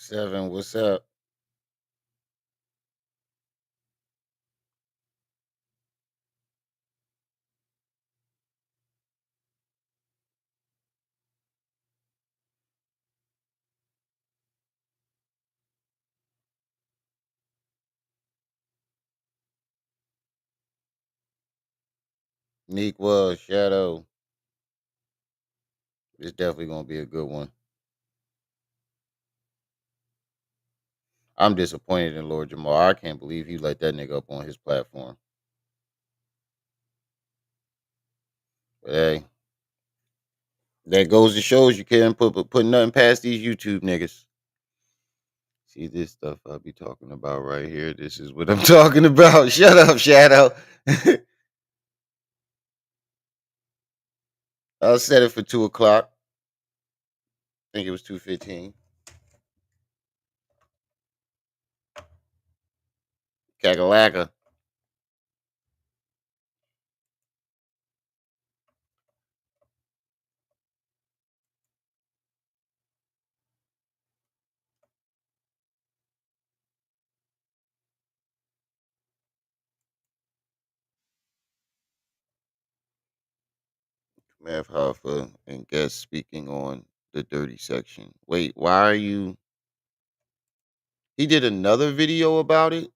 7, what's up? Neek was Shadow. It's definitely gonna be a good one. I'm disappointed in Lord Jamar. I can't believe he let that nigga up on his platform. But hey, that goes to shows you can't put nothing past these YouTube niggas. See this stuff I'll be talking about right here. This is what I'm talking about. Shut up, Shadow. I'll set it for 2:00. I think it was 2:15. Kakalaka. Math Hoffa and guest speaking on the dirty section. Wait, why are you? He did another video about it.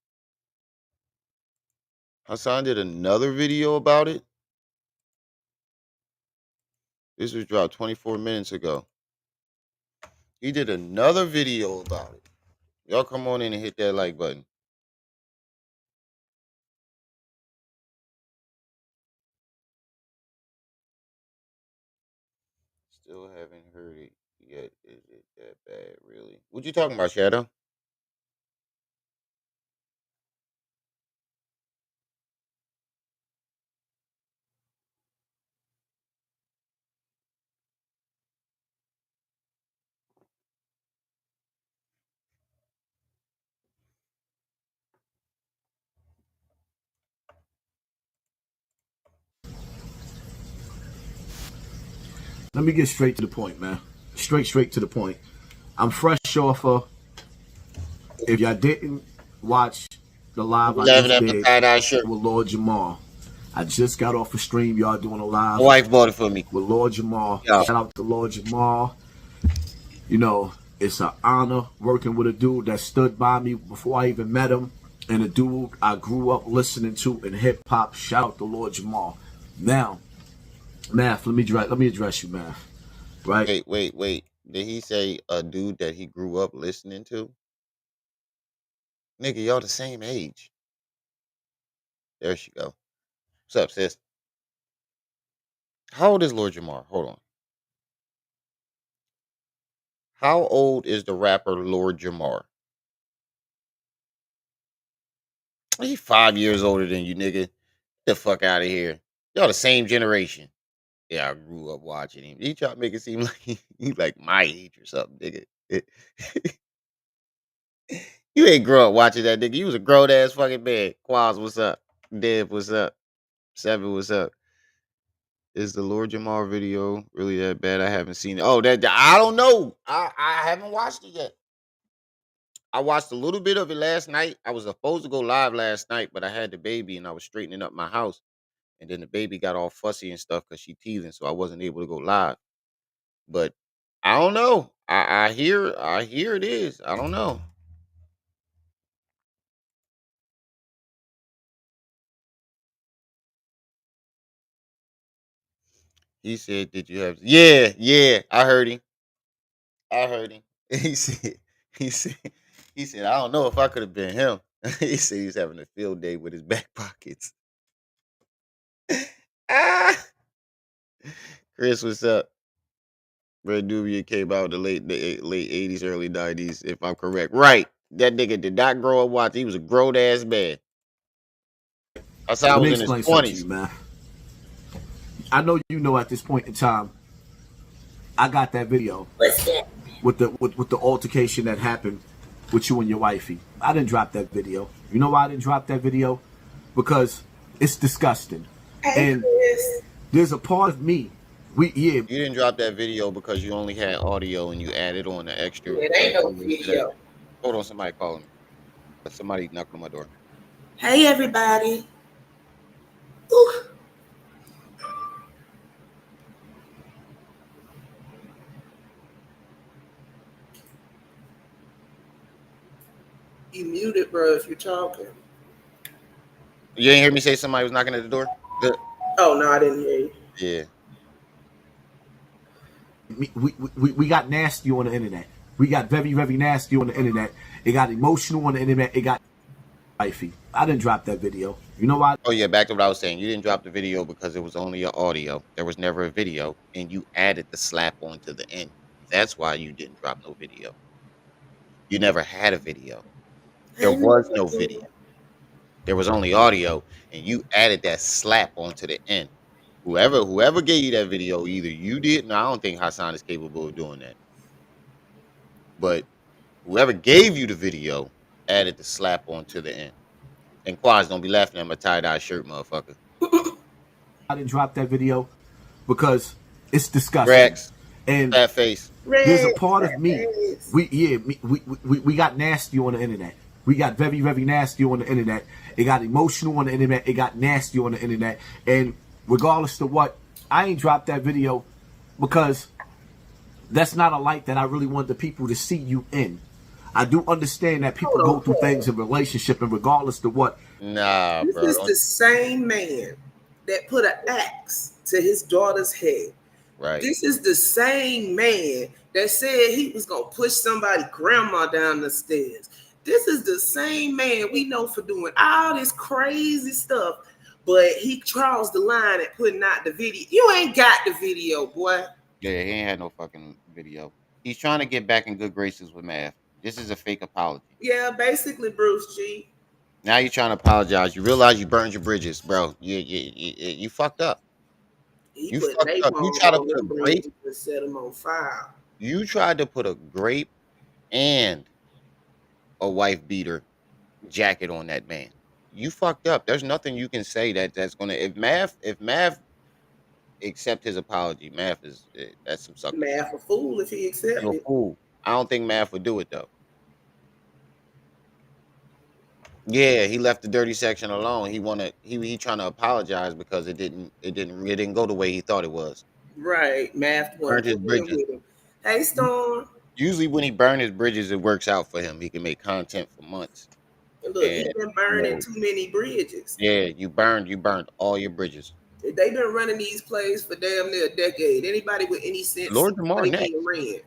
Hassan did another video about it. This was dropped 24 minutes ago. He did another video about it. Y'all come on in and hit that like button. Still haven't heard it yet. Is it that bad, really? What you talking about, Shadow? Let me get straight to the point, man. Straight to the point. I'm fresh off of. If y'all didn't watch the live I just did with Lord Jamar, I just got off a stream. Y'all doing a live. My wife bought it for me with Lord Jamar. Yeah. Shout out to Lord Jamar. You know, it's an honor working with a dude that stood by me before I even met him, and a dude I grew up listening to in hip hop. Shout out to Lord Jamar. Now, Math, let me address you, Math. Right? Wait. Did he say a dude that he grew up listening to? Nigga, y'all the same age. There she go. What's up, sis? How old is Lord Jamar? Hold on. How old is the rapper Lord Jamar? He 5 years older than you, nigga. Get the fuck out of here. Y'all the same generation. Yeah, I grew up watching him. He try to make it seem like he like my age or something, nigga. You ain't grow up watching that nigga. You was a grown ass fucking man. Quaz, what's up? Dev, what's up? 7, what's up? Is the Lord Jamar video really that bad? I haven't seen it. Oh, that I don't know. I haven't watched it yet. I watched a little bit of it last night. I was supposed to go live last night, but I had the baby and I was straightening up my house. And then the baby got all fussy and stuff because she teething, so I wasn't able to go live. But I don't know. I hear it is. I don't know. He said, "Did you have?" Yeah. I heard him. He said, he said, he said, I don't know if I could have been him. He said he's having a field day with his back pockets. Ah, Chris, what's up? Red Nubia came out in the late 80s, early 90s, if I'm correct. Right. That nigga did not grow up watching. He was a grown ass man. That's how I was in his 20s. Man. I know you know at this point in time, I got that video with the altercation that happened with you and your wifey. I didn't drop that video. You know why I didn't drop that video? Because it's disgusting. And there's a part of me, You didn't drop that video because you only had audio and you added on the extra. It ain't no video. Hold on, somebody calling me. Somebody knocking on my door. Hey, everybody. Ooh. You muted, bro, if you're talking. You didn't hear me say somebody was knocking at the door? Oh, no, I didn't hear you. Yeah. We got nasty on the internet. We got very, very nasty on the internet. It got emotional on the internet. It got wifey. I didn't drop that video. You know why? Oh, yeah, back to what I was saying. You didn't drop the video because it was only an audio. There was never a video, and you added the slap onto the end. That's why you didn't drop no video. You never had a video. There was no video. There was only audio, and you added that slap onto the end. Whoever gave you that video, either you did. No, I don't think Hassan is capable of doing that. But whoever gave you the video added the slap onto the end. And Quaz, don't be laughing at my tie-dye shirt, motherfucker. I didn't drop that video because it's disgusting. Rex, and fat face. There's a part of me. We got nasty on the internet. We got very, very nasty on the internet. It got emotional on the internet. It got nasty on the internet. And regardless of what, I ain't dropped that video because that's not a light that I really want the people to see you in. I do understand that people go through things in relationship, and regardless of what. Nah, bro. This is the same man that put an axe to his daughter's head. Right. This is the same man that said he was going to push somebody's grandma down the stairs. This is the same man we know for doing all this crazy stuff, but he draws the line at putting out the video. You ain't got the video, boy. Yeah, he ain't had no fucking video. He's trying to get back in good graces with Math. This is a fake apology. Yeah, basically, Bruce G. Now you're trying to apologize. You realize you burned your bridges, bro. You fucked up. You fucked up. You tried to put a grape and set him on fire. You tried to put a grape and a wife beater jacket on that man. You fucked up. There's nothing you can say that's gonna if Math accept his apology, Math is that's some sucker. Math a fool if he accept it. Fool. I don't think Math would do it though. Yeah, he left the dirty section alone. He trying to apologize because it didn't go the way he thought it was. Right. Math burned his bridges. Hey, Storm. Usually when he burned his bridges, it works out for him. He can make content for months. Look, he's been burning too many bridges. Yeah, you burned all your bridges. They've been running these plays for damn near a decade. Anybody with any sense? Lord Jamar next.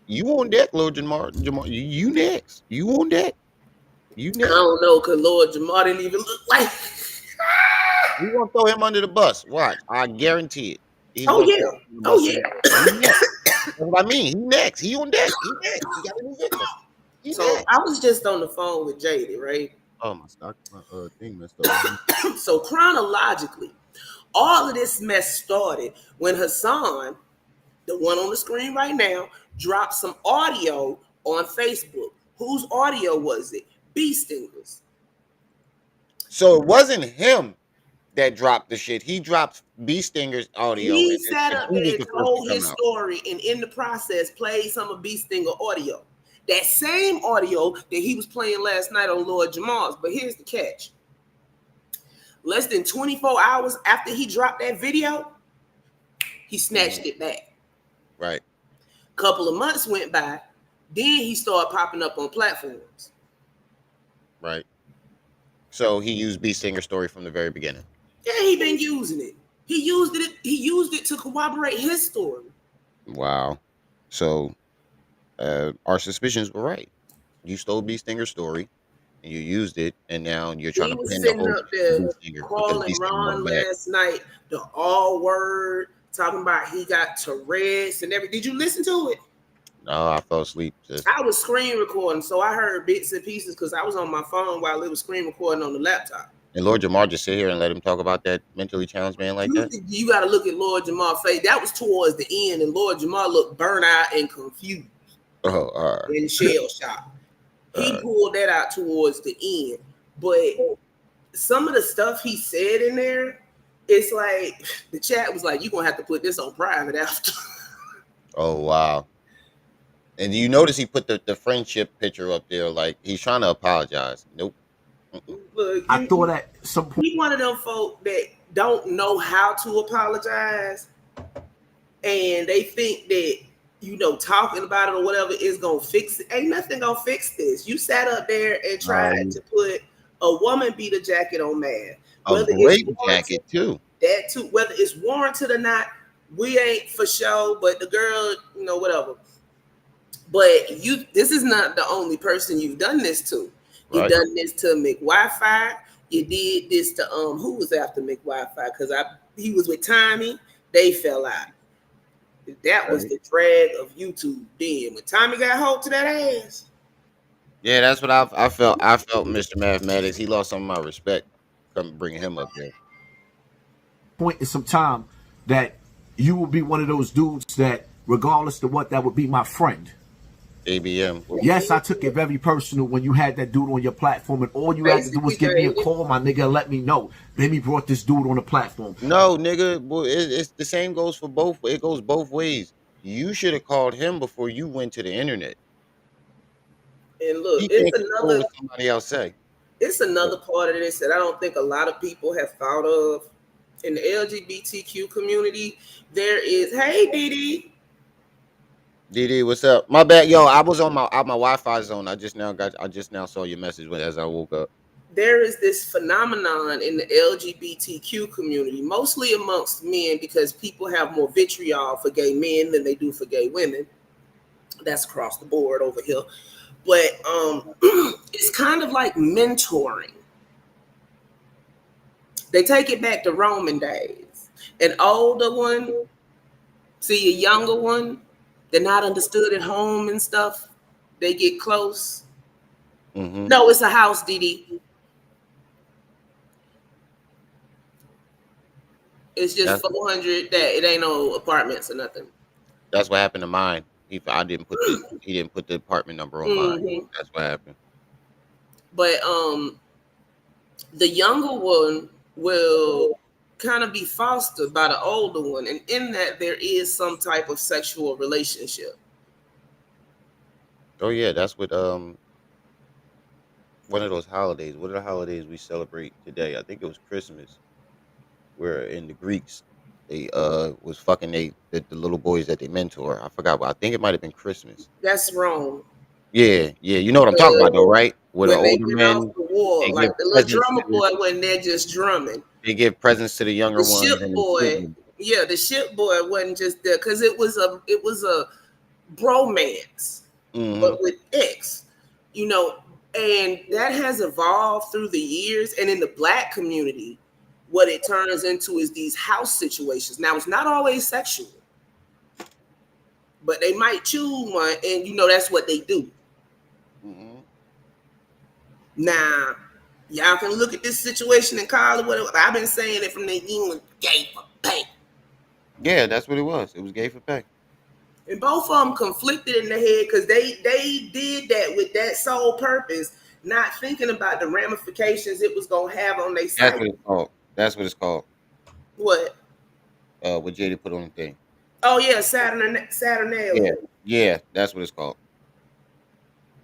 You on deck, Lord Jamar. You next. You on deck. You next. I don't know, cause Lord Jamar didn't even look like. We gonna throw him under the bus. Watch, I guarantee it. Oh yeah. That's what I mean. He next. He on deck. He next. He got a new victim. So next. I was just on the phone with JD, right? Oh, my thing messed up. So chronologically, all of this mess started when Hassan, the one on the screen right now, dropped some audio on Facebook. Whose audio was it? Beestinger's. So it wasn't him that dropped the shit. He dropped Beestinger's audio. He sat up there and told his story, and in the process played some of Beestinger audio. That same audio that he was playing last night on Lord Jamar's. But here's the catch. Less than 24 hours after he dropped that video, he snatched it back. Right. Couple of months went by. Then he started popping up on platforms. Right. So he used Beestinger's story from the very beginning. Yeah, he been using it. He used it to corroborate his story. Wow. So our suspicions were right. You stole Beestinger's story and you used it, and now you're trying to pin the whole up there calling Ron last night the all word, talking about he got Tourette's and everything. Did you listen to it? No, I fell asleep. I was screen recording, so I heard bits and pieces because I was on my phone while it was screen recording on the laptop. And Lord Jamar just sit here and let him talk about that mentally challenged man like that? You got to look at Lord Jamar's face. That was towards the end, and Lord Jamar looked burnt out and confused. Oh, all right. And shell shocked. He pulled that out towards the end. But some of the stuff he said in there, it's like the chat was like, "You gonna have to put this on private after." Oh wow! And do you notice he put the friendship picture up there? Like he's trying to apologize. Nope. Look, I thought at some point he one of them folk that don't know how to apologize, and they think that talking about it or whatever is gonna fix it. Ain't nothing gonna fix this. You sat up there and tried to put a woman beater jacket on man. A great jacket too. That too, whether it's warranted or not, we ain't for sure. But the girl, whatever. But this is not the only person you've done this to. You've done this to McWi-Fi. You did this to who was after McWi-Fi? Because he was with Tommy. They fell out. That was the drag of YouTube. Then when Tommy got hold to that ass. Yeah, that's what I felt. I felt Mr. Mathematics. He lost some of my respect from bringing him up there. Point in some time that you will be one of those dudes that, regardless of what, that would be my friend. ABM. Yes, I took it very personal when you had that dude on your platform, and all you had to do was give me a call, my nigga, and let me know. Baby brought this dude on the platform. No, nigga, it's the same goes for both. It goes both ways. You should have called him before you went to the internet. And look, what somebody else say. It's another part of this that I don't think a lot of people have thought of. In the LGBTQ community, there is, hey, Didi. Didi, what's up? My bad, yo. I was on my Wi-Fi zone. I just now saw your message as I woke up. There is this phenomenon in the LGBTQ community, mostly amongst men, because people have more vitriol for gay men than they do for gay women. That's across the board over here. But it's kind of like mentoring. They take it back to Roman days. An older one, see a younger one, they're not understood at home and stuff. They get close. Mm-hmm. No, it's a house, Didi. It's just 400. That it ain't no apartments or nothing. That's what happened to mine. He didn't put the apartment number on mine. That's what happened. But the younger one will kind of be fostered by the older one, and in that there is some type of sexual relationship. Oh yeah, that's what one of those holidays. What are the holidays we celebrate today? I think it was Christmas. Where in the Greeks they was fucking the little boys that they mentor. I forgot, but I think it might have been Christmas. That's wrong. Yeah, you know what I'm talking about though, right? Where the older men, the war, like the little drummer boy when they're just drumming. They give presents to the younger ones. Ship boy, the ship boy wasn't just there because it was a bromance, but with X, and that has evolved through the years. And in the Black community, what it turns into is these house situations. Now, it's not always sexual, but they might choose one, and that's what they do. Mm-hmm. Now, y'all can look at this situation and call it whatever. I've been saying it from the beginning, gay for pay. Yeah, that's what it was. It was gay for pay. And both of them conflicted in the head because they did that with that sole purpose, not thinking about the ramifications it was going to have on their site. That's what it's called. What? What Jada put on the thing. Oh, yeah, Saturnalia. Yeah, that's what it's called.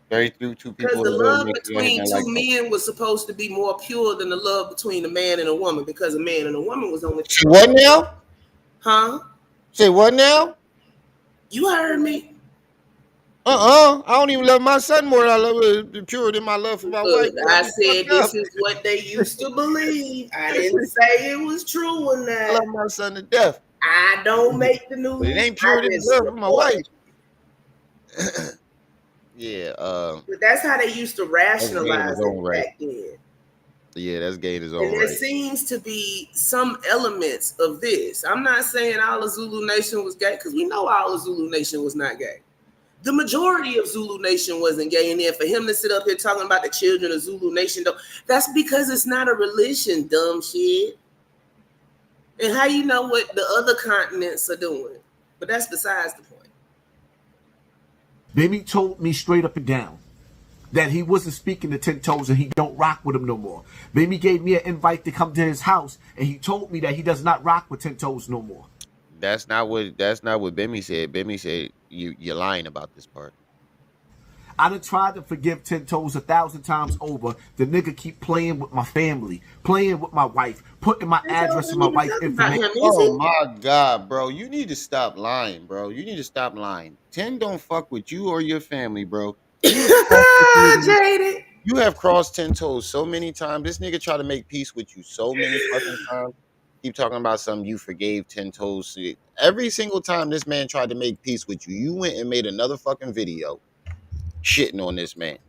Very few two people. Because the love between two men was supposed to be more pure than the love between a man and a woman, because a man and a woman was only. Say what now? Huh? Say what now? You heard me. I don't even love my son more than I love pure than my love for my wife. I said this is what they used to believe. I didn't say it was true or not. I love my son to death. I don't make the news. But it ain't pure than love for my wife. Yeah. But that's how they used to rationalize it back then. Yeah, that's gay in his own right. And there seems to be some elements of this. I'm not saying all of Zulu Nation was gay, because we know all of Zulu Nation was not gay. The majority of Zulu Nation wasn't gay. And then for him to sit up here talking about the children of Zulu Nation, though, that's because it's not a religion, dumb shit. And how you know what the other continents are doing? But that's besides the point. Baby told me straight up and down that he wasn't speaking to 10 Toes and he don't rock with him no more. Baby gave me an invite to come to his house and he told me that he does not rock with 10 Toes no more. That's not what Bimmy said. Bimmy said you're lying about this part. I done tried to forgive 10 Toes 1,000 times over. The nigga keep playing with my family, playing with my wife, putting my address and my wife's information. Oh my God, bro. You need to stop lying, bro. You need to stop lying. 10 don't fuck with you or your family, bro. Jaded. You have crossed 10 Toes so many times. This nigga try to make peace with you so many fucking times. Keep talking about something you forgave 10 Toes. Every single time this man tried to make peace with you, you went and made another fucking video shitting on this man.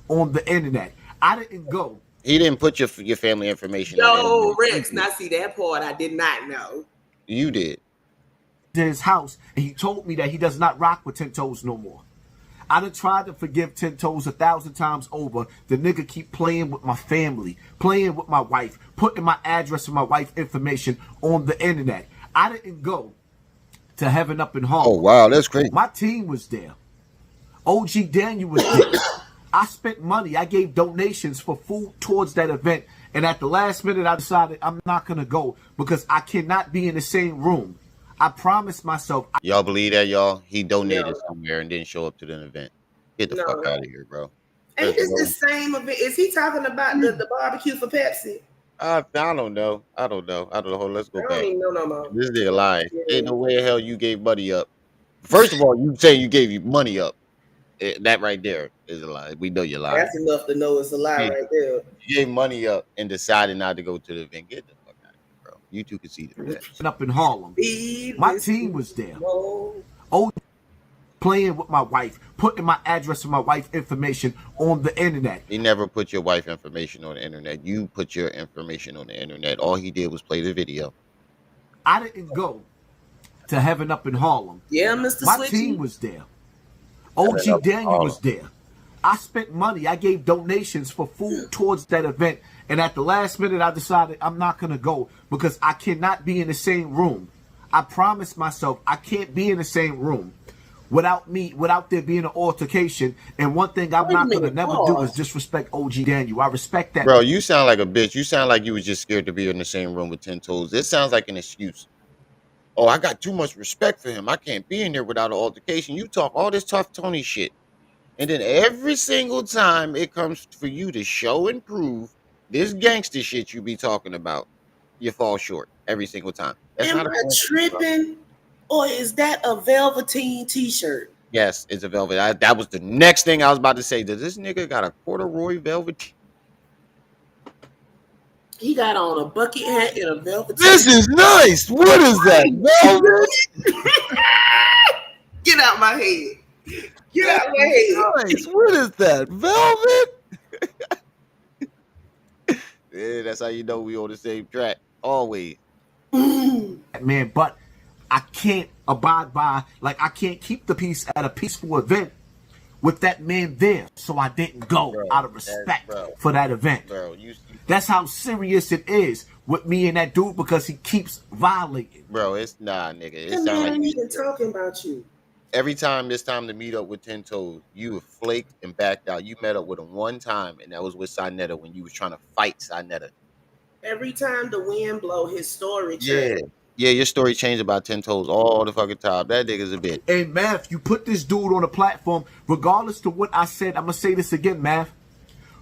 On the internet. I didn't go. He didn't put your family information. Yo, Rex, now see that part I did not know. You did. To his house and he told me that he does not rock with 10 Toes no more. I done tried to forgive 10 Toes 1,000 times over. The nigga keep playing with my family, playing with my wife, putting my address and my wife's information on the internet. I didn't go to Heaven Up in Harlem. Oh wow, that's crazy. My team was there. OG Daniel was there. I spent money. I gave donations for food towards that event. And at the last minute, I decided I'm not going to go because I cannot be in the same room. I promised myself. Y'all believe that, y'all? He donated somewhere and didn't show up to the event. Get the fuck out of here, bro. Ain't this the same event? Is he talking about the barbecue for Pepsi? I don't know. Let's go back. I don't even know no more. This nigga lying. Ain't no way in hell you gave money up. First of all, you say you gave you money up. That right there is a lie. We know you're lying. That's enough to know it's a lie right there. You gave money up and decided not to go to the event. Get the fuck out of here, bro. You two can see that. Up in Harlem. My team was there. Oh, playing with my wife, putting my address and my wife's information on the internet. He never put your wife's information on the internet. You put your information on the internet. All he did was play the video. I didn't go to Heaven Up in Harlem. Yeah, Mr. My Switchy. team was there. OG Daniel was there. I spent money. I gave donations for food towards that event. And at the last minute, I decided I'm not going to go because I cannot be in the same room. I promised myself I can't be in the same room without there being an altercation. And one thing I'm not going to never do is disrespect OG Daniel. I respect that. Bro, you sound like a bitch. You sound like you was just scared to be in the same room with 10 Toes. This sounds like an excuse. Oh, I got too much respect for him. I can't be in there without an altercation. You talk all this tough Tony shit. And then every single time it comes for you to show and prove this gangster shit you be talking about, you fall short every single time. That's Am I tripping? Or is that a velveteen t-shirt? Yes, it's a velvet. That was the next thing I was about to say. Does this nigga got a corduroy velvet? He got on a bucket hat and a velvet. This is nice. What is that? Velvet? Get out my head. Get out my head. Nice. What is that? Velvet? Yeah, that's how you know we on the same track. Always. Man, but I can't abide by, like I can't keep the peace at a peaceful event with that man there. So I didn't go out of respect for that event. Bro, that's how serious it is with me and that dude because he keeps violating. Bro, it's nigga. It sounds like ain't even talking about you. Every time it's time to meet up with 10 Toes, you have flaked and backed out. You met up with him one time, and that was with Sinetta when you was trying to fight Sinetta. Every time the wind blow, his story changed. Yeah, your story changed about 10 Toes all the fucking time. That nigga's a bitch. Hey, Math, you put this dude on a platform, regardless to what I said. I'm going to say this again, Math.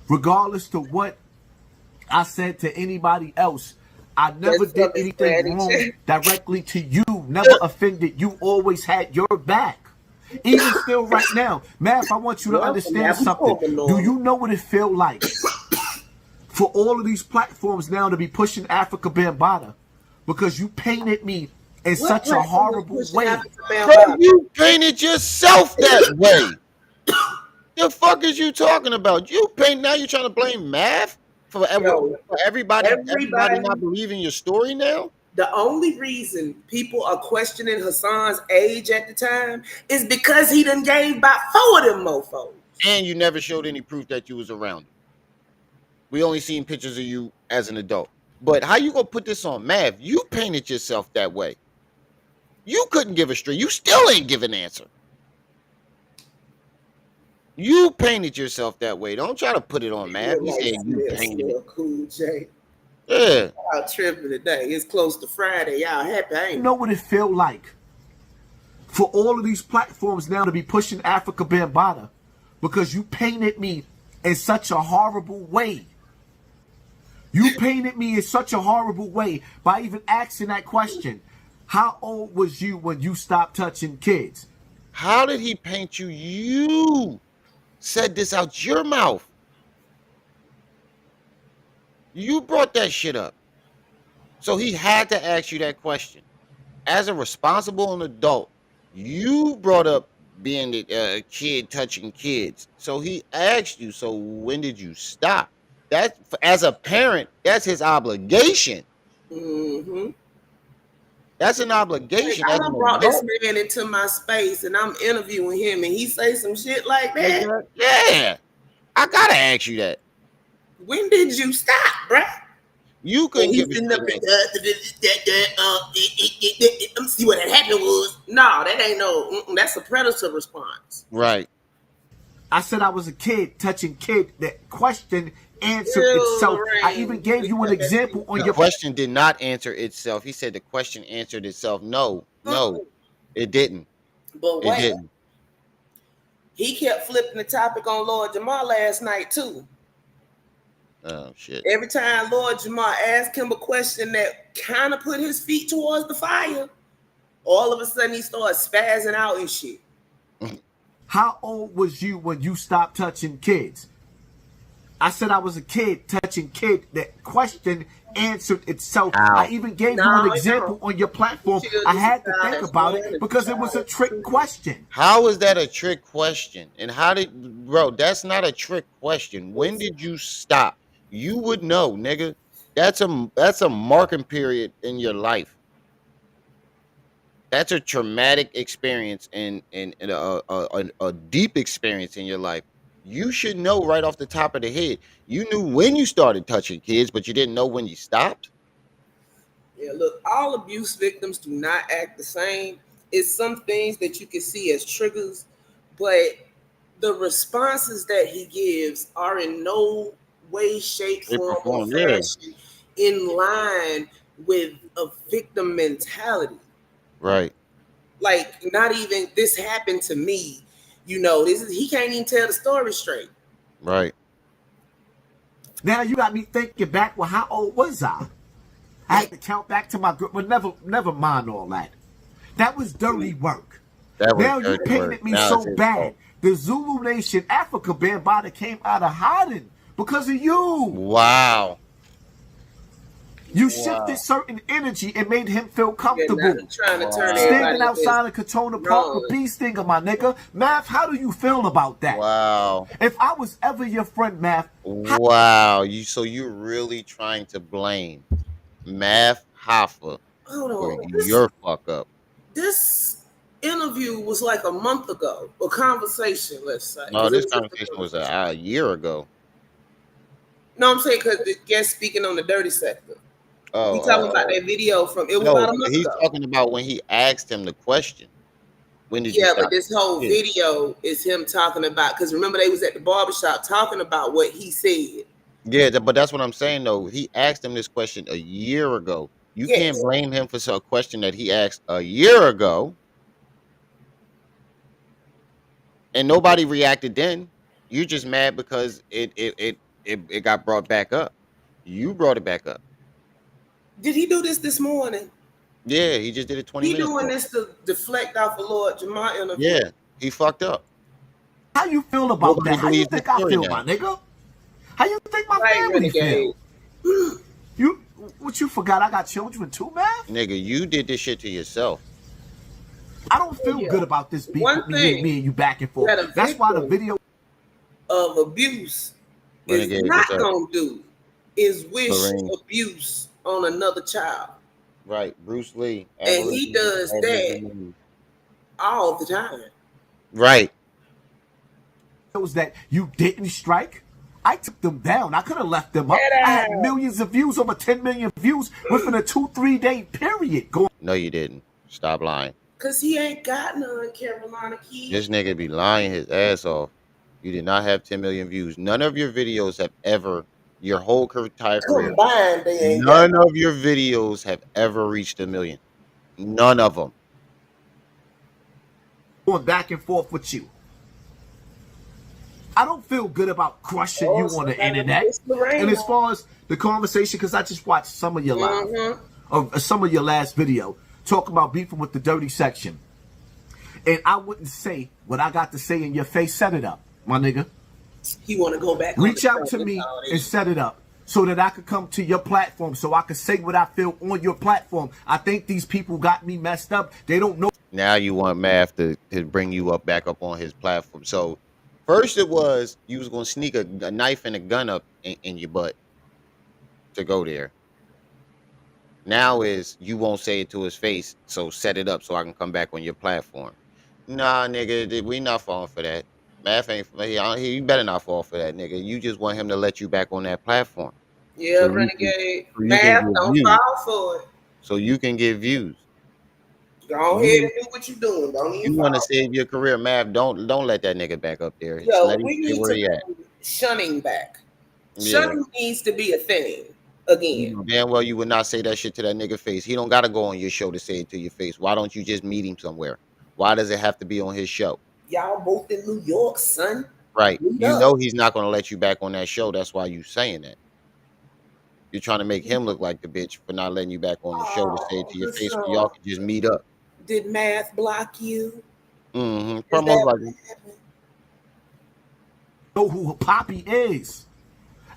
Regardless to what I said to anybody else, I never did anything wrong directly to you. Never offended. You always had your back. Even still right now. Math, I want you to understand something. Do you know what it feel like for all of these platforms now to be pushing Africa Bambaataa? Because you painted me in such a horrible way. Bro, you painted yourself that way. The fuck is you talking about? You paint, now you're trying to blame Math for everybody not believing your story now? The only reason people are questioning Hassan's age at the time is because he done gave about 4 of them mofos. And you never showed any proof that you was around him. We only seen pictures of you as an adult. But how you gonna put this on Mav? You painted yourself that way. You couldn't give a straight. You still ain't give an answer. You painted yourself that way. Don't try to put it on Matt. He said you painted it. Cool, Jay. Yeah. Y'all tripping today. It's close to Friday. Y'all happy, ain't You know what it felt like for all of these platforms now to be pushing Africa Bambaataa because you painted me in such a horrible way. You painted me in such a horrible way by even asking that question. How old was you when you stopped touching kids? How did he paint you? You said this out your mouth. You brought that shit up. So he had to ask you that question. As a responsible adult, you brought up being a kid touching kids. So he asked you, so when did you stop? That, as a parent, that's his obligation. Mm-hmm. That's an obligation. Like, I done brought this man into my space and I'm interviewing him and he say some shit like that. Yeah. I gotta ask you that. When did you stop, bruh? You couldn't get see what had happened was. No, that ain't no. That's a predator response. Right. I said I was a kid touching kid. That question answered itself. Right. I even gave you an example on your question. Did not answer itself. He said the question answered itself. No, it didn't. But wait, it didn't. He kept flipping the topic on Lord Jamar last night too. Oh shit! Every time Lord Jamar asked him a question that kind of put his feet towards the fire, all of a sudden he started spazzing out and shit. How old was you when you stopped touching kids? I said I was a kid touching kid. That question answered itself. Ow. I even gave you an example on your platform. I had to think about it because it was a trick question. How is that a trick question? And how did, bro, that's not a trick question. When did you stop? You would know, nigga. That's a marking period in your life. That's a traumatic experience and a deep experience in your life. You should know right off the top of the head. You knew when you started touching kids, but you didn't know when you stopped. Yeah, look, all abuse victims do not act the same. It's some things that you can see as triggers, but the responses that he gives are in no way, shape, form, or fashion in line with a victim mentality. Right. Like, not even this happened to me. You know, he can't even tell the story straight. Right. Now you got me thinking back. Well, how old was I? I had to count back to my group, but never mind all that. That was dirty work. Now you painted me so bad. The Zulu Nation, Africa Bambaataa came out of hiding because of you. Wow. You shifted certain energy and made him feel comfortable. Standing outside of Katona Park with Beestinger, my nigga. Math, how do you feel about that? Wow. If I was ever your friend, Math. Wow. So you're really trying to blame Math Hoffa for your fuck up. This interview was like a month ago. A conversation, let's say. No, this conversation was a year ago. No, I'm saying because the guest speaking on the dirty sector. Oh, we talking about that video from it was about a month ago. He's talking about when he asked him the question. When did you stop? But this whole video is him talking about, because remember they was at the barbershop talking about what he said. Yeah, but that's what I'm saying though. He asked him this question a year ago. You can't blame him for a question that he asked a year ago. And nobody reacted then. You're just mad because it got brought back up. You brought it back up. Did he do this morning? Yeah, he just did it 20 minutes ago. He doing this to deflect off of Lord Jamar interview. Yeah, he fucked up. How you feel about that? How you think I feel, my nigga? How you think my family feel? What you forgot? I got children too, man? Nigga, you did this shit to yourself. I don't feel good about this beef with me and you back and forth. That's why the video of abuse is not gonna do is wish abuse on another child. Right, Bruce Lee. And he does that all the time. Right. Was that you didn't strike? I took them down. I could have left them up. I had millions of views, over 10 million views within a 2-3 day period. No, you didn't. Stop lying. Cause he ain't got none, Carolina Keys. This nigga be lying his ass off. You did not have 10 million views. None of your videos have ever, your whole entire career, Combined, they ain't got. none of your videos have ever reached 1 million. None of them. Going back and forth with you. I don't feel good about crushing you on the internet. And as far as the conversation, because I just watched some of your live, some of your last video, talking about beefing with the dirty section. And I wouldn't say what I got to say in your face. Set it up, my nigga. He want to go back. Reach out to me and set it up so that I could come to your platform, so I could say what I feel on your platform. I think these people got me messed up. They don't know. Now you want Math to bring you up back up on his platform. So first it was you was gonna sneak a knife and a gun up in your butt to go there. Now is you won't say it to his face, so set it up so I can come back on your platform. Nah, nigga, we not falling for that. Math ain't. He better not fall for that, nigga. You just want him to let you back on that platform. Yeah, so Renegade. Math, don't fall for it. So you can get views. Go ahead and do what you're doing. Don't even. You want to save your career, Math? Don't let that nigga back up there. Yo, let him stay where he at. Shunning back. Yeah. Shunning needs to be a thing again. You know, damn well you would not say that shit to that nigga face. He don't got to go on your show to say it to your face. Why don't you just meet him somewhere? Why does it have to be on his show? Y'all both in New York, son. Right. You know he's not going to let you back on that show. That's why you saying that. You're trying to make him look like the bitch for not letting you back on the show to say it to your face so y'all can just meet up. Did Math block you? Mm-hmm. Promo like know who Poppy is.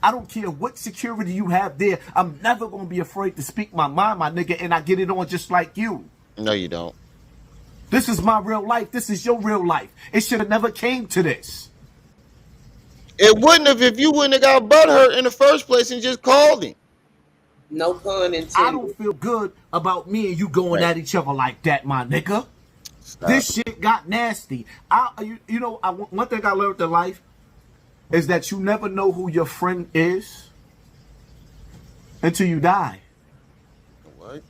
I don't care what security you have there. I'm never going to be afraid to speak my mind, my nigga, and I get it on just like you. No, you don't. This is my real life. This is your real life. It should have never came to this. It wouldn't have if you wouldn't have got butthurt in the first place and just called him. No pun intended. I don't feel good about me and you going at each other like that, my nigga. Stop. This shit got nasty. One thing I learned in life is that you never know who your friend is until you die. What?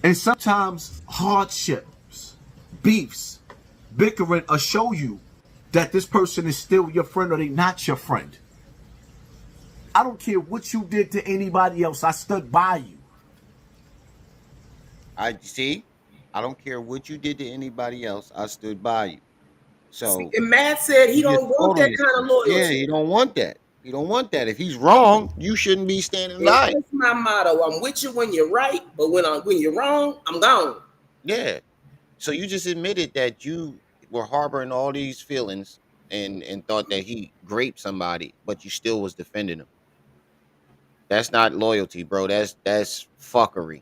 And sometimes hardships, beefs, bickering will show you that this person is still your friend or they not your friend. I don't care what you did to anybody else. I stood by you. I don't care what you did to anybody else. I stood by you. So and Matt said he don't want that kind of loyalty. Yeah, he don't want that. He don't want that. If he's wrong, you shouldn't be standing by. That's my motto. I'm with you when you're right, but when you're wrong, I'm gone. Yeah. So you just admitted that you were harboring all these feelings and thought that he raped somebody, but you still was defending him. That's not loyalty, bro. That's fuckery.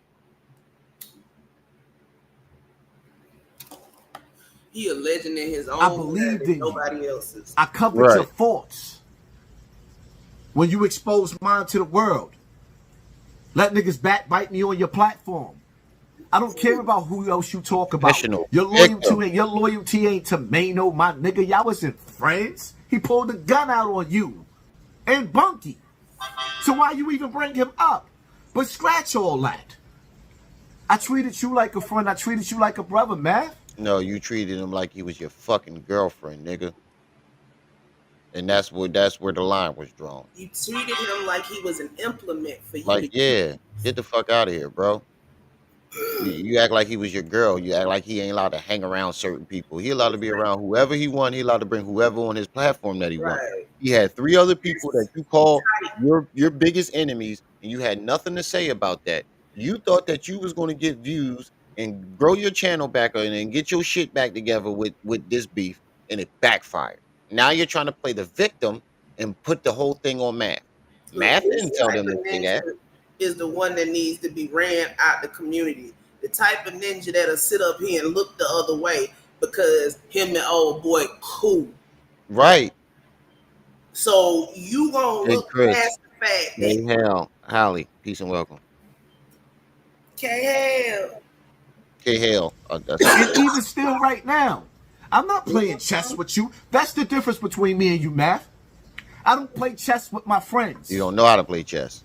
He a legend in his own. I believed in nobody else's. I covered your faults. When you exposed mine to the world, let niggas backbite me on your platform. I don't care about who else you talk about. Your loyalty ain't to Mano, my nigga. Y'all wasn't friends. He pulled a gun out on you and Bunky. So why you even bring him up? But scratch all that. I treated you like a friend. I treated you like a brother, man. No, you treated him like he was your fucking girlfriend, nigga. And that's where the line was drawn. You treated him like he was an implement for you. Like, yeah, get the fuck out of here, bro. You act like he was your girl. You act like he ain't allowed to hang around certain people. He allowed to be around whoever he want. He allowed to bring whoever on his platform that he want. He had 3 other people that you call your biggest enemies, and you had nothing to say about that. You thought that you was going to get views and grow your channel back and get your shit back together with this beef, and it backfired. Now you're trying to play the victim and put the whole thing on Math. Math didn't tell them to say that. Is the one that needs to be ran out the community. The type of ninja that'll sit up here and look the other way because him and old boy cool. Right. So you gonna look past the fact that Holly, peace and welcome. K-Hell. And even still right now, I'm not playing chess with you. That's the difference between me and you, Math. I don't play chess with my friends. You don't know how to play chess.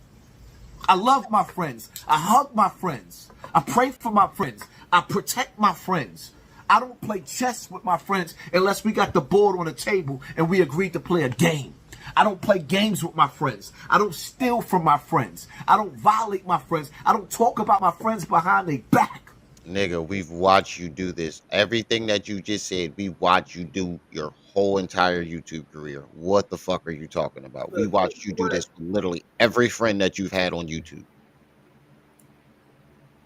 I love my friends. I hug my friends. I pray for my friends. I protect my friends. I don't play chess with my friends unless we got the board on the table and we agreed to play a game. I don't play games with my friends. I don't steal from my friends. I don't violate my friends. I don't talk about my friends behind their back. Nigga, we've watched you do this. Everything that you just said, we watched you do your whole entire YouTube career. What the fuck are you talking about? We watched you do this with literally every friend that you've had on YouTube.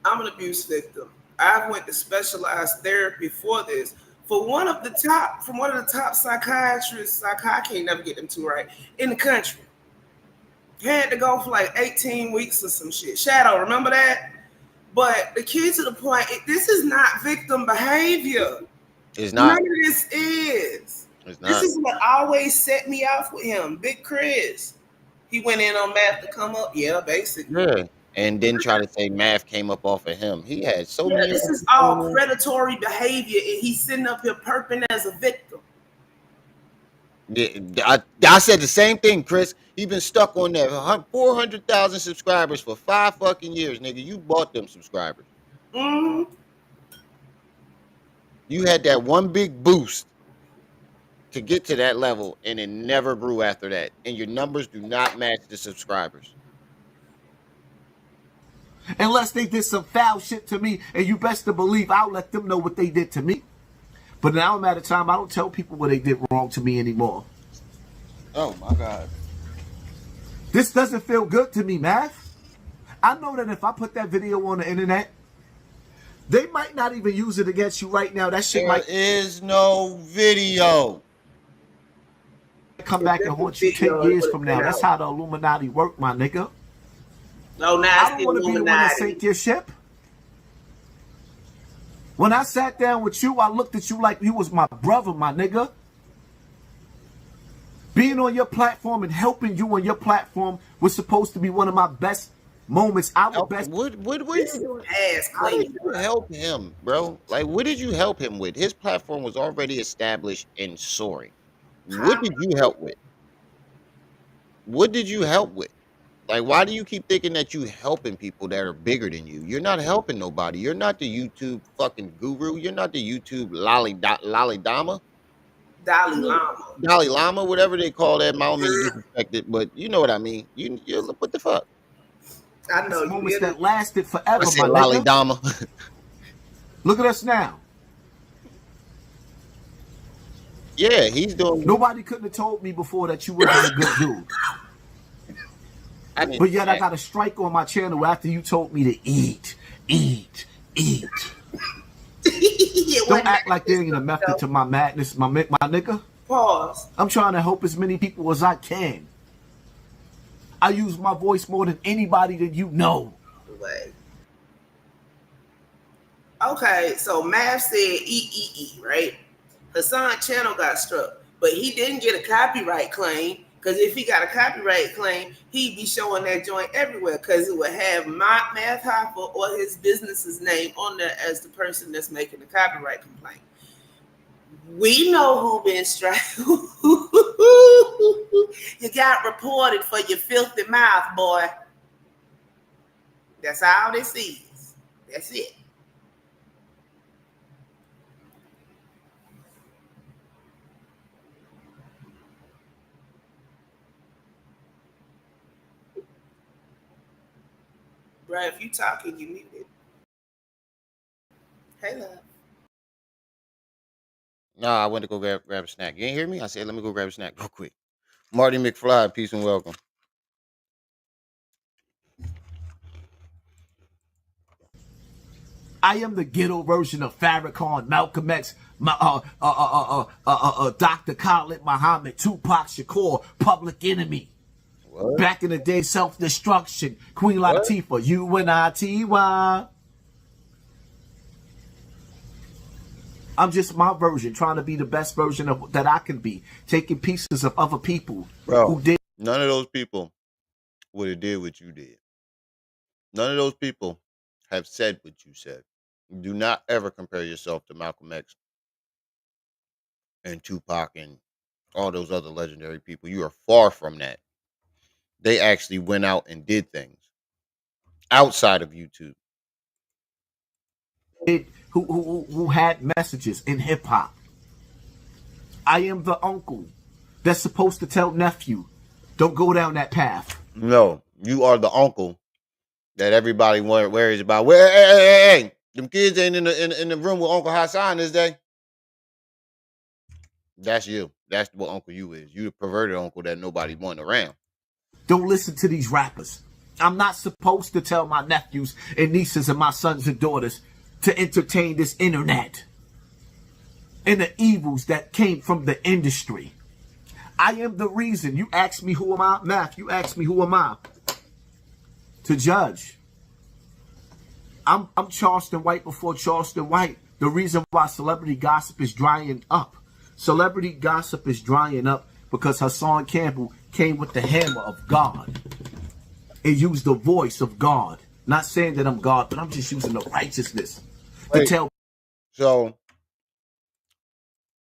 I'm an abuse victim. I went to specialized therapy for this. From one of the top psychiatrists, I can't never get them two right, in the country. Had to go for like 18 weeks or some shit. Shadow, remember that? But the key to the point, this is not victim behavior. It's not. None of this is. It's not. This is what always set me off with him. Big Chris. He went in on math to come up. Yeah, basically. Yeah. And then try to say math came up off of him. He had so many. This is all predatory behavior, and he's sitting up here perping as a victim. I said the same thing, Chris. He been stuck on that 400,000 subscribers for 5 fucking years, nigga. You bought them subscribers. Mm-hmm. You had that one big boost to get to that level, and it never grew after that. And your numbers do not match the subscribers. Unless they did some foul shit to me, and you best to believe I'll let them know what they did to me. But now I'm at a time I don't tell people what they did wrong to me anymore. Oh my God. This doesn't feel good to me, Math. I know that if I put that video on the internet, they might not even use it against you right now. That shit There is no video. Come back and haunt you 10 years from now. That's how the Illuminati work, my nigga. No, I don't want to be the one that sink your ship. When I sat down with you, I looked at you like you was my brother, my nigga. Being on your platform and helping you on your platform was supposed to be one of my best moments. How did you help him, bro? Like, what did you help him with? His platform was already established and soaring. What did you help with? What did you help with? Like, why do you keep thinking that you helping people that are bigger than you? You're not helping nobody. You're not the YouTube fucking guru. You're not the YouTube Dalai Lama, whatever they call that. I don't mean to disrespect it, but you know what I mean. You what the fuck? I know moments that lasted forever, my nigga. Dama. Look at us now. Yeah, he's doing. Nobody couldn't have told me before that you wasn't a good dude. But yet I got a strike on my channel after you told me to eat. Don't act like there ain't a method to my madness, my nigga. Pause. I'm trying to help as many people as I can. I use my voice more than anybody that you know. Okay, so Mav said E, right? Hassan channel got struck, but he didn't get a copyright claim. Because if he got a copyright claim, he'd be showing that joint everywhere because it would have Math Hopper or his business's name on there as the person that's making the copyright complaint. We know who been struck. You got reported for your filthy mouth, boy. That's all this is. That's it. Right, if you talking, you muted. Hey, love. No, I went to go grab a snack. You ain't hear me? I said, let me go grab a snack real quick. Marty McFly, peace and welcome. I am the ghetto version of Farrakhan, Malcolm X, Dr. Khalid Muhammad, Tupac Shakur, Public Enemy. What? Back in the day, self-destruction, Queen Latifah, UNITY. I'm just my version, trying to be the best version of that I can be, taking pieces of other people who did. None of those people would have did what you did. None of those people have said what you said. Do not ever compare yourself to Malcolm X and Tupac and all those other legendary people. You are far from that. They actually went out and did things outside of YouTube. who had messages in hip hop. I am the uncle that's supposed to tell nephew, don't go down that path. No, you are the uncle that everybody worries about. Well, hey, them kids ain't in the room with Uncle Hassan this day. That's you. That's what Uncle you is. You the perverted uncle that nobody want around. Don't listen to these rappers. I'm not supposed to tell my nephews and nieces and my sons and daughters to entertain this internet and the evils that came from the industry. I am the reason. You ask me who am I? Math, you ask me who am I? To judge. I'm Charleston White before Charleston White. The reason why celebrity gossip is drying up. Celebrity gossip is drying up because Hassan Campbell came with the hammer of God and used the voice of God. Not saying that I'm God, but I'm just using the righteousness to tell. So,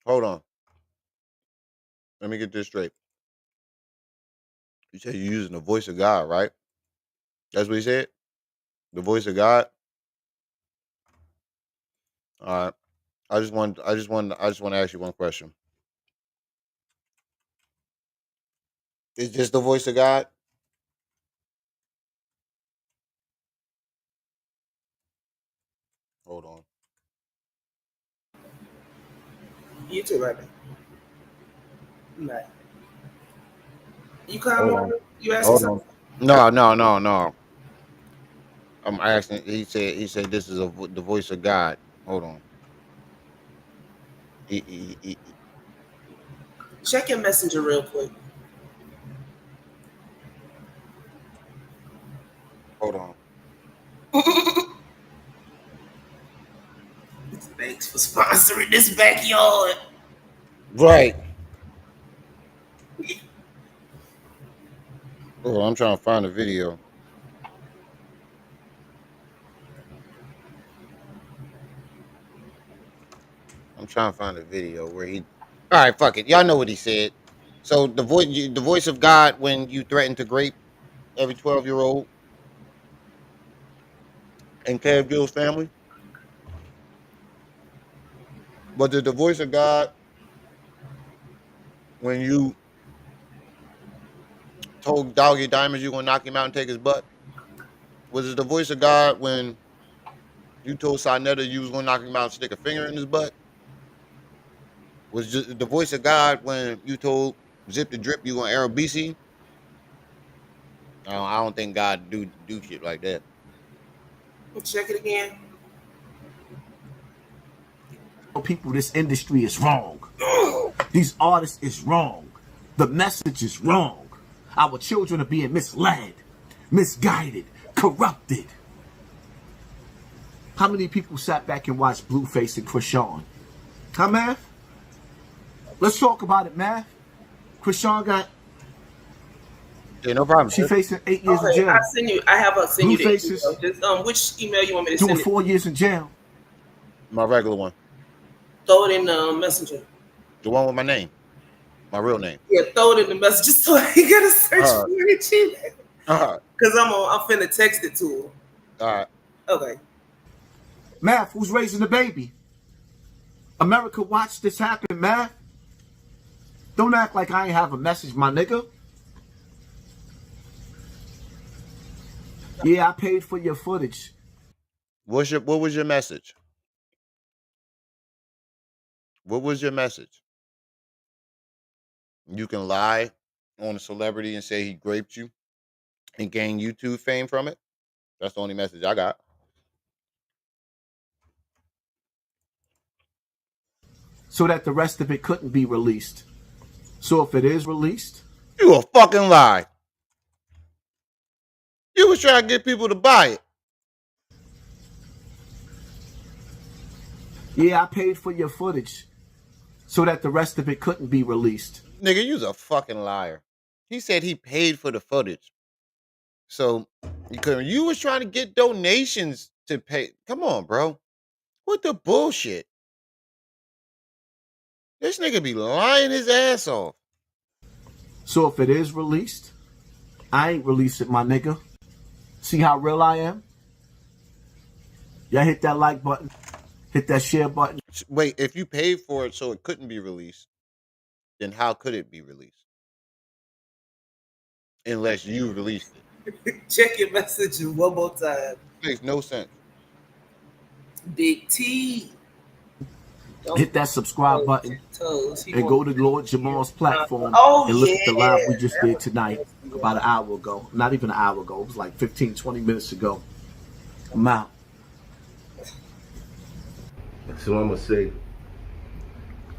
hold on. Let me get this straight. You said you're using the voice of God, right? That's what he said? The voice of God? All right. I just want to ask you one question. Is this the voice of God? Hold on. You too, right now. Right. You come you asking something? No. I'm asking. He said this is the voice of God. Hold on. He- Check your messenger real quick. Hold on. Thanks for sponsoring this backyard. Right. Oh, I'm trying to find the video. I'm trying to find a video where he. All right, fuck it. Y'all know what he said. So the voice of God when you threaten to grape every 12-year-old in Campbell's family. But the voice of God when you told Doggy Diamonds you gonna knock him out and take his butt. Was it the voice of God when you told Sinetta you was gonna knock him out and stick a finger in his butt? Was just the voice of God when you told Zip the Drip you gonna arrow BC? I don't think God do shit like that. Check it again. People, this industry is wrong. These artists is wrong. The message is wrong. Our children are being misled, misguided, corrupted. How many people sat back and watched Blueface and Krishan? Huh, man? Let's talk about it, man. Krishan got. Yeah, no problem. She facing 8 years in jail. I have a send you the Blueface is email. Which email you want me to send doing it? 4 years in jail. My regular one. Throw it in the messenger. The one with my name. My real name. Yeah, throw it in the messenger so I ain't gotta search for it. Because I'm finna text it to her. All right. Okay. Math, who's raising the baby? America watched this happen, Math. Don't act like I ain't have a message, my nigga. Yeah, I paid for your footage. What was your message? What was your message? You can lie on a celebrity and say he raped you and gain YouTube fame from it. That's the only message I got. So that the rest of it couldn't be released. So if it is released, you a fucking lie. You was trying to get people to buy it. Yeah, I paid for your footage so that the rest of it couldn't be released. Nigga, you's a fucking liar. He said he paid for the footage. So you was trying to get donations to pay. Come on, bro. What the bullshit? This nigga be lying his ass off. So if it is released, I ain't release it, my nigga. See how real I am? Y'all hit that like button. Hit that share button. Wait, if you paid for it so it couldn't be released, then how could it be released? Unless you released it. Check your messages one more time. Makes no sense. Big T. Hit that subscribe button and go to Lord Jamar's platform and look at the live we just did tonight about an hour ago. Not even an hour ago. It was like 15, 20 minutes ago. I'm out. So I'm going to say,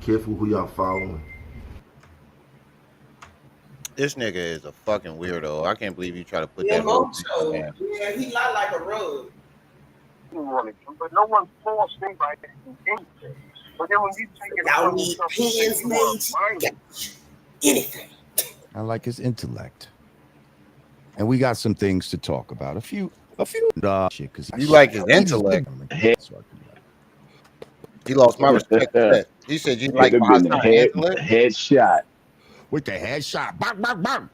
careful who y'all following. This nigga is a fucking weirdo. I can't believe you try to put that. Yeah, he lie like a rug. But no one forced anybody to do anything. But then when you take it, y'all need pens made, anything. I like his intellect, and we got some things to talk about. A few shit. Because you like his intellect. He lost my respect for that. He said you like my headshot. With the headshot. Bang, bang, bang.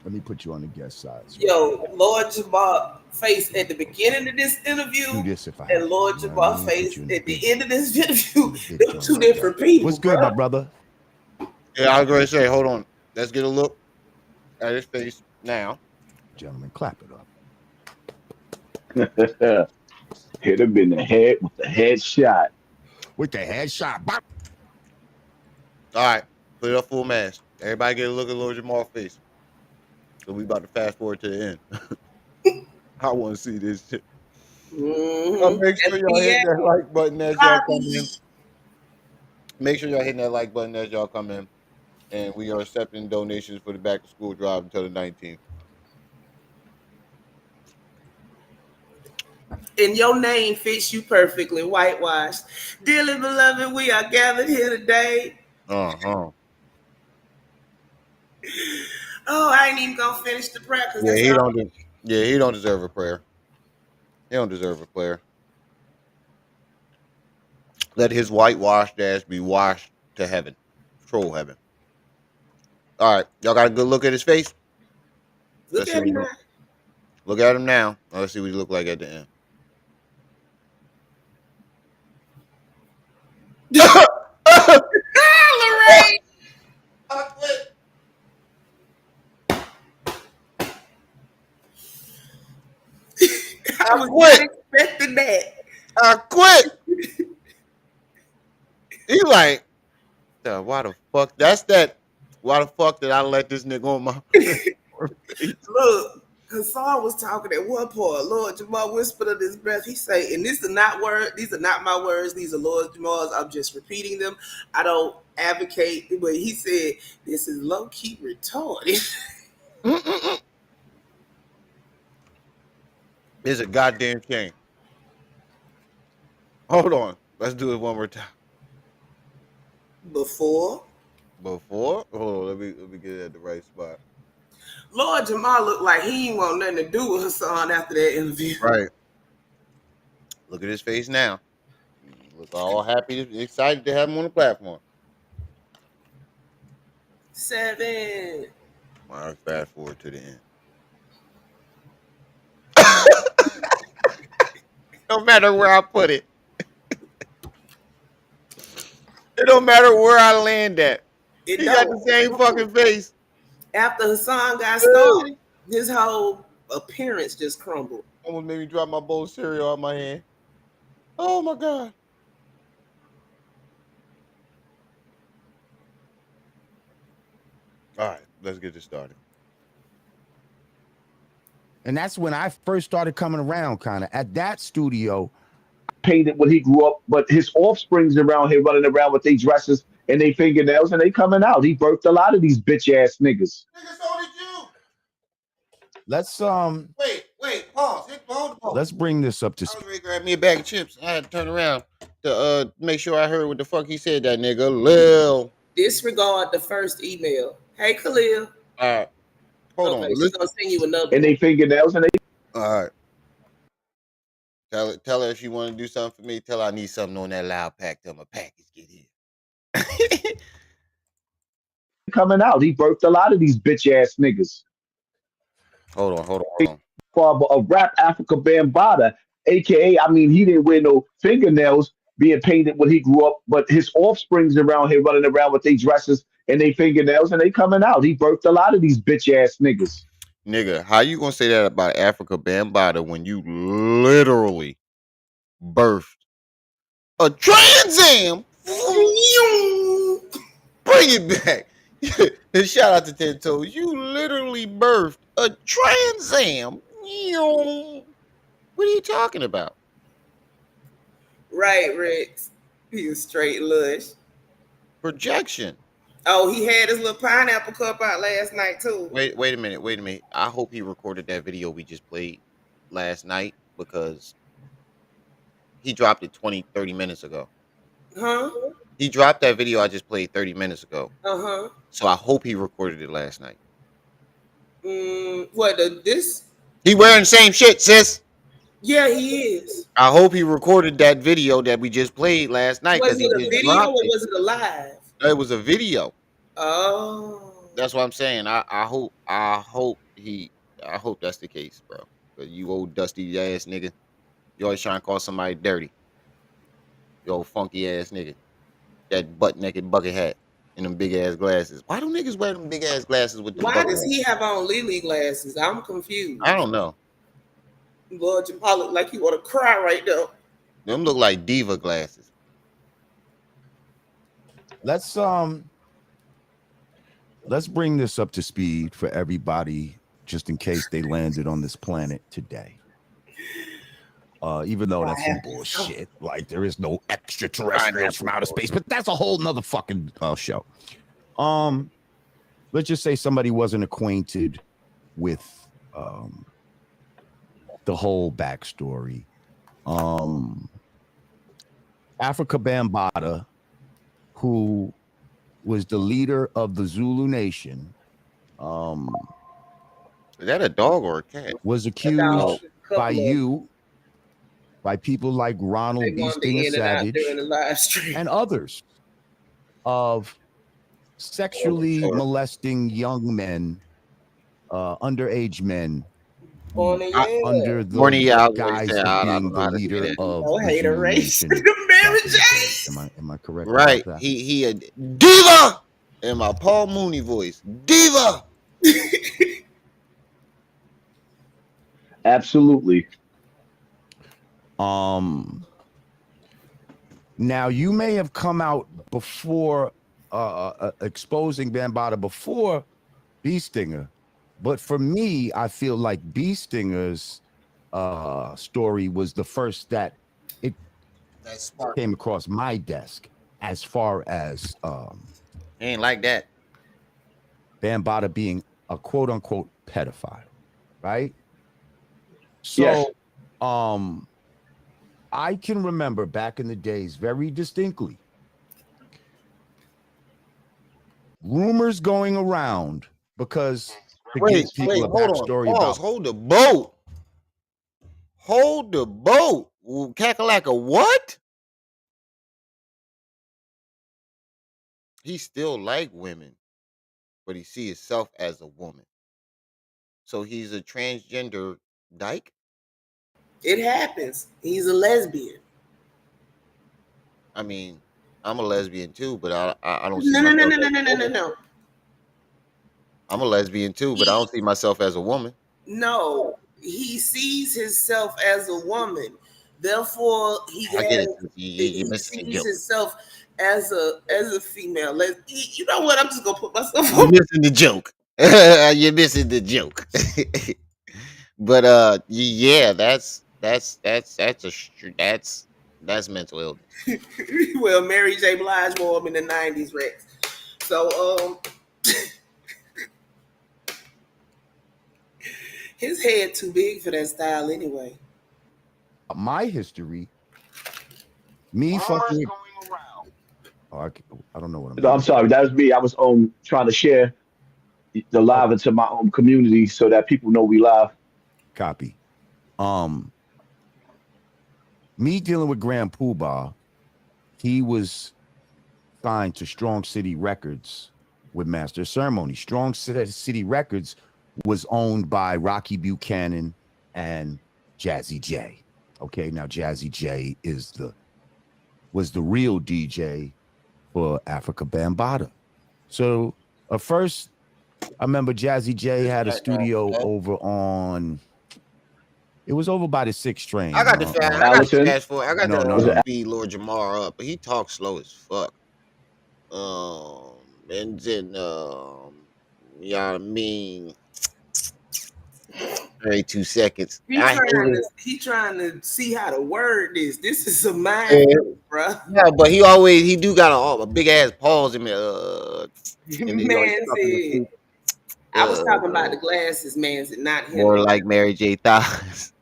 Let me put you on the guest side. Yo, Lord Jamar face at the beginning of this interview and Lord Jamar face at the end of this interview. They're two different people. What's good, my brother? Yeah, I was going to say, hold on. Let's get a look at his face now. Gentlemen, clap it up. Hit him in the head with the headshot. With the headshot. Bang. All right, put it up full mask. Everybody get a look at Lord Jamar's face. So we about to fast forward to the end. I want to see this shit. Make sure y'all hit that like button as y'all come in. Make sure y'all hitting that like button as y'all come in. And we are accepting donations for the back to school drive until the 19th. And your name fits you perfectly, whitewashed. Dearly beloved, we are gathered here today. Oh, I ain't even gonna finish the prayer because he don't deserve a prayer. He don't deserve a prayer. Let his whitewashed ass be washed to heaven, troll heaven. All right, y'all got a good look at his face. Look at him now. Look at him now. Let's see what he look like at the end. Lorraine. I quit. I was expecting that. I quit. He like, why the fuck? That's that. Why the fuck did I let this nigga on my face? Look, Hassan was talking at one point. Lord Jamar whispered under his breath. He say, and these are not my words. These are Lord Jamar's. I'm just repeating them. I don't advocate, but he said, this is low-key retarded. It's a goddamn shame. Hold on. Let's do it one more time. Before? Hold on. Let me get it at the right spot. Lord Jamar looked like he ain't want nothing to do with Hassan after that interview. Right. Look at his face now. He look all happy, excited to have him on the platform. 7. All right, fast forward to the end. No matter where I put it. It don't matter where I land at. He got the same fucking face. After Hassan got started, his whole appearance just crumbled. Almost made me drop my bowl of cereal out my hand. Oh my God. All right, let's get this started. And that's when I first started coming around, kind of at that studio. Painted when he grew up, but his offspring's around here running around with their dresses and their fingernails, and they coming out. He birthed a lot of these bitch ass niggas. Nigga, so did you. Let's wait, pause. Hold on. Let's bring this up to speed. I was ready to grab me a bag of chips. I had to turn around to make sure I heard what the fuck he said. That nigga Lil. Disregard the first email. Hey, Khalil. All right. Hold on. She's gonna send you another. And they fingernails and they. All right. Tell her if she want to do something for me. Tell her I need something on that loud pack till my package get here. Coming out. He birthed a lot of these bitch ass niggas. Hold on. Father of rap Africa Bambaataa, aka, I mean, he didn't wear no fingernails, being painted when he grew up, but his offsprings around here running around with their dresses and their fingernails and they coming out. He birthed a lot of these bitch ass niggas. Nigga, how you gonna say that about Africa Bambaataa when you literally birthed a Trans Am? Bring it back. And shout out to Ten Toes. You literally birthed a Trans Am. What are you talking about? Right, Rex. He was straight lush. Projection. Oh, he had his little pineapple cup out last night too. Wait a minute. I hope he recorded that video we just played last night because he dropped it 20-30 minutes ago. Huh? He dropped that video I just played 30 minutes ago. Uh-huh. So I hope he recorded it last night. This? He wearing the same shit, sis. Yeah, he is. I hope he recorded that video that we just played last night. Was it a video or it. was it a live? It was a video. Oh. That's what I'm saying. I hope that's the case, bro. Cause you old dusty ass nigga. You always trying to call somebody dirty. You old funky ass nigga. That butt naked bucket hat and them big ass glasses. Why do niggas wear them big ass glasses with the Why does he have on Lily glasses? I'm confused. I don't know. Lord Jamar look like he want to cry right now. Them look like diva glasses. Let's bring this up to speed for everybody, just in case they landed on this planet today. Even though that's some bullshit, like there is no extraterrestrials from outer space, but that's a whole nother fucking show. Let's just say somebody wasn't acquainted with the whole backstory. Africa Bambaataa, who was the leader of the Zulu Nation, is that a dog or a cat? was accused by people like Ronald Beestinger Savage and others of sexually molesting young men, underage men, under the guise of being the leader of the Zulu Nation. Am I correct? Right. About that? He a diva in my Paul Mooney voice. Diva. Absolutely. Now you may have come out before exposing Bambaataa before Beestinger, but for me, I feel like Beestinger's story was the first that came across my desk as far as Ain't like that. Bambaataa being a quote unquote pedophile, right? So Yes. I can remember back in the days very distinctly rumors going around because Wait, hold on. Pause. Hold the boat. Hold the boat. Cackalack a what? He still like women, but he see himself as a woman. So he's a transgender dyke? It happens. He's a lesbian. I mean, I'm a lesbian too, but I don't. No. I'm a lesbian too, but I don't see myself as a woman. No, he sees himself as a woman. Therefore, he sees himself as a female. You know what? I'm just gonna put myself. You're missing the joke. You're missing the joke. But yeah, that's mental illness. Well, Mary J. Blige wore them in the 90s, Rex. So his head too big for that style anyway. My history, me fucking. Oh, I don't know what I'm doing. I'm sorry, that was me. I was trying to share the live into my own community so that people know we live. Copy. Me dealing with Grand Poobah, he was signed to Strong City Records with Master of Ceremony. Strong City Records was owned by Rocky Buchanan and Jazzy J. Okay, now Jazzy J is the was the real DJ for Africa Bambaataa. So first, I remember Jazzy J had a studio over on. It was over by the 6th train. I got the fast. I got the Allison? fast forward. I got No, the no. speed Lord Jamar up, but he talks slow as fuck. And then you know what I mean. Every 2 seconds. He trying to see how to word this. This is a mind, bro. Yeah, but he do got a big ass pause in the Man said, I was talking about the glasses, man, said not him. More like Mary J. Thighs.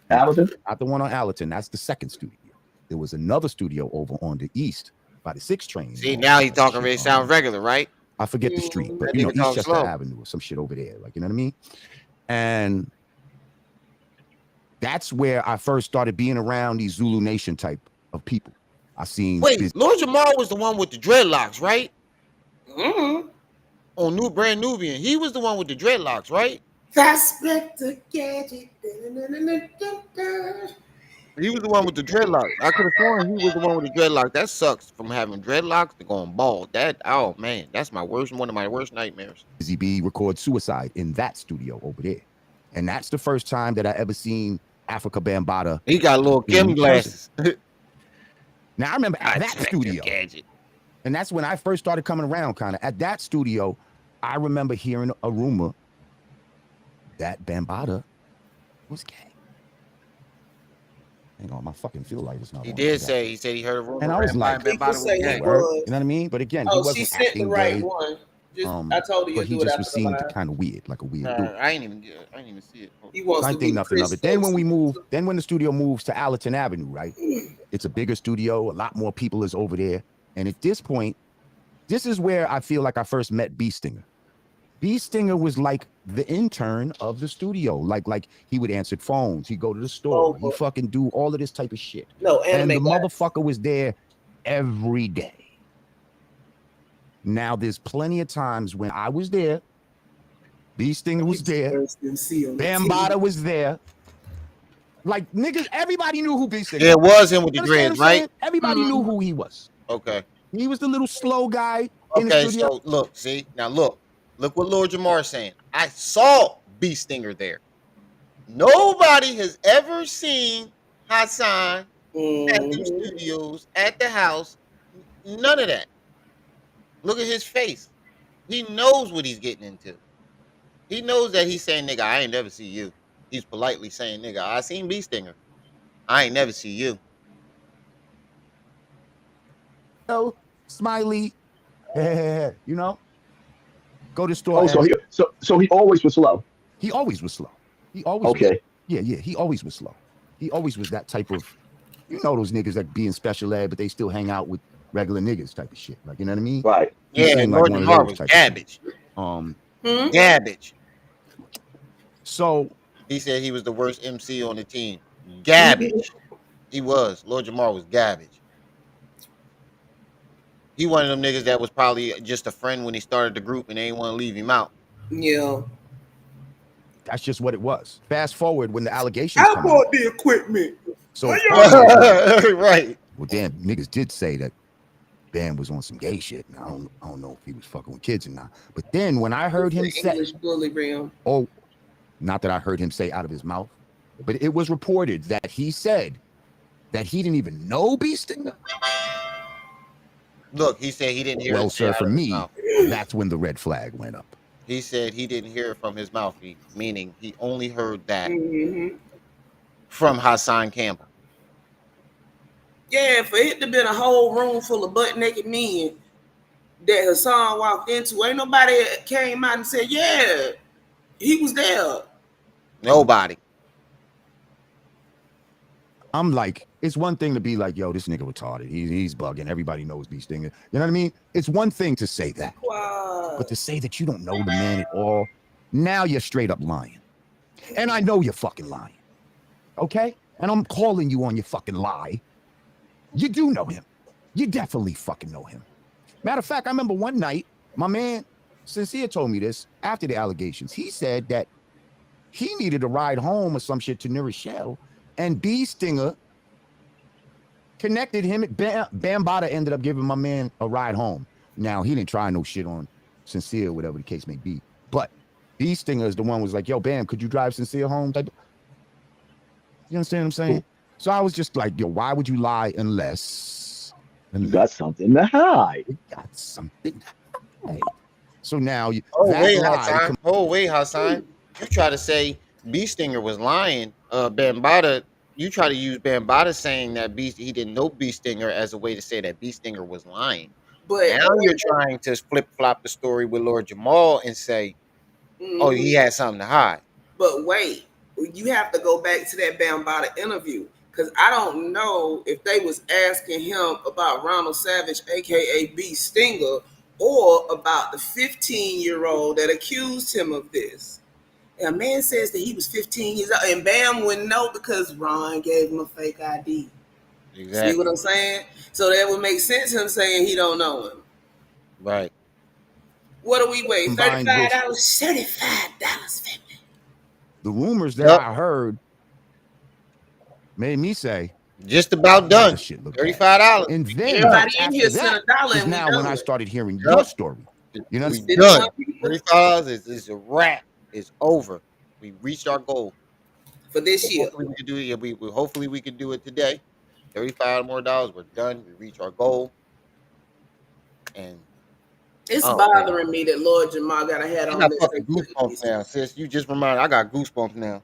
Allison? Not the one on Allerton. That's the 2nd studio. There was another studio over on the east by the 6th train. See, now he's talking really sounds regular, right? I forget the street, but That nigga talk Eastchester slow. Avenue or some shit over there. Like, you know what I mean? And that's where I first started being around these Zulu Nation type of people. I seen. Wait, Lord Jamar was the one with the dreadlocks, right? Mm-hmm. On New Brand Nubian, he was the one with the dreadlocks, right? Suspect a gadget. He was the one with the dreadlocks. I could have sworn he was the one with the dreadlocks. That sucks from having dreadlocks to going bald. Oh man, that's one of my worst nightmares. Busy B record Suicide in that studio over there, and that's the first time that I ever seen Africa Bambaataa. He got little Kim glasses. Now I remember at that studio, and that's when I first started coming around. Kind of at that studio, I remember hearing a rumor that Bambaataa was gay. Hang on, my fucking fuel light is not He on. did say he said he heard a rumor. And I was like, Bambaataa was gay. You know what I mean? But again, he wasn't she sent the acting right gay. one. I told you, but he just was seemed kind of weird, like a weird dude. I ain't even see it. He wants I to think be nothing of it. Then when the studio moves to Allerton Avenue, right? It's a bigger studio, a lot more people is over there. And at this point, this is where I feel like I first met Beestinger. Beestinger was like the intern of the studio. Like he would answer phones, he'd go to the store, he fucking do all of this type of shit. And the motherfucker was there every day. Now there's plenty of times when I was there, Beestinger was there, Bambaataa was there. Like niggas, everybody knew who Beestinger was. Yeah, it was him with the dreads, right? Everybody knew who he was. Okay. He was the little slow guy. Okay, so look, see, now look what Lord Jamar is saying. I saw Beestinger there. Nobody has ever seen Hassan at the studios, at the house. None of that. Look at his face. He knows what he's getting into. He knows that he's saying, nigga, I ain't never see you. He's politely saying, nigga, I seen Beestinger. I ain't never see you. Oh, smiley. You know? Go to store. So he always was slow. He always was slow. He always okay. Was, yeah, he always was slow. He always was that type of, you know, those niggas that be in special ed, but they still hang out with regular niggas type of shit. Like, you know what I mean? Right. Yeah, and Lord Jamar was garbage. Garbage. So he said he was the worst MC on the team. Garbage. He was. Lord Jamar was garbage. He one of them niggas that was probably just a friend when he started the group and they didn't want to leave him out. Yeah. That's just what it was. Fast forward when the allegations I bought the equipment. So right. Well, damn, niggas did say that Bam was on some gay shit. And I don't know if he was fucking with kids or not. But then when I heard him say, oh, not that I heard him say out of his mouth, but it was reported that he said that he didn't even know Beestinger. Look, he said he didn't hear. Well, sir, for me, that's when the red flag went up. He said he didn't hear it from his mouth, meaning he only heard that from Hassan Campbell. Yeah, for it to been a whole room full of butt naked men that Hassan walked into, ain't nobody came out and said, yeah, he was there. Nobody. I'm like, it's one thing to be like, yo, this nigga retarded. He's bugging. Everybody knows Beestinger. You know what I mean? It's one thing to say that. Wow. But to say that you don't know the man at all, now you're straight up lying. And I know you're fucking lying. Okay? And I'm calling you on your fucking lie. You do know him. You definitely fucking know him. Matter of fact, I remember one night, my man Sincere told me this after the allegations. He said that he needed a ride home or some shit to New Rochelle. And Beestinger connected him. Bambaataa ended up giving my man a ride home. Now, he didn't try no shit on Sincere, whatever the case may be. But Beestinger is the one who was like, yo, Bam, could you drive Sincere home? You understand what I'm saying? So I was just like, yo, why would you lie unless You got something to hide. you got something to hide? So now wait, Hassan. You try to say Beestinger was lying. Bambaataa, you try to use Bambaataa saying that he didn't know Beestinger as a way to say that Beestinger was lying. But Now you're trying to flip flop the story with Lord Jamal and say, oh, he had something to hide. But wait, you have to go back to that Bambaataa interview, because I don't know if they was asking him about Ronald Savage, aka Beestinger, or about the 15-year-old that accused him of this. And a man says that he was 15 years old, and Bam wouldn't know because Ron gave him a fake ID. Exactly. See what I'm saying? So that would make sense, him saying he don't know him. Right. What do we wait? Combined $35? $35, family. The rumors that I heard made me say, just about done. Shit look $35. And then everybody in here after sent that $1 is and now we when done I it. started hearing your story. You know, We done. $35 is a wrap. It's over. We reached our goal for this year. Hopefully we can do it. Yeah, hopefully we can do it today. $35 more. We're done. We reach our goal. And it's bothering me that Lord Jamar got a hat on. I got fucking goosebumps now, sis. You just reminded. I got goosebumps now.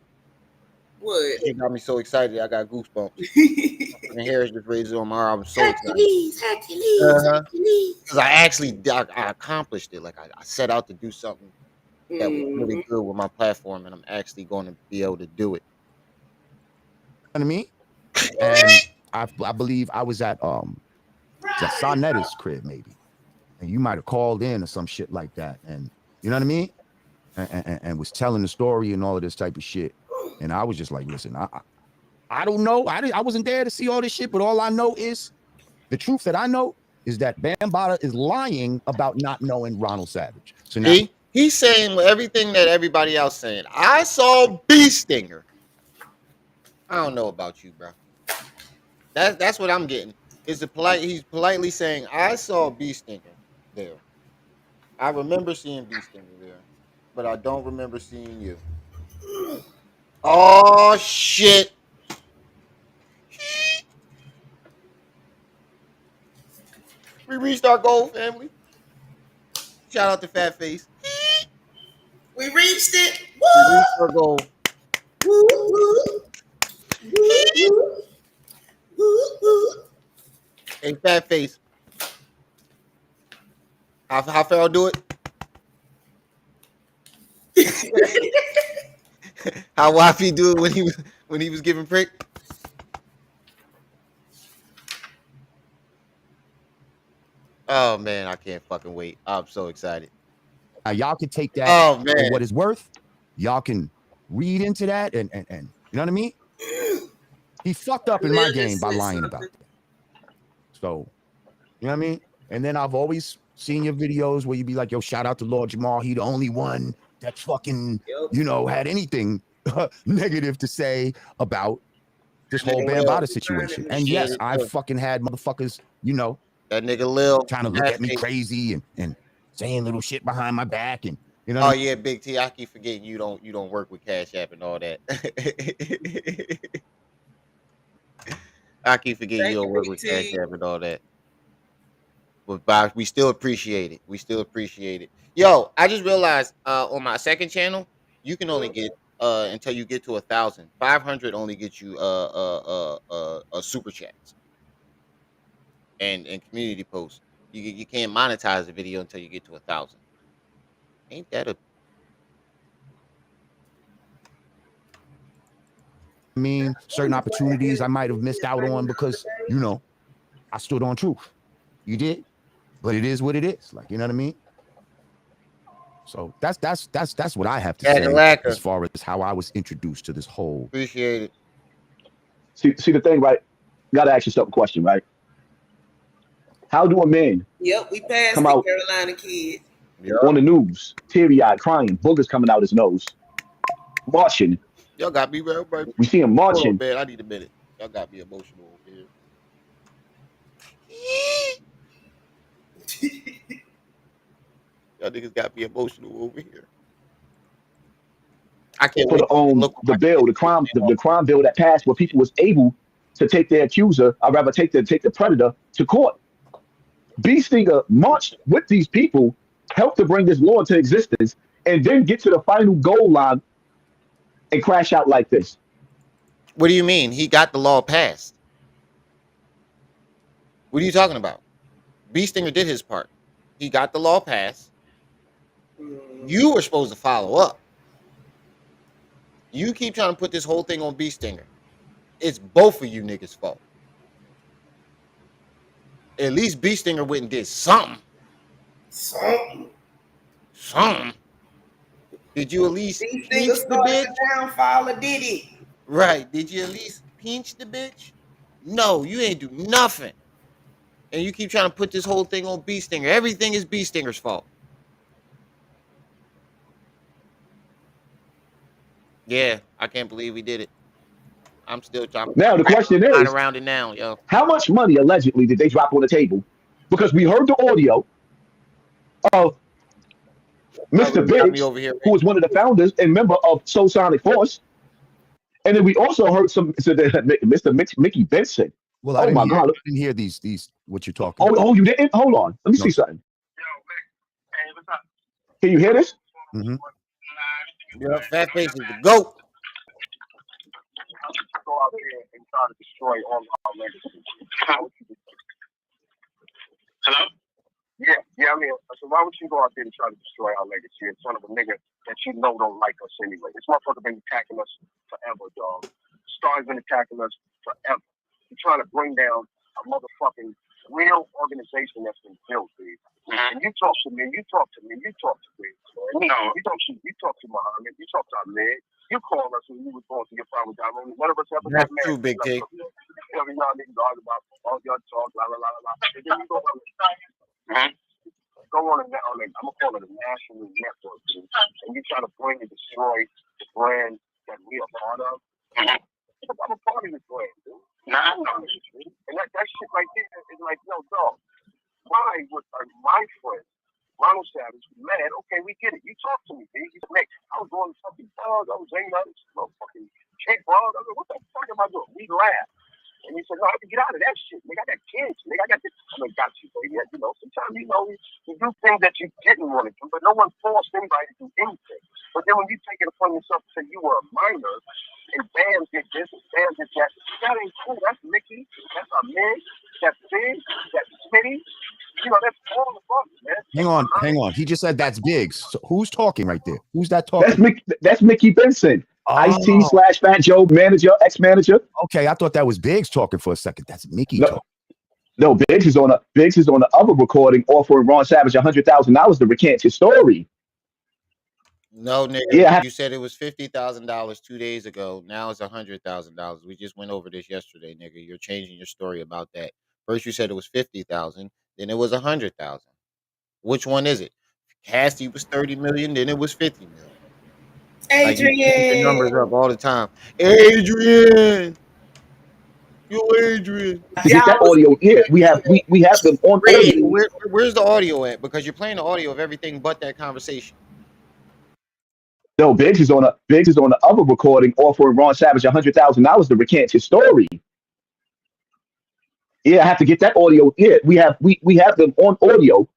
What? You got me so excited. I got goosebumps. And Harris just raised it on my arm. I'm so excited. Because I accomplished it. Like I set out to do something that was really good with my platform, and I'm actually going to be able to do it. You know what I mean? And I believe I was at Sonetta's crib maybe, and you might have called in or some shit like that, and you know what I mean, and was telling the story and all of this type of shit, and I was just like, listen, I don't know, I wasn't there to see all this shit, but all I know is the truth that I know is that Bambaataa is lying about not knowing Ronald Savage. So now he's saying everything that everybody else saying. I saw Beestinger. I don't know about you, bro. That's what I'm getting. He's politely saying, I saw Beestinger there. I remember seeing Beestinger there, but I don't remember seeing you. Oh shit. We reached our goal, family. Shout out to Fat Face. We reached it. We reached our goal. Hey, Fat Face. How Farrell do it? How YP do it when he was giving prick? Oh man, I can't fucking wait. I'm so excited. Now y'all can take that for what it's worth. Y'all can read into that and you know what I mean? He fucked up in my game by lying about that. So, you know what I mean? And then I've always seen your videos where you be like, yo, shout out to Lord Jamar. He the only one that fucking, you know, had anything negative to say about this whole Bambaataa situation. And yes, I fucking had motherfuckers, you know, that nigga Lil trying to look at me crazy and saying little shit behind my back and you know. Oh yeah, Big T. I keep forgetting you don't work with Cash App and all that. I keep forgetting you don't work with Cash App and all that. But we still appreciate it. We still appreciate it. Yo, I just realized on my second channel, you can only get until you get to 1,000. 500 only gets you super chats and community posts. You can't monetize the video until you get to 1,000. Ain't that a I mean, certain opportunities I might have missed out on because, you know, I stood on truth. You did, but it is what it is. Like, you know what I mean? So that's what I have to say as far as how I was introduced to this whole. Appreciate it. See the thing, right? Gotta ask yourself a question, right? How do a man we passed come the out Carolina kid on the news, teary-eyed, crying, boogers coming out his nose, marching, Y'all got me real, bro. We see him Hold on, marching. man. I need a minute. Y'all got me emotional over here. Y'all niggas got me emotional over here. I can't For wait to look on the my bill, kids. the crime bill that passed, where people was able to take their accuser, or rather take the predator to court. Beestinger marched with these people, helped to bring this law into existence, and then get to the final goal line and crash out like this. What do you mean? He got the law passed. What are you talking about? Beestinger did his part. He got the law passed. You were supposed to follow up. You keep trying to put this whole thing on Beestinger. It's both of you niggas' fault. At least Beestinger went and did something. Something. Did you at least pinch the bitch? The downfall of Diddy. Right. Did you at least pinch the bitch? No, you ain't do nothing. And you keep trying to put this whole thing on Beestinger. Everything is Beestinger's fault. Yeah, I can't believe we did it. I'm still trying Now the question is, around it now, yo. how much money allegedly did they drop on the table? Because we heard the audio of Mr. Really got me Biggs, over here. who was one of the founders and member of Soul Sonic Force. And then we also heard Mr. Mickey Benson. Well, Oh my God. I didn't hear these what you're talking about. Oh, you didn't? Hold on. Let me see something. Hey, what's up? Can you hear this? Mm-hmm. Yeah, Fat Face is the GOAT. Go out there and try to destroy all our legacy. Hello? Yeah, I'm here. So why would you go out there and try to destroy our legacy in front of a nigga that you know don't like us anyway? This motherfucker been attacking us forever, dog. Star's been attacking us forever. You're trying to bring down a motherfucking real organization that's been built, dude. And you talk to me, you talk to me. No. You talk to Muhammad, you talk to Ahmed. You call us when you was going through your problem with John. None of us ever got That's mad. true, Big T. Every y'all niggas argue about all y'all talk, blah, blah, blah, blah. And then you go on I'm gonna call it a national network, dude. And you try to bring and destroy the brand that we are part of. I'm a part of this brand, dude. Nah, I know this shit. And that shit right there is like, no, dog. Why would my friend Ronald Savage be mad? Okay, we get it. You talk to me, dude. You said, I was going to fucking bars. I was hanging out with motherfucking kick bars. I was like, what the fuck am I doing? We laughed. And he said, no, I have to get out of that shit. Nigga, I got kids. Nigga, I got this. I mean, got you, baby. You know, sometimes, you do things that you didn't want to do, but no one forced anybody to do anything. But then when you take it upon yourself to say you were a minor, and Bam did this, and Bam did that, that ain't cool. That's Mickey. That's Ahmed. That's Big. That's Smitty. That's all the fuck, man. Hang on. He just said that's Biggs. So who's talking right there? Who's that talking? That's Mickey Benson. Ice-T / Fat Joe manager, ex-manager. Okay, I thought that was Biggs talking for a second. That's Mickey talking. No, Biggs is on the other recording offering Ron Savage $100,000 to recant his story. No, nigga. Yeah, You said it was $50,000 2 days ago. Now it's $100,000. We just went over this yesterday, nigga. You're changing your story about that. First you said it was 50,000, then it was 100,000. Which one is it? Cassie was 30 million, then it was 50 million. Adrian, like you the numbers up all the time. Adrian, Adrian. To get that audio, we have them on audio. Where's the audio at? Because you're playing the audio of everything but that conversation. No, Biggs is on the other recording offering Ron Savage $100,000 to recant his story. Yeah, I have to get that audio. Yeah, we have them on audio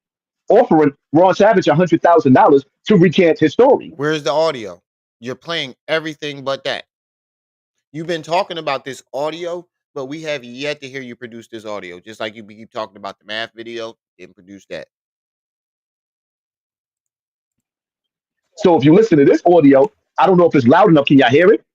offering Ron Savage $100,000 to recant his story. Where's the audio? You're playing everything but that. You've been talking about this audio, but we have yet to hear you produce this audio. Just like you keep talking about the math video, didn't produce that. So if you listen to this audio, I don't know if it's loud enough. Can y'all hear it?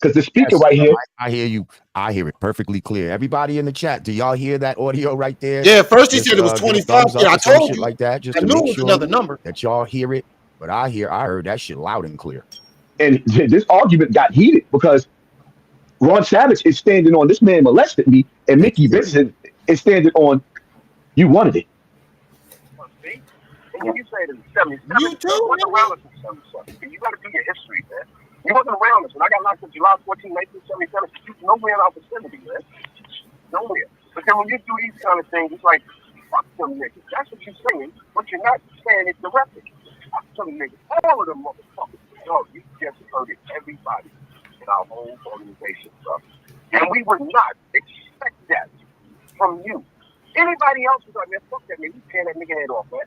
Because the speaker right here. I hear you. I hear it perfectly clear. Everybody in the chat, do y'all hear that audio right there? Yeah, first he said it was 25. Yeah, I told you like that. Just I to knew make it was sure another number. that y'all hear it. But I heard that shit loud and clear. And this argument got heated because Ron Savage is standing on this man molested me, and Mickey Benson is standing on you wanted it. And you say it in 77. You too? What's around us in 77? You got to do your history, man. You wasn't around us. When I got locked up July 14, 1977, you was nowhere in our vicinity, man. Nowhere. But then when you do these kind of things, it's like, fuck them niggas. That's what you're saying. What you're not saying is directly. Fuck them niggas. All of them motherfuckers. Yo, you just hurted everybody in our whole organization, bro. And we would not expect that from you. Anybody else is like, man, fuck that nigga. You tear that nigga head off, man.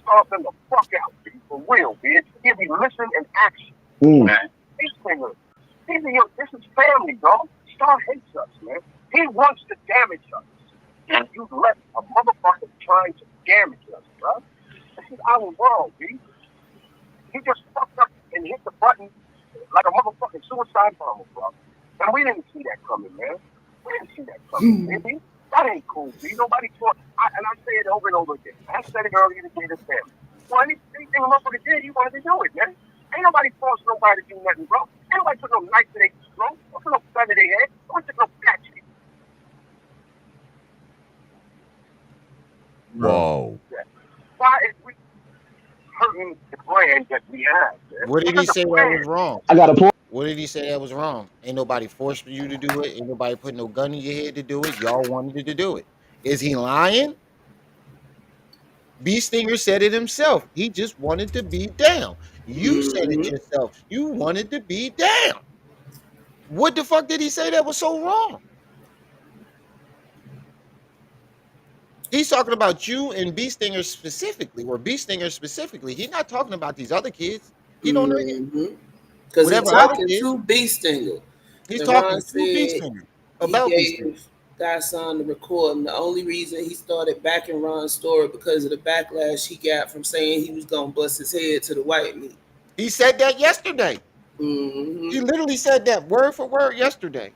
Starve them the fuck out, dude. For real, bitch. Give me listen and action. Man. Beestinger. This is family, dog. Star hates us, man. He wants to damage us. And you let a motherfucker trying to damage us, bro. This is our world, B. He just fucked up and hit the button like a motherfucking suicide bomber, bro. And we didn't see that coming, man. We didn't see that coming, baby. That ain't cool, B. Nobody thought, and I say it over and over again. I said it earlier today to family. Well, anything a motherfucker did, he wanted to do it, man. Ain't nobody forced nobody to do nothing, bro. Ain't nobody put no knife to their throat. Don't put no gun to their head. Don't put no patch. Whoa. Why is we hurting the brand that we have, man? What did he say that was wrong? I got a point. What did he say that was wrong? Ain't nobody forced you to do it. Ain't nobody put no gun in your head to do it. Y'all wanted to do it. Is he lying? Beestinger said it himself. He just wanted to be down. You said it yourself. You wanted to be down. What the fuck did he say that was so wrong? He's talking about you and Beestinger specifically, or Beestinger specifically. He's not talking about these other kids. He don't know. Because he's talking to Beestinger. He's talking to Beestinger about Beestinger. Hassan the recording. The only reason he started backing Ron's story because of the backlash he got from saying he was gonna bust his head to the white meat. He said that yesterday. He literally said that word for word yesterday.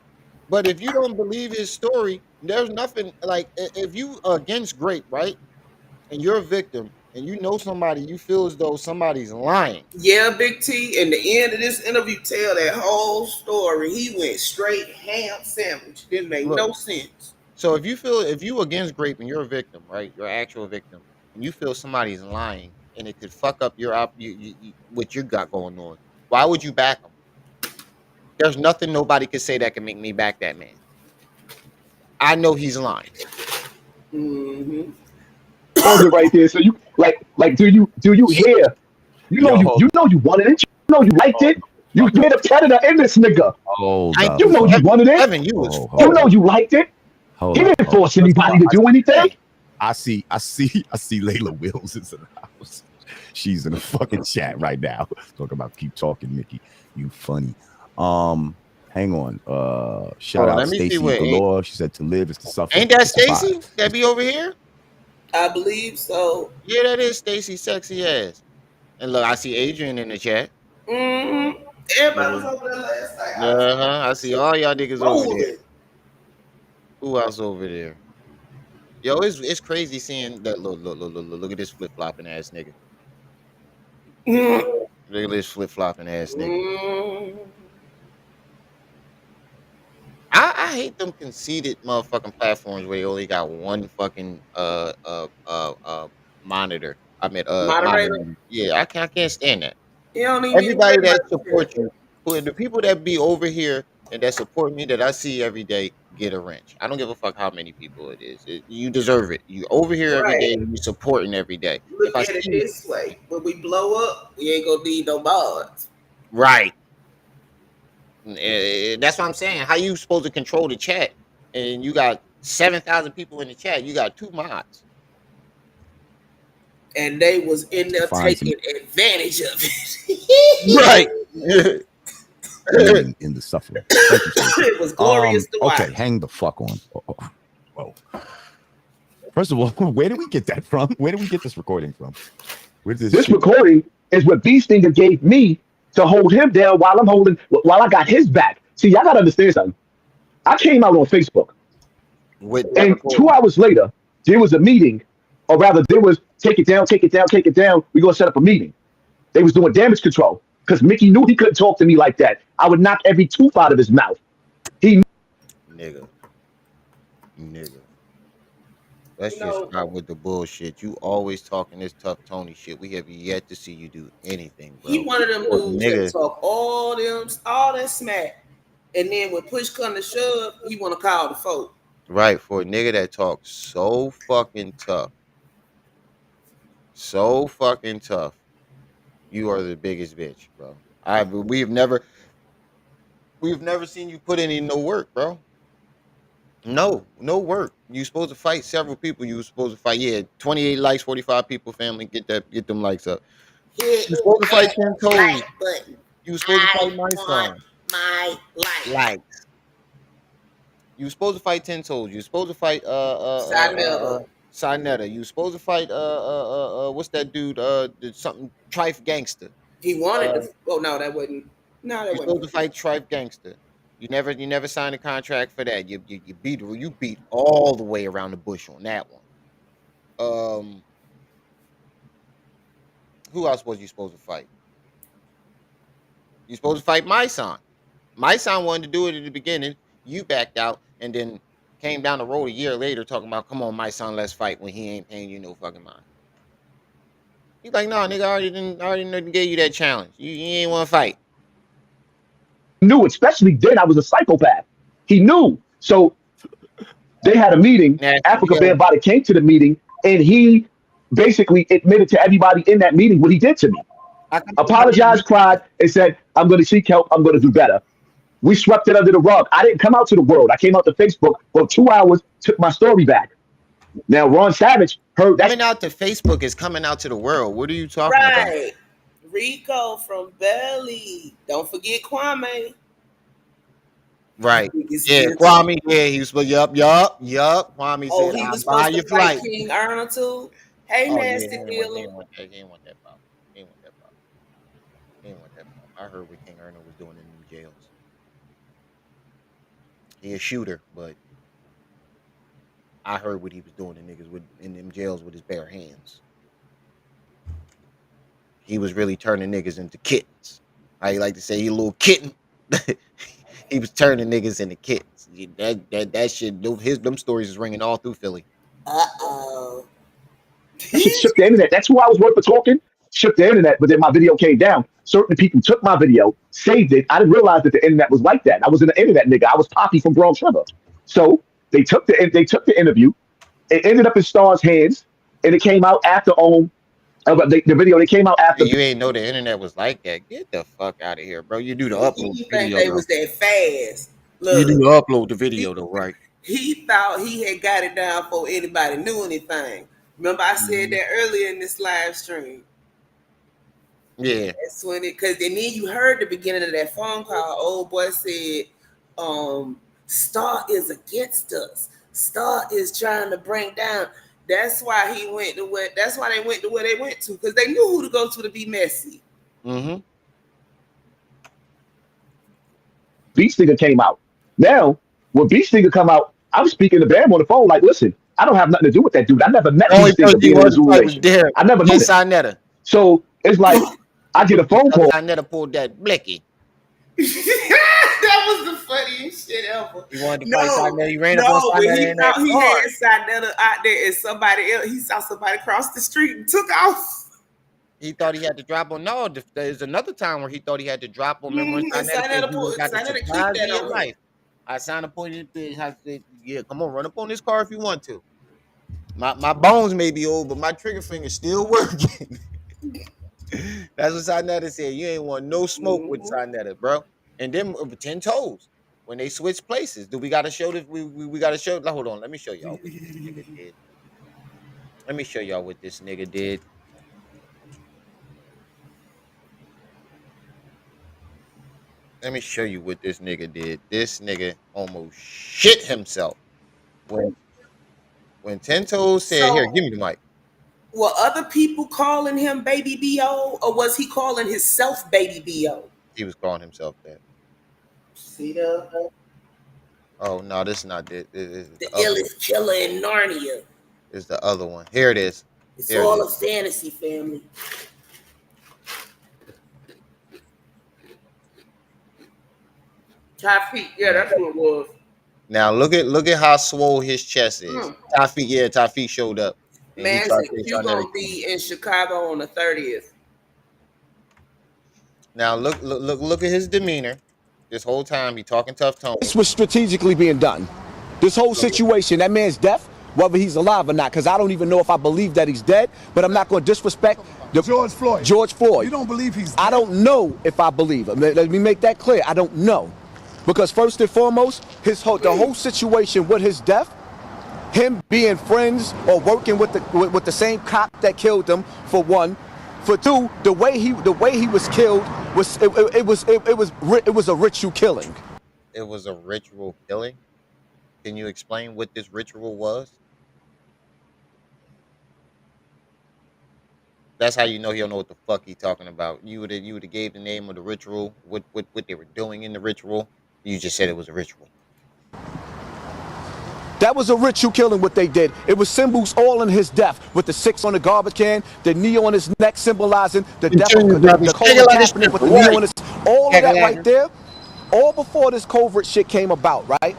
But if you don't believe his story, there's nothing like if you are against grape, right? And you're a victim, and you know somebody, you feel as though somebody's lying. Yeah, Big T. In the end of this interview, tell that whole story. He went straight ham sandwich. Didn't make no sense. So if you against grape and you're a victim, right? You're an actual victim, and you feel somebody's lying, and it could fuck up your what you got going on. Why would you back him? There's nothing nobody could say that can make me back that man. I know he's lying. Hold it right there. So you like do you hear? You know you wanted it. You know you liked it. You made a predator in this nigga. You know you wanted it. Evan, you know you liked it. He didn't force anybody to do anything. I see Layla Wills is in the house. She's in the fucking chat right now. Talking about keep talking, Mickey. You funny. Hang on. Shout out Stacy Galore. She said to live is to suffer. Ain't that Stacy that be over here? I believe so. Yeah, that is Stacy sexy ass. And look, I see Adrian in the chat. Everybody was over there last night. I see all y'all niggas over there. Who else over there? Yo, it's crazy seeing that. Look at this flip flopping ass nigga. Look at this flip flopping ass nigga. I hate them conceited motherfucking platforms where they only got one fucking monitor. I mean moderator. Yeah, I can't stand that. Everybody that supports you, the people that be over here and that support me that I see every day, get a wrench. I don't give a fuck how many people it is. You deserve it. You over here every day and you supporting every day. Look at it this way. When we blow up, we ain't gonna need no mods. Right. That's what I'm saying. How you supposed to control the chat and you got 7,000 people in the chat? You got 2 mods, and they was in there taking advantage of it. Right. in the suffering. Thank you, it was glorious to watch. Okay, hang the fuck on. Oh. First of all, where did we get that from? Where did we get this recording from? This recording is what Beestinger gave me to hold him down while I got his back. See, y'all gotta understand something. I came out on Facebook. And 2 hours later, there was a meeting, or rather, there was take it down. We're gonna set up a meeting. They was doing damage control because Mickey knew he couldn't talk to me like that. I would knock every tooth out of his mouth. Nigga. Let's You just know, start with the bullshit. You always talking this tough Tony shit. We have yet to see you do anything, he bro. one of them For a dudes that nigga, talk all that smack, and then when push come to shove, he want to call the folk. right? For a nigga that talks so fucking tough, you are the biggest bitch, bro. We've never seen you put in no work, bro. No work. You supposed to fight several people. You were supposed to fight, 28 likes, 45 people, family. Get them likes up. Hit You supposed to fight that 10 like toes. button. You were supposed to I fight my want son. my life. Like you were supposed to fight 10 toes. You were supposed to fight Sanetta. Sinetta. You were supposed to fight what's that dude? Something Trife Gangster. He wanted Uh to. Oh no, that wasn't. No, that you supposed wasn't. to fight Trife Gangster. You never signed a contract for that. You beat all the way around the bush on that one. Um who else was you supposed to fight? You supposed to fight my son. My son wanted to do it at the beginning. You backed out and then came down the road a year later talking about, come on, my son, let's fight when he ain't paying you no fucking mind. He's like, no, nigga, I already gave you that challenge. You ain't want to fight. Knew, especially then, I was a psychopath. He knew. So they had a meeting. Nasty Africa Joe. Bambaataa came to the meeting, and he basically admitted to everybody in that meeting what he did to me. I come to the Apologized, cried, and said, "I'm going to seek help. I'm going to do better." We swept it under the rug. I didn't come out to the world. I came out to Facebook for 2 hours, took my story back. Now Ron Savage heard that. coming out to Facebook is coming out to the world. What are you talking about? Right. Rico from Belly. Don't forget Kwame. Right. Biggest Yeah, bitch. Kwame. Yeah, he was. Yup. Kwame Oh, said, he "I'll was buy supposed to your fight flight." King Erna too. Hey, Oh yeah, nasty he dealer. ain't want that. He ain't want that problem. He ain't want that problem. He ain't want that problem. I heard what King Erno was doing in them jails. He a shooter, but I heard what he was doing in them jails with his bare hands. He was really turning niggas into kittens. How you like to say he a little kitten? He was turning niggas into kittens. That shit. Them stories is ringing all through Philly. Uh-oh. Shit shook the internet. That's who I was worth for talking. Shook the internet, but then my video came down. Certain people took my video, saved it. I didn't realize that the internet was like that. I was an internet nigga. I was Poppy from Bronx River. So they took the interview. It ended up in Star's hands, and it came out after the video. They came out after. You ain't know the internet was like that. Get the fuck out of here, bro. You do the He upload didn't think video they though. was that fast. You do Look, the upload the he, video though, right? he thought he had got it down before anybody knew anything. Remember, I said Mhm. that earlier in this live stream. Yeah. That's when because then you heard the beginning of that phone call. Old boy said, Star is against us. Star is trying to bring down. That's why he went to where. That's why they went to where they went to because they knew who to go to be messy. Mm-hmm. Beestinger came out. Now, when Beestinger come out, I'm speaking to Bam on the phone like, listen, I don't have nothing to do with that dude. I never met The only person Beestinger he being in the wanted to Zulu fight was Nation. Derek. I never Jay known him. Sinetta. So it's like I get a phone call. Sinetta pulled that blicky. That was the funniest shit ever. He wanted to fight No, Sinetta. He ran up on but Sinetta he in that thought he car. had Sanetta out there and somebody else. He saw somebody cross the street and took off. He thought he had to drop on. No, there's another time where he thought he had to drop on. Remember when And Sinetta said you got the Sanetta clicked surprise of that your on him. life? I signed a point in the I said, yeah, come on, run up on this car if you want to. My bones may be old, but my trigger finger's still working. That's what Sinetta said. You ain't want no smoke with Mm-hmm. Sinetta, bro. And then 10 toes when they switch places. Do we got to show this? We got to show. Hold on, let me show y'all what this nigga did. Let me show y'all what this nigga did. Let me show you what this nigga did. This nigga almost shit himself when when 10 toes said, "Here, So, give me the mic." were other people calling him Baby Bo, or was he calling himself Baby Bo? He was calling himself that. See the Oh no, this is not this. This is the the other one. illest killer in Narnia. This is the other one. Here it is. It's Here it all is. a fantasy, family. Top feet, yeah, that's what it was. Now look at how swole his chest is. Tafiq showed up. And he Man tried said to say you something gonna that be in Chicago on the 30th. Now look at his demeanor. This whole time he talking tough tone. This was strategically being done. This whole situation, that man's death, whether he's alive or not, because I don't even know if I believe that he's dead, but I'm not going to disrespect George Floyd. George Floyd. You don't believe he's dead? I don't know if I believe him. Let me make that clear. I don't know. Because first and foremost, the whole situation with his death, him being friends or working with the same cop that killed him, for one. For two, the way he was killed was it was a ritual killing. It was a ritual killing. Can you explain what this ritual was? That's how you know he don't know what the fuck he talking about. You would have gave the name of the ritual, what they were doing in the ritual. You just said it was a ritual. That was a ritual killing what they did. It was symbols all in his death, with the 6 on the garbage can, the knee on his neck symbolizing the death of the Colin Kaepernick with the knee on his, all of that right there, all before this covert shit came about, right?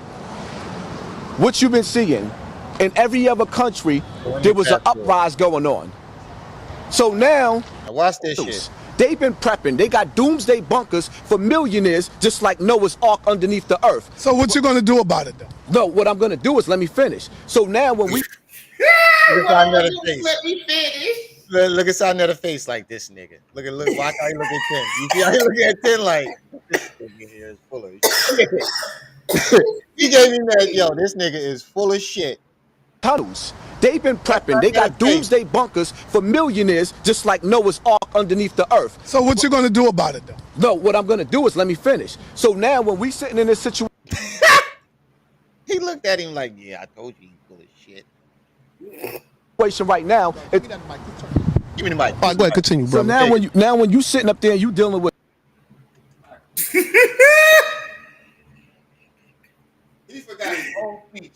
What you've been seeing in every other country, there was an uprise going on. So now watch this shit. They've been prepping. They got doomsday bunkers for millionaires, just like Noah's Ark underneath the earth. So what you going to do about it, though? No, what I'm going to do is let me finish. So now when we... Let me finish. Look at Sarnetta face like this nigga. Look, watch how he look at 10. You see how he look at 10 like, this nigga here is full of shit. He gave me that, yo, this nigga is full of shit. Tunnels. They've been prepping. They got doomsday bunkers for millionaires, just like Noah's Ark underneath the earth. So what you going to do about it, though? No, what I'm going to do is let me finish. So now when we sitting in this situation... He looked at him like, yeah, I told you he's full of shit. Right now... Give me the mic. All right, go ahead, continue, bro. So now when you sitting up there and you dealing with... He forgot his own speech.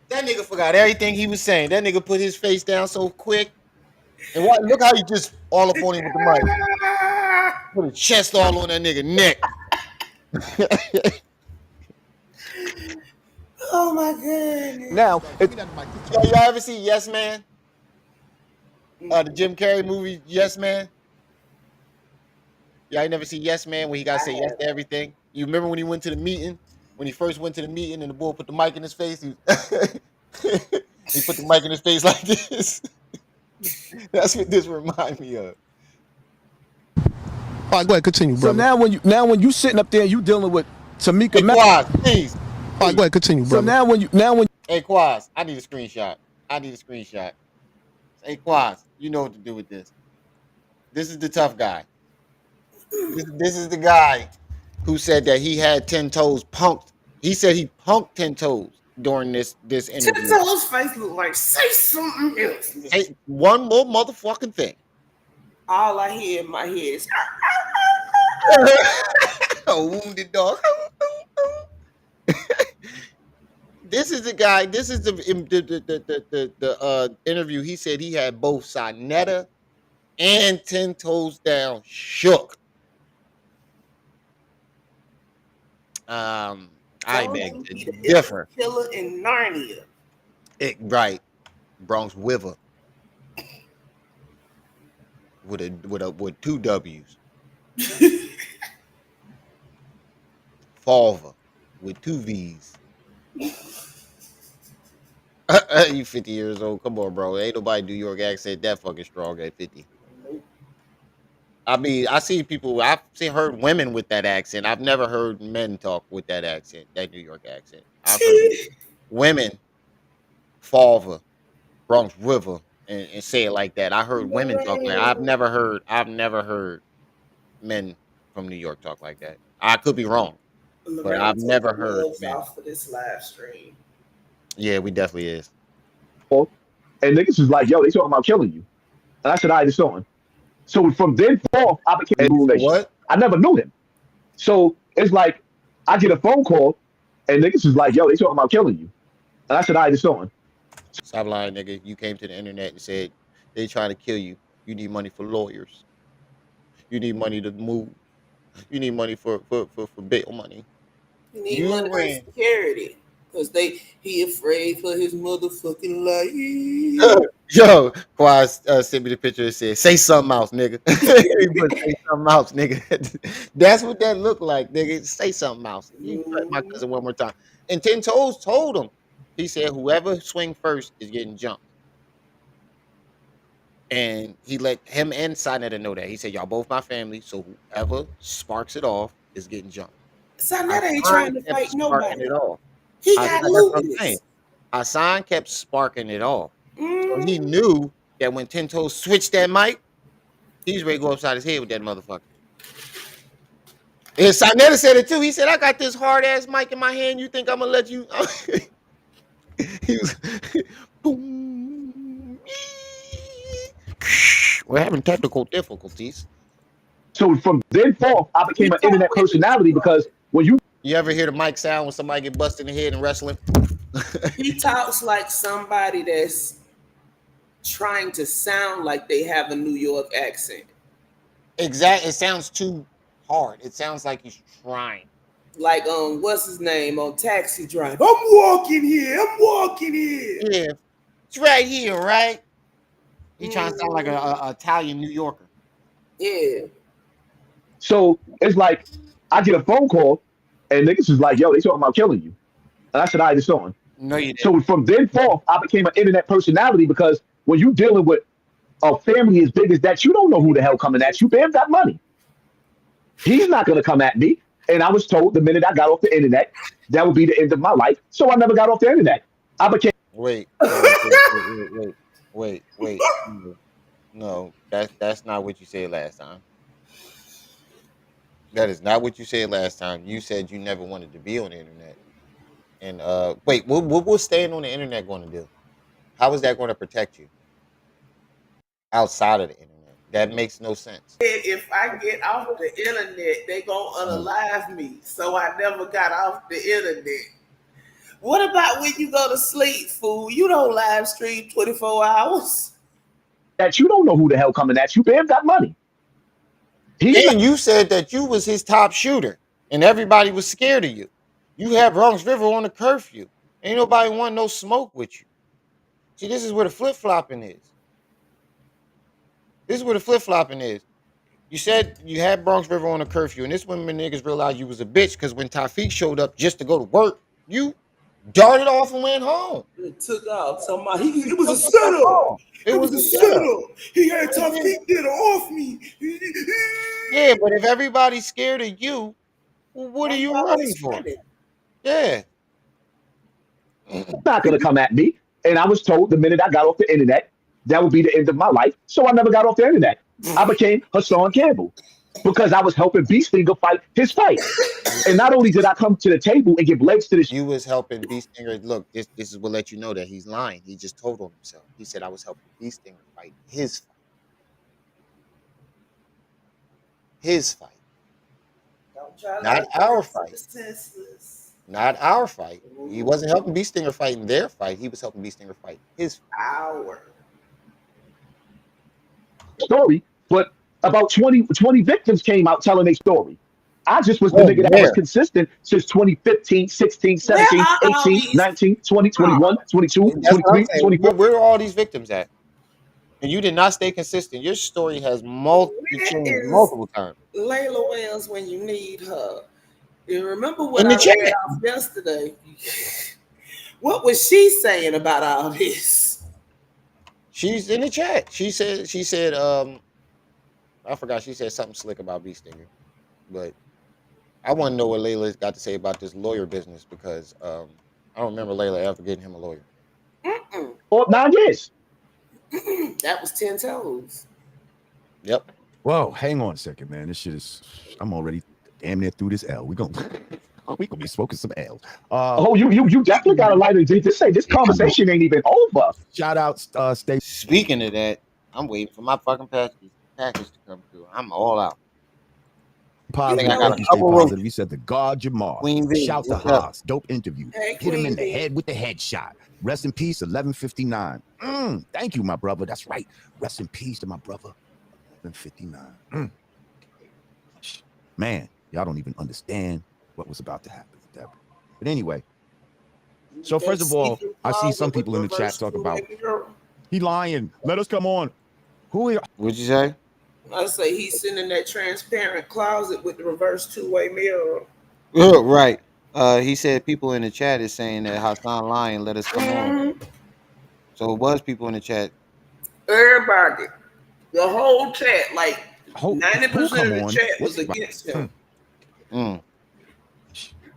That nigga forgot everything he was saying. That nigga put his face down so quick. And look how he just all up on him with the mic. Put his chest all on that nigga neck. Oh my goodness. Now, y'all ever see Yes Man? The Jim Carrey movie Yes Man? Y'all never see Yes Man where he got to say yes to everything? You remember when he went to the meeting? When he first went to the meeting and the boy put the mic in his face? He put the mic in his face like this. That's what this reminds me of. All right, go ahead, continue, bro. So now when you sitting up there and you dealing with Tamika... Hey, Quaz, please. All right, go ahead, continue, bro. So now when... Hey, Quaz, I need a screenshot. Hey, Quaz, you know what to do with this. This is the tough guy. This is the guy who said that he had 10 toes punked. He said he punked 10 toes during this interview. 10 toes face look like, say something else. Hey, one more motherfucking thing. All I hear in my head is a wounded dog. This is the guy. This is the interview. He said he had both Sarnetta and 10 Toes Down shook. I beg to differ. Killer in Narnia. Right, Bronx River with 2 W's. Falva with 2 V's. You 50 years old. Come on, bro. Ain't nobody New York accent that fucking strong at 50. I mean, I've heard women with that accent. I've never heard men talk with that accent, that New York accent. I've heard women, Falva, Bronx River, and say it like that. I heard women talk like I've never heard men from New York talk like that. I could be wrong, but I've never heard men. Off for this live stream. Yeah, we definitely is. And niggas was like, yo, they talking about killing you. And I said, all right, it's on. So from then forth, I became Rule Nation. What? I never knew him. So it's like, I get a phone call, and niggas was like, yo, they talking about killing you. And I said, all right, it's on. Stop lying, nigga. You came to the internet and said they trying to kill you. You need money for lawyers. You need money to move. You need money for bail money. You need money for security. Because he afraid for his motherfucking life. Yo, Quad sent me the picture and said, "Say something else, nigga." He put, "Say something else, nigga." That's what that looked like, nigga. Say something else. You cut my cousin one more time. And 10 Toes told him. He said, "Whoever swing first is getting jumped." And he let him and Sinetta know that. He said, "Y'all both my family, so whoever sparks it off is getting jumped." Sinetta ain't Hassan trying to kept fight sparking nobody. it off. He Hassan, got that's what I'm saying. lupus. Hassan kept sparking it off. So he knew that when 10 Toes switched that mic, he's ready to go upside his head with that motherfucker. And Sinetta said it too. He said, "I got this hard ass mic in my hand. You think I'm gonna let you?" He was boom. We're having technical difficulties. So from then forth, I He became an talk internet with his personality because when you You ever hear the mic sound when somebody get busted in the head in wrestling? He talks like somebody that's trying to sound like they have a New York accent. Exactly. It sounds too hard. It sounds like he's trying. Like what's his name on Taxi Drive? I'm walking here. Yeah, it's right here, right? He trying to sound like a Italian New Yorker. Yeah. so it's like I get a phone call and niggas is like, yo, they talking about killing you. And I said, all right, it's on. No, you didn't. So from then forth, I became an internet personality because when you dealing with a family as big as that, you don't know who the hell coming at you. Bam got money. He's not gonna come at me. And I was told the minute I got off the internet, that would be the end of my life. So I never got off the internet. I became Wait. No, that's not what you said last time. That is not what you said last time. You said you never wanted to be on the internet. And wait, what was staying on the internet going to do? How is that going to protect you outside of the internet? That makes no sense. If I get off the internet, they gonna Mm. unalive me. So I never got off the internet. What about when you go to sleep, fool? You don't live stream 24 hours. that you don't know who the hell coming at you. Bam got money. He's not And you said that you was his top shooter, and everybody was scared of you. You had Bronx River on a curfew. Ain't nobody want no smoke with you. See, this is where the flip flopping is. This is where the flip flopping is. You said you had Bronx River on a curfew, and this when niggas realized you was a bitch because when Tafiq showed up just to go to work, you darted off and went home. It took off. Somebody, it was a Took the fuck setup. off. It It was was a a setup. setup. He had That's it. Tafiq dinner off me. Yeah, but if everybody's scared of you, well, what are Why you you running always for? running? Yeah. not gonna come at me. And I was told the minute I got off the internet, that would be the end of my life. So I never got off the internet. I became Hassan Campbell because I was helping Beestinger fight his fight. And not only did I come to the table and give legs to this You was helping Beestinger. Look, this is what let you know that he's lying. He just told on himself. He said I was helping Beestinger fight his fight. His fight. Don't try to Not make our the fight. senseless. Not our fight. He wasn't helping Beestinger fight in their fight. He was helping Beestinger fight his fight. Hour. story, but about 20 victims came out telling their story. I just was the Oh, nigga that was where? consistent since 2015, 16, Where 17, are all 18, these? 19, 20, 21, 22, And that's what I'm 23, saying. 24. Where are all these victims at? And you did not stay consistent. Your story has Where changed is multiple times. Layla Wells when you need her? You remember what In the I read chat. off yesterday? What was she saying about all this? She's in the chat. She said, I forgot she said something slick about Beestinger. But I want to know what Layla's got to say about this lawyer business because I don't remember Layla ever getting him a lawyer. Or 9 years. That was 10 toes. Yep. Whoa, hang on a second, man. This shit is. I'm already damn near through this L. We gonna be smoking some L's. Oh, you definitely got a lighter to say this conversation ain't even over. Shout out, stay. Speaking of that, I'm waiting for my fucking package to come through. I'm all out. Positive. I got Thank a you. Stay couple positive. roaches. He said the God Jamar. Queen V, Shout to what's up? Haas. Dope interview. Hey, Hit him Queen in the V. head with the headshot. Rest in peace, 1159. Thank you, my brother. That's right. Rest in peace to my brother. 1159. Man, y'all don't even understand what was about to happen with that. But anyway, So first of all, I see some people in the chat talk about he lying. Let us come on. What'd you say? I say he's sitting in that transparent closet with the reverse two-way mirror. Right. He said people in the chat is saying that Hassan lying. Let us come on. So it was people in the chat. Everybody, the whole chat, like 90% of the on? chat was against him. Man,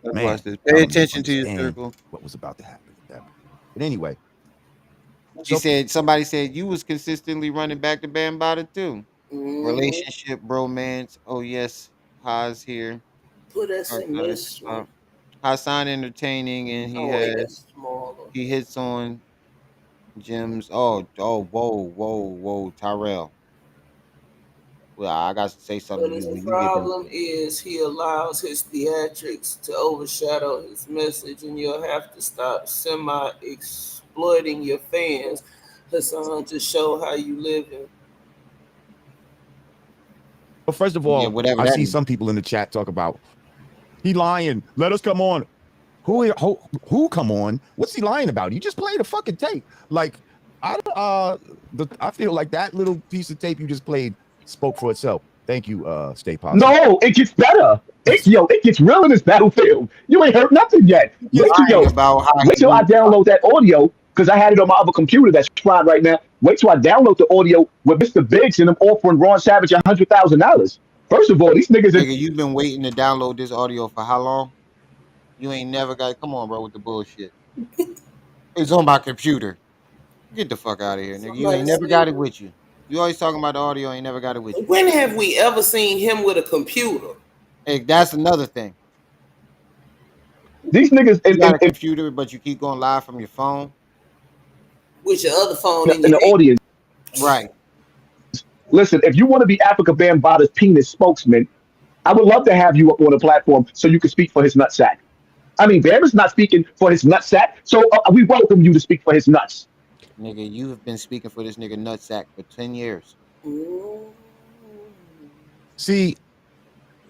Watch this. y'all Pay don't attention to your understand circle. what was about to happen with that. But anyway, She said somebody said you was consistently running back to Bambada too. Relationship, bromance. Oh yes, Ha's here. Put us in this one. Hassan entertaining, and he Oh wait, that's smaller. he hits on gems. Oh, whoa, Tyrell. Well, I got to say something But to you his when you get done. problem is he allows his theatrics to overshadow his message, and you'll have to stop exploiting your fans, Hassan, to show how you living. Well, first of all, whatever I that see means. some people in the chat talk about he lying. Let us come on. Who come on? What's he lying about? You just played a fucking tape. Like I feel like that little piece of tape you just played spoke for itself. Thank you, Stay Positive. No, it gets better. It gets real in this battlefield. You ain't heard nothing yet. Wait till I download that audio, because I had it on my other computer that's fried right now. Wait till I download the audio with Mr. Biggs and them offering Ron Savage $100,000. First of all, these niggas. Nigga, you've been waiting to download this audio for how long? You ain't never got. Come on, bro, with the bullshit. It's on my computer. Get the fuck out of here, nigga. You ain't never got it with you. You always talking about the audio, ain't never got it with you. When have we ever seen him with a computer? Hey, that's another thing. These niggas you got a computer, but you keep going live from your phone. With your other phone in the audience. Right. Listen, if you want to be Africa Bambaata's penis spokesman, I would love to have you up on a platform so you can speak for his nutsack. I mean, Bam is not speaking for his nutsack, so we welcome you to speak for his nuts. Nigga, you have been speaking for this nigga nutsack for 10 years. See,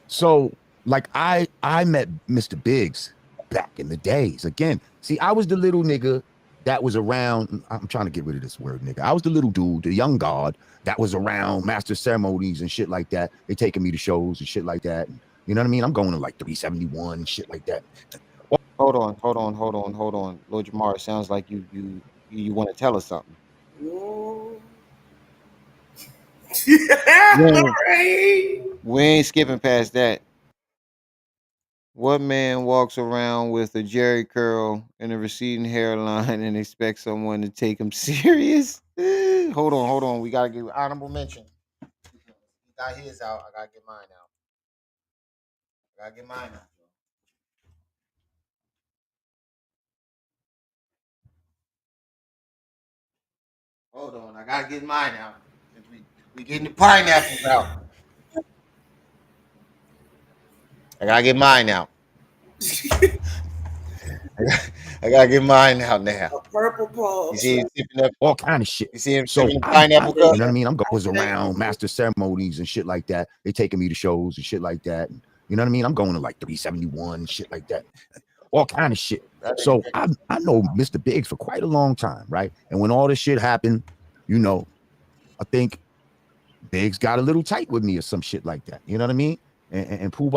so like I met Mr. Biggs back in the days. Again, see, I was the little nigga that was around. I'm trying to get rid of this word, nigga. I was the little dude, the young god that was around master ceremonies and shit like that. They taking me to shows and shit like that. You know what I mean? I'm going to like 371 and shit like that. Hold on. Lord Jamar, it sounds like you want to tell us something. We ain't skipping past that. What man walks around with a Jerry curl and a receding hairline and expects someone to take him serious? Hold on. We gotta give honorable mention. He got his out. I gotta get mine out. Hold on, I gotta get mine out. We getting the pineapples out. I gotta get mine out. I gotta get mine out now. A purple ball. You see him sipping up all kind of shit. You see him So sipping pineapple cup? you know what I mean? I'm going around master ceremonies and shit like that. They taking me to shows and shit like that. You know what I mean? I'm going to like 371 shit like that. All kind of shit. So I know Mr. Biggs for quite a long time, right? And when all this shit happened, you know, I think Biggs got a little tight with me or some shit like that. You know what I mean? And Pooh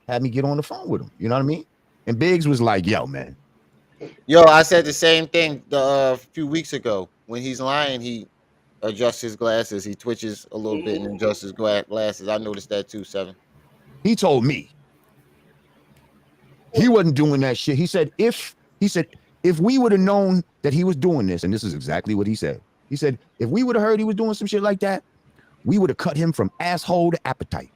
had me get on the phone with him. You know what I mean? And Biggs was like, yo, man. Yo, I said the same thing a few weeks ago. When he's lying, he adjusts his glasses. He twitches a little bit and adjusts his glasses. I noticed that too, Seven. He told me he wasn't doing that shit. He said, if we would have known that he was doing this, and this is exactly what he said. He said, if we would have heard he was doing some shit like that, we would have cut him from asshole to appetite.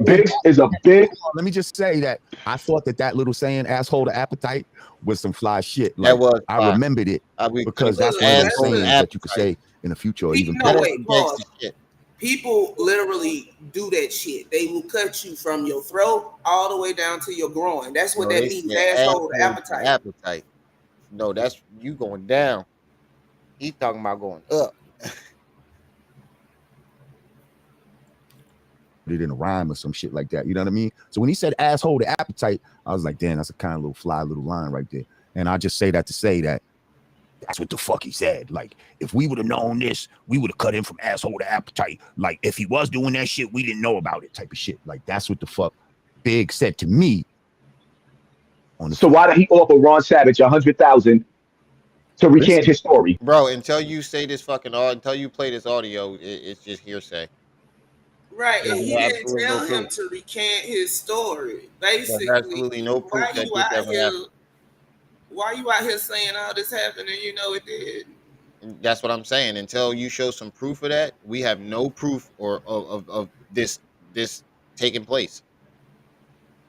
Biggs is a big. Let me just say that I thought that little saying "asshole to appetite" was some fly shit. Like, that was I remembered it because that's one of those sayings that you could say in the future or even. People literally do that shit. They will cut you from your throat all the way down to your groin. That's what that means. Asshole to appetite. No, that's you going down. He's talking about going up. It in a rhyme or some shit like that. You know what I mean? So when he said asshole to appetite, I was like, damn, that's a kind of little fly little line right there. And I just say that to say that that's what the fuck he said. Like, if we would have known this, we would have cut him from asshole to appetite. Like, if he was doing that shit, we didn't know about it, type of shit. Like, that's what the fuck Big said to me. So why did he offer Ron Savage $100,000 to recant his story? Bro, until you say this fucking until you play this audio, it's just hearsay. Right, and he didn't tell him to recant his story. Basically, there's absolutely no proof why that you this out ever here? happened. Why you out here saying all this happened and you know it did? That's what I'm saying. Until you show some proof of that, we have no proof or of this taking place.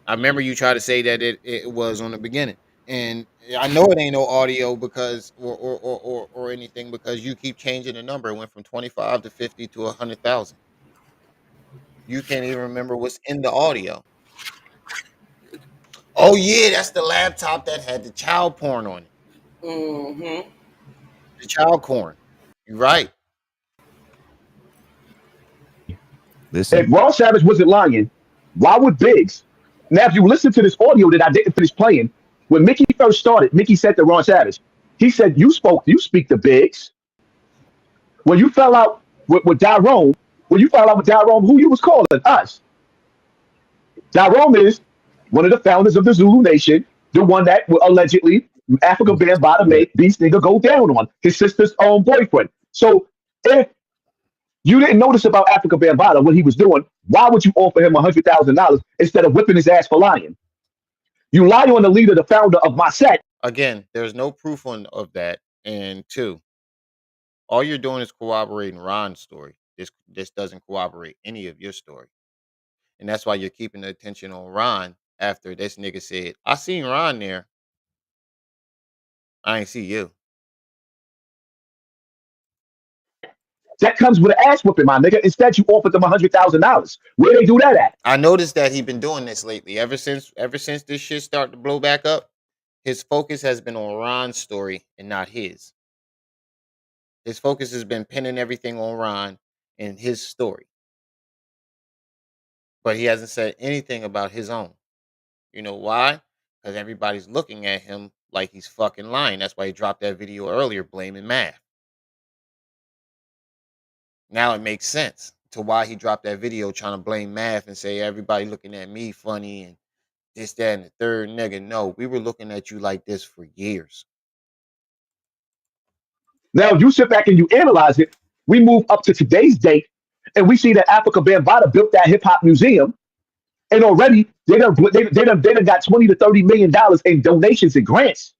I remember you tried to say that it was on the beginning, and I know it ain't no audio because or anything because you keep changing the number. It went from 25 to 50 to 100,000. You can't even remember what's in the audio. Oh yeah, that's the laptop that had the child porn on it. Mm-hmm. The child porn. You're right. Listen. If Ron Savage wasn't lying, why would Biggs? Now, if you listen to this audio that I didn't finish playing, when Mickey first started, Mickey said to Ron Savage, he said, you speak to Biggs. When you fell out with Dyrone, who you was calling? Us. Dyrone is one of the founders of the Zulu Nation, the one that allegedly Africa Bambaataa made Beestinger go down on, his sister's own boyfriend. So if you didn't notice about Africa Bambaataa, what he was doing, why would you offer him $100,000 instead of whipping his ass for lying? You lie on the leader, the founder of my set. Again, there's no proof of that. And two, all you're doing is corroborating Ron's story. This doesn't corroborate any of your story. And that's why you're keeping the attention on Ron after this nigga said, I seen Ron there. I ain't see you. That comes with an ass whooping, my nigga. Instead, you offered them $100,000. Where they do that at? I noticed that he been doing this lately. Ever since this shit started to blow back up, his focus has been on Ron's story and not his. His focus has been pinning everything on Ron and his story. But he hasn't said anything about his own. You know why? Because everybody's looking at him like he's fucking lying. That's why he dropped that video earlier blaming math. Now it makes sense to why he dropped that video trying to blame math and say everybody looking at me funny and this, that, and the third. Nigga, no, we were looking at you like this for years. Now, if you sit back and you analyze it, we move up to today's date and we see that Africa Bambaataa built that hip hop museum. And already they done got $20 to $30 million in donations and grants.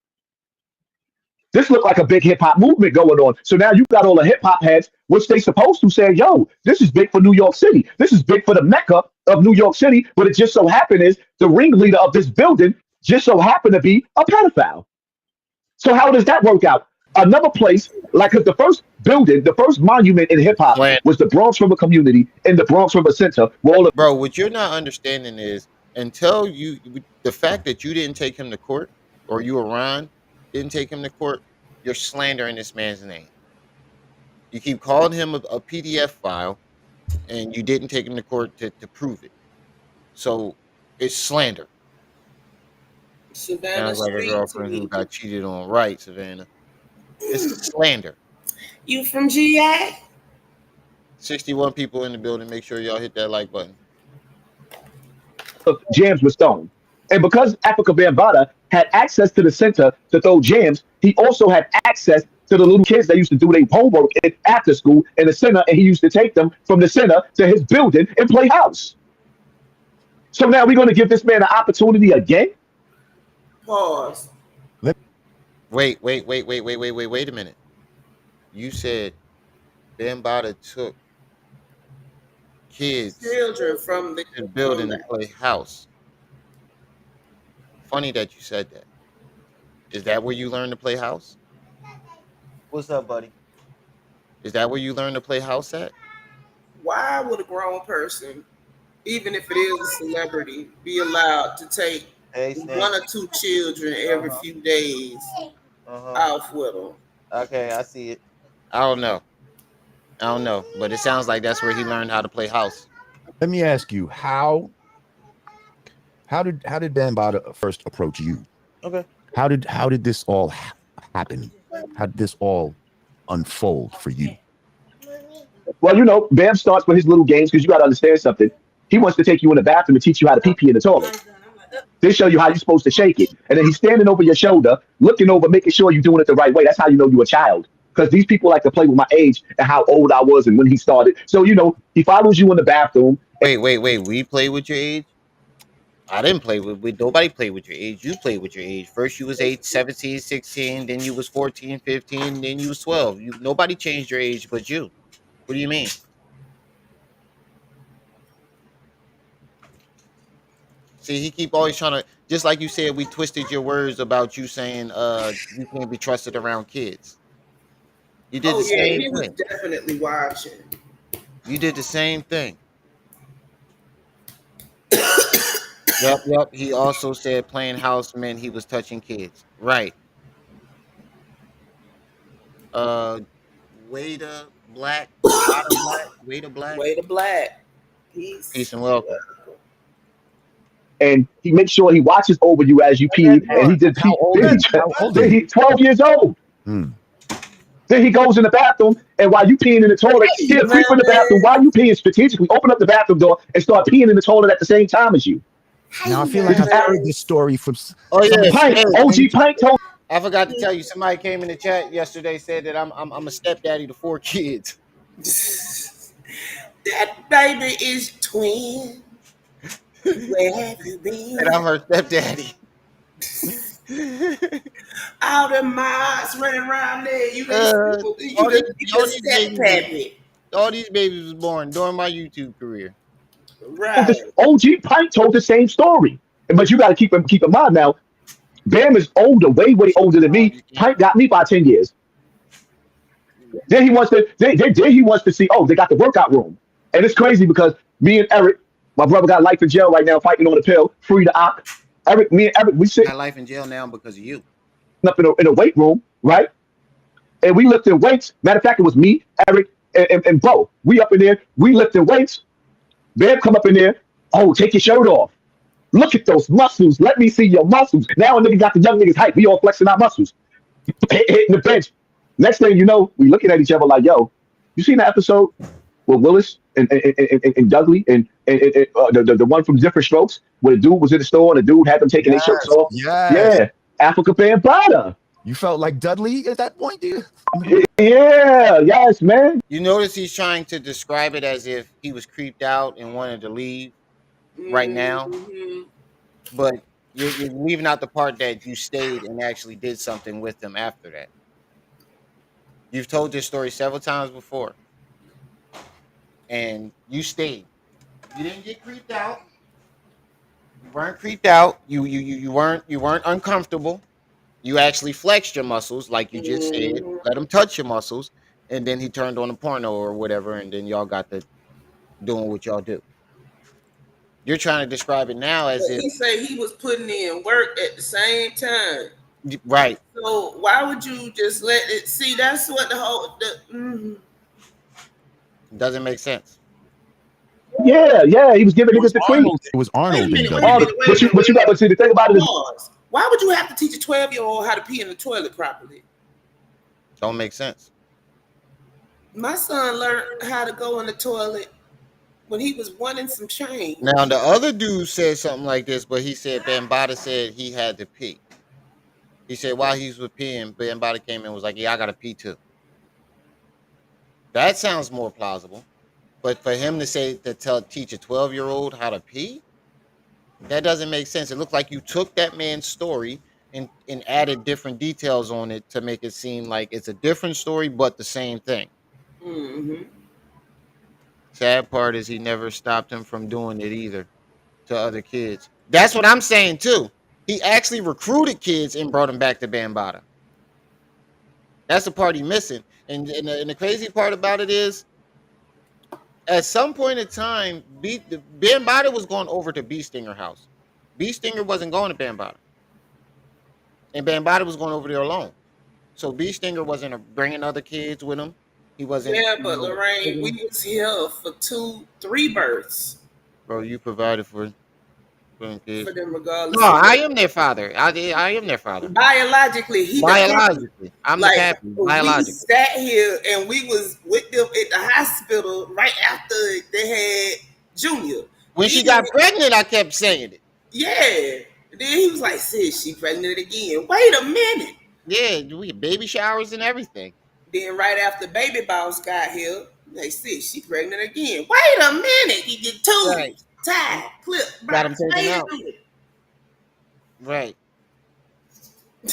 This looked like a big hip hop movement going on. So now you got all the hip hop heads, which they supposed to say, yo, this is big for New York City. This is big for the Mecca of New York City. But it just so happened is the ringleader of this building just so happened to be a pedophile. So how does that work out? Another place, like the first building, the first monument in hip hop was the Bronx River community in the Bronx River Center. Bro, what you're not understanding is until the fact that you didn't take him to court or you or Ron didn't take him to court, you're slandering this man's name. You keep calling him a PDF file and you didn't take him to court to prove it. So it's slander. Savannah Sounds like a girlfriend who got cheated on. Right, Savannah. It's slander. You from GA? 61 people in the building. Make sure y'all hit that like button. Jams with Stone. And because Africa Bambaataa had access to the center to throw jams, he also had access to the little kids that used to do their homework after school in the center, and he used to take them from the center to his building and play house. So now we're going to give this man an opportunity again? Pause. Wait a minute. You said Bambaataa took children from the building to play house. Funny that you said that. Is that where you learned to play house? What's up, buddy? Is that where you learned to play house at? Why would a grown person, even if it is a celebrity, be allowed to take one or two children every few days off with them? Okay, I see it. I don't know, but it sounds like that's where he learned how to play house. Let me ask you, how did Bambaataa first approach you? Okay. How did this all happen? How did this all unfold for you? Well, you know, Bam starts with his little games because you got to understand something. He wants to take you in the bathroom and teach you how to pee in the toilet. They show you how you're supposed to shake it. And then he's standing over your shoulder, looking over, making sure you're doing it the right way. That's how you know you're a child. Because these people like to play with my age and how old I was and when he started. So, you know, he follows you in the bathroom. Wait. We play with your age? I didn't play with nobody played with your age. You played with your age. First you was 8, 17, 16, then you was 14, 15, then you was 12. Nobody changed your age but you. What do you mean? See, he keep always trying to, just like you said, we twisted your words about you saying you can't be trusted around kids. You did Oh the yeah, same he was thing. definitely watching. You did the same thing. Yep. He also said playing house meant he was touching kids. Right. Uh Wada Black, Wada Black. Way to black. Peace. Peace and welcome. And he makes sure he watches over you as you pee. And he did How pee. old Then is he? How old is then he? he 12 years old. Hmm. Then he goes in the bathroom, and while you peeing in the toilet, Hey, he'll creep in the bathroom man. while you peeing strategically, open up the bathroom door, and start peeing in the toilet at the same time as you. Now I feel Hey, like I've man. heard this story from Oh yeah, somebody. Pint, hey, OG Pint told I forgot to tell you. Somebody came in the chat yesterday said that I'm a stepdaddy to 4 kids. That baby is twin. Where have you been? And I'm her stepdaddy. All the miles running around there. You uh, all these, all the these step babies, pappy. all these babies was born during my YouTube career. Right. this. OG Pint told the same story. But you got to keep in mind now. Bam is older, way older than me. You can't. Pint got me by 10 years. Then he wants to. Then he wants to see. Oh, they got the workout room, and it's crazy because me and Eric, my brother, got life in jail right now, fighting on the pill, free to op. Eric, me and Eric, we sit Got life in jail now because of you. up in a weight room, right? And we lifting weights. Matter of fact, it was me, Eric, and Bo. We up in there, we lifting weights. Bam come up in there. Oh, take your shirt off. Look at those muscles. Let me see your muscles. Now a nigga got the young niggas hype. We all flexing our muscles. Hitting the bench. Next thing you know, we looking at each other like, yo, you seen that episode with Willis and Dudley and the one from Different Strokes where the dude was in the store and the dude had them taking their shirts off? Yes. Yeah. Africa Bambaataa. You felt like Dudley at that point, dude? Yeah, yes, man. You notice he's trying to describe it as if he was creeped out and wanted to leave right now, Mhm. but you're leaving out the part that you stayed and actually did something with them after that. You've told this story several times before, and you stayed. You didn't get creeped out. You weren't creeped out. You weren't uncomfortable. You actually flexed your muscles, like you just said. Mhm. Let him touch your muscles, and then he turned on the porno or whatever, and then y'all got to doing what y'all do. You're trying to describe it now as But if he said he was putting in work at the same time. right. So why would you just let it see? That's what Doesn't make sense. Yeah, he was giving niggas the creep. It was Arnold and Wait a Dudley. minute. But you got to see the thing about it is Pause. Why would you have to teach a 12-year-old how to pee in the toilet properly? Don't make sense. My son learned how to go in the toilet when he was 1 and some change. Now the other dude said something like this, but he said Bambaataa said he had to pee. He said while he was peeing, Bambaataa came in and was like, "Yeah, I gotta pee too." That sounds more plausible. But for him to say teach a 12-year-old how to pee, that doesn't make sense. It looked like you took that man's story and added different details on it to make it seem like it's a different story, but the same thing. Mm-hmm. Sad part is he never stopped him from doing it either to other kids. That's what I'm saying too. He actually recruited kids and brought them back to Bambaataa. That's the part he missing. And the crazy part about it is, at some point in time, Bambaataa was going over to Beestinger house. Beestinger wasn't going to Bambaataa, and Bambaataa was going over there alone. So Beestinger wasn't bringing other kids with him. He wasn't. Yeah, but Lorraine, we was here for 2-3 births. Bro, you provided for for them regardless. No, I am their father. I am their father. Biologically, he the pappy. Biologically, I'm the Like pappy. we Biologically, sat here and we was with them at the hospital right after they had Junior. when she Then- got pregnant, I kept saying it. Yeah. Then he was like, "Sis, she pregnant again. Wait a minute." Yeah, we had baby showers and everything. Then right after Baby Boss got here, they said she pregnant again. Wait a minute. He get two Right. tied, clip, Got him taken wait a out. minute. Right.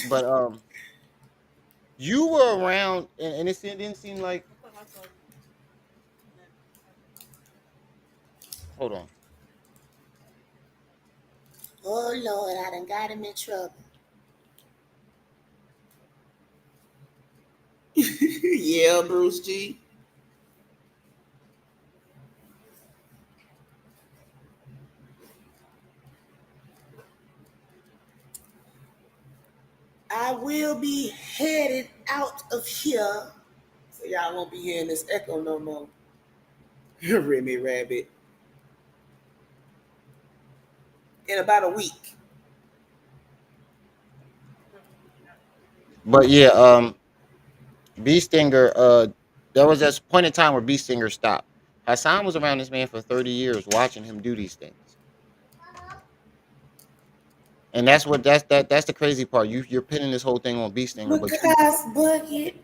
But you were around, and it didn't seem like. Hold on. Oh Lord, I done got him in trouble. Yeah, Bruce G. I will be headed out of here, so y'all won't be hearing this echo no more. Remy Rabbit. In about a week. But yeah, Beestinger, there was this point in time where Beestinger stopped. Hassan was around this man for 30 years watching him do these things. And that's the crazy part. You're pinning this whole thing on Beestinger, but Because Bucket.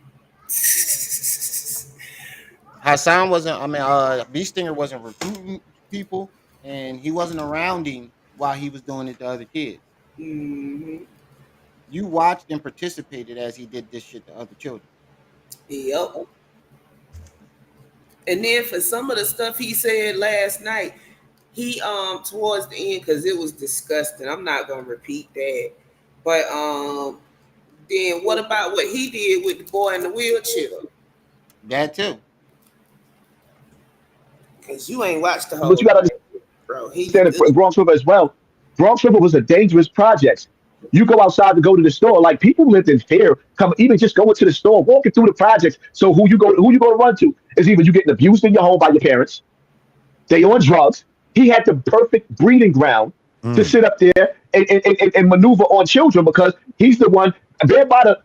Hassan wasn't. I mean, Beestinger wasn't recruiting people, and he wasn't around him while he was doing it to other kids. Mm-hmm. You watched and participated as he did this shit to other children. Yep. And then for some of the stuff he said last night, he towards the end, because it was disgusting. I'm not gonna repeat that. But then what about what he did with the boy in the wheelchair? That too. Because you ain't watched the whole But you got to thing, bro. understand it in Bronx River as well. Bronx River was a dangerous project. You go outside to go to the store, like people lived in fear. Come, even just going to the store, walking through the projects. So who you going to run to is either you getting abused in your home by your parents, they on drugs. He had the perfect breeding ground to sit up there and maneuver on children because he's the one. Bear Bada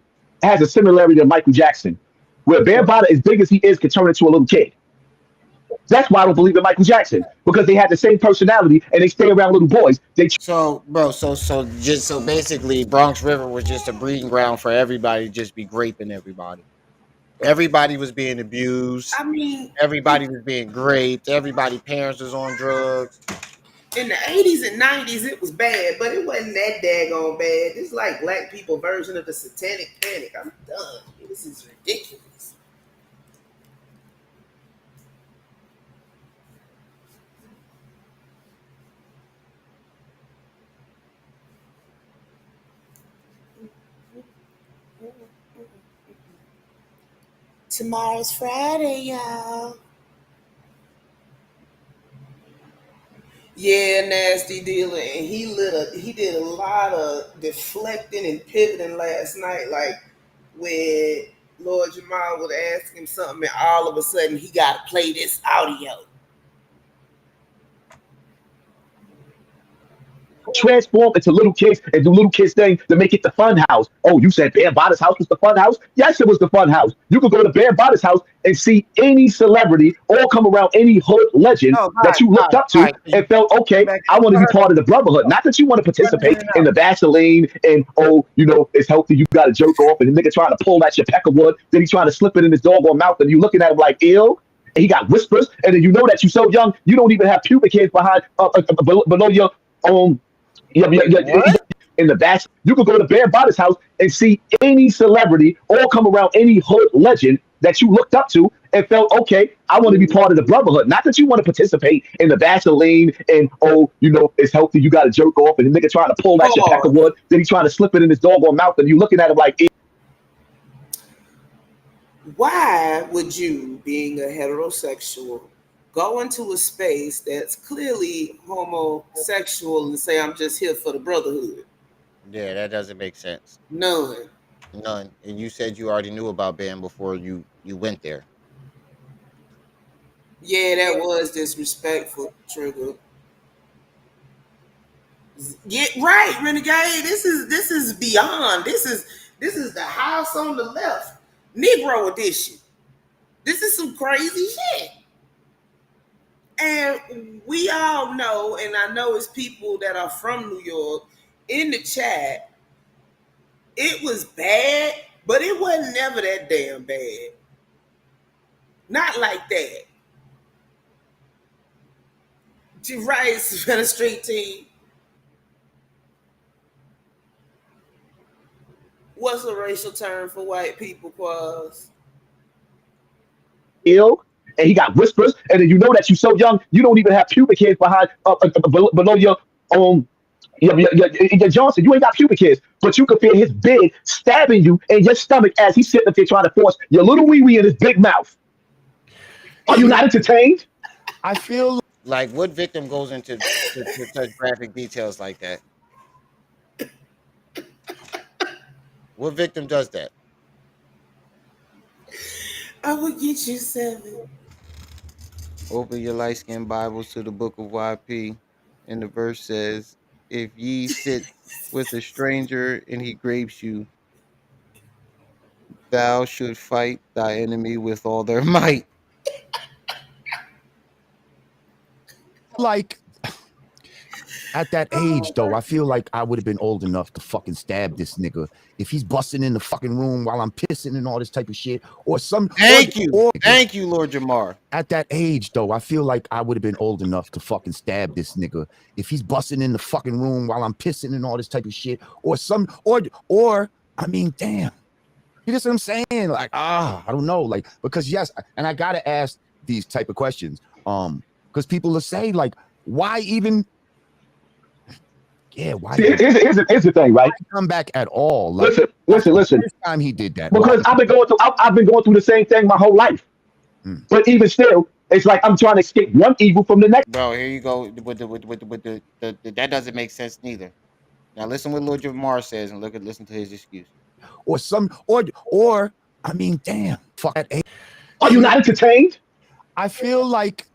has a similarity to Michael Jackson, where Bear Bada, as big as he is, can turn into a little kid. That's why I don't believe in Michael Jackson, because they had the same personality and they stay around little boys. So, bro, so basically, Bronx River was just a breeding ground for everybody to just be raping everybody. Everybody was being abused. I mean, Everybody was being raped. Everybody parents was on drugs. in the 80s and 90s, it was bad, but it wasn't that daggone bad. It's like black people version of the satanic panic. I'm done. This is ridiculous. Tomorrow's Friday, y'all. Yeah, nasty dealer, and he did a lot of deflecting and pivoting last night, like when Lord Jamar would ask him something, and all of a sudden he got to play this audio. Transform into little kids and do little kids thing to make it the fun house. Oh, you said Bear Bada's house was the fun house? Yes, it was the fun house. You could go to Bear Bada's house and see any celebrity or come around any hood legend that you looked up to and felt, okay, I want to be part of the brotherhood. Not that you want to participate in the Vaseline and, oh, it's healthy, you got to jerk off, and the nigga trying to pull at your peckerwood, then he trying to slip it in his doggone mouth, and you looking at him like, ew. And he got whispers, and then you know that you're so young, you don't even have pubic hairs behind below your in the back. You could go to Bear Bada's house and see any celebrity or come around any hood legend that you looked up to and felt, okay, I want to be part of the brotherhood. Not that you want to participate in the Vaseline and, oh, it's healthy, you got to jerk off, and the nigga trying to pull at your peckerwood, then he trying to slip it in his doggone mouth, and you looking at him like, why would you, being a heterosexual, go into a space that's clearly homosexual and say, I'm just here for the brotherhood? Yeah, that doesn't make sense. None. And you said you already knew about Ben before you went there. Yeah, that was disrespectful, Trigger. Get right, Renegade. This is beyond. This is the house on the left, Negro edition. This is some crazy shit. And we all know, and I know it's people that are from New York in the chat. It was bad, but it wasn't never that damn bad. Not like that. Right, Savannah Street team. What's a racial term for white people, Quaz? Ill, and he got whispers, and then you know that you're so young, you don't even have pubic hairs below your Johnson. You ain't got pubic hairs, but you can feel his big stabbing you in your stomach as he's sitting up there trying to force your little wee wee in his big mouth. Are you not entertained? I feel like what victim goes into such graphic details like that? What victim does that? I will get you 7. Open your light-skinned Bibles to the book of YP, and the verse says, if ye sit with a stranger and he grapes you, thou should fight thy enemy with all their might. like at that age, though, I feel like I would have been old enough to fucking stab this nigga if he's busting in the fucking room while I'm pissing and all this type of shit, or some. Thank you, Lord Jamar. At that age, though, I feel like I would have been old enough to fucking stab this nigga if he's busting in the fucking room while I'm pissing and all this type of shit, or some, or I mean, damn, you know what I'm saying? Like, I don't know, like, because yes, and I gotta ask these type of questions, because people will say like, why even? Yeah, why? Here's the thing, right? Come back at all? Like, listen. First time he did that, because I've been going through the same thing my whole life. But even still, it's like I'm trying to escape one evil from the next. Bro, here you go with the that doesn't make sense neither. Now listen what Lord Jamar says and listen to his excuse. Or some, or I mean, damn, fuck that. Are you not entertained? I feel like.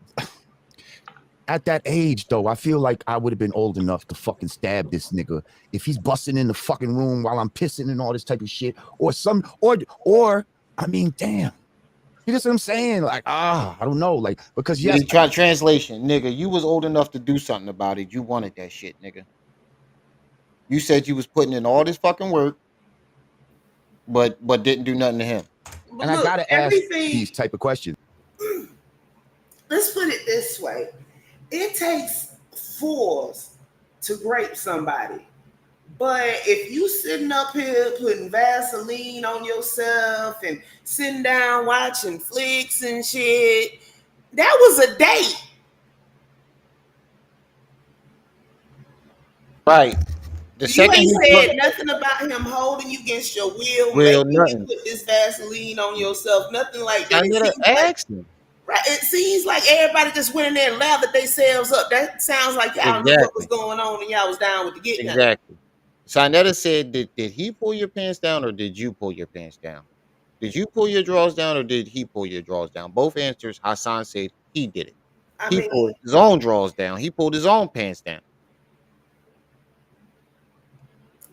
At that age, though, I feel like I would have been old enough to fucking stab this nigga if he's busting in the fucking room while I'm pissing and all this type of shit, or some, or I mean, damn, you know what I'm saying? Like, I don't know, like, because yes, translation, nigga, you was old enough to do something about it. You wanted that shit, nigga. You said you was putting in all this fucking work, but didn't do nothing to him. But and look, I gotta ask these type of questions. Let's put it this way. It takes force to grape somebody. But if you sitting up here putting Vaseline on yourself and sitting down watching flicks and shit, that was a date. Right. The second you ain't said nothing about him holding you against your will, making you put this Vaseline on yourself, nothing like that. I never asked him. Right. It seems like everybody just went in there and lathered themselves up. That sounds like y'all knew what was going on and y'all was down with the get down. Exactly. Sinetta said, did he pull your pants down or did you pull your pants down? Did you pull your drawers down or did he pull your drawers down? Both answers, Hassan said he did it. He pulled his own drawers down. He pulled his own pants down.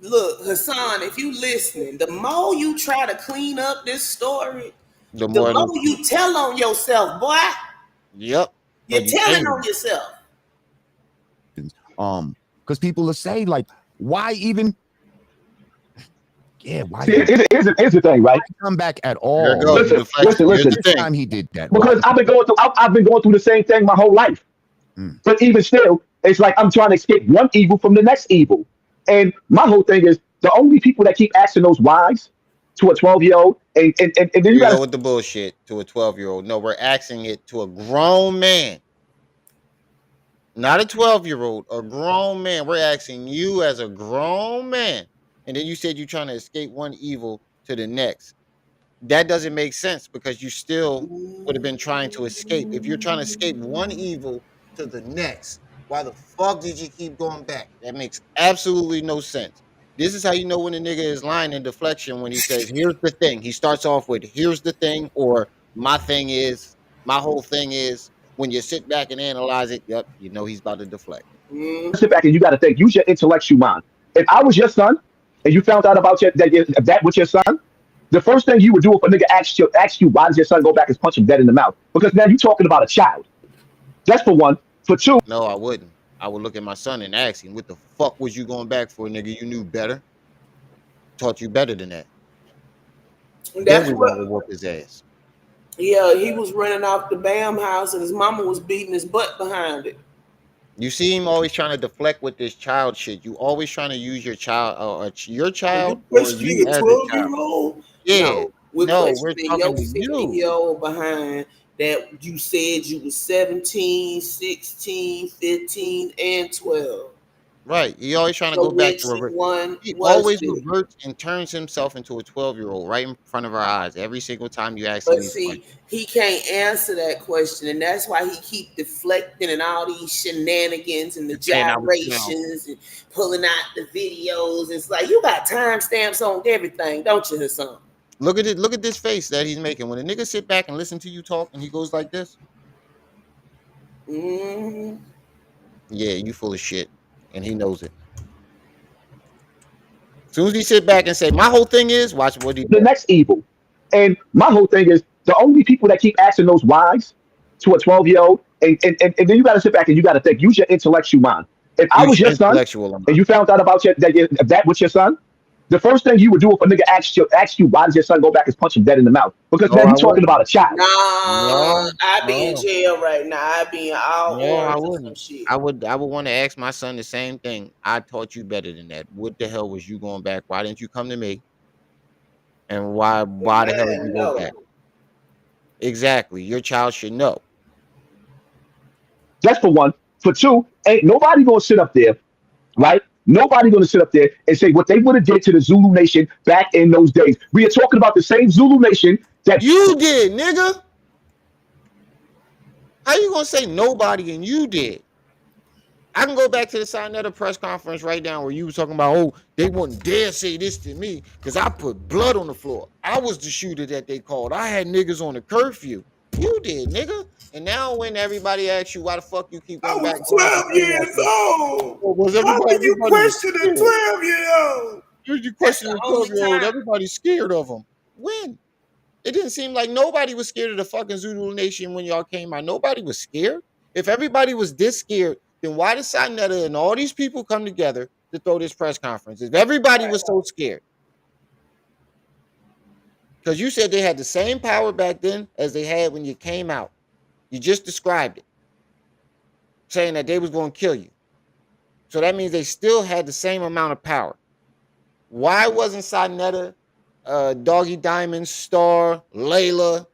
Look, Hassan, if you listening, the more you try to clean up this story, the more you tell on yourself, boy. Yep. You're telling on yourself. Because people will say, like, why even? Yeah, why? Here's the thing, right? Come back at all. Listen. First time he did that. Because I've been going through the same thing my whole life. But even still, it's like I'm trying to escape one evil from the next evil. And my whole thing is the only people that keep asking those whys to a 12-year-old, and then you go with the bullshit to a 12-year-old. No, we're asking it to a grown man, not a 12-year-old. A grown man. We're asking you as a grown man, and then you said you're trying to escape one evil to the next. That doesn't make sense because you still would have been trying to escape. If you're trying to escape one evil to the next, why the fuck did you keep going back? That makes absolutely no sense. This is how you know when a nigga is lying in deflection when he says, here's the thing. He starts off with, here's the thing, or my thing is, my whole thing is. when you sit back and analyze it, yep, you know he's about to deflect. Sit back and you got to think. Use your intellectual mind. If I was your son and you found out about that with your son, the first thing you would do if a nigga asks you why does your son go back is punch him dead in the mouth, because now you're talking about a child. That's for one. For two, no, I wouldn't. I would look at my son and ask him, what the fuck was you going back for, nigga? You knew better. Taught you better than that. Then we want to whoop his ass. Yeah, he was running off the Bam house and his mama was beating his butt behind it. You see him always trying to deflect with this child shit. You always trying to use your child or your child or you as a 12-year-old? Yeah. No, we're talking to you. 15-year-old behind that you said you was 17, 16, 15, and 12. Right. He always trying to go back to he always reverts and turns himself into a 12-year-old right in front of our eyes every single time you ask him. But see, he can't answer that question, and that's why he keep deflecting and all these shenanigans and the gyrations and pulling out the videos. It's like you got timestamps on everything, don't you, Hassan? Look at it. Look at this face that he's making when a nigga sit back and listen to you talk and he goes like this. Mm-hmm. Yeah, you full of shit. And he knows it. As soon as he sit back and say, my whole thing is, watch what he does. The next evil. And my whole thing is, the only people that keep asking those whys to a 12-year-old, and then you got to sit back and you got to think, use your intellectual mind. If I was your son and you found out about that with your son, the first thing you would do if a nigga asks you why does your son go back is punch him dead in the mouth, because now you're talking about a child. I'd be in jail right now. I'd be in all I wouldn't. Shit. I would want to ask my son the same thing. I taught you better than that. What the hell was you going back? Why didn't you come to me? And why the hell did you go back? Exactly. Your child should know. That's for one. For two, ain't nobody gonna sit up there, right? Nobody going to sit up there and say what they would have did to the Zulu Nation back in those days. We are talking about the same Zulu Nation that you did, nigga. How you going to say nobody and you did? I can go back to the Sinetta press conference right now where you were talking about, oh, they wouldn't dare say this to me because I put blood on the floor. I was the shooter that they called. I had niggas on the curfew. You did, nigga. And now when everybody asks you why the fuck you keep going back. I was 12 years old. How are you questioning 12-year-old? You questioning 12-year-old. Everybody's scared of them. When? It didn't seem like nobody was scared of the fucking Zulu Nation when y'all came out. Nobody was scared. If everybody was this scared, then why did Sinetta and all these people come together to throw this press conference? If everybody was so scared. Because you said they had the same power back then as they had when you came out. You just described it, saying that they was going to kill you. So that means they still had the same amount of power. Why wasn't Sinetta, Doggy Diamond, Star, Layla,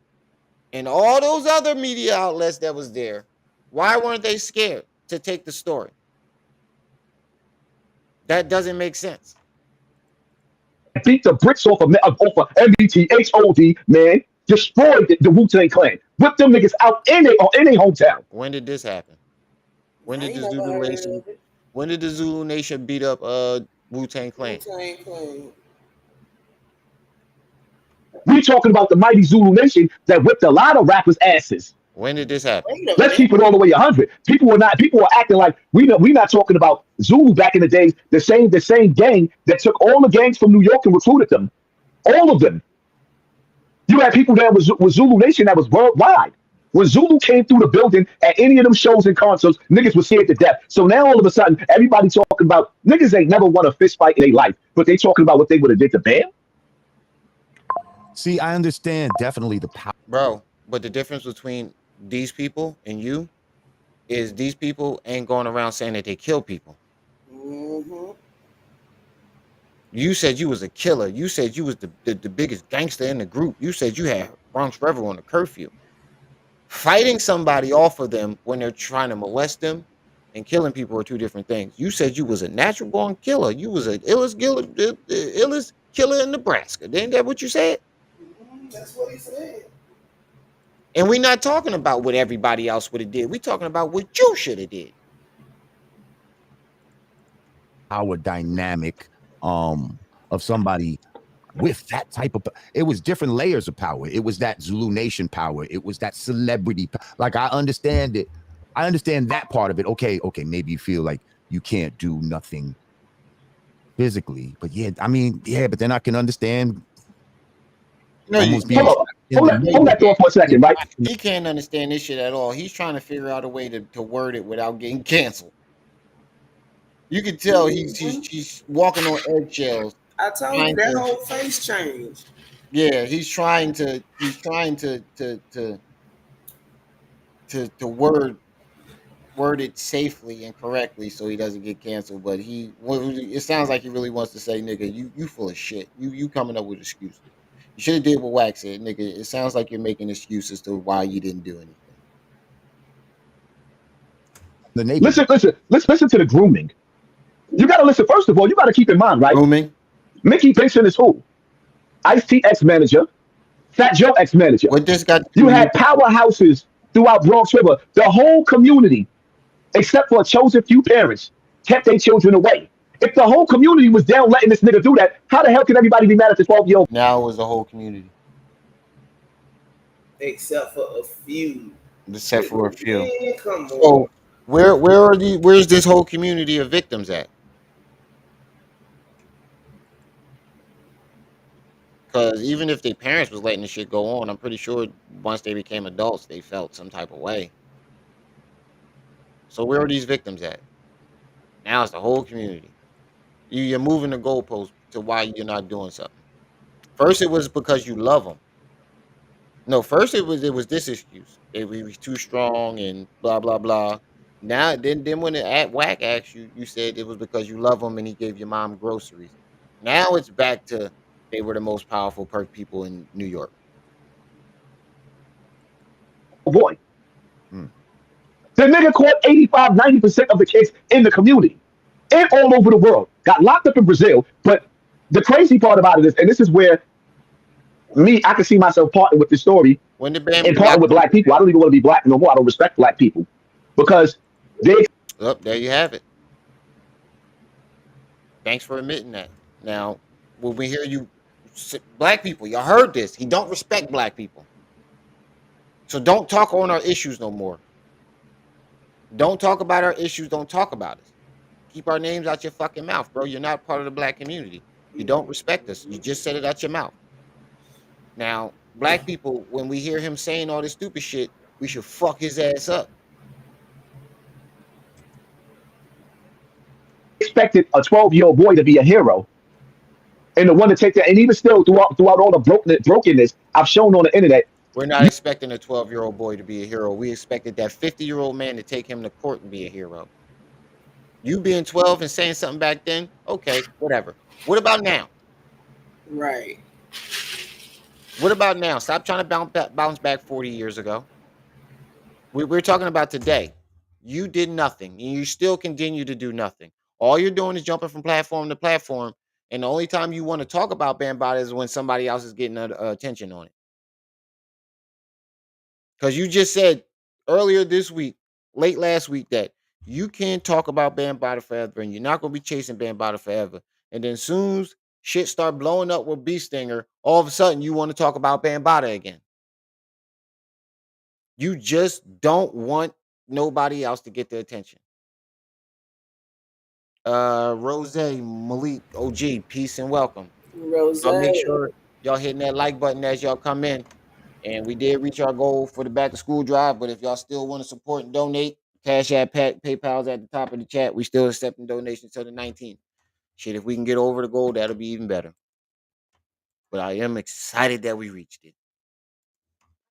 and all those other media outlets that was there, why weren't they scared to take the story? That doesn't make sense. Beat the bricks off of MBTHOD, man. Destroyed the Wu-Tang Clan. Whipped them niggas out in their hometown. When did this happen? When did the Zulu Nation beat up Wu-Tang Clan? We talking about the mighty Zulu Nation that whipped a lot of rappers' asses. When did this happen? Let's keep it all the way 100. People are acting like we not talking about Zulu back in the days. The same gang that took all the gangs from New York and recruited them. All of them. You had people there with Zulu Nation that was worldwide. When Zulu came through the building at any of them shows and concerts, niggas were scared to death. So now all of a sudden, everybody talking about niggas ain't never won a fist fight in their life, but they talking about what they would have did to Bam. See, I understand definitely the power, bro. But the difference between these people and you is these people ain't going around saying that they kill people. Mm-hmm. You said you was a killer. You said you was the biggest gangster in the group. You said you had Bronx Forever on the curfew. Fighting somebody off of them when they're trying to molest them and killing people are two different things. You said you was a natural born killer. You was an illest killer in Nebraska. Ain't that what you said? That's what he said. And we're not talking about what everybody else would have did. We're talking about what you should have did. Our dynamic of somebody with that type of, it was different layers of power. It was that Zulu Nation power. It was that celebrity. Like, I understand it. I understand that part of it. Okay, maybe you feel like you can't do nothing physically, but yeah, I mean, yeah, but then I can understand No, you almost being can't. Hold that thought for a second, right? He can't understand this shit at all. He's trying to figure out a way to word it without getting canceled. You can tell he's walking on eggshells. I told you that whole face changed. Yeah, he's trying to word it safely and correctly so he doesn't get canceled. But it sounds like he really wants to say, nigga, you full of shit. You coming up with excuses. You should have did what Wax said, nigga. It sounds like you're making excuses to why you didn't do anything. Listen. Let's listen to the grooming. You got to listen. First of all, you got to keep in mind, right? Grooming. Mickey Benson is who? Ice-T ex-manager, Fat Joe ex-manager. What this got? You had powerhouses throughout Bronx River. The whole community, except for a chosen few parents, kept their children away. If the whole community was down letting this nigga do that, how the hell can everybody be mad at the 12-year-old? Now it was the whole community. Except for a few. Except for a few. Man, come on. So where's this whole community of victims at? Because even if their parents was letting the shit go on, I'm pretty sure once they became adults, they felt some type of way. So where are these victims at? Now it's the whole community. You're moving the goalpost to why you're not doing something. First, it was because you love them. No, first it was this excuse. They were too strong and blah blah blah. Now then when Whack asked you, you said it was because you love him and he gave your mom groceries. Now it's back to they were the most powerful people in New York. Oh boy. The nigga caught 85, 90% of the kids in the community and all over the world. Got locked up in Brazil. But the crazy part about it is, and this is where I can see myself partnering with this story when the band and partnering with black people. I don't even want to be black no more. I don't respect black people because they. Oh, there you have it. Thanks for admitting that. Now, when we hear you, black people, y'all heard this. He don't respect black people. So don't talk on our issues no more. Don't talk about our issues. Don't talk about us. Keep our names out your fucking mouth, bro. You're not part of the black community. You don't respect us. You just said it out your mouth. Now, black people, when we hear him saying all this stupid shit, we should fuck his ass up. Expected a 12-year-old boy to be a hero and the one to take that, and even still throughout all the brokenness I've shown on the internet. We're not expecting a 12-year-old boy to be a hero. We expected that 50-year-old man to take him to court and be a hero. You being 12 and saying something back then, okay, whatever. What about now? Right. What about now? Stop trying to bounce back 40 years ago. We're talking about today. You did nothing, and you still continue to do nothing. All you're doing is jumping from platform to platform, and the only time you want to talk about Bambaataa is when somebody else is getting attention on it. Because you just said earlier this week, late last week, that you can't talk about Bambaataa forever, and you're not going to be chasing Bambaataa forever. And then soon as shit start blowing up with Beestinger, all of a sudden you want to talk about Bambaataa again. You just don't want nobody else to get the attention. Rose, Malik, OG, peace and welcome. Rose. So make sure y'all hitting that like button as y'all come in. And we did reach our goal for the back to school drive. But if y'all still want to support and donate, Cash App, PayPal's at the top of the chat. We still accepting donations till the 19th. Shit, if we can get over the goal, that'll be even better. But I am excited that we reached it.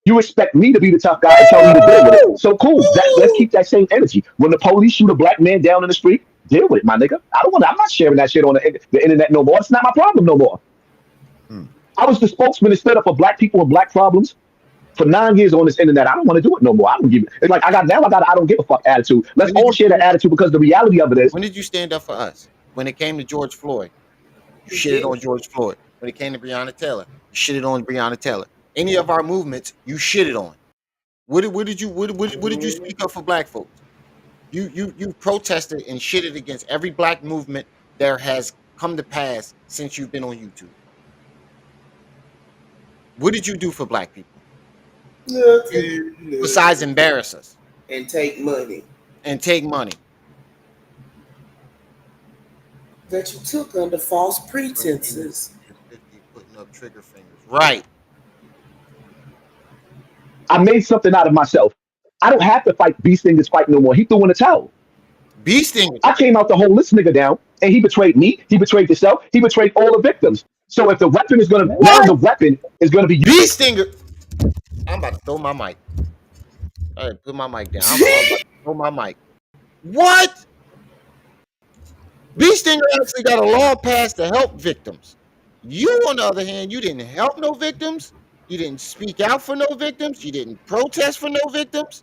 You expect me to be the tough guy and tell me to deal with it. So cool. Let's keep that same energy. When the police shoot a black man down in the street, deal with it, my nigga. I'm not sharing that shit on the internet no more. It's not my problem no more. I was the spokesman and stood up for black people and black problems for 9 years on this internet. I don't want to do it no more. I don't give it. It's like I got I don't give a fuck attitude. Let's all share that attitude because the reality of it is. When did you stand up for us? When it came to George Floyd, you shitted on George Floyd. When it came to Breonna Taylor, you shitted on Breonna Taylor. Any of our movements, you shitted on. What did you speak up for black folks? You protested and shitted against every black movement that has come to pass since you've been on YouTube. What did you do for black people? Nothing. Besides embarrass us And take money and take money. that you took under false pretenses. 50 putting up trigger fingers. Right. I made something out of myself. I don't have to fight Beestinger's fight no more. He threw in the towel. Beestinger. I came out to hold this nigga down, and he betrayed me. He betrayed himself. He betrayed all the victims. So if the weapon is gonna now the weapon is gonna be Beestinger. I'm about to throw my mic. All right, put my mic down. I'm about to throw my mic. What? Beestinger actually got a law passed to help victims. You, on the other hand, you didn't help no victims. You didn't speak out for no victims. You didn't protest for no victims.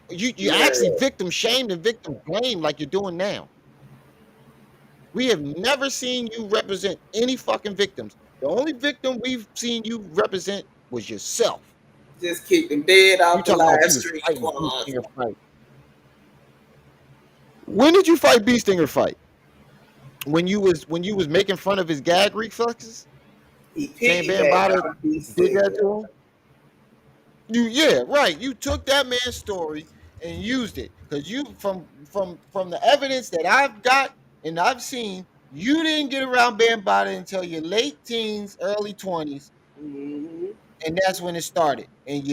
You actually victim shamed and victim blamed like you're doing now. We have never seen you represent any fucking victims. The only victim we've seen you represent was yourself. Just kicked him dead You off the talking about live you was stream. fighting Beestinger fight. When did you fight Beestinger fight? When you was making fun of his gag reflexes? He Saying Bambaataa did that to him? You took that man's story and used it. Because you from the evidence that I've got and I've seen, you didn't get around Bambaataa until your late teens, early 20s. Mm-hmm. And that's when it started. And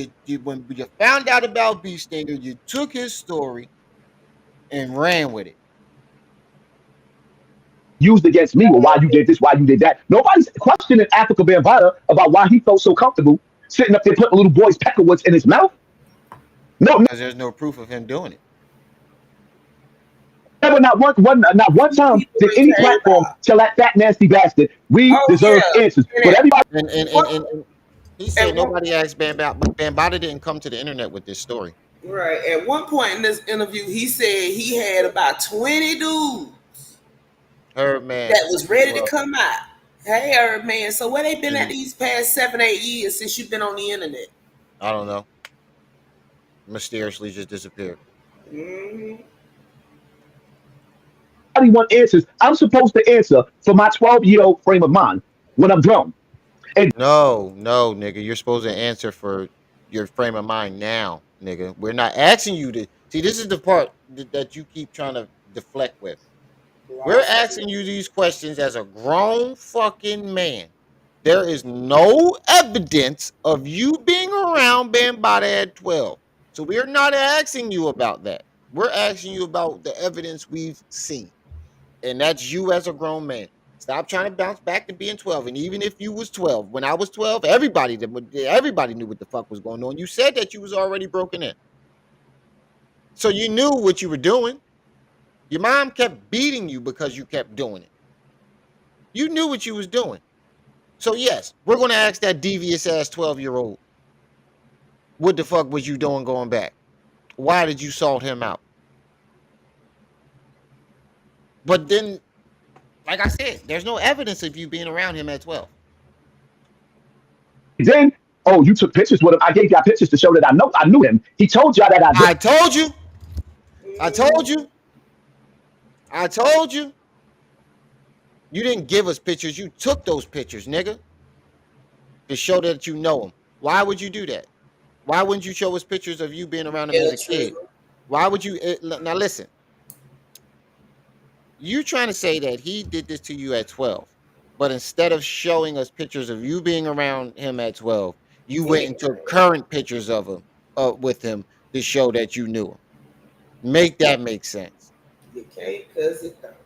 when you found out about Beestinger, you took his story and ran with it. used against me. Well, why you did this? Why you did that? Nobody's questioning Africa Bambaataa about why he felt so comfortable sitting up there putting little boy's peckerwoods in his mouth. No, Because there's no proof of him doing it. never, not one time did any platform tell that fat nasty bastard we deserve answers. But everybody And he said nobody asked Bambaataa, but Bambaataa didn't come to the internet with this story. Right. At one point in this interview, he said he had about 20 dudes Herb man that was ready to come out. Hey, Herb man. So where they been at these past 7-8 years since you've been on the internet? I don't know. Mysteriously just disappeared. Mm-hmm. want answers. I'm supposed to answer for my 12-year-old frame of mind when I'm grown. And No, nigga. You're supposed to answer for your frame of mind now, nigga. We're not asking you to see. This is the part that you keep trying to deflect with. We're asking you these questions as a grown fucking man. There is no evidence of you being around Bambaataa at 12. So we're not asking you about that. We're asking you about the evidence we've seen. And that's you as a grown man. Stop trying to bounce back to being 12. And even if you was 12, when I was 12, everybody knew what the fuck was going on. You said that you was already broken in. So you knew what you were doing. Your mom kept beating you because you kept doing it. You knew what you was doing. So yes, we're going to ask that devious ass 12-year-old, what the fuck was you doing going back? Why did you salt him out? But then, like I said, there's no evidence of you being around him at 12. then, oh, you took pictures with him. I gave y'all pictures to show that I knew him. He told y'all that I did. I told you. You didn't give us pictures. You took those pictures, nigga, to show that you know him. Why would you do that? Why wouldn't you show us pictures of you being around him as a kid? Why would you? Now listen. You trying to say that he did this to you at 12, but instead of showing us pictures of you being around him at 12, you went and took current pictures of him with him to show that you knew him. Make that make sense. You can't, cause it don't.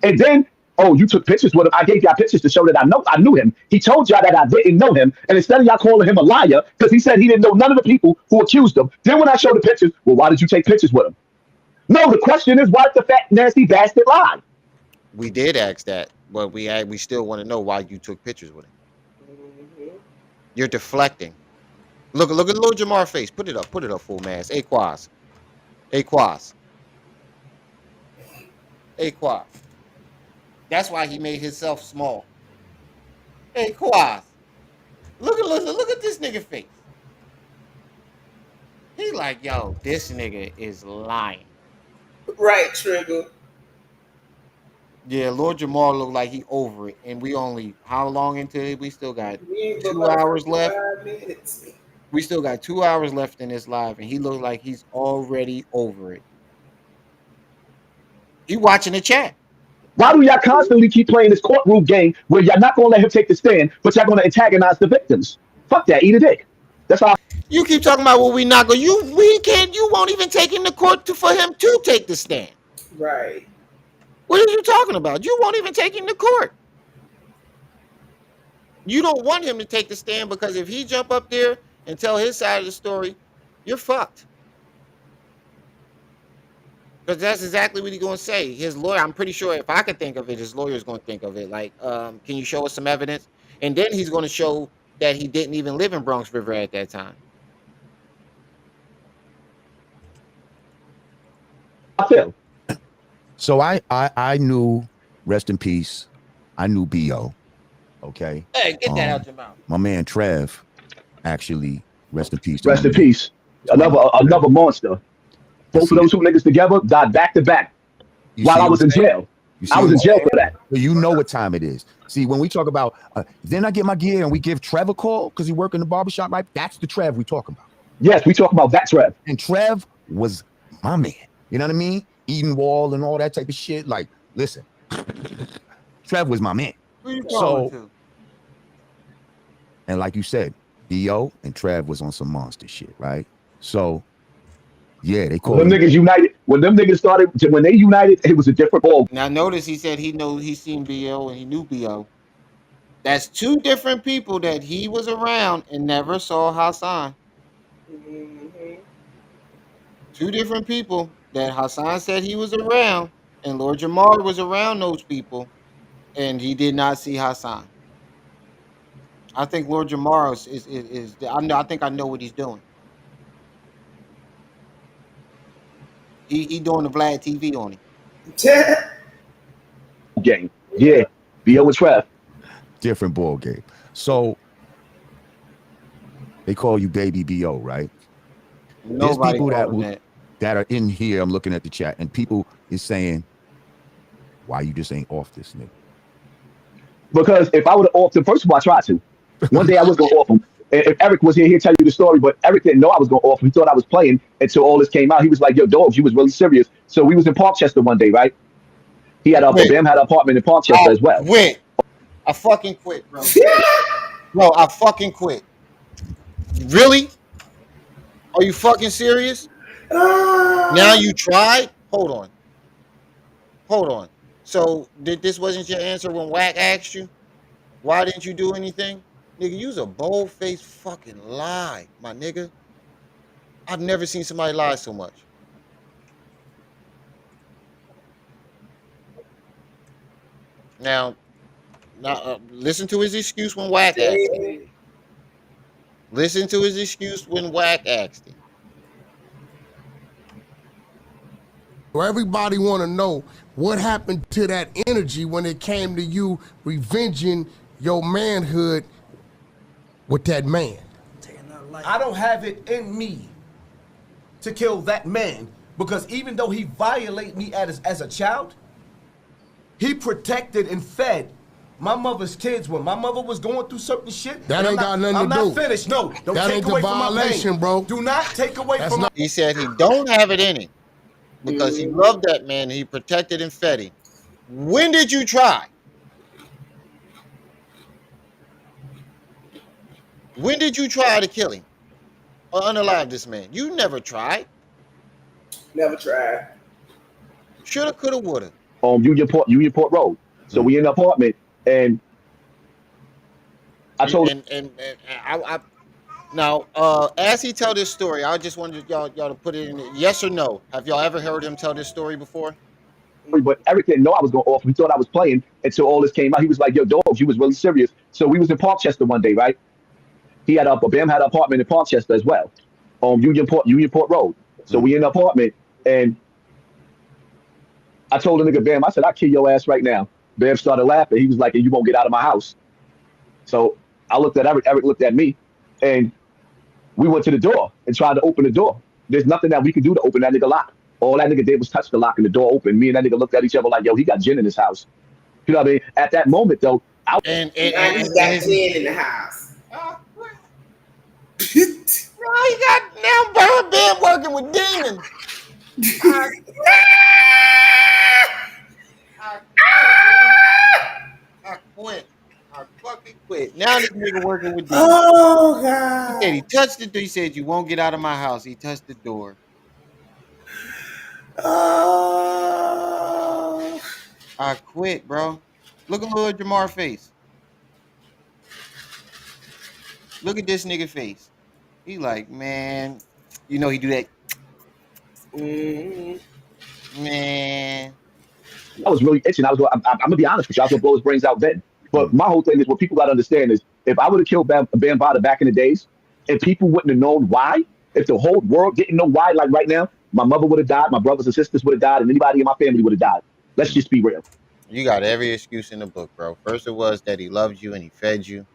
And then, oh, you took pictures with him. I gave y'all pictures to show that I knew him. He told y'all that I didn't know him. And instead of y'all calling him a liar, because he said he didn't know none of the people who accused him. Then when I showed the pictures, well, why did you take pictures with him? No, the question is, why did the fat, nasty bastard lie? We did ask that, but we still want to know why you took pictures with him. Mm-hmm. You're deflecting. Look at little Jamar face. Put it up, full mass. Aquas. That's why he made himself small. Aquas. Look at this nigga face. He like, yo, this nigga is lying. Right, Trigger. Yeah, Lord Jamar looked like he over it, and we only how long into it? We still got We ain't but 2 about hours left. 5 minutes. We still got 2 hours left in this live, and he looks like he's already over it. He watching the chat. Why do y'all constantly keep playing this courtroom game where y'all not gonna let him take the stand, but y'all gonna antagonize the victims? Fuck that, eat a dick. That's how You keep talking about what we not going. We can't. You won't even take him to court for him to take the stand. Right. What are you talking about? You won't even take him to court. You don't want him to take the stand because if he jump up there and tell his side of the story, you're fucked. Because that's exactly what he's going to say. His lawyer, I'm pretty sure if I could think of it, his lawyer is going to think of it. Like, can you show us some evidence? And then he's going to show that he didn't even live in Bronx River at that time. I feel. So I knew, rest in peace, I knew B.O. Okay. Hey, get that out your mouth. My man Trev, actually, rest in peace. Rest in peace. Another monster. Both of those two niggas together died back to back while I was in jail. I was in jail for that. You know what time it is. See, when we talk about, then I get my gear and we give Trev a call because he work in the barbershop, right? That's the Trev we talk about. Yes, we talk about that Trev. And Trev was my man. You know what I mean? Eden Wall and all that type of shit. Like, listen, Trev was my man. So, and like you said, B.O. and Trev was on some monster shit, right? So, yeah, they called them niggas united. When them niggas started, when they united, it was a different ball. Now notice he said he seen B.O. and he knew B.O. That's two different people that he was around and never saw Hassan. Mm-hmm. Two different people that Hassan said he was around, and Lord Jamar was around those people, and he did not see Hassan. I think Lord Jamar is I think I know what he's doing. He doing the Vlad TV on him. Game. Yeah. B.O. and Trev. Different ball game. So they call you Baby B.O., right? Nobody There's people that are in here. I'm looking at the chat, and people is saying, "Why you just ain't off this nigga?" Because if I would have offed him, first of all, I tried to. One day I was gonna off him. If Eric was here, he'd tell you the story, but Eric didn't know I was gonna off him. He thought I was playing until all this came out. He was like, "Yo, dogs, you was really serious." So we was in Parkchester one day, right? He had Bam had an apartment in Parkchester as well. Quit. I fucking quit, bro. Bro, I fucking quit. Really? Are you fucking serious? Now you tried? Hold on. So this wasn't your answer when Wack asked you? Why didn't you do anything? Nigga, you's a bold-faced fucking lie, my nigga. I've never seen somebody lie so much. Now, listen to his excuse when Wack asked him. Listen to his excuse when Wack asked him. Well, everybody want to know what happened to that energy when it came to you revenging your manhood with that man. I don't have it in me to kill that man because even though he violated me as a child, he protected and fed my mother's kids when my mother was going through certain shit. That ain't got nothing to do. I'm not finished. No, don't that take ain't away the from my violation, pain. bro. Do not take away That's from my. He said he don't have it in him because he loved that man. He protected and fed him. When did you try? When did you try to kill him or unalive this man? You never tried. Never tried. Shoulda, coulda, woulda. Unionport Road. So we in the apartment, and I told I now as he tell this story, I just wanted y'all to put it in. Yes or no? Have y'all ever heard him tell this story before? But Eric didn't know I was going off. He thought I was playing until all this came out. He was like, "Yo, dogs, you was really serious." So we was in Parkchester one day, right? He had Bam had an apartment in Parkchester as well, on Unionport Road. So we in the apartment, and I told the nigga Bam, I said, "I'll kill your ass right now." Bam started laughing. He was like, "You won't get out of my house." So I looked at Eric. Eric looked at me, and we went to the door and tried to open the door. There's nothing that we could do to open that nigga lock All that nigga did was touch the lock and the door open. Me and that nigga looked at each other like, yo, he got gin in his house. You know what I mean? At that moment, though, now he got gin in the house. Now Ben working with demons. I quit. I fucking quit. Now this nigga working with demons. Oh God. He said he touched the door. He said, you won't get out of my house. He touched the door. Oh. I quit, bro. Look at little Jamar face. Look at this nigga face. He like, man, you know he do that. Man. I was really itching. I'm gonna be honest with you. I was gonna blow his brains out then. But my whole thing is what people gotta understand is if I would have killed Bambaataa back in the days, and people wouldn't have known why, if the whole world didn't know why, like right now, my mother would have died, my brothers and sisters would have died, and anybody in my family would have died. Let's just be real. You got every excuse in the book, bro. First it was that he loved you and he fed you.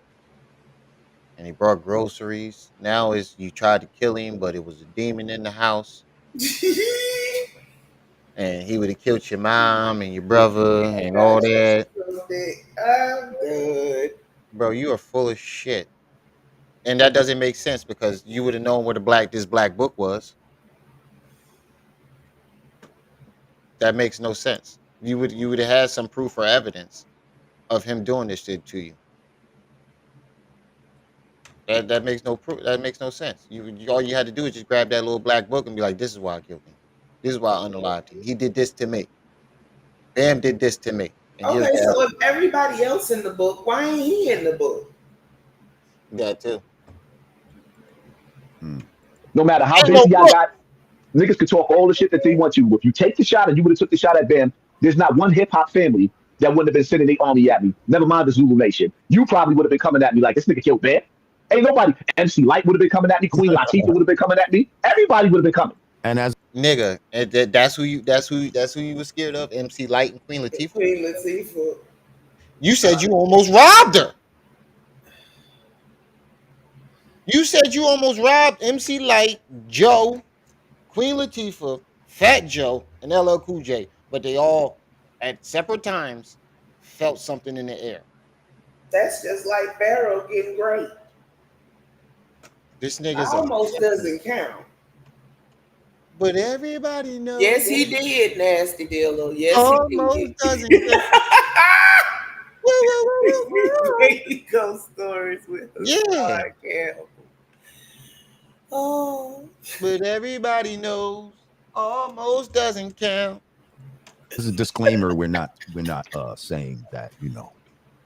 And he brought groceries. Now is you tried to kill him, but it was a demon in the house. And he would have killed your mom and your brother and all that. I'm good. Bro, you are full of shit. And that doesn't make sense because you would have known where this black book was. That makes no sense. You would have had some proof or evidence of him doing this shit to you. That makes no proof. That makes no sense. All you had to do is just grab that little black book and be like, "This is why I killed him. This is why I unalived him. He did this to me. Bam did this to me." And okay, so if everybody else in the book, why ain't he in the book? That too. No matter how busy I got, niggas could talk all the shit that they want to. If you take the shot and you would have took the shot at Bam, there's not one hip hop family that wouldn't have been sending their army at me. Never mind the Zulu Nation. You probably would have been coming at me like, this nigga killed Bam. Ain't nobody. MC Light would have been coming at me. Queen Latifah would have been coming at me. Everybody would have been coming. And as nigga, that's who you were scared of. MC Light and Queen Latifah. Queen Latifah. You said you almost robbed her. You said you almost robbed MC Light, Joe, Queen Latifah, Fat Joe, and LL Cool J, but they all at separate times felt something in the air. That's just like Pharaoh getting great. This nigga's almost doesn't count. But everybody knows. Yes, he did, Nasty Dillo. Yes, almost he did. doesn't. Ghost stories with us. Yeah. Campbell. Oh. But everybody knows. Almost doesn't count. This is a disclaimer. We're not saying that,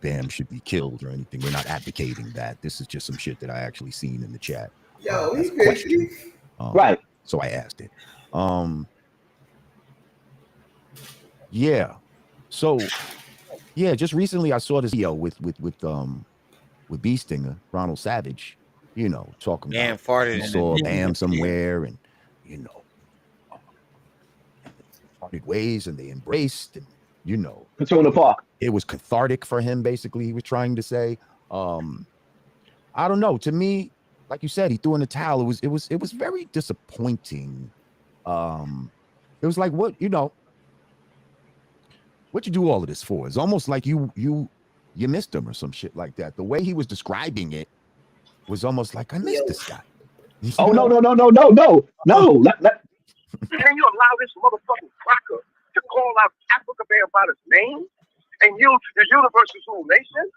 Bam should be killed or anything. We're not advocating that. This is just some shit that I actually seen in the chat. Yo, As a question. Right. So I asked it. Yeah. So yeah, just recently I saw this video with Beestinger, Ronald Savage, talking Bam about farted. he saw Bam somewhere and parted ways and they embraced and Petona Park. It was cathartic for him, basically, he was trying to say. I don't know. To me, like you said, he threw in the towel. It was very disappointing. It was like, what'd you do all of this for? It's almost like you missed him or some shit like that. The way he was describing it was almost like, I missed this guy. Oh, no. And then you allow this motherfucking cracker to call out Africa Bear by his name and use the Universal Zulu Nation?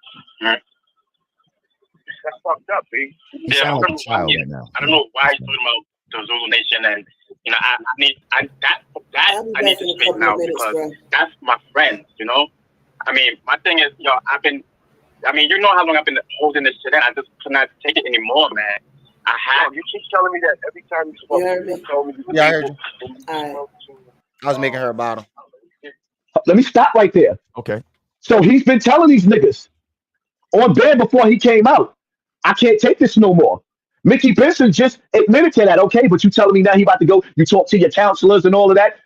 That's fucked up, B. Yeah, like a child right now. I don't know why he's talking about the Zulu Nation, and I need to straighten out because that's my friend. I mean, my thing is, you know how long I've been holding this shit in. I just could not take it anymore, man. You keep telling me that every time you spoke. Yeah, I heard you. I was making her a bottle. Let me stop right there. Okay. So he's been telling these niggas on Bam before he came out, I can't take this no more. Mickey Benson just admitted to that. Okay, but you telling me now he about to go, you talk to your counselors and all of that.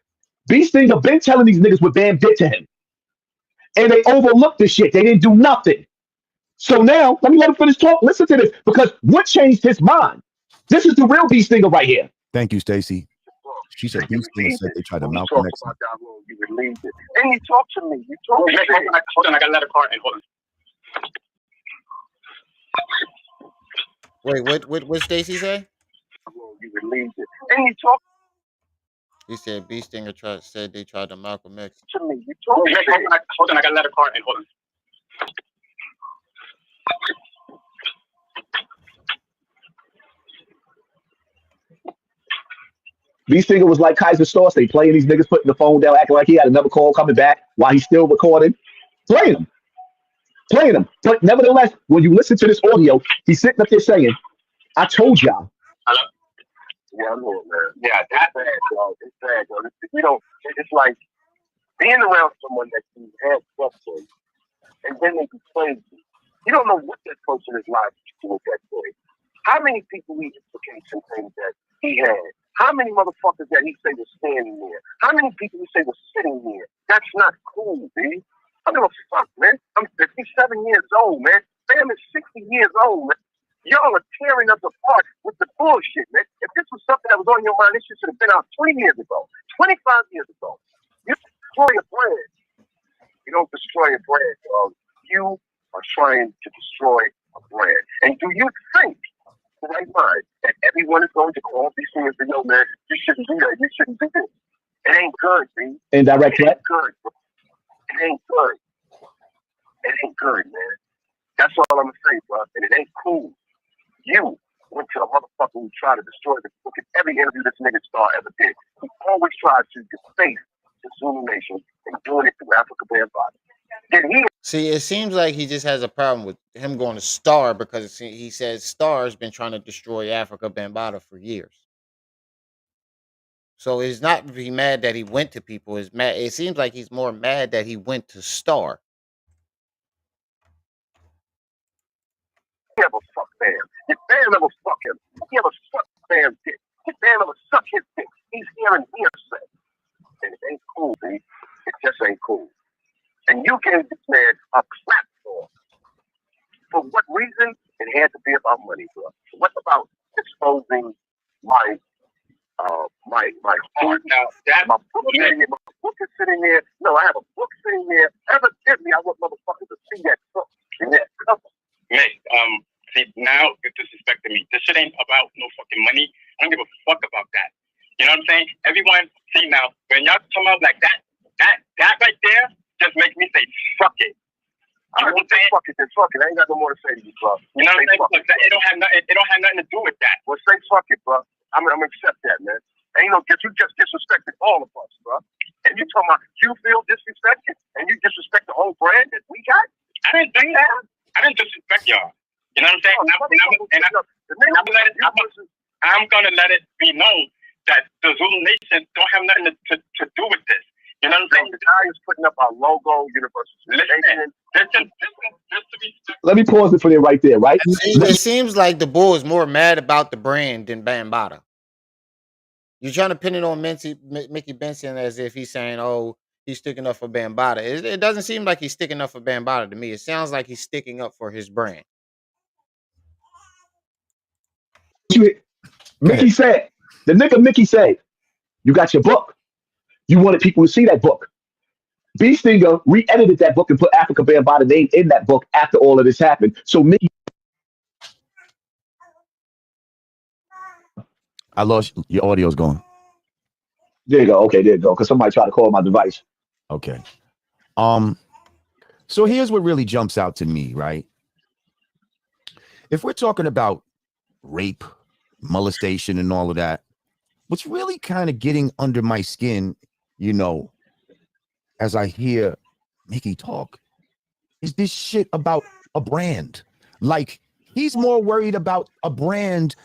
Beestinger been telling these niggas what Bam did to him. And they overlooked this shit. They didn't do nothing. So now, let me let him finish talk. Listen to this, because what changed his mind? This is the real Beestinger right here. Thank you, Stacy. She said Beestinger said they tried to Malcolm Malcolm X. about that role, you relieved it. And you talk to me. You talk to me. Hold on, I got another card and hold Wait, what Stacy say? You relieved it. And you talk He said Beestinger said they tried to Malcolm X. to me. You talk to me. Hold on, I got another card and hold on. Beestinger was like Kaiser Source. They playing these niggas, putting the phone down, acting like he had another call coming back while he's still recording. Playing them. But nevertheless, when you listen to this audio, he's sitting up there saying, I told y'all. Hello? Yeah, I know it, man. Yeah, that's bad, bro. It's bad, bro. We don't, it's like being around someone that you had trust in, and then they betray you. You don't know what that person is like to do at that point. How many people he implicates and things that he had? How many motherfuckers that he say was standing there? How many people he say was sitting there? That's not cool, B. I don't give a fuck, man. I'm 57 years old, man. Sam is 60 years old, man. Y'all are tearing us apart with the bullshit, man. If this was something that was on your mind, this shit should have been out 20 years ago, 25 years ago. You destroy a brand. You don't destroy a brand, dog. You are trying to destroy a brand. And do you think, in my mind, that everyone is going to call these things and say, yo, man, you shouldn't do that. You shouldn't do this. It ain't good, B. Indirect It threat. ain't good. It ain't good. It ain't good, man. That's all I'm going to say, bro. And it ain't cool. You went to a motherfucker who tried to destroy the book in every interview this nigga Star ever did. He always tried to deface the Zulu Nation and doing it through Africa Bambaataa. Then he See, it seems like he just has a problem with him going to Star because he says Star's been trying to destroy Africa Bambaataa for years. So it's not really mad that he went to people. It's mad. It seems like he's more mad that he went to Star. never fuck Bam. If Bam ever fuck him, he ever suck Bam's dick. If Bam ever suck his dick, he's hearing hearsay. And it ain't cool, B. It just ain't cool. And you gave this man a platform. For what reason? It had to be about money, bro. What about exposing my heart? Now, that My book is sitting there. No, I have a book sitting there. Evidently, I want motherfuckers to see that book in that cover. Mate, see, now you're disrespecting me. This shit ain't about no fucking money. I don't give a fuck about that. You know what I'm saying? Everyone, see now, when y'all come out like that right there just makes me say, fuck it. I don't say fuck it, then fuck it. I ain't got no more to say to you, bro. You know what I'm saying? Look, it don't have nothing to do with that. Well, say fuck it, bro. I'm gonna accept that, man. Ain't no, you just disrespected all of us, bro. And you talking about you feel disrespected and you disrespect the whole brand that we got? I didn't think that. I didn't disrespect y'all. You know what I'm saying? I'm gonna let it be known that the Zulu Nation don't have nothing to do with this. You know what I'm saying? The guy is putting up our logo, Universal Station. Let me pause it for you right there, right? It seems like the bull is more mad about the brand than Bambaataa. You're trying to pin it on Mickey Benson as if he's saying, "Oh, he's sticking up for Bambaataa." It doesn't seem like he's sticking up for Bambaataa to me. It sounds like he's sticking up for his brand. Mickey said, the nigga Mickey said, you got your book. You wanted people to see that book. Beestinger re-edited that book and put Africa Bambaataa name in that book after all of this happened. So Mickey, I lost your audio's going. There you go. Okay, there you go. Because somebody tried to call my device. Okay. So here's what really jumps out to me, right? If we're talking about rape, molestation, and all of that, what's really kind of getting under my skin, you know, as I hear Mickey talk, is this shit about a brand. Like, he's more worried about a brand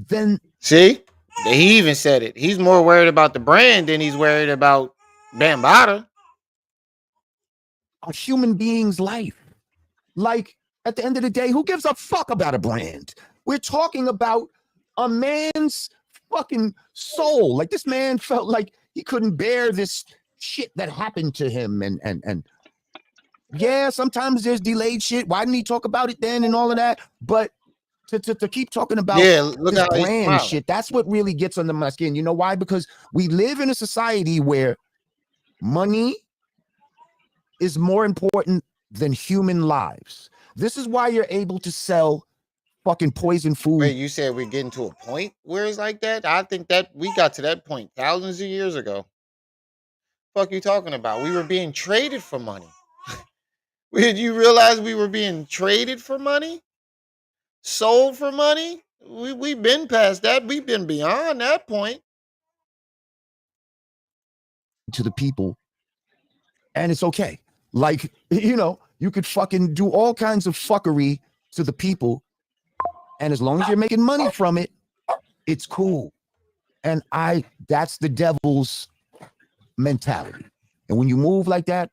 than... See? He even said it. He's more worried about the brand than he's worried about Bambaataa. A human being's life. Like, at the end of the day, who gives a fuck about a brand? We're talking about a man's fucking soul. Like, this man felt like he couldn't bear this shit that happened to him. And yeah, sometimes there's delayed shit. Why didn't he talk about it then and all of that? But to keep talking about look this how he's brand smiling. shit. That's what really gets under my skin. You know why? Because we live in a society where money is more important than human lives. This is why you're able to sell fucking poison food. Wait, you said we're getting to a point where it's like that? I think that we got to that point thousands of years ago. Fuck you talking about? We were being traded for money. Did you realize we were being traded for money? Sold for money? We've been past that. We've been beyond that point. To the people, and it's okay. Like, you know, you could fucking do all kinds of fuckery to the people, and as long as you're making money from it, it's cool. And that's the devil's mentality. And when you move like that,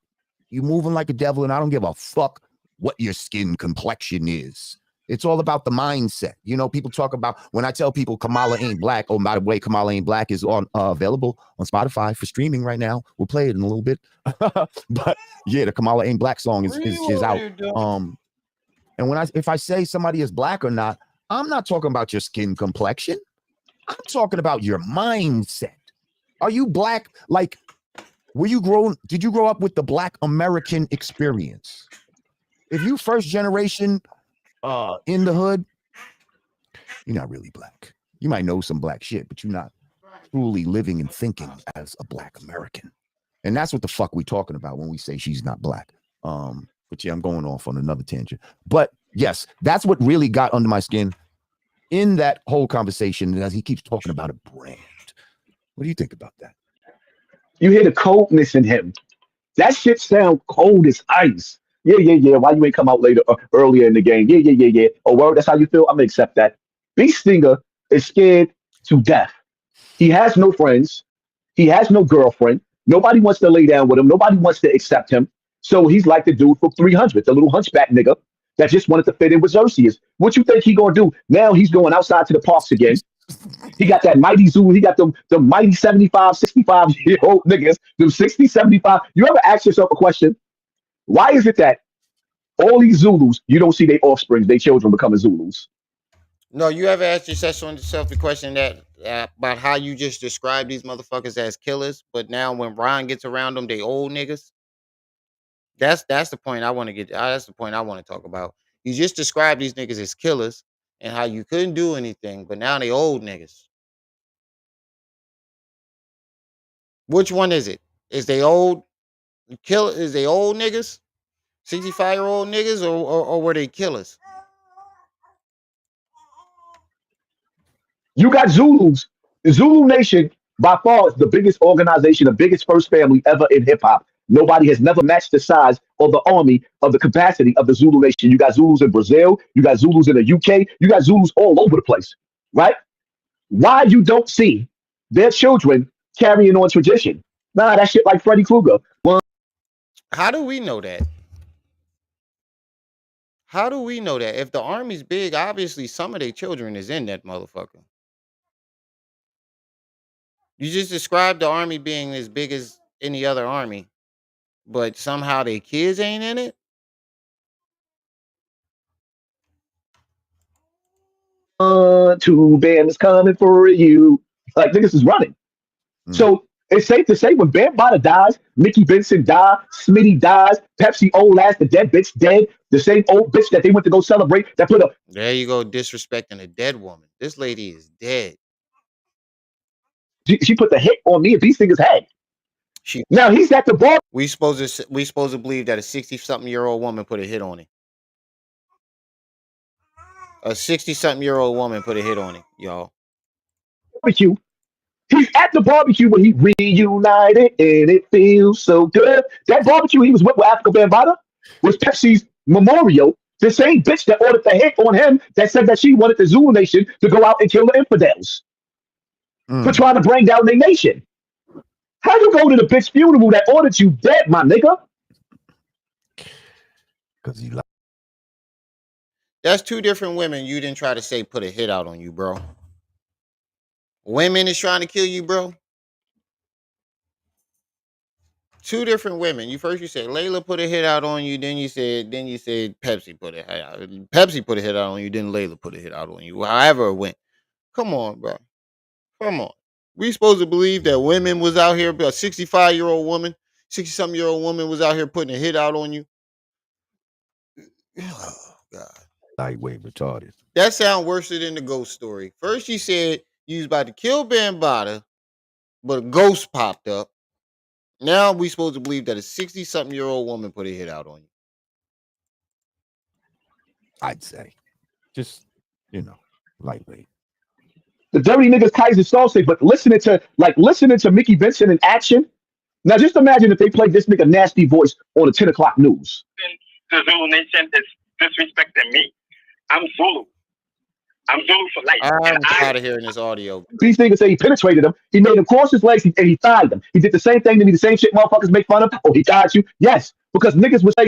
you're moving like a devil, and I don't give a fuck what your skin complexion is. It's all about the mindset. You know, people talk about, when I tell people Kamala ain't black, oh, by the way, Kamala ain't black is on available on Spotify for streaming right now. We'll play it in a little bit. But yeah, the Kamala ain't black song is out. And if I say somebody is black or not, I'm not talking about your skin complexion. I'm talking about your mindset. Are you black? Like, did you grow up with the Black American experience? If you first generation in the hood, you're not really black. You might know some black shit, but you're not truly living and thinking as a Black American. And that's what the fuck we talking about when we say she's not black. But yeah, I'm going off on another tangent. But yes, that's what really got under my skin in that whole conversation, as he keeps talking about a brand. What do you think about that? You hear the coldness in him. That shit sound cold as ice. Yeah. Why you ain't come out later, earlier in the game? Yeah. Oh, word, that's how you feel? I'm gonna accept that. Beestinger is scared to death. He has no friends. He has no girlfriend. Nobody wants to lay down with him. Nobody wants to accept him. So he's like the dude from 300, the little hunchback nigga that just wanted to fit in with Xerxes. What you think he gonna do? Now he's going outside to the parks again. He got that mighty Zulu. He got the mighty 75, 65-year-old niggas, them 60, 75. You ever ask yourself a question? Why is it that all these Zulus, you don't see their offspring, their children becoming Zulus? No, you ever asked yourself the question that about how you just describe these motherfuckers as killers, but now when Ron gets around them, they old niggas? That's the point I want to get. That's the point I want to talk about. You just described these niggas as killers and how you couldn't do anything, but now they old niggas. Which one is it? Is they old kill? Is they old niggas, 65-year-old niggas, or were they killers? You got Zulus. The Zulu Nation, by far, is the biggest organization, the biggest first family ever in hip hop. Nobody has never matched the size or the army of the capacity of the Zulu Nation. You got Zulus in Brazil, you got Zulus in the UK, you got Zulus all over the place, right? Why you don't see their children carrying on tradition? Nah, that shit like Freddy Krueger. How do we know that? How do we know that? If the army's big, obviously some of their children is in that motherfucker. You just described the army being as big as any other army, but somehow their kids ain't in it? Two band is coming for you. Like niggas is running. So it's safe to say when Bam Bada dies, Mickey Benson dies, Smitty dies, Pepsi old ass, the dead bitch dead, the same old bitch that they went to go celebrate that put up. There you go, disrespecting a dead woman. This lady is dead. She put the hit on me and Beestinger's head. Now he's at the bar. We supposed to believe that a 60-something-year-old woman put a hit on him. A 60-something-year-old woman put a hit on him, y'all. Barbecue. He's at the barbecue when he reunited and it feels so good. That barbecue he was with Africa Bambaataa was Pepsi's memorial. The same bitch that ordered the hit on him that said that she wanted the Zulu Nation to go out and kill the infidels for trying to bring down their nation. How you go to the bitch funeral that ordered you dead, my nigga? Because he That's two different women you didn't try to say put a hit out on you, bro. Women is trying to kill you, bro. Two different women. You said Layla put a hit out on you, then you said Pepsi put a hit out. Pepsi put a hit out on you, then Layla put a hit out on you. However it went. Come on, bro. Come on. We supposed to believe that women was out here, a 65-year-old woman, 60-something-year-old woman was out here putting a hit out on you. Oh, God. Lightweight retarded. That sound worse than the ghost story. First, you said you was about to kill Bambaataa, but a ghost popped up. Now we supposed to believe that a 60-something-year-old woman put a hit out on you. I'd say. Just, lightweight. The dirty niggas Kaiser Sose, but listening to Mickey Benson in action. Now just imagine if they played this nigga nasty voice on the 10 o'clock news. The Zulu Nation is disrespecting me. I'm Zulu. I'm Zulu for life. I'm tired of hearing this audio. These niggas say he penetrated him. He made him cross his legs and he thighed him. He did the same thing to me, the same shit motherfuckers make fun of. Oh, he died you? Yes. Because niggas would say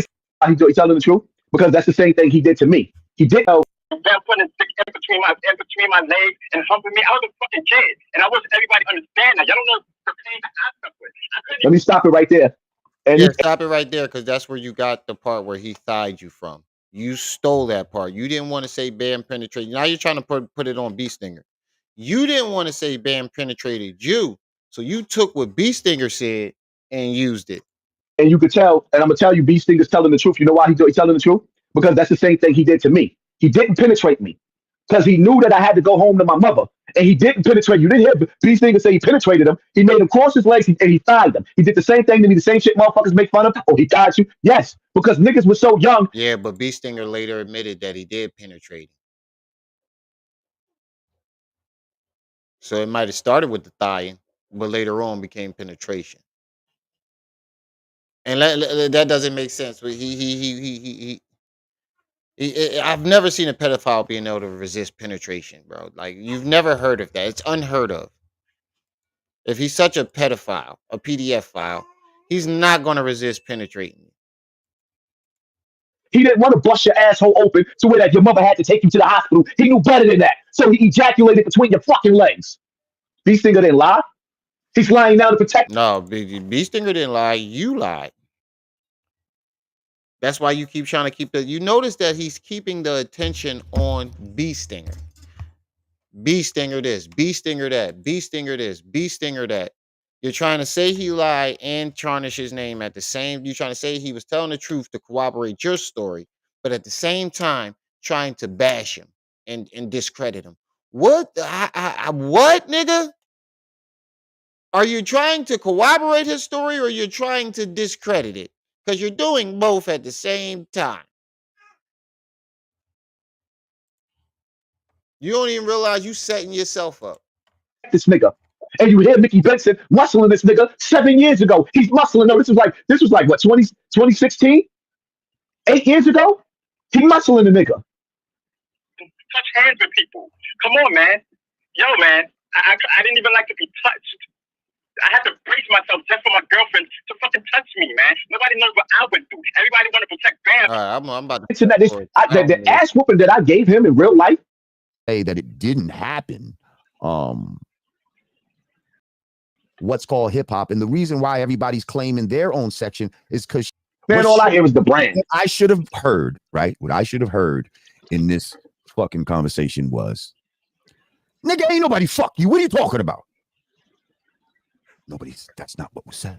he's telling the truth. Because that's the same thing he did to me. He did know. Putting a stick in between my legs and humping me. I was a fucking kid. And I wish everybody understand that. Y'all don't know the pain that I suffered. Let me stop it right there. And stop it right there, because that's where you got the part where he thighed you from. You stole that part. You didn't want to say Bam penetrated. Now you're trying to put it on Beestinger. You didn't want to say Bam penetrated you. So you took what Beestinger said and used it. And you could tell, and I'm going to tell you, Beestinger's telling the truth. You know why he's telling the truth? Because that's the same thing he did to me. He didn't penetrate me. Because he knew that I had to go home to my mother. And he didn't penetrate. You didn't hear Beestinger say he penetrated him. He made him cross his legs and he thighed him. He did the same thing to me, the same shit motherfuckers make fun of. Oh, he died you? Yes. Because niggas were so young. Yeah, but Beestinger later admitted that he did penetrate him. So it might have started with the thigh, but later on became penetration. And that doesn't make sense. But I've never seen a pedophile being able to resist penetration, bro. Like, you've never heard of that. It's unheard of. If he's such a pedophile, a PDF file, he's not going to resist penetrating you. He didn't want to bust your asshole open to where that your mother had to take you to the hospital. He knew better than that. So he ejaculated between your fucking legs. Beestinger didn't lie. He's lying now to protect. No, Beestinger didn't lie. You lied. That's why you keep trying to keep the. You notice that he's keeping the attention on Beestinger. Beestinger this, Beestinger that, Beestinger this, Beestinger that. You're trying to say he lied and tarnish his name at the same. You're trying to say he was telling the truth to corroborate your story, but at the same time trying to bash him and discredit him. What? What, nigga? Are you trying to corroborate his story or you're trying to discredit it? Because you're doing both at the same time. You don't even realize you setting yourself up. This nigga. And you hear Mickey Benson muscling this nigga 7 years ago. He's muscling. No, this was like what, 2016? 8 years ago? He muscling the nigga. Touch hands with people. Come on, man. Yo, man. I didn't even like to be touched. I had to brace myself just for my girlfriend to fucking touch me, man. Nobody knows what I went through. Everybody want to protect Bam. All right, I'm about to. The ass whooping that I gave him in real life. Say that it didn't happen. What's called hip hop, and the reason why everybody's claiming their own section is because man, all I hear is the brand. What I should have heard, right? What I should have heard in this fucking conversation was, nigga, ain't nobody fuck you. What are you talking about? That's not what was said.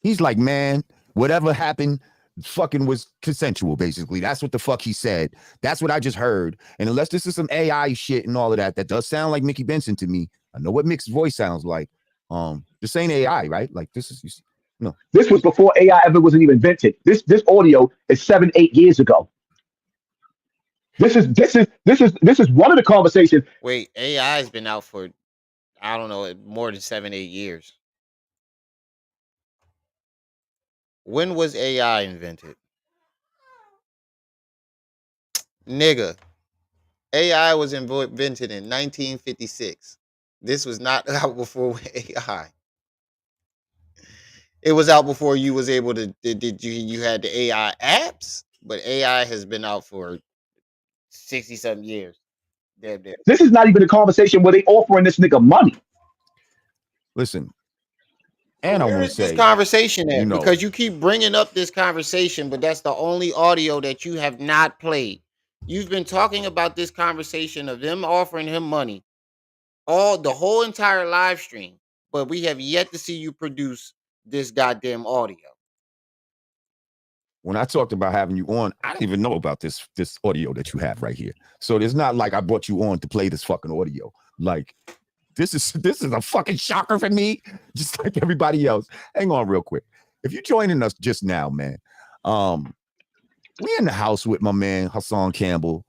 He's like, man, whatever happened fucking was consensual, basically. That's what the fuck he said. That's what I just heard. And unless this is some AI shit and all of that does sound like Mickey Benson to me. I know what Mick's voice sounds like. This ain't AI, right? Like this is no. This was before AI ever wasn't even invented. This audio is 7-8 years ago. This is one of the conversations. Wait, AI has been out for, I don't know, more than 7-8 years. When was AI invented? Nigga, AI was invented in 1956. This was not out before AI. It was out before you was able to, you had the AI apps, but AI has been out for 60-something years. Damn. This is not even a conversation where they offering this nigga money. Listen, And I Where want is to this say, conversation you at? know, Because you keep bringing up this conversation, but that's the only audio that you have not played. You've been talking about this conversation of them offering him money the whole entire live stream, but we have yet to see you produce this goddamn audio. when I talked about having you on, I didn't even know about this audio that you have right here. So it's not like I brought you on to play this fucking audio. Like this is a fucking shocker for me, just like everybody else. Hang on real quick. If you're joining us just now, man, we in the house with my man Hassan Campbell.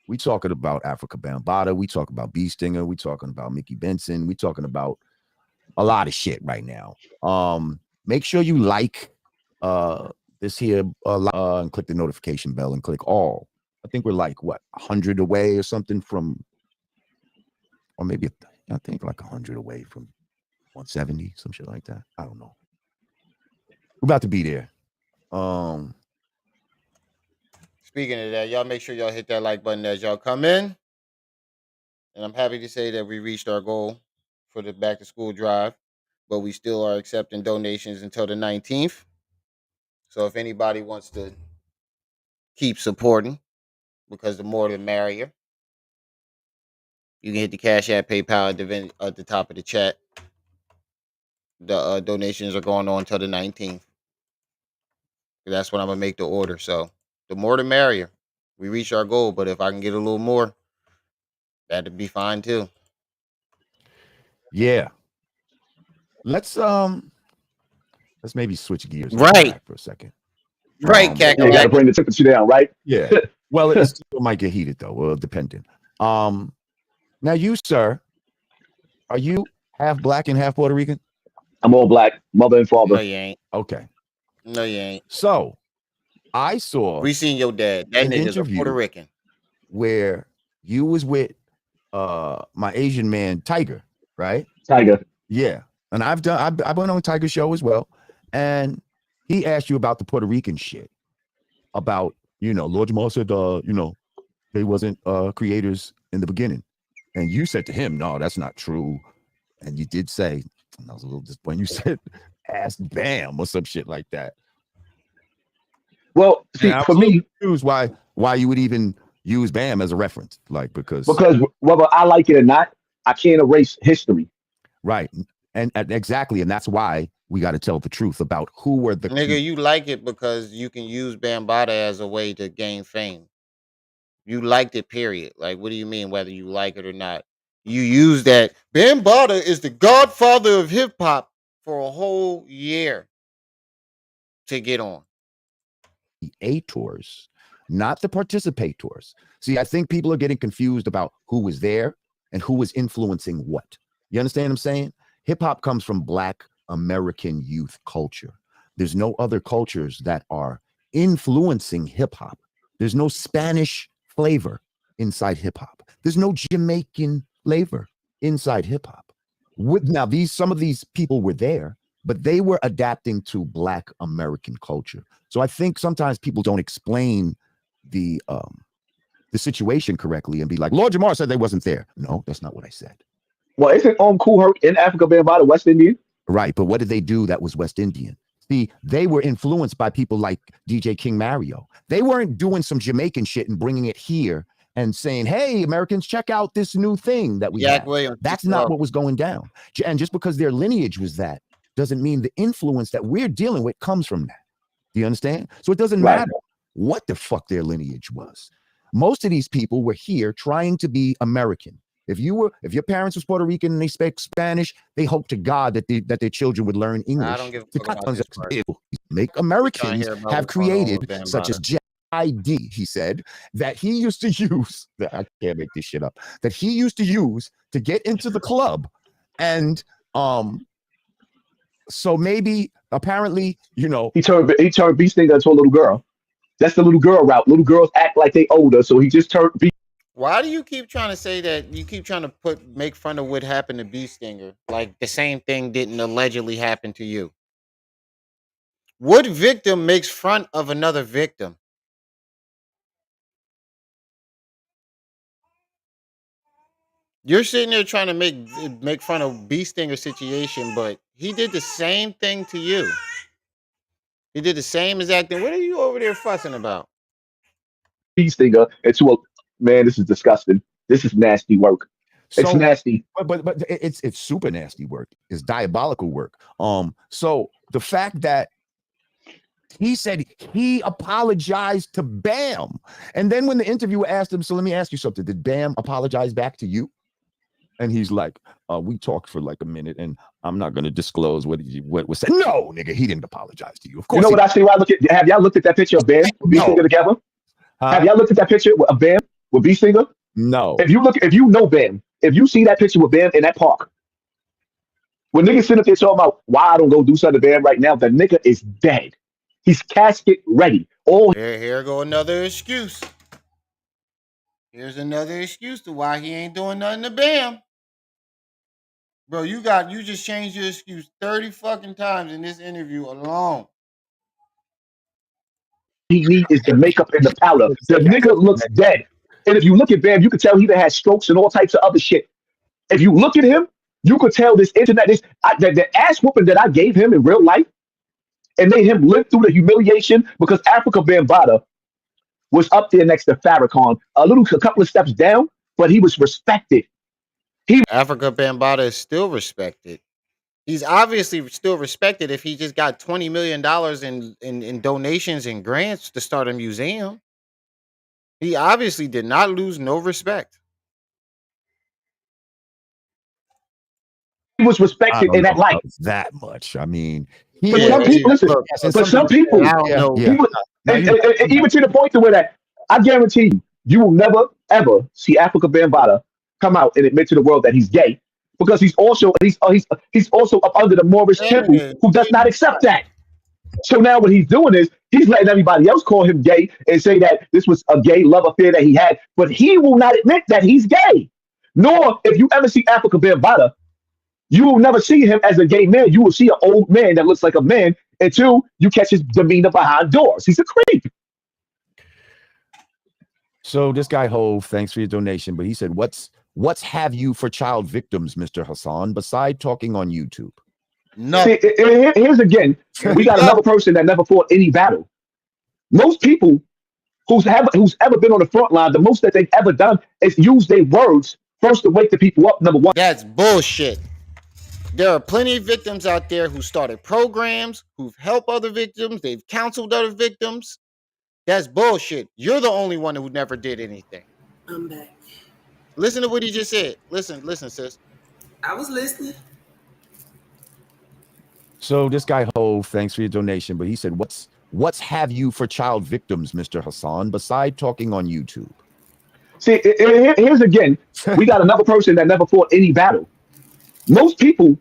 We talking about Africa Bambaataa. We talking about Beestinger. We talking about Mickey Benson. We talking about a lot of shit right now. Make sure you like this here and click the notification bell and click all. I think we're like what 100 away or something from, or maybe I think like 100 away from 170, some shit like that. I don't know. We're about to be there. Speaking of that, y'all make sure y'all hit that like button as y'all come in. And I'm happy to say that we reached our goal for the back to school drive, but we still are accepting donations until the 19th. So if anybody wants to keep supporting, because the more the merrier, you can hit the Cash App, PayPal at the top of the chat. The donations are going on until the 19th. That's when I'm gonna make the order. So the more the merrier. We reach our goal, but if I can get a little more, that'd be fine too. Yeah. Let's maybe switch gears right for a second. Right, Yeah, you got to bring the temperature down, right? Yeah. Well, it still might get heated though. Well, depending. Now you, sir, are you half black and half Puerto Rican? I'm all black, mother and father. No, you ain't. Okay. No, you ain't. So I saw we seen your dad. That nigga's a Puerto Rican. Where you was with my Asian man Tiger, right? Tiger. Yeah. And I went on Tiger's show as well. And he asked you about the Puerto Rican shit. About, Lord Jamar said they wasn't creators in the beginning. And you said to him, no, that's not true. And you did say, and I was a little disappointed, you said ask Bam or some shit like that. Well, see, for me, confused why you would even use Bam as a reference, like because whether I like it or not, I can't erase history. Right, and exactly, and that's why we got to tell the truth about who were the nigga. You like it because you can use Bambaataa as a way to gain fame. You liked it, period. Like, what do you mean whether you like it or not? You use that. Bambaataa is the godfather of hip hop for a whole year to get on. Tours, not the participators. See, I think people are getting confused about who was there and who was influencing what. You understand what I'm saying? Hip hop comes from Black American youth culture. There's no other cultures that are influencing hip hop. There's no Spanish flavor inside hip hop. There's no Jamaican flavor inside hip hop. Now, some of these people were there, but they were adapting to Black American culture. So I think sometimes people don't explain the situation correctly and be like, Lord Jamar said they wasn't there. No, that's not what I said. Well, isn't Cool Herc in Africa Bambaataa West Indian? Right, but what did they do that was West Indian? See, they were influenced by people like DJ King Mario. They weren't doing some Jamaican shit and bringing it here and saying, hey, Americans, check out this new thing that we have. That's not what was going down. And just because their lineage was that doesn't mean the influence that we're dealing with comes from that. Do you understand? So it doesn't matter what the fuck their lineage was. Most of these people were here trying to be American. If your parents was Puerto Rican and they speak Spanish, they hope to God that their children would learn English. I don't give a fuck about this part. Make Americans have created such as ID, he said, that he used to use, I can't make this shit up, that he used to use to get into the club. And so maybe, apparently, he turned Beestinger into a little girl. That's the little girl route. Little girls act like they older, so he just turned Why do you keep trying to say that? You keep trying to make fun of what happened to Beestinger, like the same thing didn't allegedly happen to you. What victim makes fun of another victim? You're sitting there trying to make fun of Beestinger situation, but He did the same thing to you. He did the same exact thing. What are you over there fussing about? Beestinger into a man. This is disgusting. This is nasty work. It's So nasty. but it's super nasty work. It's diabolical work. So the fact that he said he apologized to Bam, and then when the interviewer asked him, so let me ask you something, did Bam apologize back to you? And he's like, we talked for like a minute, and I'm not going to disclose what was said. No, nigga, he didn't apologize to you. Of course. You know what I see? When I look at, have y'all looked at that picture of Bam with Beestinger together? Have y'all looked at that picture of Bam with Beestinger? No. If you know Bam, if you see that picture with Bam in that park, when niggas sitting up there talking about why I don't go do something to Bam right now, the nigga is dead. He's casket ready. Here go another excuse. Here's another excuse to why he ain't doing nothing to Bam. Bro, you just changed your excuse 30 fucking times in this interview alone. He needs is the makeup and the powder. The nigga looks dead. And if you look at Bam, you can tell he had strokes and all types of other shit. If you look at him, you could tell this internet, the ass whooping that I gave him in real life and made him live through the humiliation because Africa Bambaataa was up there next to Farrakhan, a couple of steps down, but he was respected. Africa Bambaataa is still respected. He's obviously still respected if he just got $20 million in donations and grants to start a museum. He obviously did not lose no respect. He was respected in that light. That much. I mean, some people, listen, but some people, I don't know. Even to the point to where that I guarantee you will never ever see Africa Bambaataa come out and admit to the world that he's gay because he's also up under the Moorish temple who does not accept that. So now what he's doing is he's letting everybody else call him gay and say that this was a gay love affair that he had, but he will not admit that he's gay. Nor if you ever see Africa Bambaataa, you will never see him as a gay man. You will see an old man that looks like a man. And two, you catch his demeanor behind doors. He's a creep. So this guy Hove, thanks for your donation, but he said, what's have you for child victims, Mr. Hassan, beside talking on YouTube? No. See, here's again, we got another person that never fought any battle. Most people who's ever been on the front line, the most that they've ever done is use their words first to wake the people up, number one. That's bullshit. There are plenty of victims out there who started programs, who've helped other victims, they've counseled other victims. That's bullshit. You're the only one who never did anything. I'm back. Listen to what he just said. Listen, sis. I was listening. So this guy Hove, thanks for your donation, but he said, what's have you for child victims, Mr. Hassan, beside talking on YouTube? See, here's again, we got another person that never fought any battle. Most people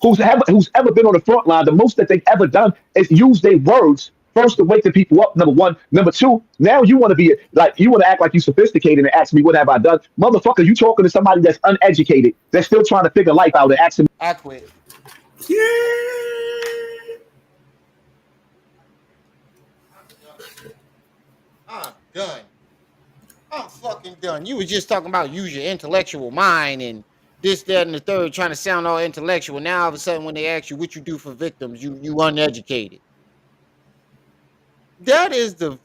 who's ever been on the front line, the most that they've ever done is use their words first to wake the people up, number one. Number two, now you want to act like you sophisticated and ask me what have I done. Motherfucker, you talking to somebody that's uneducated, that's still trying to figure life out and asking me. I quit. Yeah. I'm done. I'm fucking done. You was just talking about use your intellectual mind and this, that, and the third, trying to sound all intellectual. Now all of a sudden when they ask you what you do for victims, you uneducated. That is the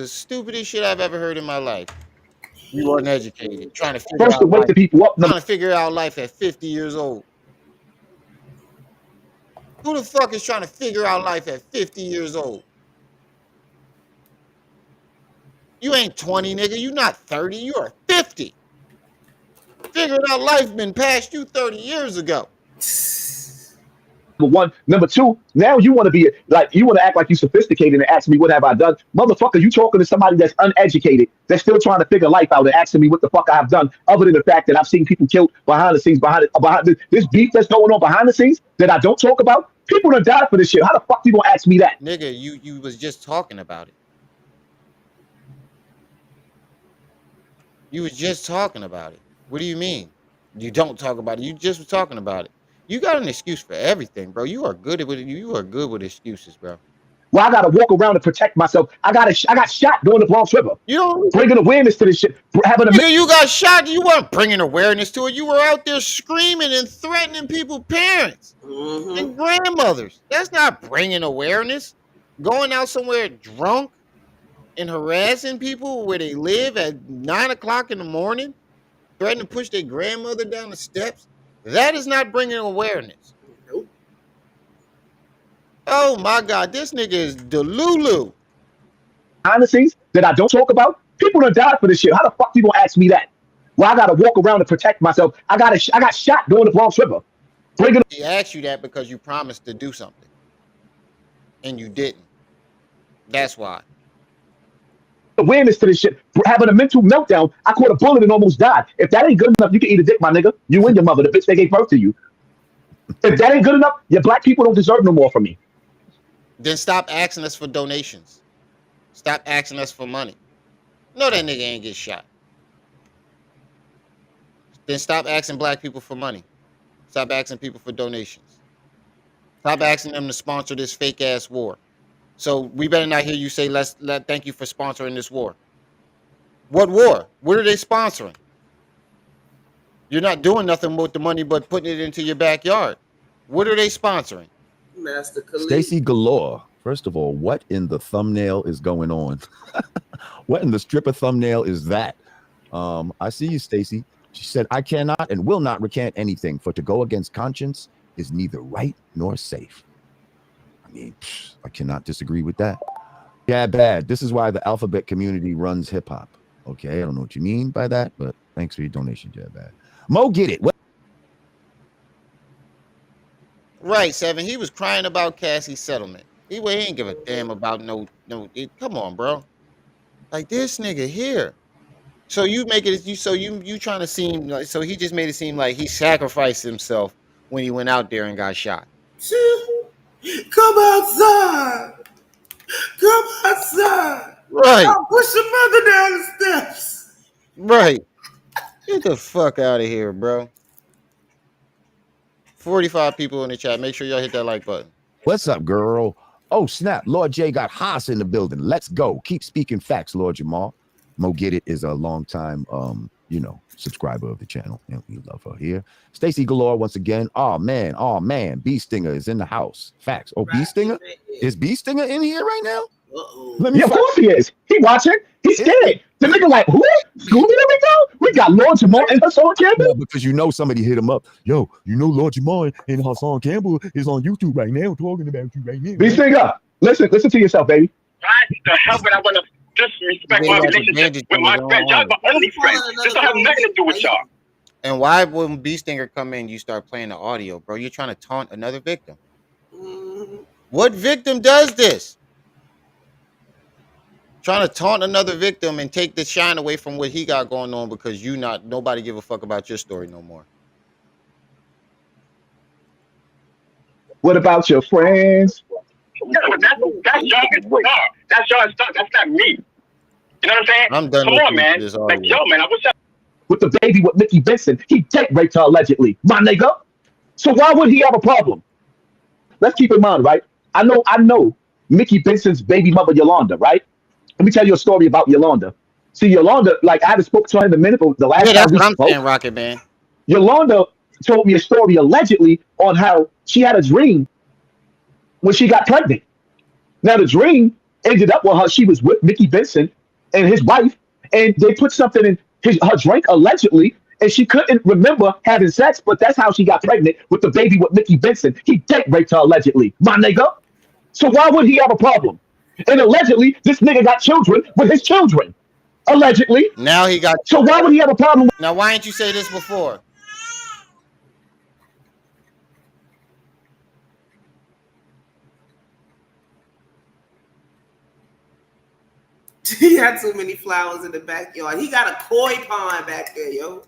stupidest shit I've ever heard in my life. You uneducated, trying to figure first to wake the people up. Trying to figure out life at 50 years old. Who the fuck is trying to figure out life at 50 years old? You ain't 20, nigga. You not 30. You are 50. Figuring out life been past you 30 years ago. Number one. Number two, now you want to act like you sophisticated and ask me what have I done. Motherfucker, you talking to somebody that's uneducated, that's still trying to figure life out and asking me what the fuck I have done, other than the fact that I've seen people killed behind the scenes, behind this beef that's going on behind the scenes that I don't talk about. People done died for this shit. How the fuck you gonna ask me that? Nigga, you was just talking about it. You was just talking about it. What do you mean? You don't talk about it. You just was talking about it. You got an excuse for everything, bro. You are good with excuses, bro. Why I gotta walk around and protect myself? I got shot during the Bronx River. You don't. Bringing awareness to this shit. Having a Nigga, you got shot. You weren't bringing awareness to it. You were out there screaming and threatening people's parents and grandmothers. That's not bringing awareness. Going out somewhere drunk and harassing people where they live at 9 o'clock in the morning, threatening to push their grandmother down the steps. That is not bringing awareness. Nope. Oh my God, this nigga is Delulu. behind the scenes that I don't talk about. People done died for this shit. How the fuck you gonna ask me that? Well, I gotta walk around and protect myself. I got shot during the Bronx River. He asked you that because you promised to do something, and you didn't. That's why. Awareness to this shit. Having a mental meltdown. I caught a bullet and almost died. If that ain't good enough, you can eat a dick, my nigga. You and your mother, the bitch that gave birth to you. If that ain't good enough, your black people don't deserve no more from me. Then stop asking us for donations. Stop asking us for money. No, that nigga ain't get shot. Then stop asking black people for money. Stop asking people for donations. Stop asking them to sponsor this fake ass war. So we better not hear you say, thank you for sponsoring this war. What war? What are they sponsoring? You're not doing nothing with the money but putting it into your backyard. What are they sponsoring? Master Khalid. Stacy Galore. First of all, what in the thumbnail is going on? What in the stripper thumbnail is that? I see you, Stacy. She said, I cannot and will not recant anything, for to go against conscience is neither right nor safe. I mean, I cannot disagree with that. Yeah, bad. This is why the alphabet community runs hip hop. Okay, I don't know what you mean by that, but thanks for your donation, Jab Bad. Mo, get it. What? Right, Seven. He was crying about Cassie's settlement. He ain't give a damn about come on, bro. Like this nigga here. So you make it you trying to seem like, so he just made it seem like he sacrificed himself when he went out there and got shot. Come outside. Come outside. Right. I'll push your mother down the steps. Right. Get the fuck out of here, bro. 45 people in the chat. Make sure y'all hit that like button. What's up, girl? Oh, snap. Lord J got Haas in the building. Let's go. Keep speaking facts, Lord Jamar. Mo Get It is a long time, subscriber of the channel. And we love her here. Stacy Galore once again. Oh, man. Beestinger is in the house. Facts. Oh, Beestinger? Is Beestinger in here right now? Yeah, of course he is. He watching. He's scared. The nigga like, who? Scooby, there we go. We got Lord Jamar and Hassan Campbell. Yeah, because somebody hit him up. Yo, Lord Jamar and Hassan Campbell is on YouTube right now talking about you right now. Beestinger, listen to yourself, baby. Why the hell would I want to disrespect my relationship with my friend? Y'all my only friend. This don't have nothing to do with y'all. And why when Beestinger come in, you start playing the audio, bro? You're trying to taunt another victim. What victim does this? Trying to taunt another victim and take the shine away from what he got going on because nobody give a fuck about your story no more. What about your friends? Yeah, that's y'all and star. That's y'all and star. That's not me. You know what I'm saying? I'm done. Come on, man. Like, yo, man, I wish I. With the baby with Mickey Benson, he date raped her allegedly, my nigga. So why would he have a problem? Let's keep in mind, right? I know Mickey Benson's baby mother, Yolanda, right? Let me tell you a story about Yolanda. See, Yolanda, like I haven't spoken to her in a minute, but the last time that's we what I'm spoke, saying, Rocket Man. Yolanda told me a story allegedly on how she had a dream when she got pregnant. Now the dream ended up with her. She was with Mickey Benson and his wife, and they put something in her drink allegedly, and she couldn't remember having sex, but that's how she got pregnant with the baby with Mickey Benson. He date raped her allegedly, my nigga. So why would he have a problem? And allegedly, this nigga got children with his children. Allegedly. Now he got. So why would he have a problem? Now why didn't you say this before? He had too many flowers in the backyard. He got a koi pond back there, yo.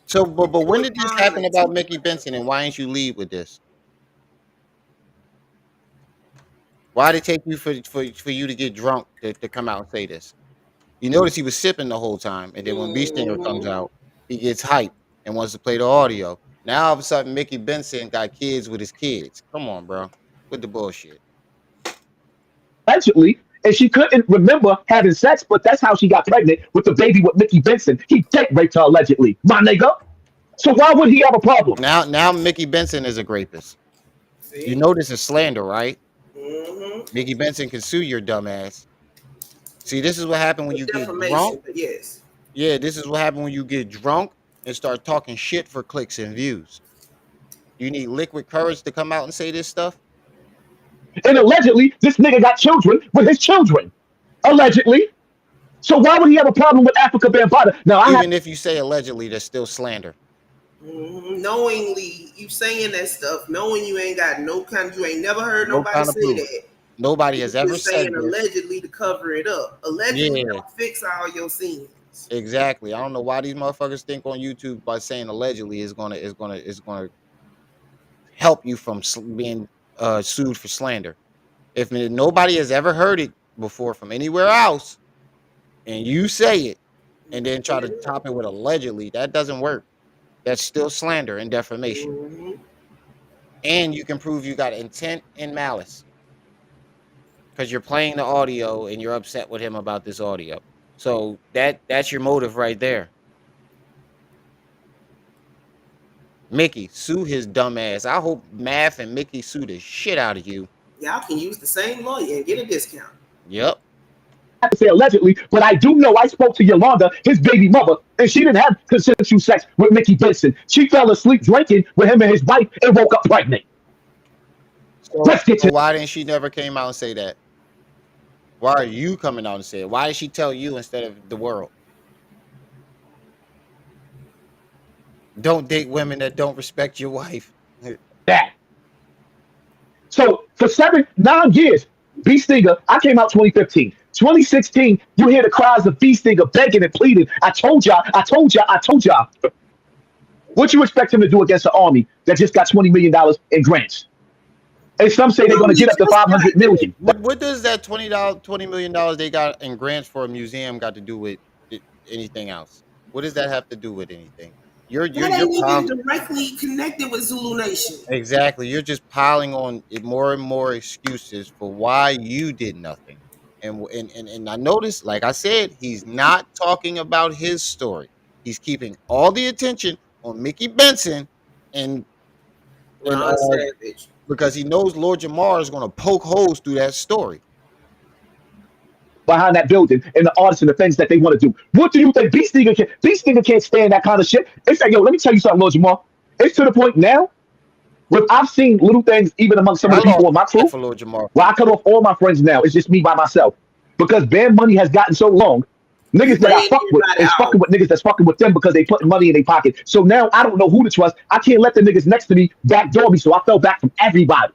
So, but when did this happen about Mickey Benson, and why didn't you lead with this? Why did it take you for you to get drunk to come out and say this? You notice he was sipping the whole time, and then when Beestinger comes out, he gets hyped and wants to play the audio. Now all of a sudden, Mickey Benson got kids with his kids. Come on, bro, with the bullshit. allegedly, and she couldn't remember having sex, but that's how she got pregnant with the baby with Mickey Benson. He date raped her allegedly, my nigga. So why would he have a problem? Now Mickey Benson is a rapist. See? You know this is slander, right? Mm-hmm. Mickey Benson can sue your dumb ass. See, this is what happened when you get drunk. But yes. Yeah, this is what happened when you get drunk and start talking shit for clicks and views. You need liquid courage to come out and say this stuff. And allegedly, this nigga got children with his children. Allegedly. So why would he have a problem with Africa Bambaataa? Now, even if you say allegedly, that's still slander. Mm-hmm. Knowingly, you saying that stuff, knowing you ain't got you ain't never heard nobody say that. Nobody has ever said this. Allegedly to cover it up. Allegedly don't fix all your sins. Exactly. I don't know why these motherfuckers think on YouTube by saying allegedly is gonna help you from being sued for slander. If nobody has ever heard it before from anywhere else, and you say it, and then try to top it with allegedly, that doesn't work. That's still slander and defamation. Mm-hmm. And you can prove you got intent and malice because you're playing the audio and you're upset with him about this audio. So that's your motive right there. Mickey, sue his dumb ass. I hope Math and Mickey sue the shit out of you. Y'all can use the same lawyer and get a discount. Yep. I have to say allegedly, but I do know I spoke to Yolanda, his baby mother, and she didn't have consensual sex with Mickey Benson. She fell asleep drinking with him and his wife and woke up pregnant. So why didn't she never came out and say that? Why are you coming out and say it? Why did she tell you instead of the world? Don't date women that don't respect your wife. That. So for 9 years, Beestinger, I came out 2015. 2016, you hear the cries of Beestinger begging and pleading. I told y'all. What you expect him to do against the army that just got $20 million in grants? And some say they're going to get up to $500 million. What does that $20 million they got in grants for a museum got to do with anything else? What does that have to do with anything? You're even directly connected with Zulu Nation. Exactly. You're just piling on more and more excuses for why you did nothing. And I noticed, like I said, he's not talking about his story. He's keeping all the attention on Mickey Benson and Savage. Because he knows Lord Jamar is going to poke holes through that story. Behind that building and the artists and the things that they want to do. What do you think Beestinger can't stand that kind of shit? It's like, yo, let me tell you something, Lord Jamar. It's to the point now where I've seen little things even among some of the people in my crew. For Lord Jamar. Where I cut off all my friends now. It's just me by myself. Because Band Money has gotten so long. Niggas that I fuck with is fucking with niggas that's fucking with them because they putting money in their pocket. So now I don't know who to trust. I can't let the niggas next to me backdoor me, so I fell back from everybody.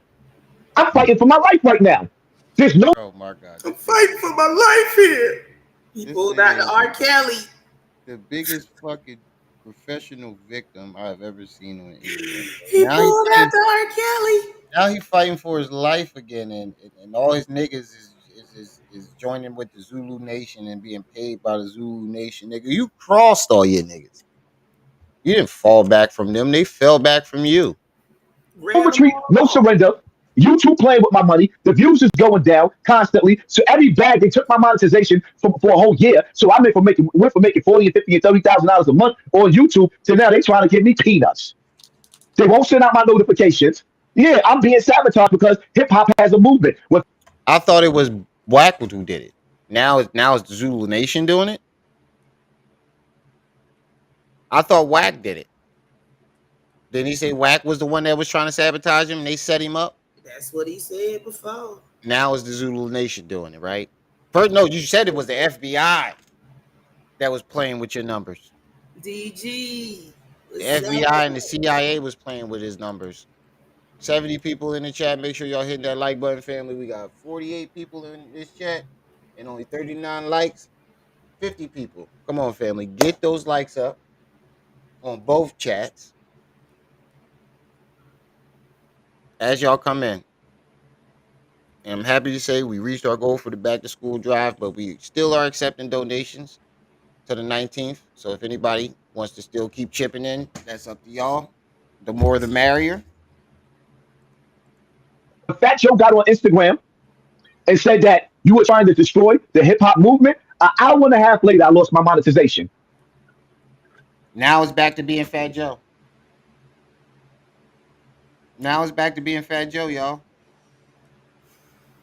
I'm fighting for my life right now. There's no. Oh my God. I'm fighting for my life here. He pulled out the R. Kelly. The biggest fucking professional victim I've ever seen on the internet. He pulled out the R. Kelly. Now he's fighting for his life again, and all his niggas is joining with the Zulu Nation and being paid by the Zulu Nation. Nigga, you crossed all your niggas. You didn't fall back from them. They fell back from you. No retreat, no surrender. YouTube playing with my money. The views is going down constantly. So every bag they took my monetization for a whole year. So I went from making $40 and $50 and $30,000 a month on YouTube to now they trying to give me peanuts. They won't send out my notifications. Yeah, I'm being sabotaged because hip hop has a movement. I thought it was Wack who did it. Now it's the Zulu Nation doing it. I thought Wack did it. Didn't he say Wack was the one that was trying to sabotage him and they set him up? That's what he said before. Now it's the Zulu Nation doing it, right? First, no, you said it was the FBI that was playing with your numbers. DG. The FBI and the CIA was playing with his numbers. 70 people in the chat. Make sure y'all hit that like button, family. We got 48 people in this chat and only 39 likes. 50 people. Come on, family. Get those likes up on both chats as y'all come in. And I'm happy to say we reached our goal for the back to school drive, but we still are accepting donations to the 19th. So if anybody wants to still keep chipping in, that's up to y'all. The more the merrier. Fat Joe got on Instagram and said that you were trying to destroy the hip hop movement. An hour and a half later, I lost my monetization. Now it's back to being Fat Joe. Now it's back to being Fat Joe, y'all.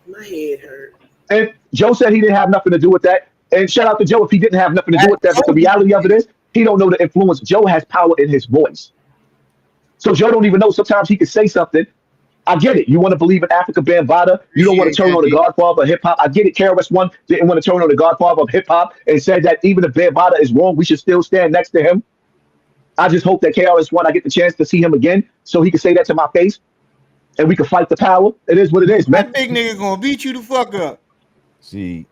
My head hurt. And Joe said he didn't have nothing to do with that. And shout out to Joe if he didn't have nothing to do with that. But the reality of it is, he don't know the influence. Joe has power in his voice. So Joe don't even know. Sometimes he can say something. I get it. You want to believe in Africa Bambaataa. You don't want to turn on the Godfather of hip hop. I get it. KRS-One didn't want to turn on the Godfather of hip hop and said that even if Bambaataa is wrong, we should still stand next to him. I just hope that KRS-One, I get the chance to see him again so he can say that to my face and we can fight the power. It is what it is, man. That big nigga gonna beat you the fuck up. See,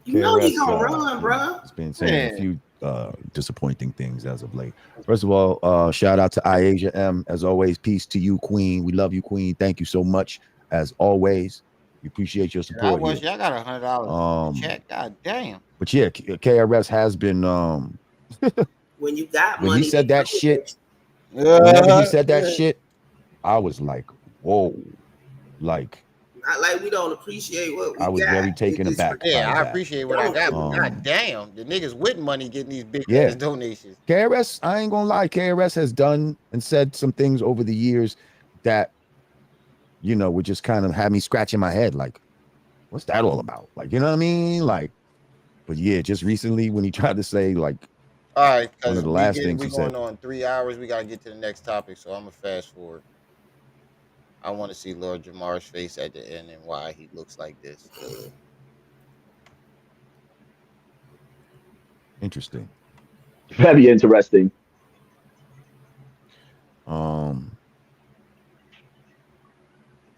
you know he gonna run, bro. It's been saying a few disappointing things as of late. First of all, shout out to Iasia M. As always, peace to you, Queen. We love you, Queen. Thank you so much. As always, we appreciate your support. Y'all got $100 check. God damn. But yeah, KRS has been when you got when money, he said that shit. Whenever he said that shit, I was like, whoa, like. Not like we don't appreciate what we got. I was very taken aback. Yeah, I appreciate what I got. But God damn, the niggas with money getting these big ass donations. KRS, I ain't gonna lie, KRS has done and said some things over the years that, you know, would just kind of have me scratching my head, like, what's that all about? Like, you know what I mean? Like, but yeah, just recently when he tried to say, like, all right, one of the last things he said. We're going on 3 hours. We gotta get to the next topic, so I'm gonna fast forward. I want to see Lord Jamar's face at the end and why he looks like this. Interesting. Very interesting.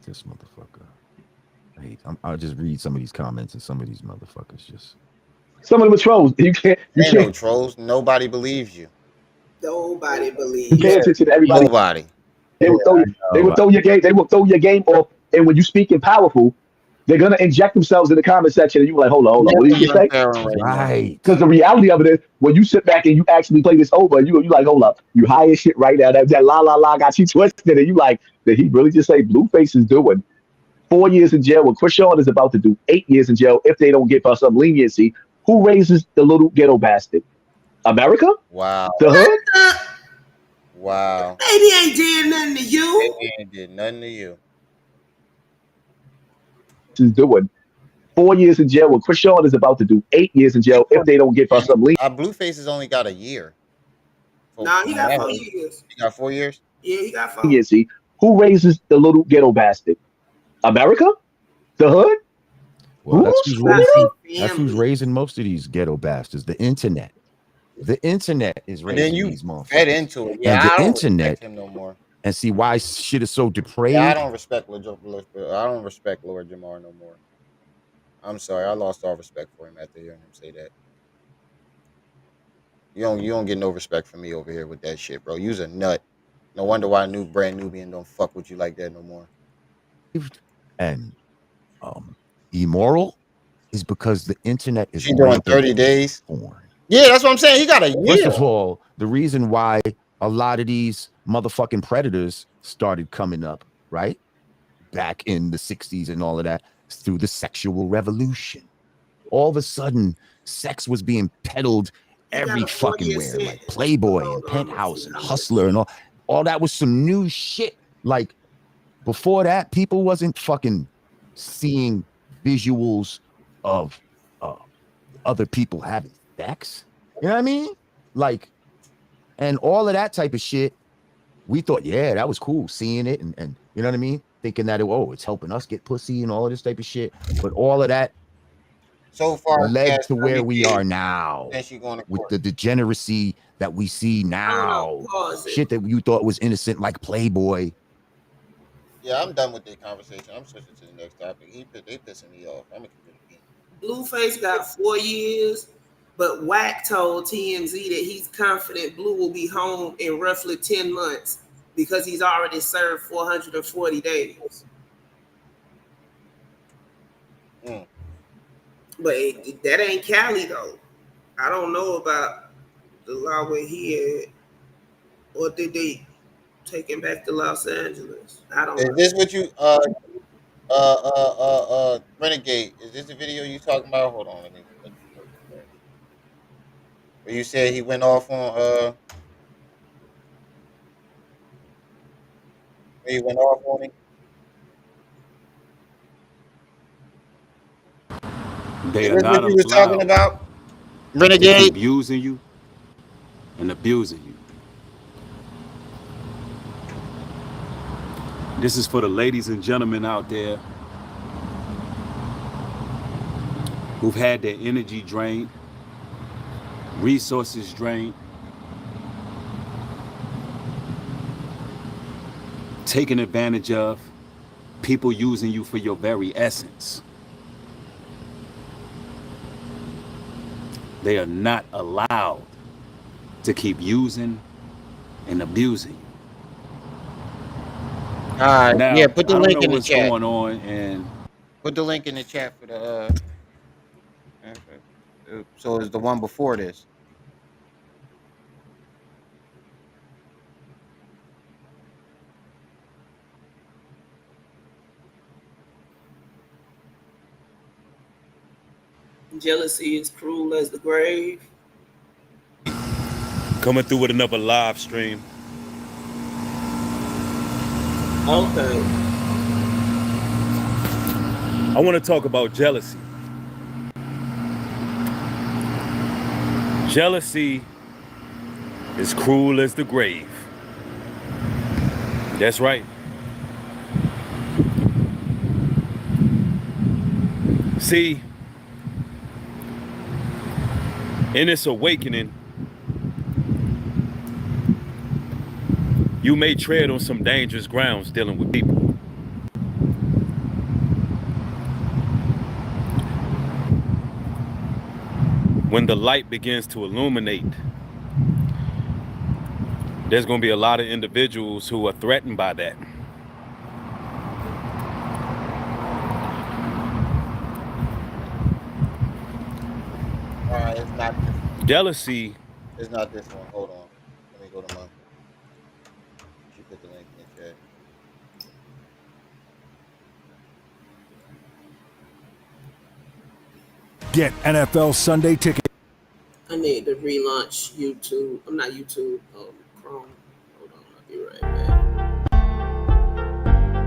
This motherfucker. I'll just read some of these comments and some of these motherfuckers just. Some of them are trolls. You can't. No trolls. Nobody believes you. Nobody believes. You pay attention to everybody. Nobody. They will throw your game. They will throw your game off. And when you speak in powerful, they're gonna inject themselves in the comment section, and you're like, hold on. What did you say? Right. Because the reality of it is, when you sit back and you actually play this over, you like, hold up, you high as shit right now. That la la la got you twisted, and you like, did he really just say Blueface is doing 4 years in jail? Well, Krishan is about to do 8 years in jail if they don't give her some leniency. Who raises the little ghetto bastard? America? Wow. The hood? Wow. Baby ain't did nothing to you. Baby ain't did nothing to you. Is doing 4 years in jail. Well, Krishan is about to do 8 years in jail if they don't give her some leniency. Blueface has only got a year. Nah, he got 4 years. He got 4 years? Yeah, he got 4. Leniency. Who raises the little ghetto bastard? America? The hood? Well, that's who's raising most of these ghetto bastards. The internet. The internet is raising these motherfuckers. Fed into it. Yeah, and the I don't internet respect him no more. And see why shit is so depraved. Yeah, I don't respect Lord Jamar no more. I'm sorry, I lost all respect for him after hearing him say that. You don't get no respect from me over here with that shit, bro. You's a nut. No wonder why brand Nubian don't fuck with you like that no more. And immoral is because the internet is doing 30 days. Yeah, that's what I'm saying. He got a year. First of all, the reason why a lot of these motherfucking predators started coming up, right? Back in the 60s and all of that, through the sexual revolution. All of a sudden, sex was being peddled every fucking where, like Playboy and Penthouse and Hustler and all that was some new shit. Like before that, people wasn't fucking seeing visuals of other people having sex. You know what I mean? Like, and all of that type of shit. We thought, yeah, that was cool, seeing it and you know what I mean? Thinking that it's helping us get pussy and all of this type of shit. But all of that so far led to where we are now with the degeneracy that we see now. Shit that you thought was innocent, like Playboy. Yeah, I'm done with the conversation. I'm switching to the next topic. They pissing me off. I'm gonna keep it. Blueface got 4 years, but Wack told TMZ that he's confident Blue will be home in roughly 10 months because he's already served 440 days. But that ain't Cali though. I don't know about the law where he at, or did they take him back to Los Angeles? I don't know. Is this what you Renegade. Is this the video you talking about? Hold on, let me look for it. Where you said he went off on he went off on him. They Is are this what not you was talking allowed about? to keep Renegade? using you and abusing you. This is for the ladies and gentlemen out there who've had their energy drained, resources drained, taken advantage of, people using you for your very essence. They are not allowed to keep using and abusing you. All right, Now, yeah, put the I don't link know in the what's chat. going on, and Put the link in the chat for the so it's the one before this. Jealousy is cruel as the grave. coming through with another live stream. Okay. I want to talk about jealousy. Jealousy is cruel as the grave. That's right. See, in this awakening, you may tread on some dangerous grounds dealing with people. When the light begins to illuminate, there's going to be a lot of individuals who are threatened by that. All right, it's not this one. Jealousy. It's not this one. Hold on. Let me go to my. She put the link in the chat. Get NFL Sunday ticket. I need to relaunch YouTube. I'm not YouTube. Chrome. Hold on. I'll be right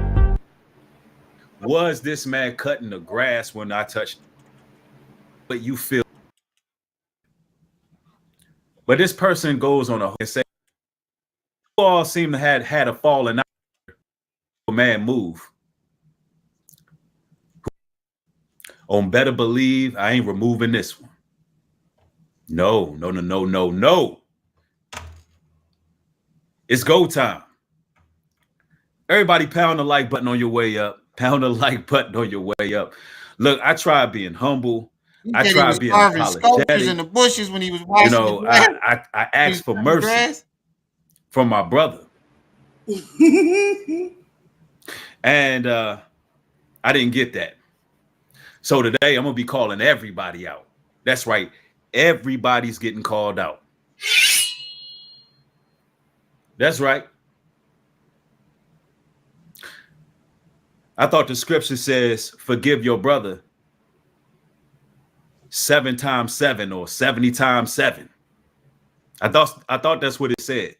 back. Was this man cutting the grass when I touched him? But you feel. But this person goes on and say, you all seem to have had a falling out. A man move. On better believe I ain't removing this one. No. It's go time. Everybody pound the like button on your way up. Pound the like button on your way up. Look, I tried being humble. I tried being apologetic. In the bushes when he was watching. You know, I asked for mercy from my brother. And I didn't get that. So today I'm going to be calling everybody out. That's right. Everybody's getting called out. That's right. I thought the scripture says, forgive your brother 7 times 7 or 70 times 7. I thought that's what it said.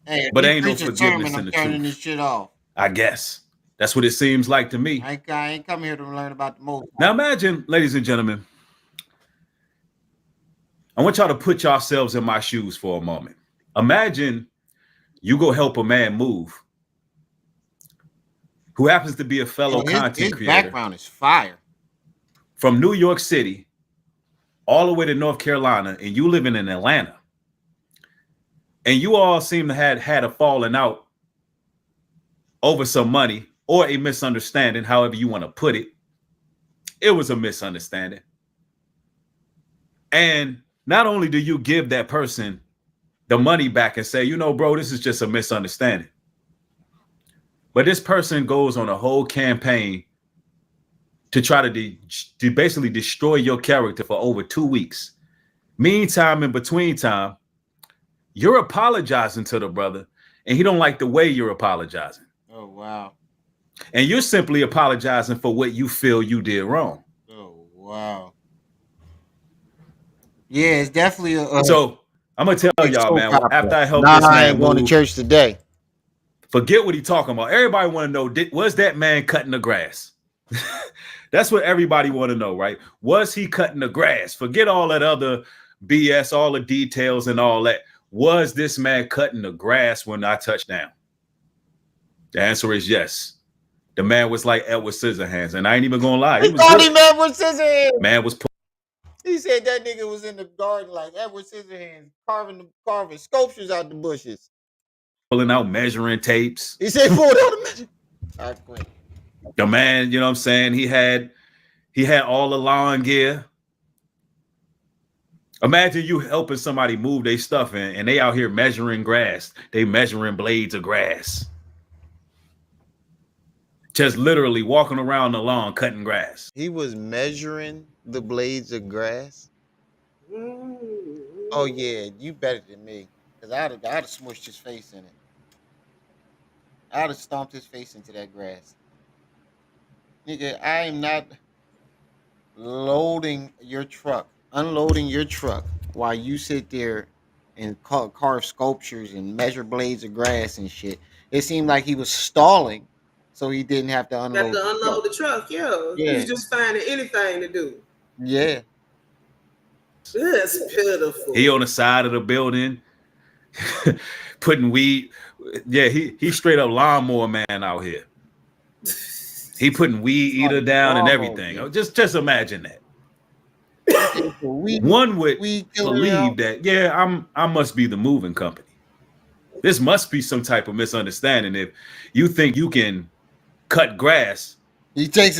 Hey, but ain't no forgiveness in the truth. This shit off. I guess that's what it seems like to me. I ain't come here to learn about the most. Now imagine, ladies and gentlemen, I want y'all to put yourselves in my shoes for a moment. Imagine you go help a man move who happens to be a fellow content creator. His background is fire. From New York City all the way to North Carolina, and you living in Atlanta. And you all seem to have had a falling out over some money or a misunderstanding, however you want to put it. It was a misunderstanding. And not only do you give that person the money back and say, you know, bro, this is just a misunderstanding. But this person goes on a whole campaign to try to basically destroy your character for over 2 weeks. Meantime, in between time, you're apologizing to the brother and he don't like the way you're apologizing. Oh, wow. And you're simply apologizing for what you feel you did wrong. Oh, wow. Yeah, it's definitely So I'm gonna tell y'all, so man. popular. After I helped Nah, this I man ain't going to move, church today. forget what he talking about. Everybody want to know: was that man cutting the grass? That's what everybody want to know, right? Was he cutting the grass? Forget all that other BS, all the details and all that. Was this man cutting the grass when I touched down? The answer is yes. The man was like Edward Scissorhands, and I ain't even gonna lie. He called him Edward Scissorhands. Man was. He said that nigga was in the garden like Edward Scissorhands, carving sculptures out the bushes. Pulling out measuring tapes. He said, pulled out the measuring. All right, quick. The man, you know what I'm saying? He had all the lawn gear. Imagine you helping somebody move their stuff in, and they out here measuring grass. They measuring blades of grass. Just literally walking around the lawn cutting grass. He was measuring the blades of grass. Oh yeah, you better than me, because I'd have smushed his face in it. I'd have stomped his face into that grass. Nigga, I am not unloading your truck while you sit there and carve sculptures and measure blades of grass and shit. It seemed like he was stalling, so he didn't have to unload. The truck. Yeah. He's just finding anything to do. Yeah. That's pitiful. He on the side of the building putting weed. Yeah, he straight up lawnmower man out here. He putting weed eater down and everything. Man. Just imagine that. One would believe that, yeah, I must be the moving company. This must be some type of misunderstanding. If you think you can cut grass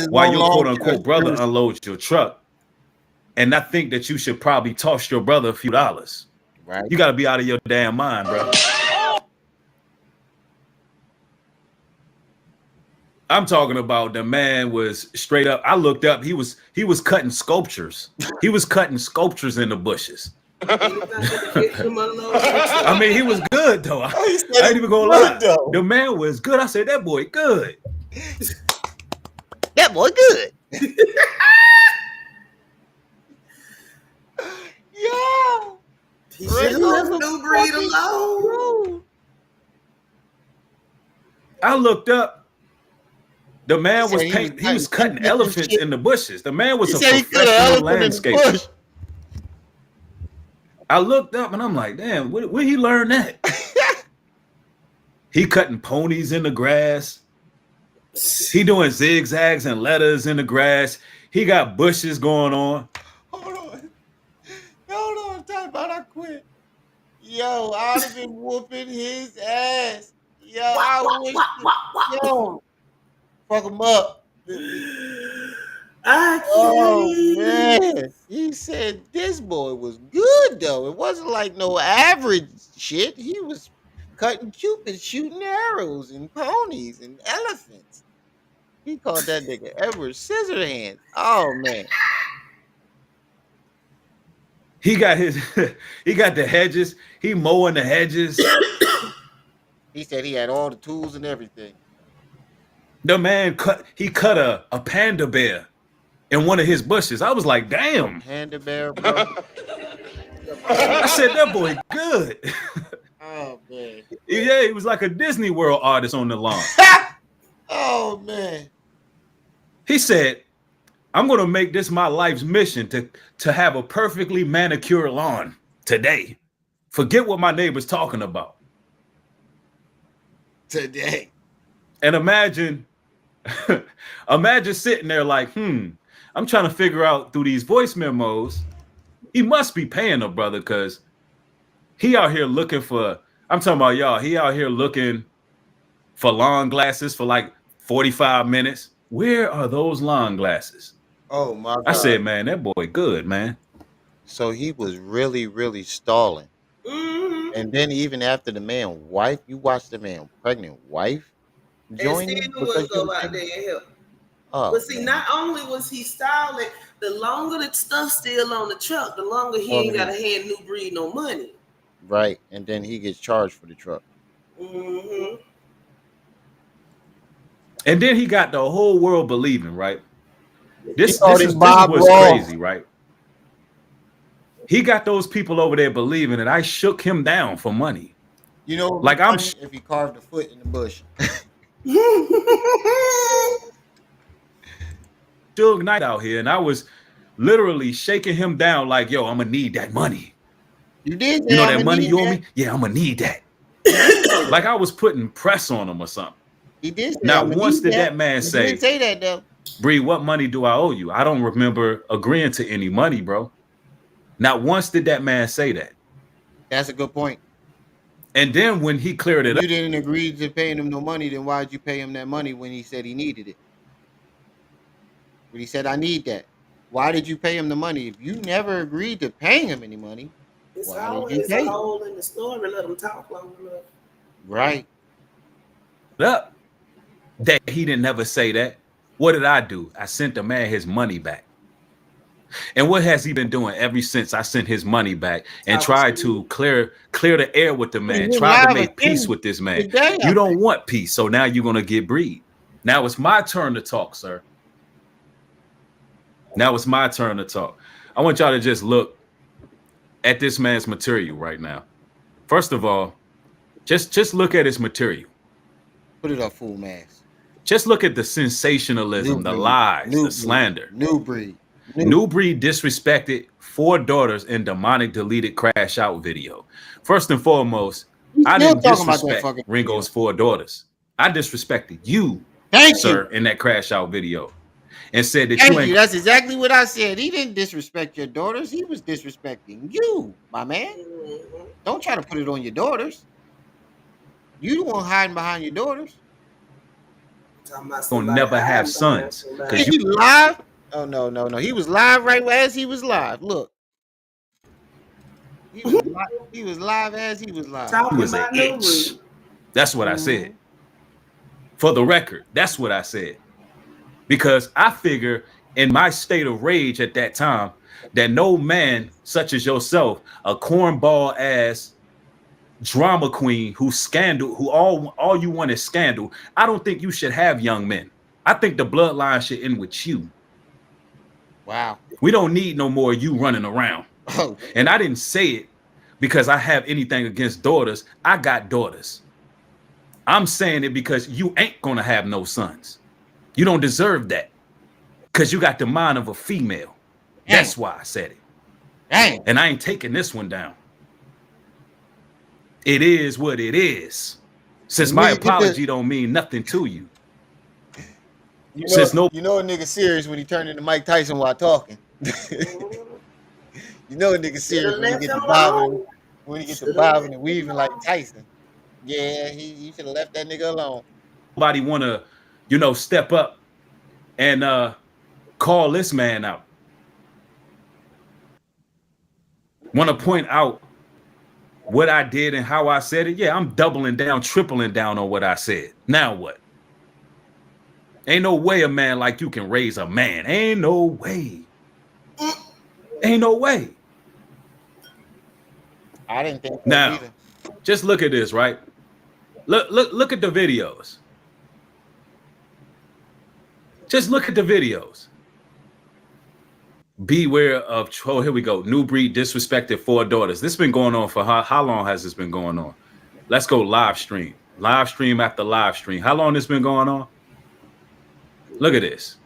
while your quote unquote brother unloads your truck, and I think that you should probably toss your brother a few dollars. Right. You got to be out of your damn mind, bro. I'm talking about the man was straight up. I looked up. He was cutting sculptures. He was cutting sculptures in the bushes. I mean, he was good though. I ain't even gonna lie. The man was good. I said that boy good. That boy good. Yo, he should have left Nubreed alone. I looked up. The man was painting. He was cutting elephants in the bushes. The man was a professional landscaper. I looked up and I'm like, damn, where he learn that? He cutting ponies in the grass. He doing zigzags and letters in the grass. He got bushes going on. Hold on, time about I quit. Yo, I'd have been whooping his ass. Yo, I wish. Yo, fuck him up. Oh man, he said this boy was good though. It wasn't like no average shit. He was cutting cupids, shooting arrows, and ponies and elephants. He called that nigga Edward Scissorhands. Oh man. He got the hedges. He mowing the hedges. He said he had all the tools and everything. The man cut a panda bear in one of his bushes. I was like, damn. Panda bear, bro. I said that boy good. Oh man. Yeah, he was like a Disney World artist on the lawn. Oh man. He said, I'm gonna make this my life's mission to have a perfectly manicured lawn today. Forget what my neighbor's talking about. Today. And imagine sitting there like, I'm trying to figure out through these voice memos. He must be paying a brother because he out here looking for, I'm talking about y'all, he out here looking for lawn glasses for like 45 minutes. Where are those lawn glasses? Oh my God. I said, man, that boy good, man. So he was really, really stalling. Mm-hmm. And then even after the man wife, you watched the man pregnant wife join him. Would go out there and help. Oh, but see, man. Not only was he stalling, the longer the stuff's still on the truck, the longer he ain't got to hand Nubreed no money. Right. And then he gets charged for the truck. Mm-hmm. And then he got the whole world believing, right? This called is him Bob what's Raw. crazy, right? He got those people over there believing that I shook him down for money. You know, like I'm if he carved a foot in the bush. Suge Knight out here, and I was literally shaking him down like, yo, I'm gonna need that money. You did, you know that money you owe me? Yeah, I'm gonna need that. Like I was putting press on him or something. He did say, Now, once did that man he say, did say that though. Bree, what money do I owe you? I don't remember agreeing to any money, bro. Not once did that man say that. That's a good point. And then when he cleared it up, you didn't agree to paying him no money, then why'd you pay him that money when he said he needed it? When he said, I need that. Why did you pay him the money? If you never agreed to paying him any money, it's why always did you pay a hole in the story. Let them talk long enough. Right. Up that he didn't never say that. What did I do? I sent the man his money back. And what has he been doing ever since I sent his money back and tried to clear the air with the man, tried to make peace with this man? You don't want peace, so now you're gonna get breed. Now it's my turn to talk, sir. Now it's my turn to talk. I want y'all to just look at this man's material right now. First of all, just look at his material. Put it up full mass. Just look at the sensationalism, the lies, the slander. Nubreed. Nubreed disrespected 4 daughters in demonic deleted crash out video. First and foremost, I didn't disrespect Ringo's 4 daughters. I disrespected you, sir, in that crash out video. And said that you ain't. That's exactly what I said. He didn't disrespect your daughters. He was disrespecting you, my man. Don't try to put it on your daughters. You the one hiding behind your daughters. Gonna never have sons. Because you live. Oh no. He was live right as he was live. Look. He was live as he was live. He was an itch. That's what I said. For the record, that's what I said. Because I figure in my state of rage at that time that no man such as yourself, a cornball ass drama queen who all you want is scandal, I don't think you should have young men. I think the bloodline should end with you. Wow. We don't need no more you running around. Oh. And I didn't say it because I have anything against daughters. I got daughters. I'm saying it because you ain't gonna have no sons. You don't deserve that because you got the mind of a female. Dang. That's why I said it. Dang. And I ain't taking this one down. It is what it is. Since my apology don't mean nothing to you. You know a nigga serious when he turned into Mike Tyson while talking. You know a nigga serious when he get the bobbing and weaving like Tyson. Yeah, he should have left that nigga alone. Nobody want to, step up and call this man out. Want to point out what I did and how I said it? Yeah, I'm doubling down, tripling down on what I said. Now what? Ain't no way a man like you can raise a man. Ain't no way. Ain't no way. I didn't think so now, either. Just look at this, right? Look at the videos. Just look at the videos. Beware of, oh, here we go. Nubreed disrespected 4 daughters. This has been going on for how long has this been going on? Let's go live stream. Live stream after live stream. How long this been going on? Look at this.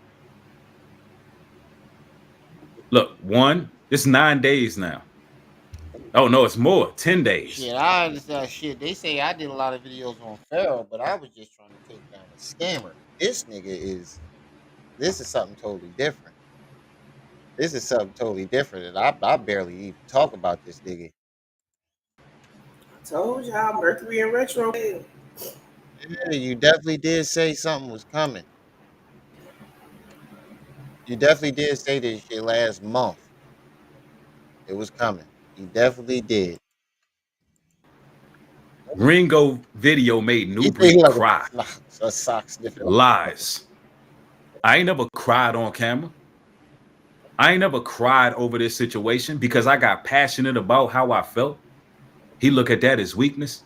Look, it's 9 days now. Oh, no, it's more. 10 days. Shit, I understand. Shit, they say I did a lot of videos on Pharaoh, but I was just trying to take down a scammer. This is something totally different. This is something totally different, and I barely even talk about this nigga. I told y'all, Mercury in retro. Yeah, you definitely did say something was coming. You definitely did say this shit last month. It was coming. You definitely did. Ringo video made Nubreed cry. Lies. I ain't never cried on camera. I ain't never cried over this situation because I got passionate about how I felt. He look at that as weakness.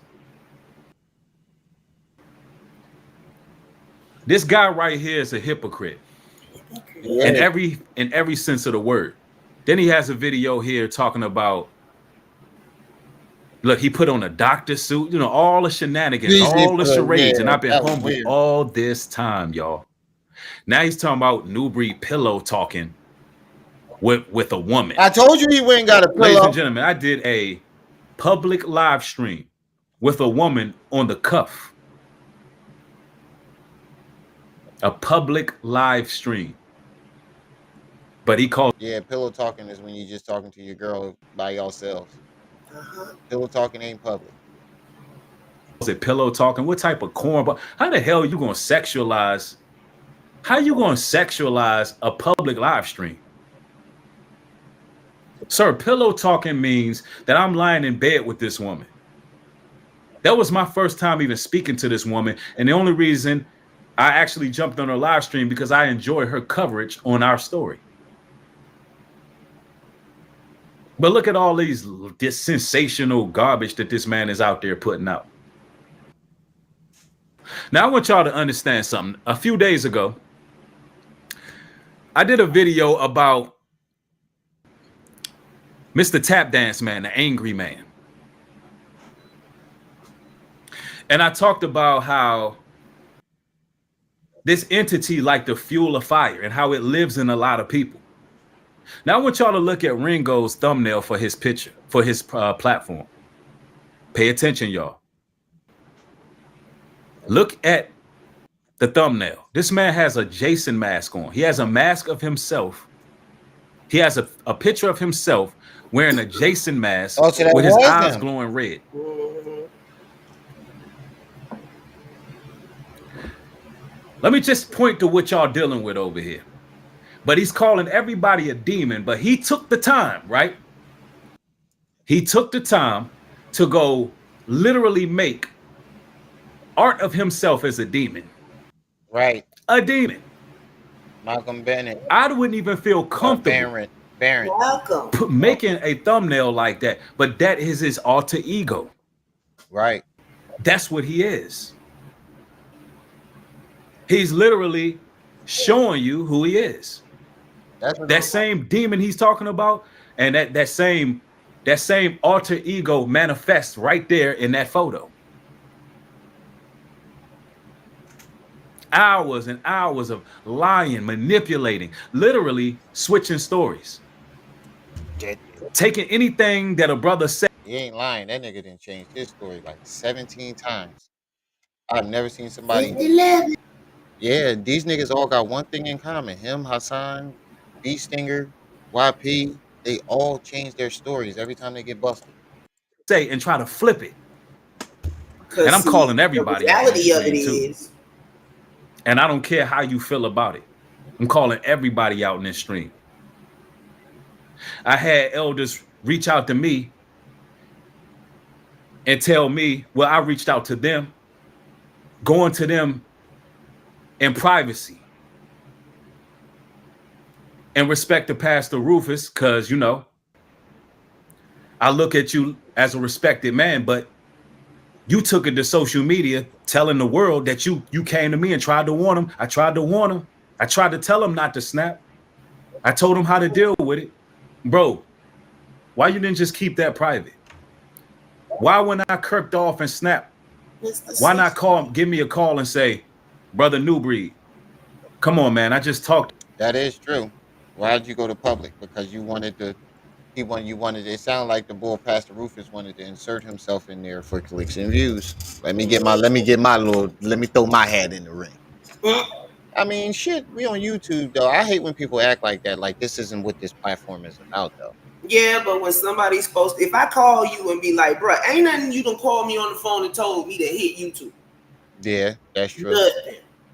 This guy right here is a hypocrite in every sense of the word. Then he has a video here talking about, look, he put on a doctor suit, you know, all the shenanigans, all the charades, and I've been humble all this time, y'all. Now he's talking about Nubreed pillow talking with a woman. I told you he went got a pillow. Ladies and gentlemen, I did a public live stream with a woman on the cuff. A public live stream. But he called. Yeah, pillow talking is when you're just talking to your girl by yourselves. Pillow talking ain't public. Was it pillow talking? What type of cornball? How the hell are you gonna sexualize? How you gonna sexualize a public live stream? Sir, pillow talking means that I'm lying in bed with this woman. That was my first time even speaking to this woman, and the only reason I actually jumped on her live stream because I enjoy her coverage on our story. But look at all this sensational garbage that this man is out there putting out. Now, I want y'all to understand something. A few days ago, I did a video about Mr. Tap Dance Man, the angry man. And I talked about how this entity like the fuel of fire and how it lives in a lot of people. Now I want y'all to look at Ringo's thumbnail for his picture, for his platform. Pay attention, y'all. Look at the thumbnail. This man has a Jason mask on. He has a mask of himself. He has a picture of himself wearing a Jason mask with his eyes glowing red. Let me just point to what y'all dealing with over here. But he's calling everybody a demon, but he took the time, right? He took the time to go literally make art of himself as a demon. Right. A demon. Malcolm Bennett. I wouldn't even feel comfortable making a thumbnail like that, but that is his alter ego. Right. That's what he is. He's literally showing you who he is. That same demon he's talking about, and that same alter ego manifests right there in that photo. Hours and hours of lying, manipulating, literally switching stories. Taking anything that a brother said. He ain't lying. That nigga didn't change his story like 17 times. I've never seen somebody. Yeah, these niggas all got one thing in common. Him, Hassan, Beestinger, YP, they all change their stories every time they get busted. Say and try to flip it. And I'm calling everybody out. The reality of it is. And I don't care how you feel about it. I'm calling everybody out in this stream. I had elders reach out to me and tell me, well, I reached out to them, going to them in privacy and respect to Pastor Rufus, because, you know, I look at you as a respected man, but you took it to social media telling the world that you came to me and tried to warn them. I tried to warn them. I tried to tell them not to snap. I told them how to deal with it. Bro, why you didn't just keep that private? Why when I kirked off and snapped, why not give me a call and say, brother Nubreed, come on, man, I just talked. That is true. Why did you go to public? Because you wanted to, it sounded like the bull Pastor Rufus wanted to insert himself in there for clicks and views. Let me throw my hat in the ring. I mean, shit, we on YouTube, though. I hate when people act like that. Like, this isn't what this platform is about, though. Yeah, but when somebody's supposed to, if I call you and be like, bro, ain't nothing you done call me on the phone and told me to hit YouTube. Yeah, that's true.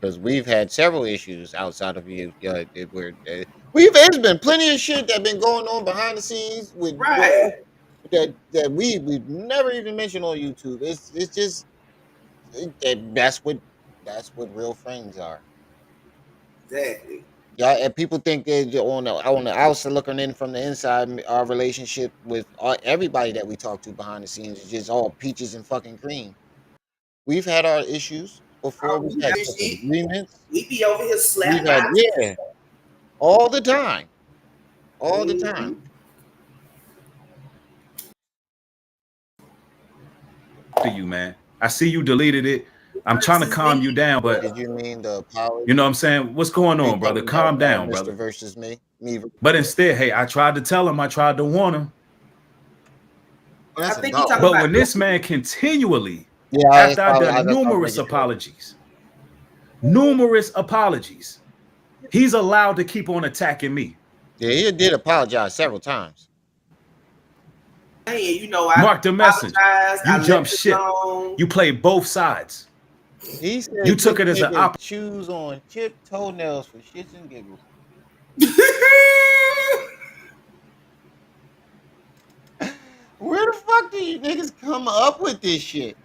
Because we've had several issues outside of you. There's been plenty of shit that been going on behind the scenes with that we've never even mentioned on YouTube. It's just that's what real friends are. Exactly. Yeah, and people think that on the outside looking in from the inside, our relationship with everybody that we talk to behind the scenes is just all peaches and fucking cream. We've had our issues. before we had agreements. We be over here slapping. Yeah, all the time, all the time. To you, man. I see you deleted it. I'm trying to calm you down, but did you mean the apology? You know what I'm saying? What's going on, brother? Calm down, Mr. brother. Versus me. But instead, hey, I tried to tell him, I tried to warn him. But when this man continually, after I've done numerous apologies, he's allowed to keep on attacking me. Yeah, he did apologize several times. Hey, you know, I Mark the messenger. You jumped ship. You played both sides. He said you took it as an opportunity. Choose on chipped toenails for shits and giggles. Where the fuck do you niggas come up with this shit?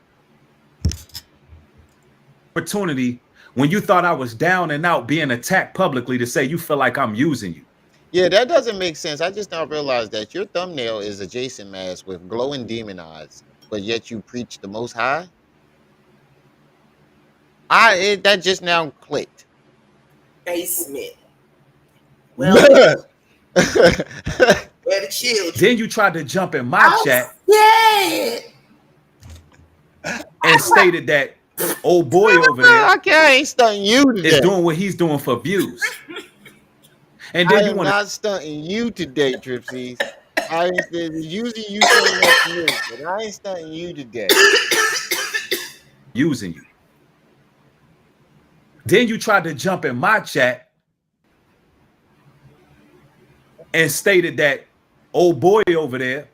Opportunity when you thought I was down and out being attacked publicly to say you feel like I'm using you. Yeah, that doesn't make sense. I just now realized that your thumbnail is a Jason mask with glowing demon eyes, but yet you preach the Most High. That just now clicked. Basement. Well, where the children. Then you tried to jump in my chat. Yeah. And stated that old boy over there I ain't stunting you today. Is doing what he's doing for views. And then I am not stunting you today, Tripsies. I ain't using you so much, but I ain't stunting you today. Using you. Then you tried to jump in my chat and stated that old boy over there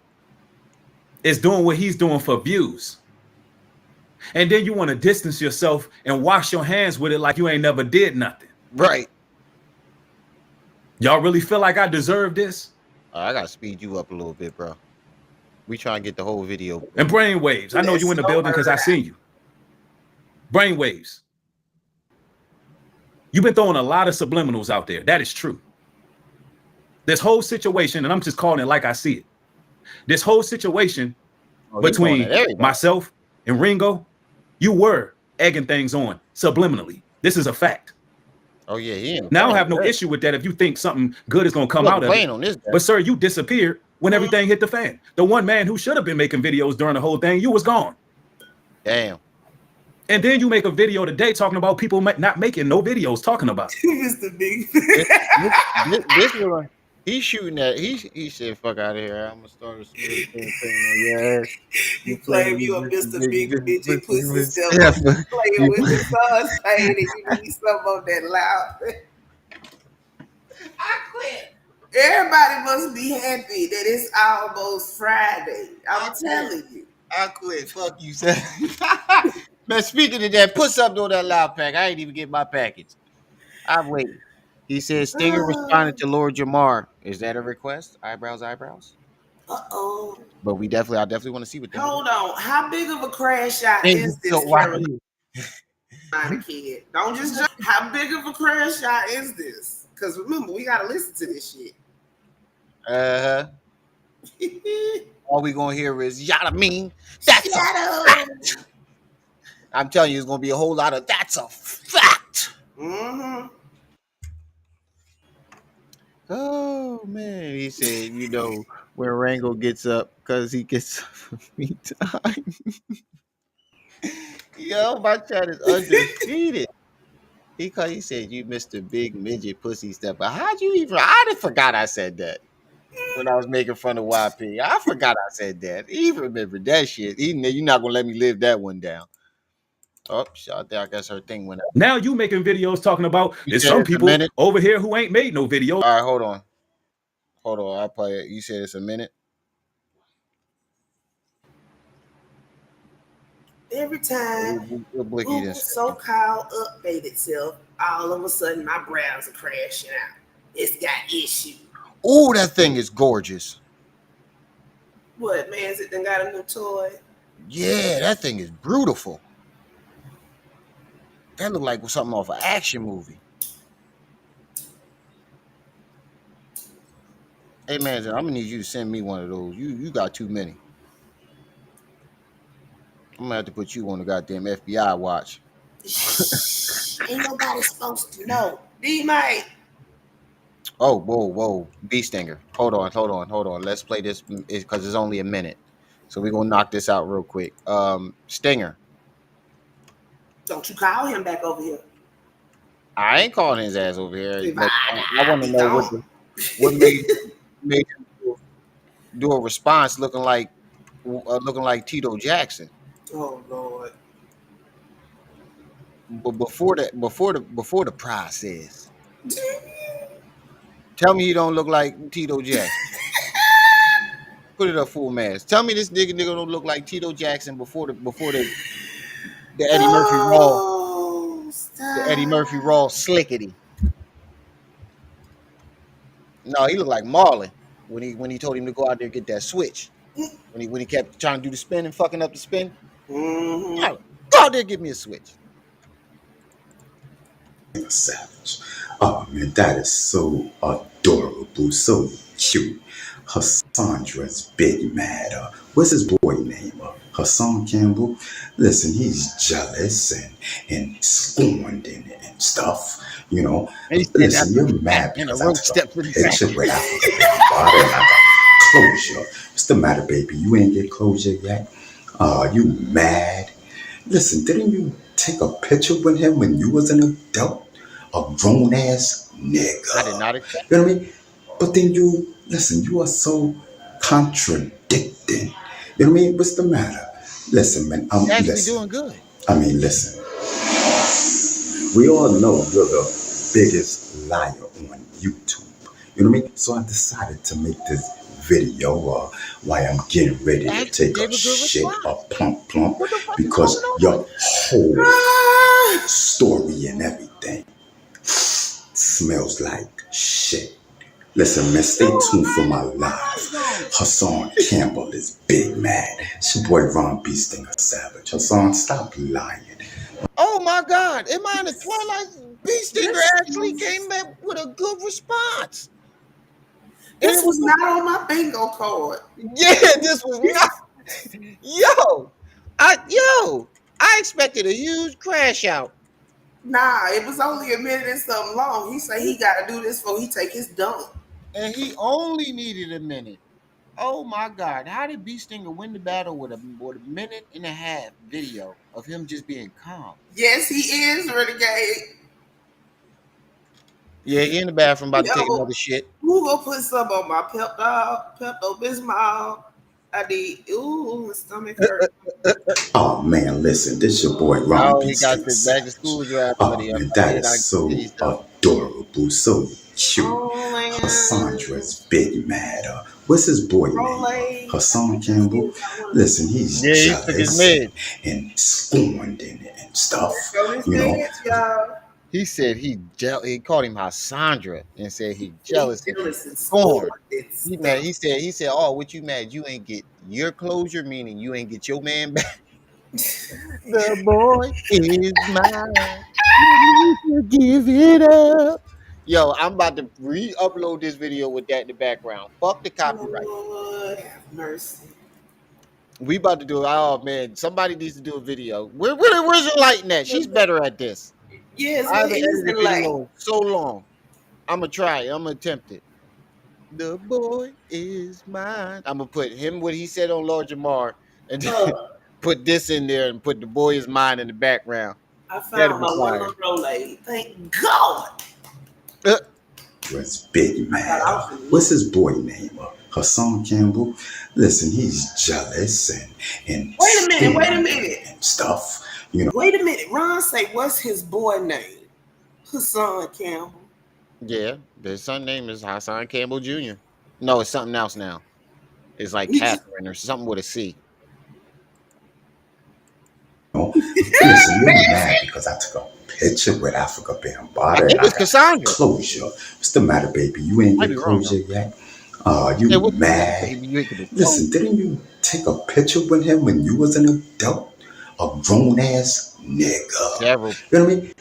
is doing what he's doing for views. And then you want to distance yourself and wash your hands with it like you ain't never did nothing. Right. Y'all really feel like I deserve this? I gotta speed you up a little bit, bro. We try and get the whole video. And brainwaves. I know you in the building because I seen you. Brainwaves. You've been throwing a lot of subliminals out there. That is true. This whole situation, and I'm just calling it like I see it. This whole situation between myself and Ringo, you were egging things on subliminally. This is a fact. Oh yeah, now I don't have no issue with that if you think something good is gonna come out of it. But sir, you disappeared when everything hit the fan. The one man who should have been making videos during the whole thing, you was gone. Damn. And then you make a video today talking about people not making no videos talking about it. Mr. Big. This one, he's shooting at. He said, "Fuck out of here! I'm gonna start a smooth thing on your ass." You claim you a Mr. Big Midget pussy stuff. Playing with the sauce pain and you need something on that loud. I quit. Everybody must be happy that it's almost Friday. I'm telling you. I quit. Fuck you, sir. Man, speaking of that, put something on that loud pack. I ain't even get my package. I'm waiting. He said Stinger responded to Lord Jamar. Is that a request? Eyebrows. Uh-oh. But I definitely want to see what. Hold on. How big of a crash shot is this? Not a kid. Don't just jump. How big of a crash shot is this? Because remember, we gotta listen to this shit. All we gonna hear is yada mean. That's a fact. I'm telling you, it's gonna be a whole lot of that's a fact. Mm-hmm. Oh man, he said, you know, when Rango gets up because he gets me time. Yo, my chat is undefeated. He said you Mr. Big Midget Pussy Stepper. How'd you even? I just forgot I said that when I was making fun of YP. I forgot I said that. He remembered that shit. You're not gonna let me live that one down. Oh, shot there. I guess her thing went up. Now you making videos talking about there's some people over here who ain't made no videos. All right, hold on. I'll play it. You said it's a minute. Every time Google so-called update itself, all of a sudden my browser crashing out. It's got issues. Oh, that thing is gorgeous. What, man? Is it done got a new toy? Yeah, that thing is beautiful. That look like something off an action movie. Hey man, I'm gonna need you to send me one of those. You got too many. I'm gonna have to put you on the goddamn FBI watch. Ain't nobody supposed to know. D-Mate. Oh, whoa. Beestinger. Hold on. Let's play this because it's only a minute. So we're gonna knock this out real quick. Stinger. Don't you call him back over here. I ain't calling his ass over here, but I want to Be know gone. what made him do a response looking like Tito Jackson. Oh Lord. But before the process, tell me you don't look like Tito Jackson. Put it up full mask. Tell me this nigga don't look like Tito Jackson before the Eddie Murphy Raw, the Eddie Murphy Raw slickety. No, he looked like Marlon when he told him to go out there and get that switch. When he kept trying to do the spin and fucking up the spin. Mm-hmm. No, go out there and give me a switch. Savage. Oh man, that is so adorable, so cute. Hassandra's big mad. What's his boy name? Hassan Campbell. Listen, he's jealous and scorned and stuff. You know, He said listen, that's you're a cat mad and a because I roach took step a to the picture back. with Africa being bought and I got closure. What's the matter, baby? You ain't get closure yet? You mad? Listen, didn't you take a picture with him when you was an adult? A grown ass I did nigga. not expect. You know what I mean? But then you are so contradicting. You know what I mean? What's the matter? Listen, man, He's actually listen. doing good. Listen. We all know you're the biggest liar on YouTube. You know what I mean? So I decided to make this video while I'm getting ready He to actually take gave a a good shit, a response. plump, What the fuck is going because on? your whole story and everything smells like shit. Listen, man, stay tuned for my live. Hassan Campbell is big mad. It's your boy Ron Beestinger Savage. Hassan, stop lying. Oh my God! Am I in the Twilight? Beestinger actually came back with a good response. And This it was was not on my bingo card. yeah, this was not. I expected a huge crash out. Nah, it was only a minute and something long. He said he got to do this before he take his dump. And he only needed a minute. Oh my God! How did Beestinger win the battle with a minute and a half video of him just being calm? Yes, he is renegade. Yeah, he in the bathroom about to take Yo, another shit. who gonna put some on my Pepto Bismol? I need. Ooh, my stomach hurt. Oh man, listen, this your boy Ron Oh, he got Beestinger the back to Savage. school draft Oh money up. man, that Did is I get so these up? adorable, so cute. Oh man. Hassandra's big mad. What's his boy name? Rolay. Hassan Campbell. Listen, he's Yeah, he took his jealous meds. and scorned and stuff. Go his You know, meds, y'all. He said he called him Hassandra and said he He jealous and he jealous and scorned. scorned and He mad. stuff. He said, oh, what you mad? You ain't get your closure, meaning you ain't get your man back. The boy is mine. You need to give it up. Yo, I'm about to re-upload this video with that in the background. Fuck the copyright. Lord have mercy. We about to do. Oh man, somebody needs to do a video. Where's your lighting at? She's better at this. Yes, I what haven't is edited the a video light? in so long. I'm gonna try it. I'm gonna attempt it. The boy is mine. I'm gonna put him what he said on Lord Jamar, and then put this in there and put the boy is mine in the background. I That'll found be my one fire. little Rolay. Thank God. was big mad. I was What's his boy name? Hassan Campbell. Listen, he's jealous and Wait a minute. scorned and stuff. You know. Wait a minute. Ron say, what's his boy name? Hassan Campbell. Yeah, the son name is Hassan Campbell Jr. No, it's something else now. It's like He just- Catherine or something with a C. Listen, you're mad because I took a picture with Africa being I bought and think I it's got Cassandra. closure. What's the matter, baby? You ain't Might get be wrong closure though. yet? Hey, You what's the matter, mad? baby? You ain't gonna Listen, didn't you take a picture with him when you was an adult? A grown ass nigga. several. You know what I mean?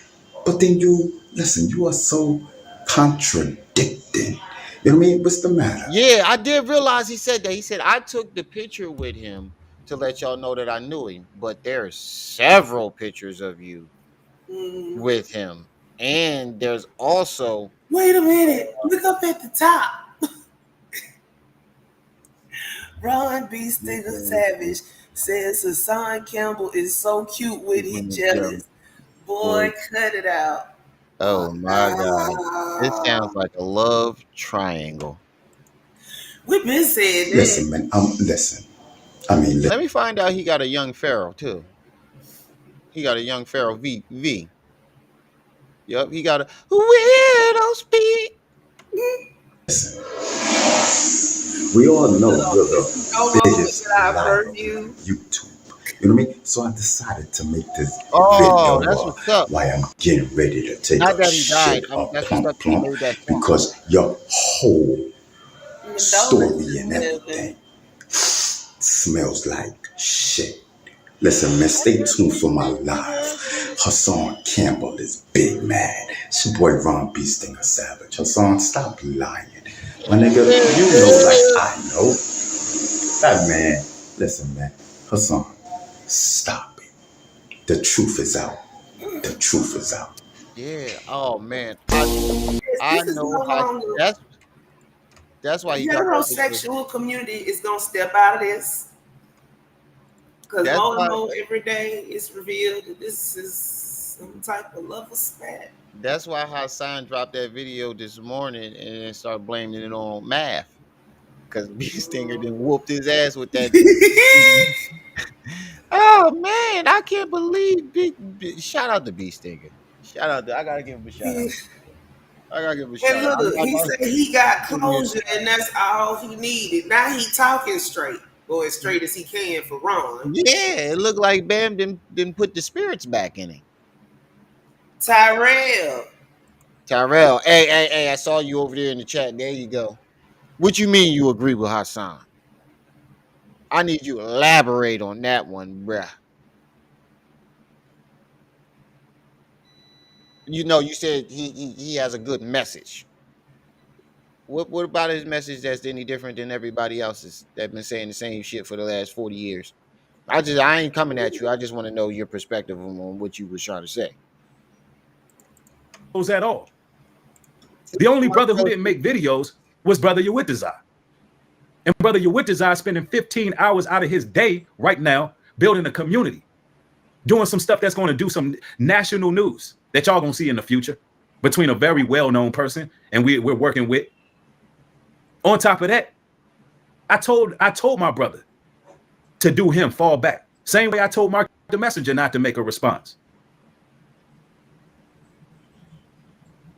But then you are so contradicting. You know what I mean? What's the matter? Yeah, I did realize he said that. He said I took the picture with him to let y'all know that I knew him, but there's several pictures of you with him. And there's also wait a minute. Look up at the top. Ron Beestinger Savage says Hassan Campbell is so cute with he jealous. Boy, cut it out. Oh my God. This sounds like a love triangle. We've been saying that. Listen, man. Listen. I mean, let me find out he got a young Pharaoh too. He got a young Pharaoh V. Yep, he got a widow speed. Listen. We all know you're the biggest liar on YouTube. You know what I mean? So I decided to make this video that's what's up. while I'm getting ready to take Not a that he died. shit up That's plump what's up. He plump made that because your whole story and everything smells like shit. Listen, man, stay tuned for my live. Hassan Campbell is big mad. It's your boy Ron Beestinger Savage. Hassan, stop lying. My nigga, you know like I know. That man, listen, man. Hassan, stop it. The truth is out. The truth is out. Yeah. Oh man. I know how. That's why he the heterosexual community is gonna step out of this. Because more and more every day it's revealed that this is some type of love spat. That's why Hassan dropped that video this morning and then started blaming it on math. Because Beestinger then whooped his ass with that. Oh man, I can't believe shout out to Beestinger. I gotta give him a shout out. I gotta give him a shout out. And look, he said he got closure and that's all he needed. Now he talking straight. Or as straight as he can for Ron. Yeah, it looked like Bam didn't put the spirits back in him. Tyrell. Hey, I saw you over there in the chat. There you go. What you mean you agree with Hassan? I need you to elaborate on that one, bruh. You know, you said he has a good message. What about his message that's any different than everybody else's that been saying the same shit for the last 40 years? I ain't coming at you. I just want to know your perspective on what you was trying to say. At all. The only brother who didn't make videos was Brother Yawitazai. And Brother Yawitazai spending 15 hours out of his day right now building a community, doing some stuff that's going to do some national news that y'all going to see in the future between a very well-known person and we're working with. On top of that, I told my brother to do him fall back. Same way I told Mark the Messenger not to make a response.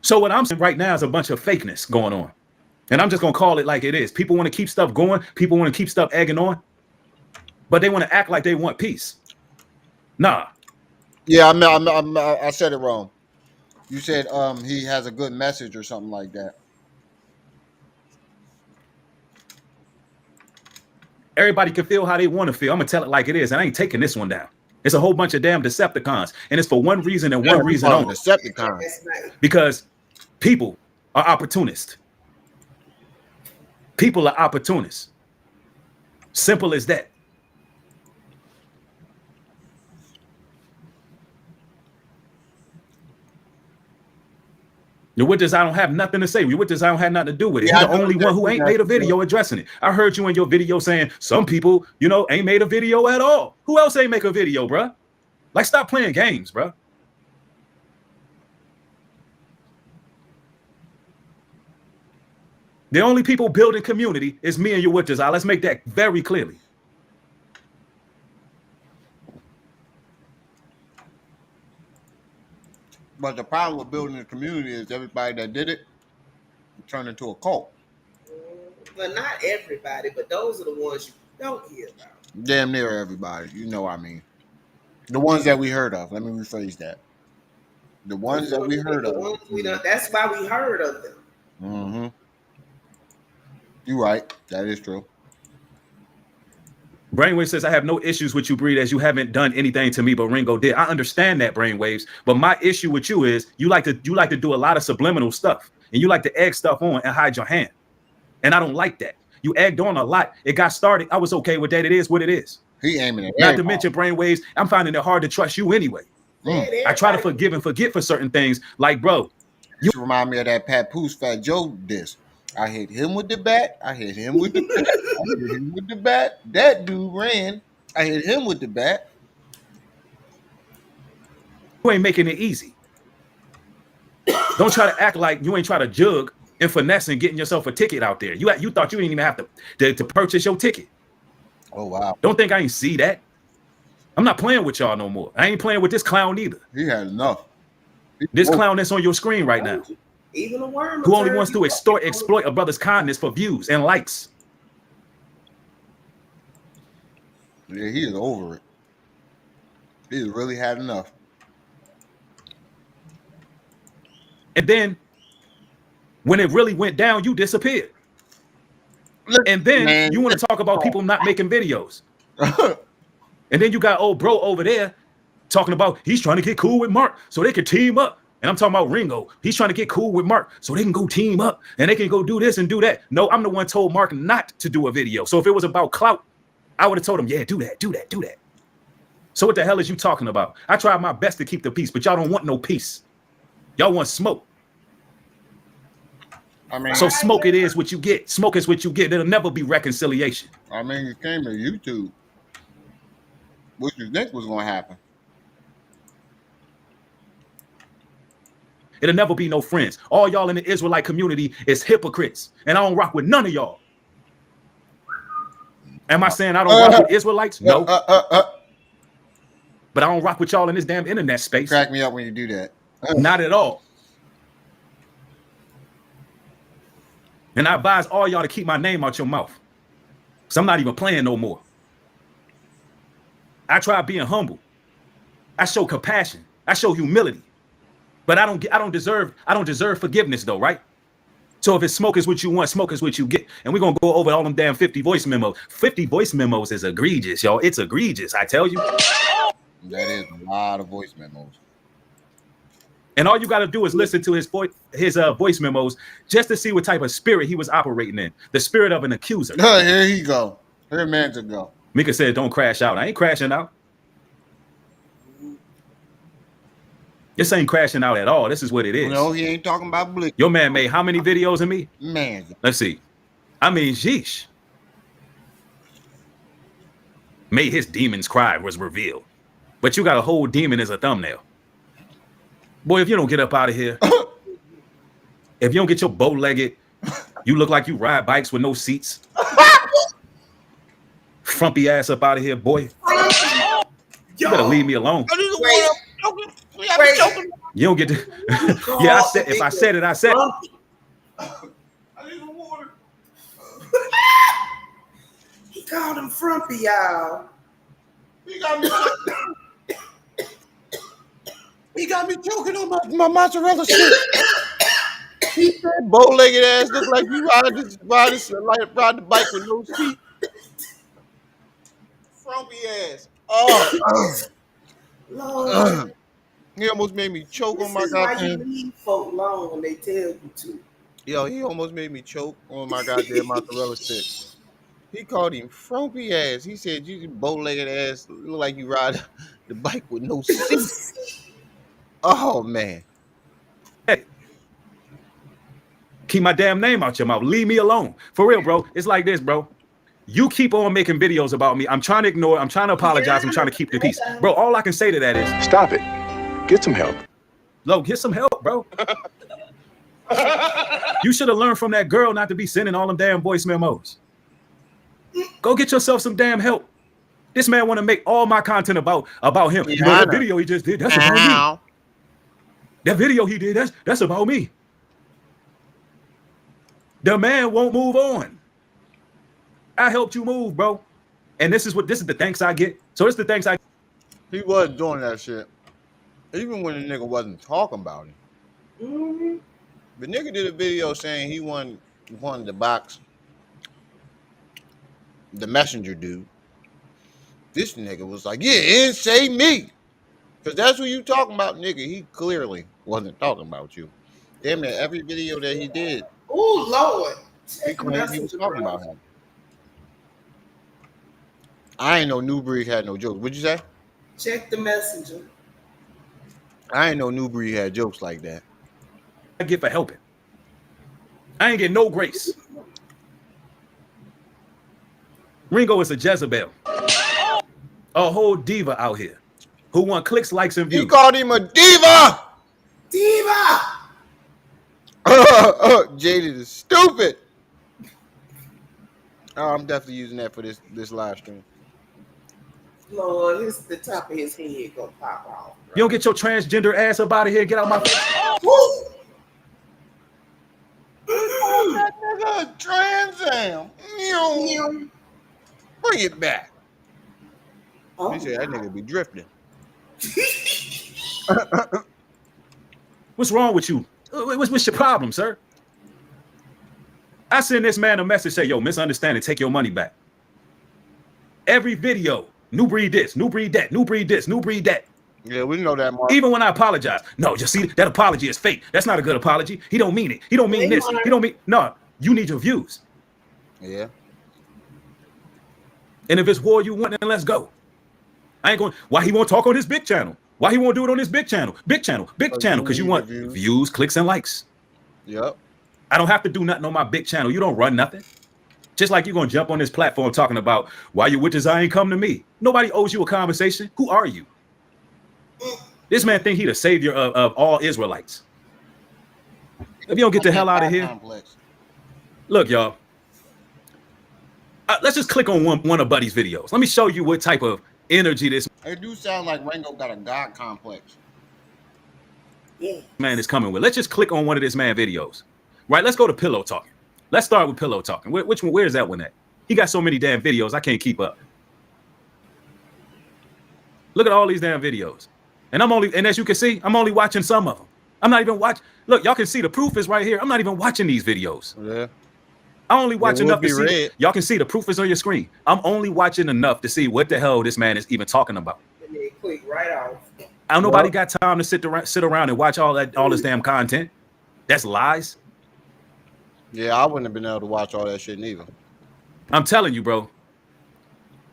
So what I'm saying right now is a bunch of fakeness going on. And I'm just going to call it like it is. People want to keep stuff going. People want to keep stuff egging on. But they want to act like they want peace. Nah. Yeah, I said it wrong. You said he has a good message or something like that. Everybody can feel how they want to feel. I'm going to tell it like it is. And I ain't taking this one down. It's a whole bunch of damn Decepticons. And it's for one reason and one reason only. Decepticons. Because people are opportunists. People are opportunists. Simple as that. The witness, I don't have nothing to say. The witness, I don't have nothing to do with it. Yeah, he's the only one who ain't made a video addressing it. I heard you in your video saying some people, you know, ain't made a video at all. Who else ain't make a video, bruh? Like, stop playing games, bruh. The only people building community is me and your witness. Let's make that very clearly. But the problem with building a community is everybody that did it turned into a cult. But not everybody, but those are the ones you don't hear about. Damn near everybody. You know what I mean. The ones that we heard of. Let me rephrase that. The ones that we heard of. That's why we heard of them. Mm-hmm. You're right. That is true. Brainwave says, I have no issues with you, Breed, as you haven't done anything to me, but Ringo did. I understand that, Brainwaves. But my issue with you is you like to do a lot of subliminal stuff. And you like to egg stuff on and hide your hand. And I don't like that. You egged on a lot. It got started. I was okay with that. It is what it is. He aiming at Not to mention, Brainwaves, I'm finding it hard to trust you anyway. I try to forgive and forget for certain things. Like, bro, you remind me of that Papoose Fat Joe diss. I hit him with the bat. I hit him with the bat. I hit him with the bat. That dude ran. I hit him with the bat. You ain't making it easy. Don't try to act like you ain't try to jug and finesse and getting yourself a ticket out there. You thought you didn't even have to purchase your ticket. Oh, wow. Don't think I ain't see that. I'm not playing with y'all no more. I ain't playing with this clown either. He had enough. This clown that's on your screen right now. Even a worm. Who only wants to exploit a brother's kindness for views and likes. Yeah, he is over it. He has really had enough. And then when it really went down, you disappeared. And then you want to talk about people not making videos. And then you got old bro over there talking about he's trying to get cool with Mark so they can team up. And I'm talking about Ringo. He's trying to get cool with Mark so they can go team up and they can go do this and do that. No, I'm the one told Mark not to do a video. So if it was about clout, I would have told him, yeah, do that, do that, do that. So what the hell is you talking about? I tried my best to keep the peace, but y'all don't want no peace. Y'all want smoke. I mean, so smoke it is what you get. Smoke is what you get. There'll never be reconciliation. I mean, it came to YouTube. What you think was going to happen? It'll never be no friends. All y'all in the Israelite community is hypocrites. And I don't rock with none of y'all. Am I saying I don't rock with Israelites? No. But I don't rock with y'all in this damn internet space. Crack me up when you do that. Not at all. And I advise all y'all to keep my name out your mouth. So I'm not even playing no more. I try being humble. I show compassion. I show humility. But I don't deserve forgiveness though, right? So if it's smoke is what you want, smoke is what you get. And we're gonna go over all them damn 50 voice memos. 50 voice memos is egregious, y'all. It's egregious, I tell you. That is a lot of voice memos. And all you got to do is listen to his voice memos just to see what type of spirit he was operating in. The spirit of an accuser. Here he go. Here man to go. Mika said, don't crash out. I ain't crashing out. This ain't crashing out at all. This is what it is. No, he ain't talking about blick. Your man made how many videos of me? Man. Let's see. I mean, sheesh. Made his demons cry was revealed. But you got a whole demon as a thumbnail. Boy, if you don't get up out of here, if you don't get your bow-legged, you look like you ride bikes with no seats. Frumpy ass up out of here, boy. You better leave me alone. You don't get to. Yeah, I said. If I said it, I said it. I need some water. He called him frumpy, y'all. He got me choking on my mozzarella stick. He said, bow-legged ass look like you ride the bike with no seat. Frumpy ass. Oh. Lord. He almost made me choke on my goddamn. This is why you leave folk alone when they tell you to. Yo, he almost made me choke on my goddamn mozzarella stick. He called him frumpy ass. He said, you bow-legged ass look like you ride the bike with no seat. Oh, man. Hey. Keep my damn name out your mouth. Leave me alone. For real, bro. It's like this, bro. You keep on making videos about me. I'm trying to ignore. I'm trying to apologize. I'm trying to keep the peace. Bro, all I can say to that is... Stop it. Get some help. Lo, get some help, bro. You should have learned from that girl not to be sending all them damn voice memos. Go get yourself some damn help. This man want to make all my content about him. Yeah, you know, that video he just did, that's about me. That video he did, that's about me. The man won't move on. I helped you move, bro. And this is the thanks I get. So it's the thanks I get. He was doing that shit. Even when the nigga wasn't talking about it. Mm-hmm. The nigga did a video saying he won the box. The messenger dude. This nigga was like, yeah, and say me. Because that's who you talking about, nigga. He clearly wasn't talking about you. Damn near every video that he did. Oh, Lord. He claimed he was talking about him. I ain't know Nubreed had no jokes. What'd you say? Check the messenger. I ain't know Nubreed had jokes like that. I get for helping. I ain't getting no grace. Ringo is a Jezebel. A whole diva out here who want clicks, likes, and views. He called him a diva. Diva. Jaded is stupid. Oh, I'm definitely using that for this live stream. Lord, the top of his head gonna pop off. Bro. You don't get your transgender ass up out of here. Get out my face. That nigga Trans Am. Bring it back. He said that nigga be drifting. What's wrong with you? What's your problem, sir? I send this man a message, say, yo, misunderstanding, take your money back. Every video, new breed this, new breed that, new breed this, new breed that. Yeah, we know that, Mark. Even when I apologize. No, you see, that apology is fake. That's not a good apology. He don't mean it. He don't mean this. He don't mean, no, you need your views. Yeah. And if it's war you want, then let's go. I ain't going, why he won't talk on his big channel? Why he won't do it on his big channel? Big channel, because you want views, clicks, and likes. Yep. I don't have to do nothing on my big channel. You don't run nothing. Just like you're going to jump on this platform talking about why you witches I ain't come to me. Nobody owes you a conversation. Who are you? This man think he the savior of all Israelites. If you don't get the hell out of here. Look, y'all. Let's just click on one of Buddy's videos. Let me show you what type of energy this. It do sound like Ringo got a God complex. Man is coming with. Let's just click on one of this man videos. Right, let's go to Pillow Talking. Let's start with Pillow Talking. Which one? Where's that one at? He got so many damn videos, I can't keep up. Look at all these damn videos. And and as you can see, I'm only watching some of them. I'm not even watching. Look, y'all can see the proof is right here. I'm not even watching these videos. Yeah. I only watch enough to see. Y'all can see the proof is on your screen. I'm only watching enough to see what the hell this man is even talking about. And then click right off. I don't nobody got time to sit around and watch all this damn content. That's lies. Yeah, I wouldn't have been able to watch all that shit neither. I'm telling you, bro.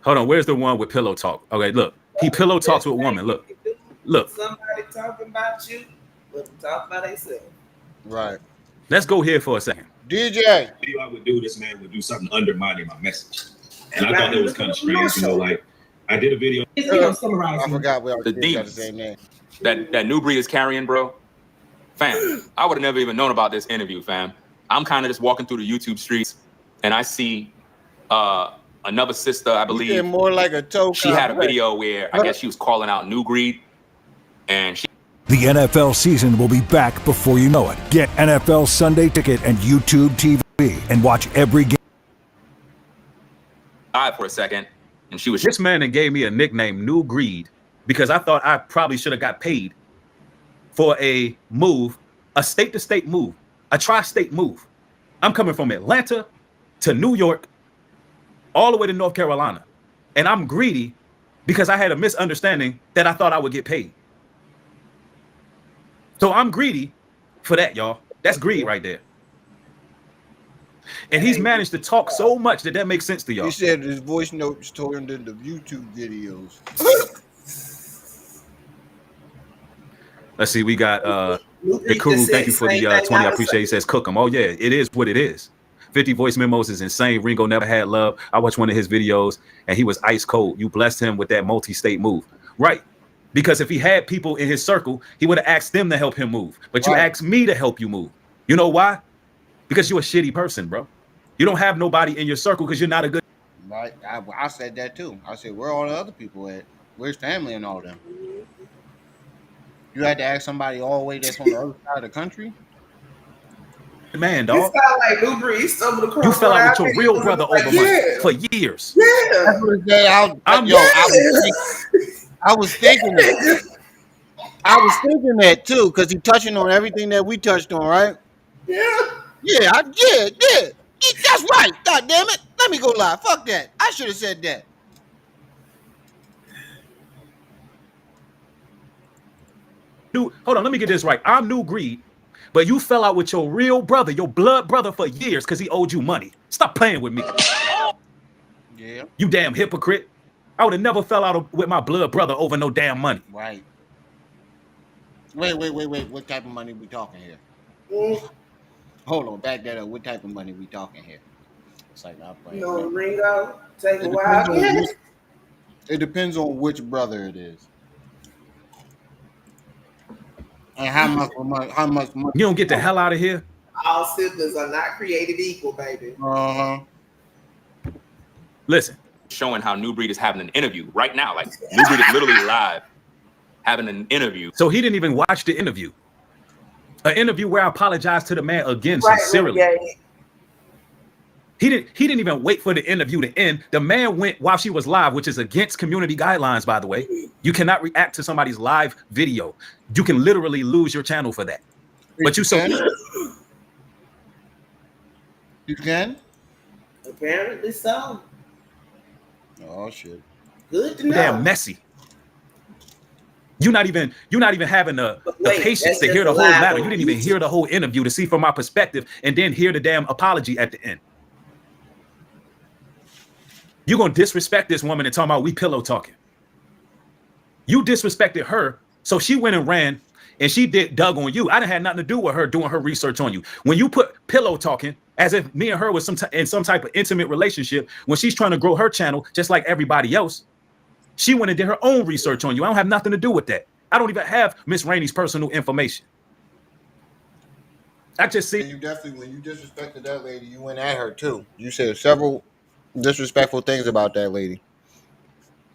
Hold on, where's the one with pillow talk? Okay, look. He pillow talks with woman. Look. Somebody talking about you, let them talk about themselves. Right. Let's go here for a second. DJ. Video I would do, this man would do something undermining my message. And I thought that was kind of strange. You know, like I did a video. I forgot we already got the same name. That Nubreed is carrying, bro. Fam, I would have never even known about this interview, fam. I'm kind of just walking through the YouTube streets and I see another sister, I believe. More like a toe. She had a video where I guess she was calling out Nubreed, and she. The NFL season will be back before you know it. Get NFL Sunday Ticket and YouTube TV and watch every game. For a second, and she was. This man that gave me a nickname, Nubreed, because I thought I probably should have got paid for a move, a state-to-state move, a tri-state move. I'm coming from Atlanta to New York, all the way to North Carolina, and I'm greedy because I had a misunderstanding that I thought I would get paid. So I'm greedy for that, y'all. That's greed right there. And he's managed to talk so much that makes sense to y'all. He said his voice notes turned into YouTube videos. Let's see, we got Hikaru, thank you for the 20. I appreciate it. He says cook them. Oh yeah, it is what it is. 50 voice memos is insane. Ringo never had love. I watched one of his videos and he was ice cold. You blessed him with that multi-state move. Right. Because if he had people in his circle, he would have asked them to help him move. But you asked me to help you move. You know why? Because you're a shitty person, bro. You don't have nobody in your circle because you're not a good. Right. I said that too. I said, where are all the other people at? Where's family and all them? You had to ask somebody all the way that's on the other side of the country? Man, dog. You sound like Nubreed stumbled across. You fell out with your real brother over money for years. Yeah. I was thinking that. I was thinking that too, because he's touching on everything that we touched on, right? Yeah. Yeah, that's right. God damn it. Let me go live. Fuck that. I should have said that. Dude, hold on, let me get this right. I'm Nubreed, but you fell out with your real brother, your blood brother for years because he owed you money. Stop playing with me. Yeah. You damn hypocrite. I would have never fell out with my blood brother over no damn money. Right. Wait. What type of money we talking here? Hold on, back that up. What type of money we talking here? It's like I'm playing. No, Ringo, take a while. It depends on which brother it is, and how much money. You don't get the hell out of here. All siblings are not created equal, baby. Listen, showing how Nubreed is having an interview right now. Like Nubreed is literally live having an interview. So he didn't even watch the interview. An interview where I apologized to the man again sincerely. He didn't even wait for the interview to end. The man went while she was live, which is against community guidelines, by the way. You cannot react to somebody's live video. You can literally lose your channel for that. But you can? Apparently so. Oh shit. Good to know. Damn messy. You're not even having the patience to hear the whole matter. You didn't even hear the whole interview to see from my perspective and then hear the damn apology at the end. You're gonna disrespect this woman and talking about we pillow talking. You disrespected her, so she went and ran and she dug on you. I didn't have nothing to do with her doing her research on you. When you put pillow talking, as if me and her was in some type of intimate relationship, when she's trying to grow her channel, just like everybody else, she went and did her own research on you. I don't have nothing to do with that. I don't even have Miss Rainey's personal information. I just see. You definitely, when you disrespected that lady, you went at her too. You said several disrespectful things about that lady.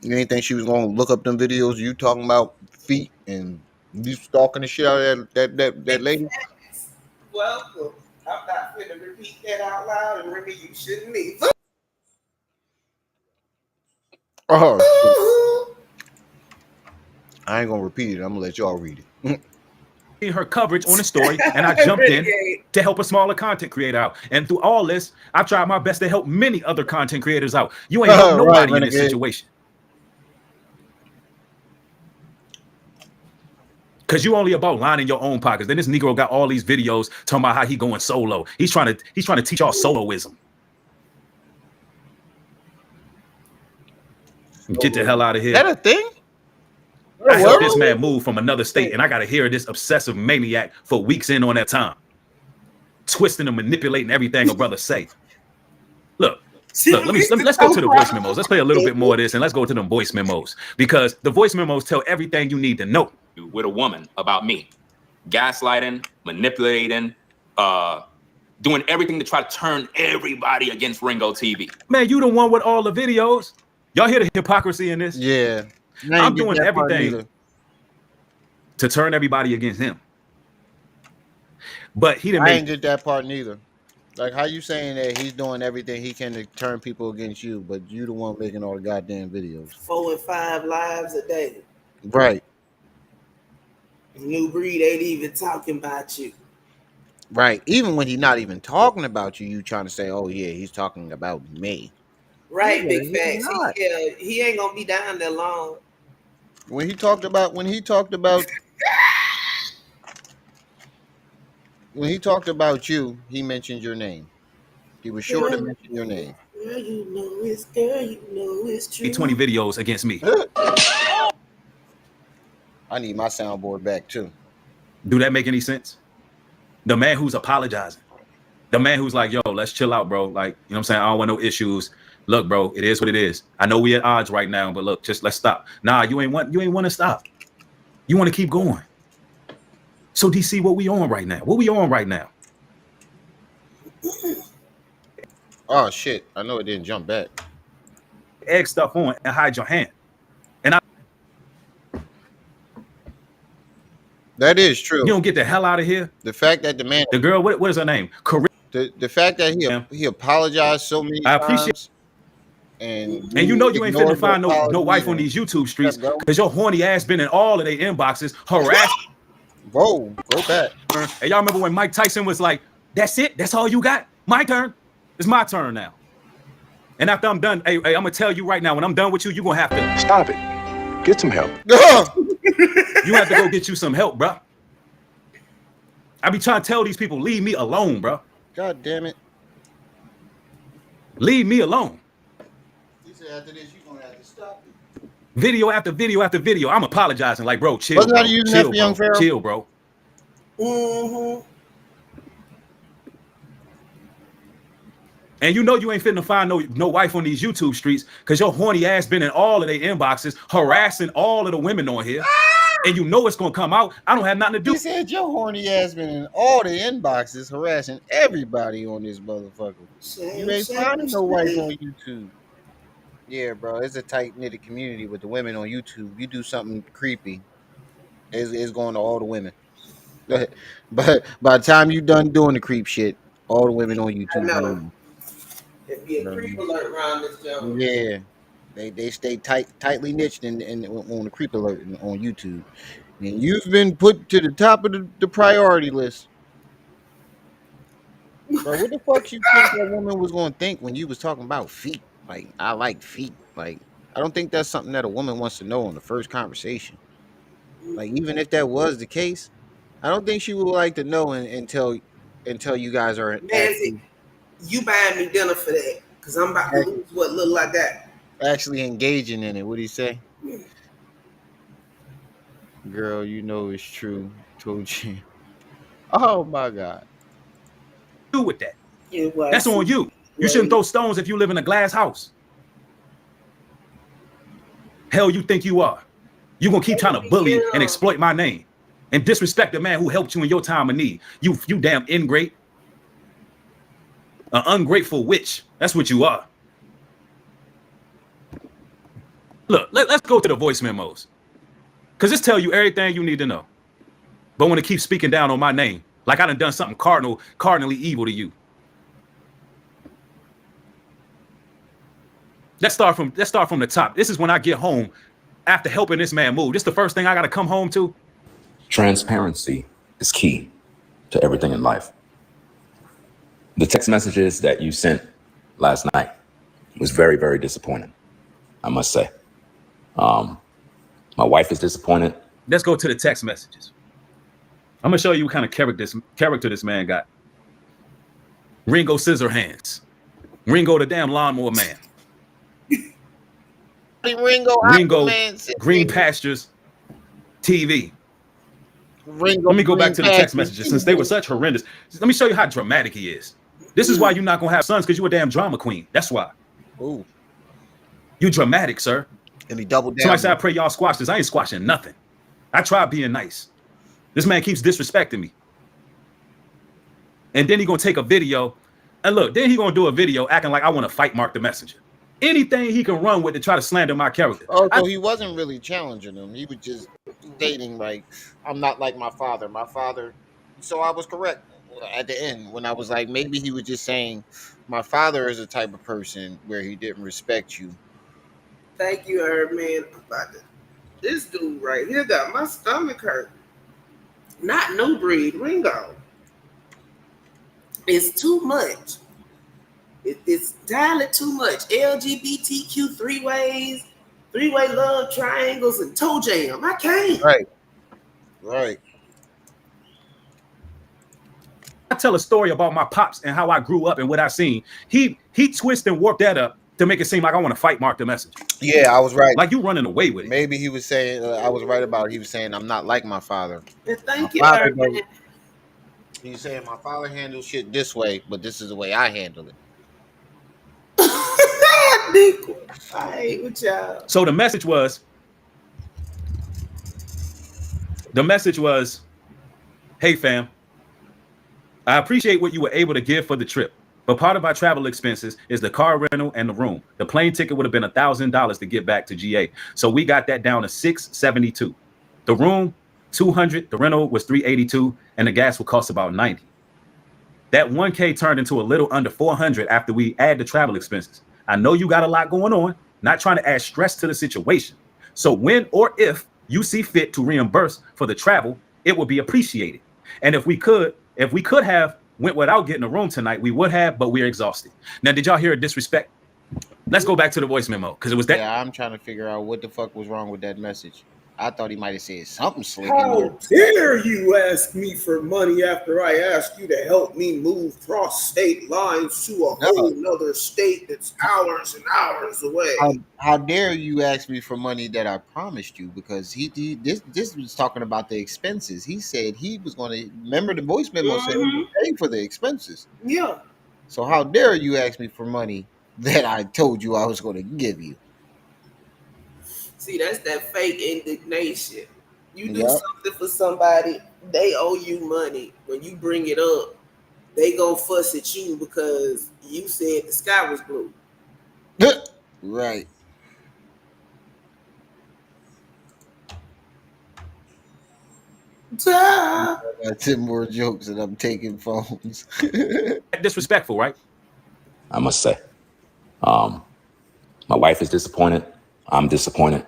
You didn't think she was going to look up them videos you talking about feet and you stalking the shit out of that lady? Well, I'm not going to repeat that out loud, and remember, you shouldn't either. Oh, I ain't going to repeat it. I'm going to let y'all read it. Her coverage on the story, and I jumped in to help a smaller content creator out. And through all this, I've tried my best to help many other content creators out. You ain't help nobody in this situation. Because you only about lining your own pockets. Then this Negro got all these videos talking about how he going solo. He's trying to teach y'all soloism. Get the hell out of here. Is that a thing? I helped this man move from another state, and I got to hear this obsessive maniac for weeks in on that time, twisting and manipulating everything a brother say. Look, let's go to the voice memos. Let's play a little bit more of this, and let's go to them voice memos, because the voice memos tell everything you need to know. With a woman about me, gaslighting, manipulating, doing everything to try to turn everybody against RINGOTV. Man, you the one with all the videos. Y'all hear the hypocrisy in this? Yeah. I'm doing everything to turn everybody against him. But he didn't. I ain't get that part neither. Like, how you saying that he's doing everything he can to turn people against you, but you the one making all the goddamn videos? 4 and 5 lives a day. Right. Nubreed ain't even talking about you. Right. Even when he's not even talking about you, you trying to say, oh yeah, he's talking about me. Right, Yeah, big facts. He ain't gonna be down there long. When he talked about you, he mentioned your name. He was sure to mention your name. Girl, you know it's true. 20 videos against me. I need my soundboard back too. Do that make any sense? The man who's apologizing. The man who's like, yo, let's chill out, bro. Like, you know what I'm saying? I don't want no issues. Look, bro, it is what it is. I know we at odds right now, but look, just let's stop. Nah, you ain't want to stop. You want to keep going. So DC, what we on right now? What we on right now? Oh shit. I know it didn't jump back. Egg stuff on and hide your hand. And that is true. You don't get the hell out of here. The fact that the girl, what is her name? The fact that he apologized so many times. I appreciate. And you know you ain't finna find no wife on these YouTube streets because your horny ass been in all of their inboxes harassed. Whoa, go back. Hey, y'all remember when Mike Tyson was like, that's it? That's all you got? My turn? It's my turn now. And after I'm done, hey, I'm gonna tell you right now, when I'm done with you, you're gonna have to stop it. Get some help. You have to go get you some help, bro. I be trying to tell these people, leave me alone, bro. God damn it. Leave me alone. He said after this, you're gonna have to stop it. Video after video after video. I'm apologizing, like, bro, chill, Wasn't bro. that using Chill, that for Young bro. Pharaoh? Chill, bro. Mm-hmm. And you know you ain't fitting to find no wife on these YouTube streets because your horny ass been in all of their inboxes harassing all of the women on here. And you know it's gonna come out. I don't have nothing to do. He said your horny ass been in all the inboxes harassing everybody on this motherfucker. You ain't finding no wife on YouTube. Yeah, bro, it's a tight knitted community with the women on YouTube. You do something creepy, it's going to all the women. But by the time you done doing the creep shit, all the women on YouTube gonna know. It'd be a creep alert around this joint. Yeah, they stay tightly niched and on the creep alert on YouTube, and you've been put to the top of the priority list. Bro, what the fuck you think that woman was gonna think when you was talking about feet? Like, I like feet. Like, I don't think that's something that a woman wants to know in the first conversation. Like, even if that was the case, I don't think she would like to know until you guys are Nancy, you buying me dinner for that? Because I'm about to lose what look like that. Actually engaging in it. What'd he say? Girl, you know it's true. Told you. Oh my God. Do with that. That's on you. You shouldn't throw stones if you live in a glass house. Hell, you think you are? You gonna keep trying to bully and exploit my name and disrespect the man who helped you in your time of need. You damn ingrate. An ungrateful witch. That's what you are. Look, let's go to the voice memos. Because this tell you everything you need to know. But when it keeps speaking down on my name, like I done something cardinally evil to you. Let's start from the top. This is when I get home after helping this man move. This is the first thing I gotta come home to. Transparency is key to everything in life. The text messages that you sent last night was very, very disappointing, I must say. My wife is disappointed. Let's go to the text messages. I'm gonna show you what kind of character this man got. Ringo Scissorhands. Ringo the damn lawnmower man. Ringo Green Pastures TV. Ringo, let me go back to the text messages since they were such horrendous. Let me show you how dramatic he is. This is why you're not gonna have sons, because you a damn drama queen. That's why. Ooh. You dramatic, sir. And he doubled down. Somebody said, I pray y'all squash this. I ain't squashing nothing. I tried being nice. This man keeps disrespecting me. And then he gonna take a video. And look, then he gonna do a video acting like I want to fight Mark the Messenger. Anything he can run with to try to slander my character. Oh, so he wasn't really challenging him. He was just stating, like, I'm not like my father. My father. So I was correct at the end when I was like, maybe he was just saying, my father is the type of person where he didn't respect you. Thank you, Herb, man. This dude right here got my stomach hurt. Not Nubreed, Ringo. It's too much. It's dialing too much. LGBTQ three-way love triangles, and toe jam. I can't. Right. I tell a story about my pops and how I grew up and what I seen. He twisted and warped that up to make it seem like I want to fight Mark the Messenger. Yeah, I was right. Like you running away with it. Maybe he was saying, I was right about it. He was saying, I'm not like my father. And thank you, Herb. He's saying, my father handles shit this way, but this is the way I handle it. I hate with y'all. So the message was, hey fam, I appreciate what you were able to give for the trip, but part of our travel expenses is the car rental and the room. The plane ticket would have been $1,000 to get back to GA, so we got that down to $672. The room $200, the rental was $382, and the gas would cost about $90. That $1K turned into a little under $400 after we add the travel expenses. I know you got a lot going on, not trying to add stress to the situation. So when or if you see fit to reimburse for the travel, it would be appreciated. And if we could have went without getting a room tonight, we would have, but we're exhausted. Now, did y'all hear a disrespect? Let's go back to the voice memo, because it was that. Yeah, I'm trying to figure out what the fuck was wrong with that message. I thought he might have said something slick in How there. dare you ask me for money after I asked you to help me move cross state lines to a whole nother state that's hours and hours away? How dare you ask me for money that I promised you? Because this was talking about the expenses. He said he was going to remember the voice memo said he would pay for the expenses. Yeah. So how dare you ask me for money that I told you I was going to give you? See, that's that fake indignation. You do something for somebody, they owe you money. When you bring it up, they gonna fuss at you because you said the sky was blue. Right. I got 10 more jokes and I'm taking phones. Disrespectful, right? I must say. My wife is disappointed. I'm disappointed.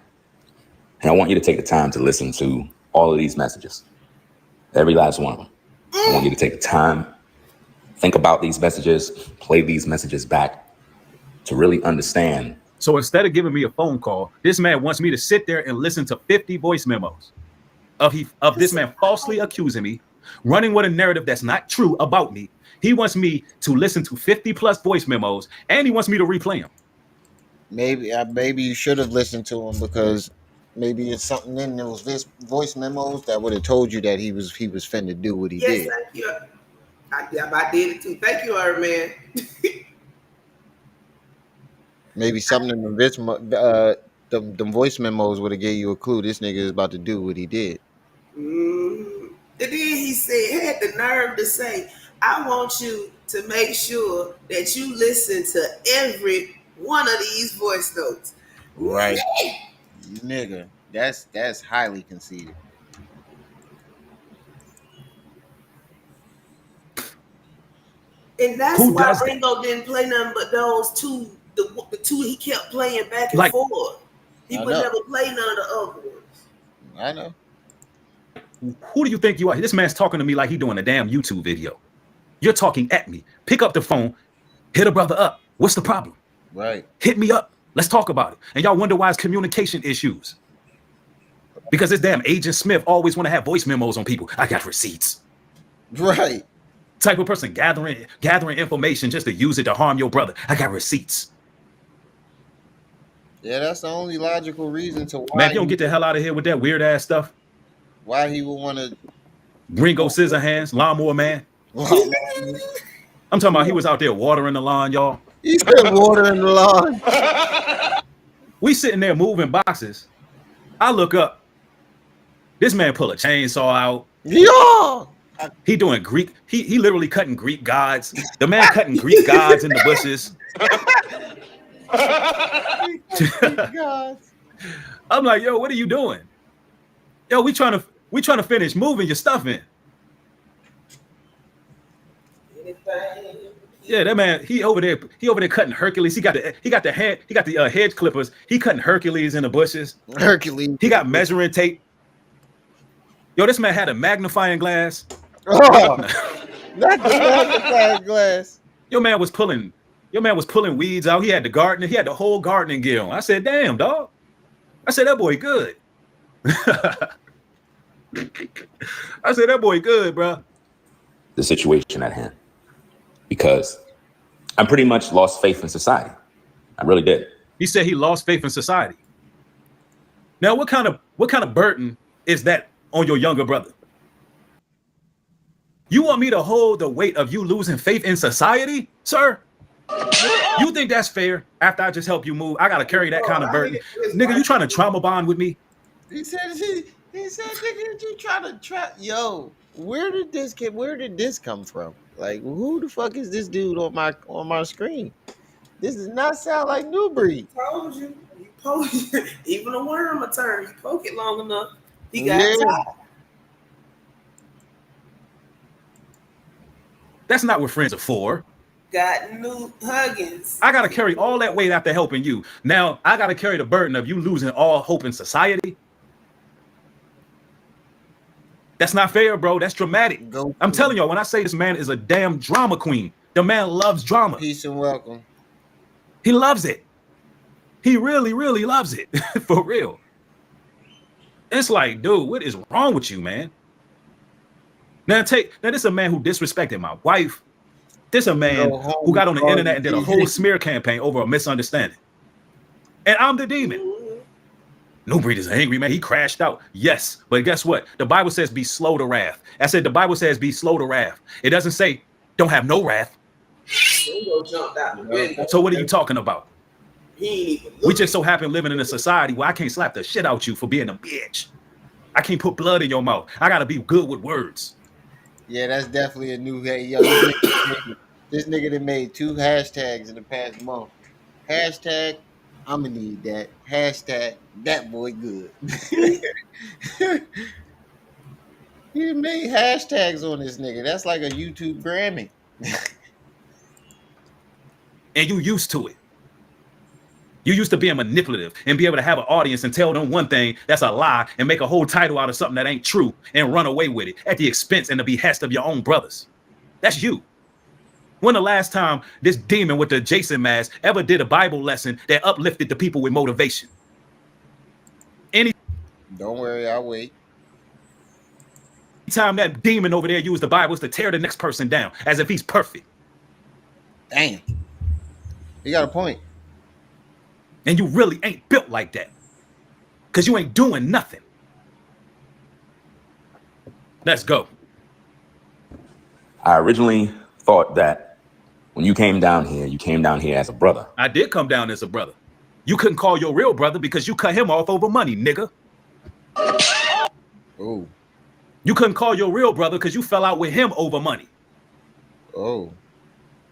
And I want you to take the time to listen to all of these messages. Every last one of them. I want you to take the time, think about these messages, play these messages back to really understand. So instead of giving me a phone call, this man wants me to sit there and listen to 50 voice memos of this man falsely accusing me, running with a narrative that's not true about me. He wants me to listen to 50 plus voice memos, and he wants me to replay them. Maybe you should have listened to him, because maybe it's something in those voice memos that would have told you that he was finna do what he did. Thank you. I did it too. Thank you, man. Maybe something in the voice memos would have gave you a clue. This nigga is about to do what he did. And then he had the nerve to say, I want you to make sure that you listen to every one of these voice notes. Right. Nigga, that's highly conceited. And that's why Ringo didn't play nothing but those two, the two he kept playing back and forth. He would never play none of the other ones. I know. Who do you think you are? This man's talking to me like he doing a damn YouTube video. You're talking at me. Pick up the phone, hit a brother up. What's the problem? Right. Hit me up. Let's talk about it. And y'all wonder why it's communication issues. Because this damn Agent Smith always want to have voice memos on people. I got receipts. Right. Type of person gathering information just to use it to harm your brother. I got receipts. Yeah, that's the only logical reason to why. Man, if you don't get the hell out of here with that weird ass stuff. Why he would want to Ringo Scissorhands, Lawnmower Man. I'm talking about he was out there watering the lawn, y'all. He said watering the lawn. We sitting there moving boxes. I look up. This man pull a chainsaw out. Yeah. He doing Greek. He literally cutting Greek gods. The man cutting Greek gods in the bushes. I'm like, yo, what are you doing? Yo, we trying to finish moving your stuff in. Yeah, that man, he over there cutting Hercules. He got the hedge clippers. He cutting Hercules in the bushes. Hercules. He got measuring tape. Yo, this man had a magnifying glass. Oh, not the magnifying glass. Your man was pulling weeds out. He had the gardening. He had the whole gardening gear on. I said, damn, dog. I said, that boy good. I said, that boy good, bro. The situation at hand. Because I pretty much lost faith in society. I really did. He said he lost faith in society. Now, what kind of burden is that on your younger brother? You want me to hold the weight of you losing faith in society, sir? You think that's fair? After I just help you move, I gotta carry that kind of burden. Nigga, you trying to trauma bond with me? He said, nigga, you trying to trap? Yo, where did this come from? Like, who the fuck is this dude on my screen? This does not sound like Nubreed. Told you. You poke even a worm a turn. You poke it long enough, he got tired. That's not what friends are for. Got new Huggins. I gotta carry all that weight after helping you. Now I gotta carry the burden of you losing all hope in society. That's not fair, bro. That's dramatic. I'm telling y'all, when I say this man is a damn drama queen, the man loves drama. Peace and welcome. He loves it. He really, really loves it. For real. It's like, dude, what is wrong with you, man? Now this is a man who disrespected my wife. This a man who got on the internet and did a whole smear campaign over a misunderstanding. And I'm the demon. Nubreed is an angry man. He crashed out. Yes, but guess what? The Bible says be slow to wrath. I said the Bible says be slow to wrath. It doesn't say don't have no wrath. So what are you talking about? We just so happen living in a society where I can't slap the shit out you for being a bitch. I can't put blood in your mouth. I gotta be good with words. Yeah, that's definitely a new hey. Yo, this nigga that made 2 hashtags in the past month. Hashtag, I'ma need that. Hashtag, that boy good. He made hashtags on this nigga. That's like a YouTube Grammy. And you used to it. You used to being manipulative and be able to have an audience and tell them one thing that's a lie and make a whole title out of something that ain't true and run away with it at the expense and the behest of your own brothers. That's you. When the last time this demon with the Jason mask ever did a Bible lesson that uplifted the people with motivation? Don't worry, I'll wait. Anytime that demon over there used the Bible is to tear the next person down as if he's perfect. Damn. You got a point. And you really ain't built like that. Because you ain't doing nothing. Let's go. I originally thought that when you came down here as a brother. I did come down as a brother. You couldn't call your real brother because you cut him off over money, nigga. Oh. You couldn't call your real brother because you fell out with him over money. Oh.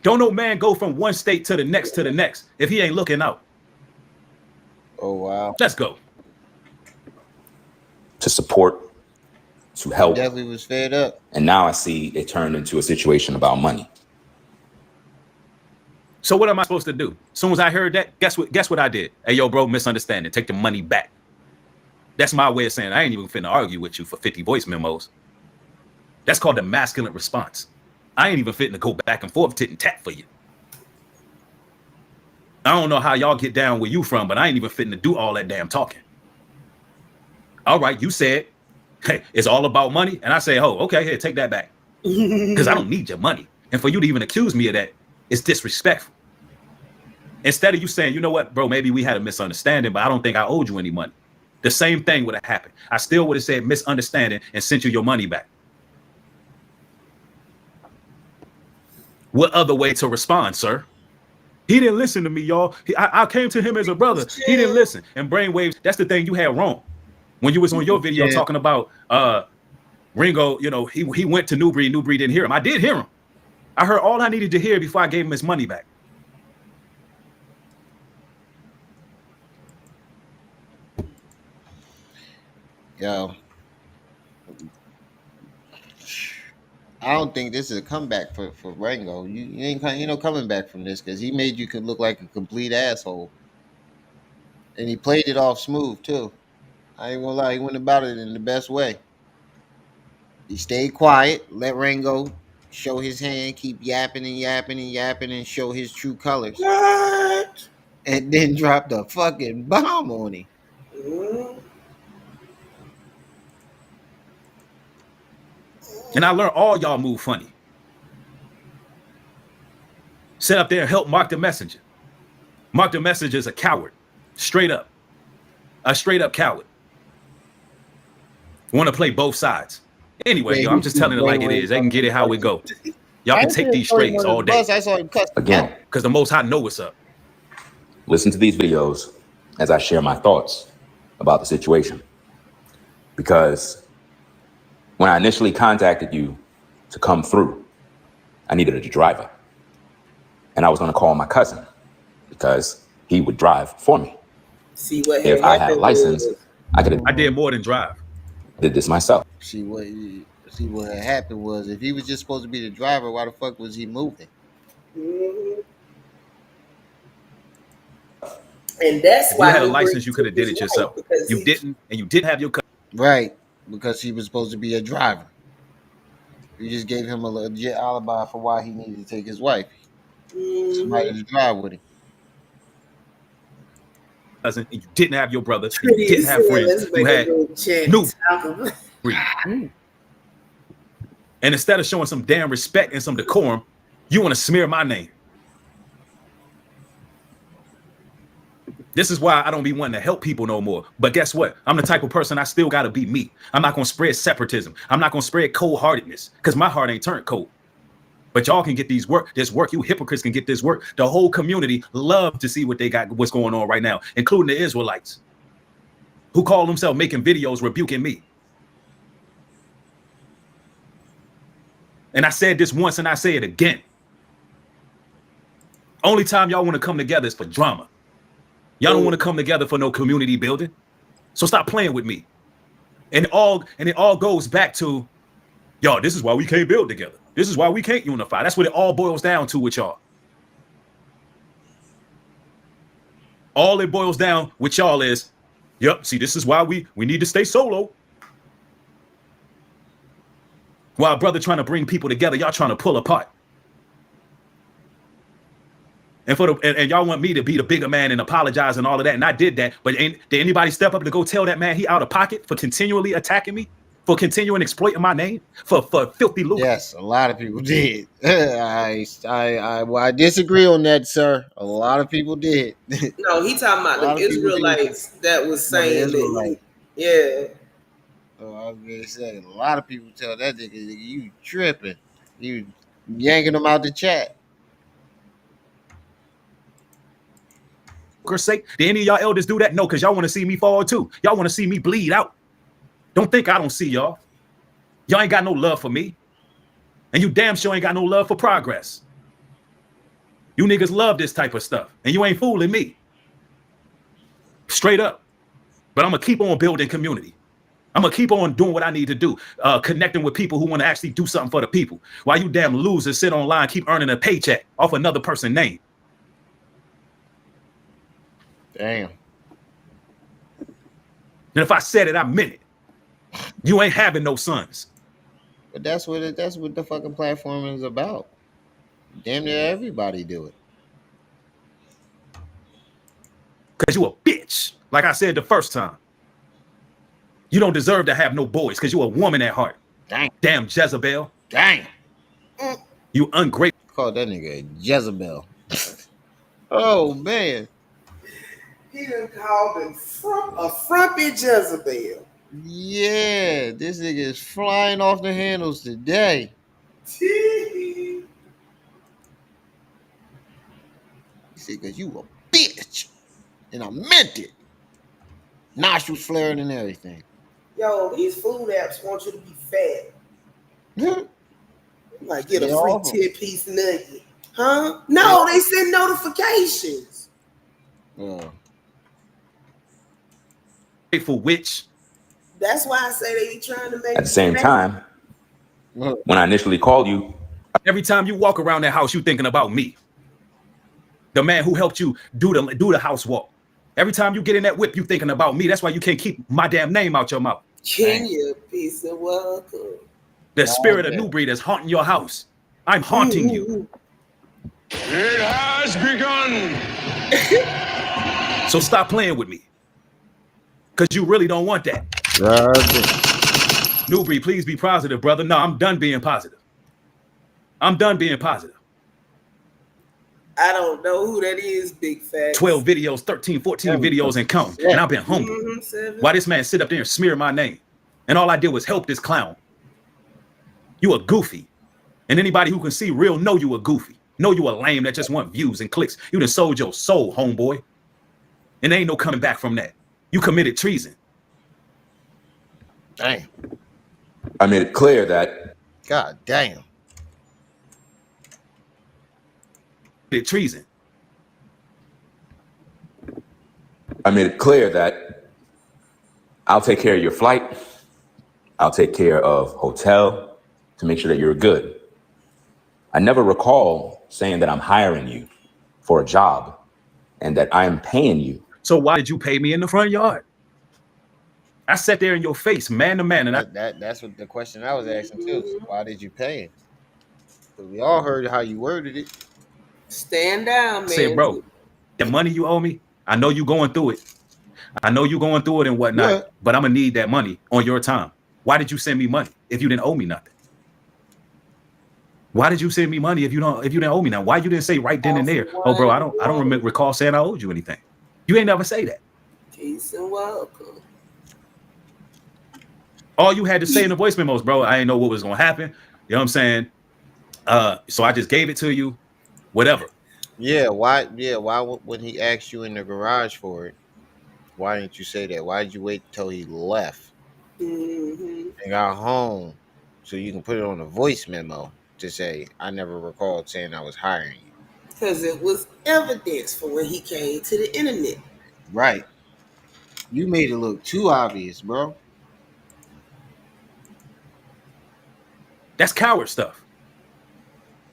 Don't no man go from one state to the next if he ain't looking out. Oh, wow. Let's go. To support, to help. Definitely was fed up. And now I see it turned into a situation about money. So what am I supposed to do? As soon as I heard that, guess what I did? Hey, yo, bro, misunderstanding. Take the money back. That's my way of saying I ain't even finna argue with you for 50 voice memos. That's called the masculine response. I ain't even finna go back and forth tit and tat for you. I don't know how y'all get down where you from, but I ain't even finna do all that damn talking. All right, you said, hey, it's all about money. And I say, oh, okay, here, take that back. Because I don't need your money. And for you to even accuse me of that, it's disrespectful. Instead of you saying, you know what, bro, maybe we had a misunderstanding, but I don't think I owed you any money. The same thing would have happened. I still would have said misunderstanding and sent you your money back. What other way to respond, sir? He didn't listen to me, y'all. I came to him as a brother. He didn't listen. And brainwaves, that's the thing you had wrong. When you was on your video talking about Ringo, you know, he went to Nubreed. Nubreed didn't hear him. I did hear him. I heard all I needed to hear before I gave him his money back. Yo, I don't think this is a comeback for Ringo. You ain't coming back from this because he made you look like a complete asshole, and he played it off smooth too. I ain't gonna lie, he went about it in the best way. He stayed quiet, let Ringo show his hand, keep yapping and yapping and yapping, and show his true colors. What? And then dropped a fucking bomb on him. And I learned all y'all move funny. Sit up there and help Mark the Messenger. Mark the Messenger is a coward. Straight up. A straight up coward. Want to play both sides. Anyway, yo, I'm just telling it like it is. They can get it how it go. Y'all can take these straights all day. Again, because the Most High know what's up. Listen to these videos as I share my thoughts about the situation. Because when I initially contacted you to come through, I needed a driver. And I was going to call my cousin because he would drive for me. See what if I had a license, I did more than drive. Did this myself. See what had happened was if he was just supposed to be the driver, why the fuck was he moving? And that's why you had a license, you could have did it yourself. You didn't, and you didn't have your cousin. Right, because he was supposed to be a driver. You just gave him a legit alibi for why he needed to take his wife. Somebody to drive with him. cousin, and you didn't have your brother, and you didn't have friends. You had Nubreed. And instead of showing some damn respect and some decorum, you want to smear my name. This is why I don't be wanting to help people no more. But guess what? I'm the type of person I still got to be me. I'm not going to spread separatism. I'm not going to spread cold-heartedness because my heart ain't turned cold. But y'all can get this work. You hypocrites can get this work. The whole community love to see what they got, what's going on right now, including the Israelites who call themselves making videos rebuking me. And I said this once and I say it again. Only time y'all want to come together is for drama. Y'all don't want to come together for no community building. So stop playing with me. And it all goes back to, y'all, this is why we can't build together. This is why we can't unify. That's what it all boils down to with y'all. All it boils down with y'all is, yep, see, this is why we need to stay solo. While brother trying to bring people together, y'all trying to pull apart. And and y'all want me to be the bigger man and apologize and all of that. And I did that. But did anybody step up to go tell that man he out of pocket for continually attacking me? For continuing exploiting my name? For filthy lucre? Yes, a lot of people did. I disagree on that, sir. A lot of people did. No, he talking about the Israelites that was saying that. Yeah. Oh, I was gonna say a lot of people tell that nigga you tripping. You yanking them out the chat. Sake, did any of y'all elders do that? No, because y'all want to see me fall too. Y'all want to see me bleed out. Don't think I don't see y'all. Y'all ain't got no love for me. And you damn sure ain't got no love for progress. You niggas love this type of stuff. And you ain't fooling me. Straight up. But I'm going to keep on building community. I'm going to keep on doing what I need to do. Connecting with people who want to actually do something for the people. While you damn losers sit online, keep earning a paycheck off another person's name. Damn. And if I said it, I meant it. You ain't having no sons. But that's what the fucking platform is about. Damn near everybody do it. Because you a bitch. Like I said the first time. You don't deserve to have no boys because you a woman at heart. Dang. Damn Jezebel. Dang. You ungrateful. Call that nigga a Jezebel. Oh, man. He done called him a frumpy Jezebel. Yeah, this nigga is flying off the handles today. He said, because you a bitch. And I meant it. Nostrils flaring and everything. Yo, these food apps want you to be fat. You might get a free 10-piece nugget. Huh? No, they send notifications. For which? That's why I say they be trying to make. At the same time, when I initially called you, every time you walk around that house, you thinking about me, the man who helped you do the house walk. Every time you get in that whip, you thinking about me. That's why you can't keep my damn name out your mouth. Kenya, piece of welcome. The spirit of Nubreed is haunting your house. I'm haunting you. It has begun. So stop playing with me. Because you really don't want that. Nubreed, please be positive, brother. No, I'm done being positive. I'm done being positive. I don't know who that is, big fat. 12 videos, 13, 14 videos and counting. And I've been humble. Why this man sit up there and smear my name? And all I did was help this clown. You a goofy. And anybody who can see real know you a goofy. Know you a lame that just want views and clicks. You done sold your soul, homeboy. And there ain't no coming back from that. You committed treason. Damn. I made it clear that. God damn. Treason. I made it clear that I'll take care of your flight. I'll take care of hotel to make sure that you're good. I never recall saying that I'm hiring you for a job and that I'm paying you. So why did you pay me in the front yard? I sat there in your face, man to man, and that's what the question I was asking too. Why did you pay him? Because we all heard how you worded it. Stand down, man. Say, bro, the money you owe me, I know you going through it. I know you going through it and whatnot, but I'm gonna need that money on your time. Why did you send me money if you didn't owe me nothing? Why did you send me money if you didn't owe me nothing? Why you didn't say right then and there, oh bro, I don't recall saying I owed you anything. You ain't never say that. Peace and welcome. All you had to say in the voice memos, bro, I didn't know what was gonna happen. You know what I'm saying? So I just gave it to you, whatever. Yeah, why when he asked you in the garage for it, why didn't you say that? Why did you wait till he left and got home so you can put it on a voice memo to say, I never recalled saying I was hiring you? Because it was evidence for when he came to the internet. Right. You made it look too obvious, bro. That's coward stuff.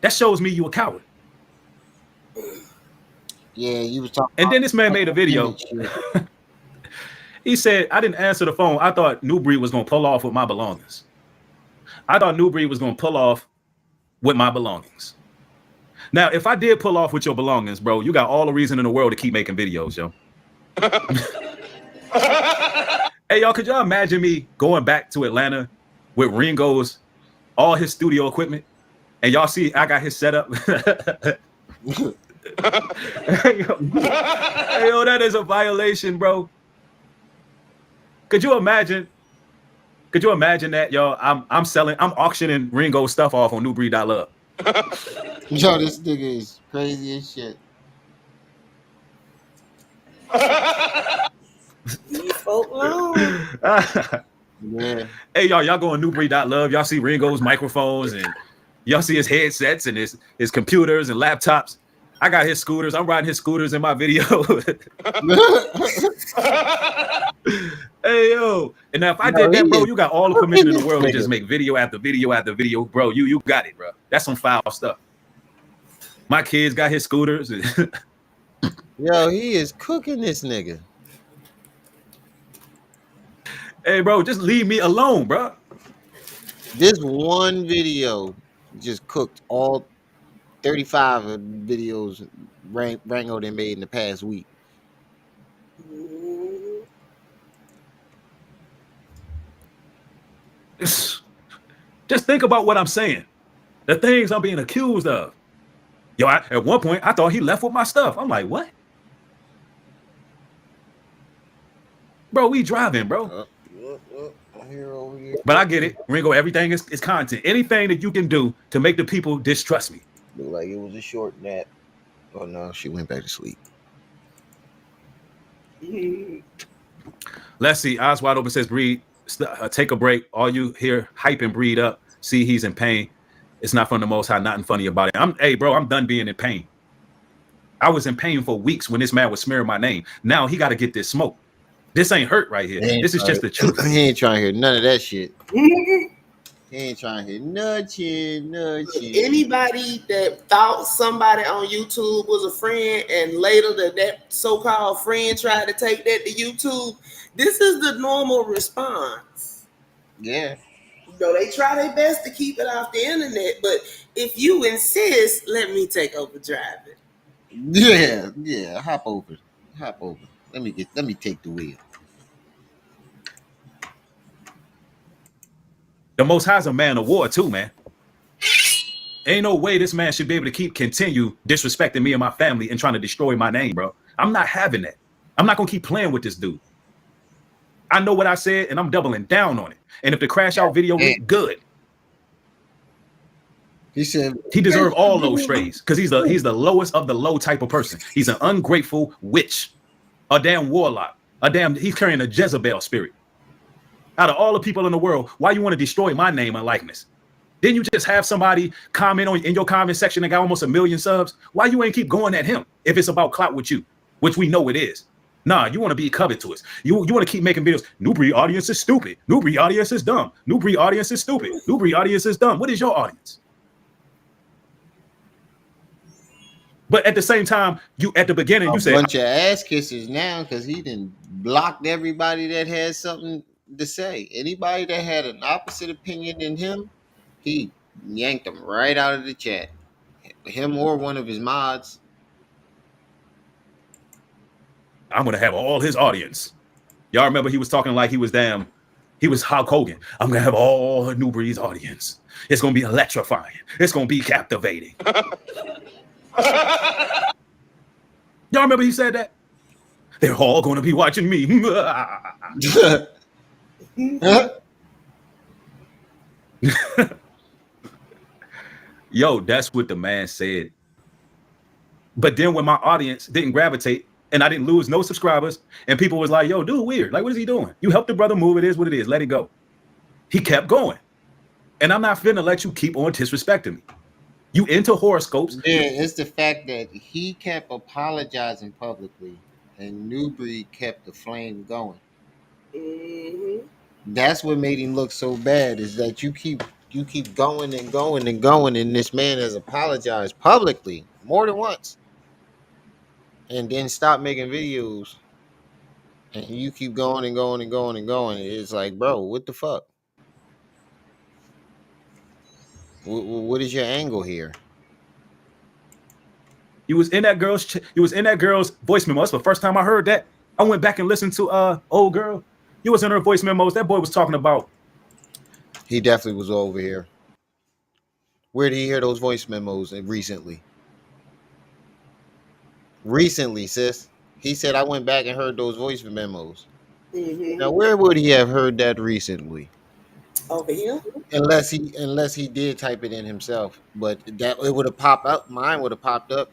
That shows me you a coward. Yeah, you was talking. And then this man made a video. He said, I didn't answer the phone. I thought Nubreed was going to pull off with my belongings. I thought Nubreed was going to pull off with my belongings. Now, if I did pull off with your belongings, bro, you got all the reason in the world to keep making videos, yo. Hey, y'all, could y'all imagine me going back to Atlanta with Ringo's, all his studio equipment, and y'all see I got his setup? Hey, yo, that is a violation, bro. Could you imagine? Could you imagine that, y'all? I'm auctioning Ringo stuff off on Nubreed.love. Yo, this nigga is crazy as shit. You folk alone. Yeah. Hey, y'all go on Nubreed.love. Y'all see Ringo's microphones and y'all see his headsets and his computers and laptops. I got his scooters. I'm riding his scooters in my video. Hey, yo. And now if I did that, bro, you got all the permission in the world to just make video after video after video. Bro, you got it, bro. That's some foul stuff. My kids got his scooters. Yo, he is cooking this nigga. Hey, bro, just leave me alone, bro. This one video just cooked all 35 of videos Rango done made in the past week. Just think about what I'm saying. The things I'm being accused of. Yo, at one point, I thought he left with my stuff. I'm like, what? Bro, we driving, bro. But I get it. Ringo, everything is content. Anything that you can do to make the people distrust me. Looked like it was a short nap. Oh, no, she went back to sleep. Let's see. Eyes wide open says, Breed, take a break. All you hear hyping Breed up. See, he's in pain. It's not from the Most High, nothing funny about it. Hey, bro, I'm done being in pain. I was in pain for weeks when this man was smearing my name. Now he got to get this smoke. This ain't hurt right here. This is just the truth. He ain't trying to hear none of that shit. He ain't trying to hear nothing. Anybody that thought somebody on YouTube was a friend and later that so-called friend tried to take that to YouTube, this is the normal response. Yeah. So they try their best to keep it off the internet, but if you insist, let me take over driving. Yeah. Hop over. Let me take the wheel. The Most High's a man of war too, man. Ain't no way this man should be able to continue disrespecting me and my family and trying to destroy my name, bro. I'm not having that. I'm not gonna keep playing with this dude. I know what I said, and I'm doubling down on it. And if the crash out video looked good, he said he deserved all those strays because he's the lowest of the low type of person. He's an ungrateful witch, a damn warlock, he's carrying a Jezebel spirit. Out of all the people in the world, why you want to destroy my name and likeness? Didn't you just have somebody comment in your comment section that got almost 1 million subs? Why you ain't keep going at him if it's about clout with you, which we know it is? Nah, you want to be covetous. You want to keep making videos. Nubreed audience is stupid. Nubreed audience is dumb. Nubreed audience is stupid. Nubreed audience is dumb. What is your audience? But at the same time, you at the beginning, you said a bunch of ass kissers now because he done blocked everybody that had something to say. Anybody that had an opposite opinion than him, he yanked them right out of the chat. Him or one of his mods. I'm gonna have all his audience. Y'all remember he was talking like he was Hulk Hogan. I'm gonna have all of Nubreed's audience. It's gonna be electrifying. It's gonna be captivating. Y'all remember he said that? They're all gonna be watching me. Yo, that's what the man said. But then when my audience didn't gravitate and I didn't lose no subscribers and people was like, yo, dude, weird. Like, what is he doing? You helped the brother move. It is what it is. Let it go. He kept going. And I'm not finna let you keep on disrespecting me. You into horoscopes. Yeah, it's the fact that he kept apologizing publicly and Nubreed kept the flame going. Mm-hmm. That's what made him look so bad, is that you keep going and going and going, and this man has apologized publicly more than once. And then stop making videos. And you keep going and going and going and going. It's like, bro, what the fuck? What is your angle here? You was in that girl's voice memo. That's the first time I heard that. I went back and listened to old girl. You was in her voice memos. That boy was talking about. He definitely was over here. Where did he hear those voice memos recently? Recently, sis. He said I went back and heard those voice memos. Mm-hmm. Now, where would he have heard that recently? Over here. Unless he did type it in himself, but that it would have popped up. Mine would have popped up.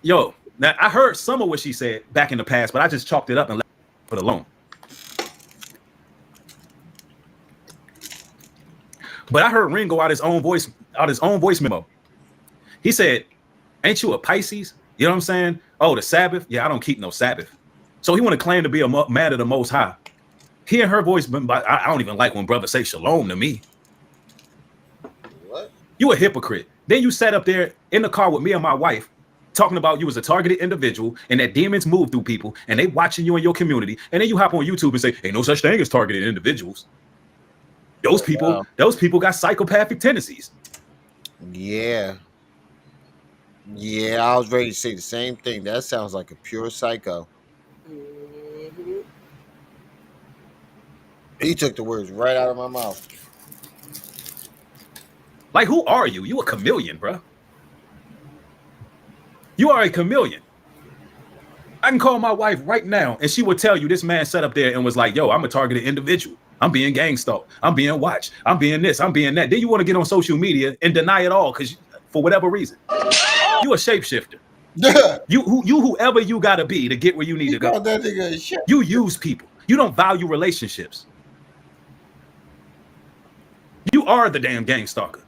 Yo, now I heard some of what she said back in the past, but I just chalked it up and left it alone. But I heard Ringo out his own voice memo. He said, "Ain't you a Pisces? You know what I'm saying? Oh, the Sabbath? Yeah, I don't keep no Sabbath." So he want to claim to be a man of the Most High. Hearing her voice, I don't even like when brothers say shalom to me. What? You a hypocrite. Then you sat up there in the car with me and my wife talking about you as a targeted individual and that demons move through people and they watching you in your community. And then you hop on YouTube and say, ain't no such thing as targeted individuals. Those people got psychopathic tendencies. Yeah. Yeah, I was ready to say the same thing. That sounds like a pure psycho. Mm-hmm. He took the words right out of my mouth. Like, who are you? You a chameleon, bro. You are a chameleon. I can call my wife right now and she will tell you this man sat up there and was like, yo, I'm a targeted individual. I'm being gang stalked. I'm being watched. I'm being this. I'm being that. Then you want to get on social media and deny it all because for whatever reason. You a shapeshifter. Whoever you gotta be to get where you need to go. That nigga a shit. You use people. You don't value relationships. You are the damn gang stalker.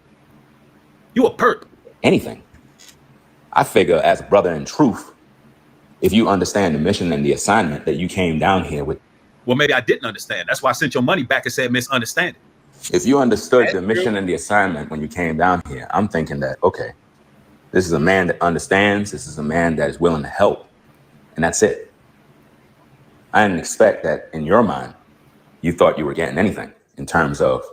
You a perp. Anything. I figure as a brother in truth, if you understand the mission and the assignment that you came down here with. Well, maybe I didn't understand. That's why I sent your money back and said misunderstanding. If you understood the mission and the assignment when you came down here, I'm thinking that, okay, this is a man that understands. This is a man that is willing to help. And that's it. I didn't expect that in your mind, you thought you were getting anything in terms of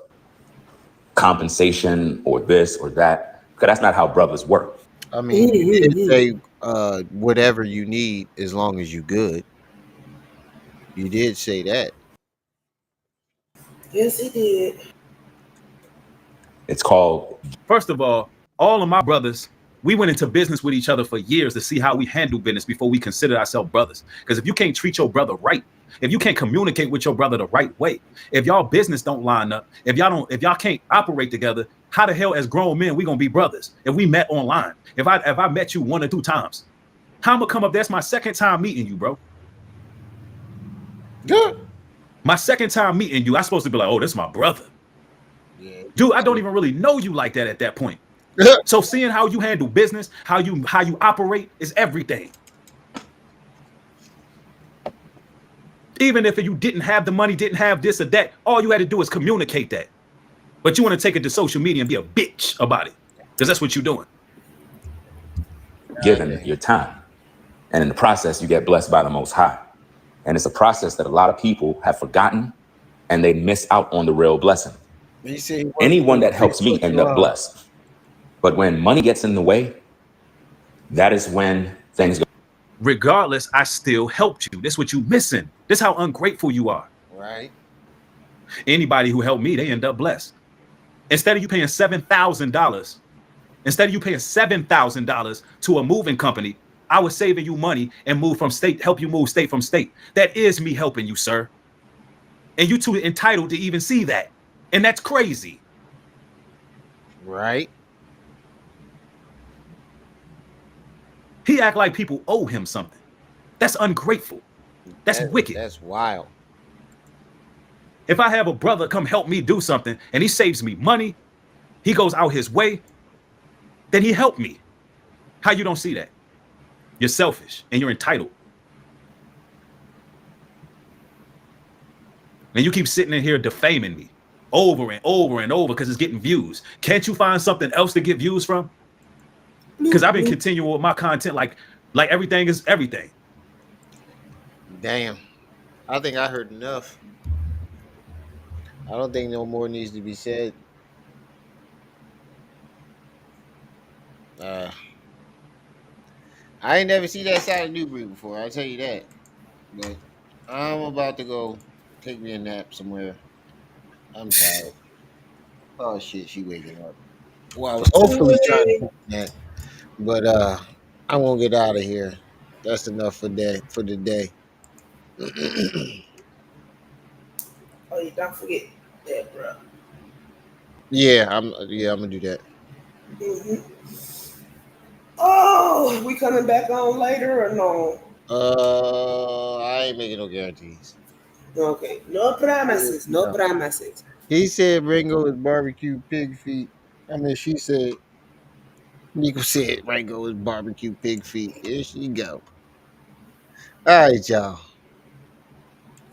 compensation or this or that, because that's not how brothers work. I mean, you did say whatever you need as long as you good. You did say that. Yes, he did. It's called. First of all of my brothers, we went into business with each other for years to see how we handle business before we considered ourselves brothers. Because if you can't treat your brother right, if you can't communicate with your brother the right way, if y'all business don't line up, if y'all can't operate together, how the hell as grown men we gonna be brothers if we met online? If I met you 1 or 2 times, how I'm gonna come up? That's my second time meeting you, bro. Good. My second time meeting you, I'm supposed to be like, oh, this is my brother. Yeah. Dude, I don't even really know you like that at that point. So seeing how you handle business, how you operate is everything. Even if you didn't have the money, didn't have this or that, all you had to do is communicate that. But you want to take it to social media and be a bitch about it, because that's what you're doing. Given your time. And in the process, you get blessed by the Most High. And it's a process that a lot of people have forgotten, and they miss out on the real blessing. Anyone that helps me end up blessed. But when money gets in the way, that is when things go. Regardless, I still helped you. This what you missing. This how ungrateful you are. Right. Anybody who helped me, they end up blessed. Instead of you paying $7,000 to a moving company, I was saving you money and help you move state from state. That is me helping you, sir. And you too entitled to even see that. And that's crazy. Right. He act like people owe him something. That's ungrateful. That's wicked. That's wild. If I have a brother come help me do something and he saves me money, he goes out his way, then he helped me. How you don't see that? You're selfish and you're entitled. And you keep sitting in here defaming me over and over and over because it's getting views. Can't you find something else to get views from? Because I've been continuing with my content like everything is everything. Damn. I think I heard enough. I don't think no more needs to be said. I ain't never seen that side of Nubreed before, I'll tell you that. But I'm about to go take me a nap somewhere. I'm tired. Oh shit, she waking up. Well, I was hopefully trying to take that. But I'm gonna get out of here. That's enough for the day. Oh, you don't forget that, bro. Yeah, I'm gonna do that. Oh, we coming back on later or no? I ain't making no guarantees. Okay, no promises, no promises. He said Ringo is barbecue pig feet. I mean, she said Nico said Ringo is barbecue pig feet. Here she go. All right, y'all.